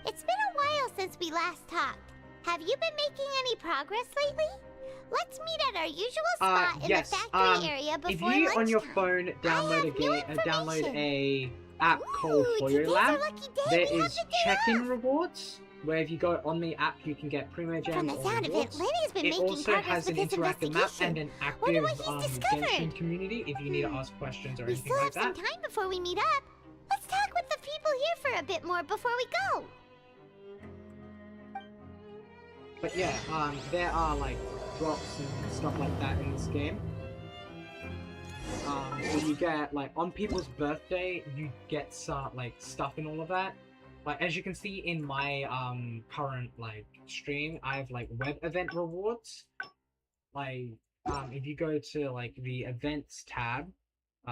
It's been a while since we last talked. Have you been making any progress lately? Let's meet at our usual spot in the factory area before if you lunchtime. on your phone download a app called Foyer Lab, there is check-in rewards. Where if you go on the app, you can get Primo Gems. From the sound of it, Lenny's been making also progress has an with his interactive map and an active discovered. Genshin community if you need to ask questions or anything still like have some that. time before we meet up. Let's talk with the people here for a bit more before we go. But yeah, there are like drops and stuff like that in this game. Where you get like on people's birthday, you get like stuff and all of that. Like, as you can see in my current like stream, I have like web event rewards. Like, if you go to like the events tab,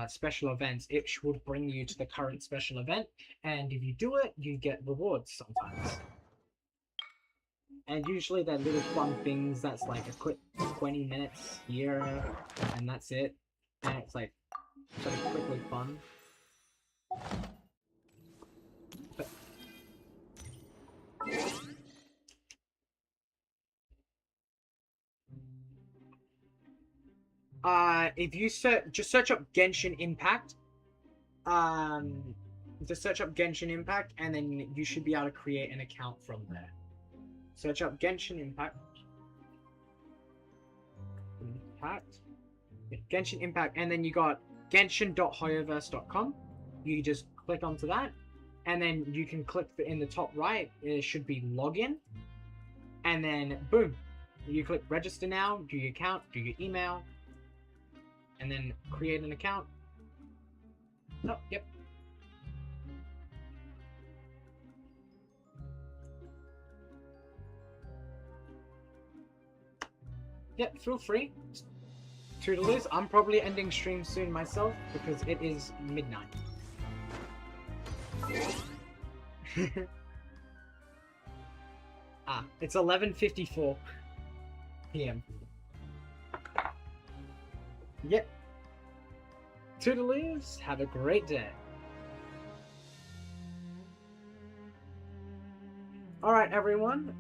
special events, it should bring you to the current special event, and if you do it, you get rewards sometimes. And usually they're little fun things that's like a quick 20 minutes here, and that's it. And it's like sort of quickly fun. If you just search up Genshin Impact, just search up Genshin Impact, and then you should be able to create an account from there. Search up Genshin Impact. Genshin Impact, and then you got genshin.hoyoverse.com. You just click onto that, and then you can click in the top right, it should be login, and then boom, you click register now, do your account, do your email, and then create an account. Oh, yep. Yep, feel free. Toodaloo. I'm probably ending stream soon myself because it is midnight. It's 11:54 p.m. Yep. Toodaloo. Have a great day. Alright, everyone.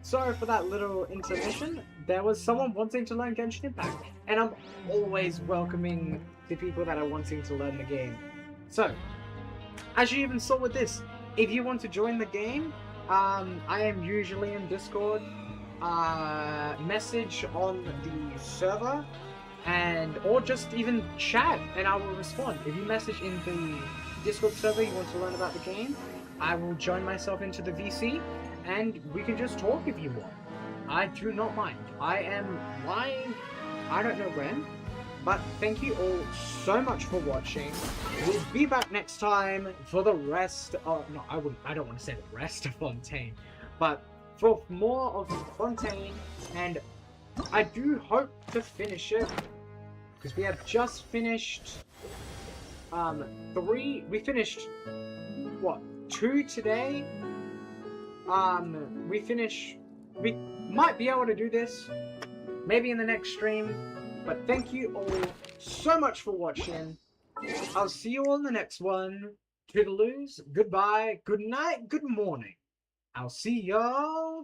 Sorry for that little intermission. There was someone wanting to learn Genshin Impact, and I'm always welcoming the people that are wanting to learn the game. So, as you even saw with this, if you want to join the game, I am usually in Discord. Message on the server, or just even chat, and I will respond. If you message in the Discord server you want to learn about the game, I will join myself into the VC, and we can just talk if you want. I do not mind. I am live, I don't know when, but thank you all so much for watching. We'll be back next time for the rest of, no, I don't want to say the rest of Fontaine, but for more of Fontaine, and I do hope to finish it, because we have just finished, we finished, what, 2 today? We might be able to do this, maybe in the next stream, but thank you all so much for watching. I'll see you all in the next one. Toodaloo, goodbye, good night, good morning. I'll see y'all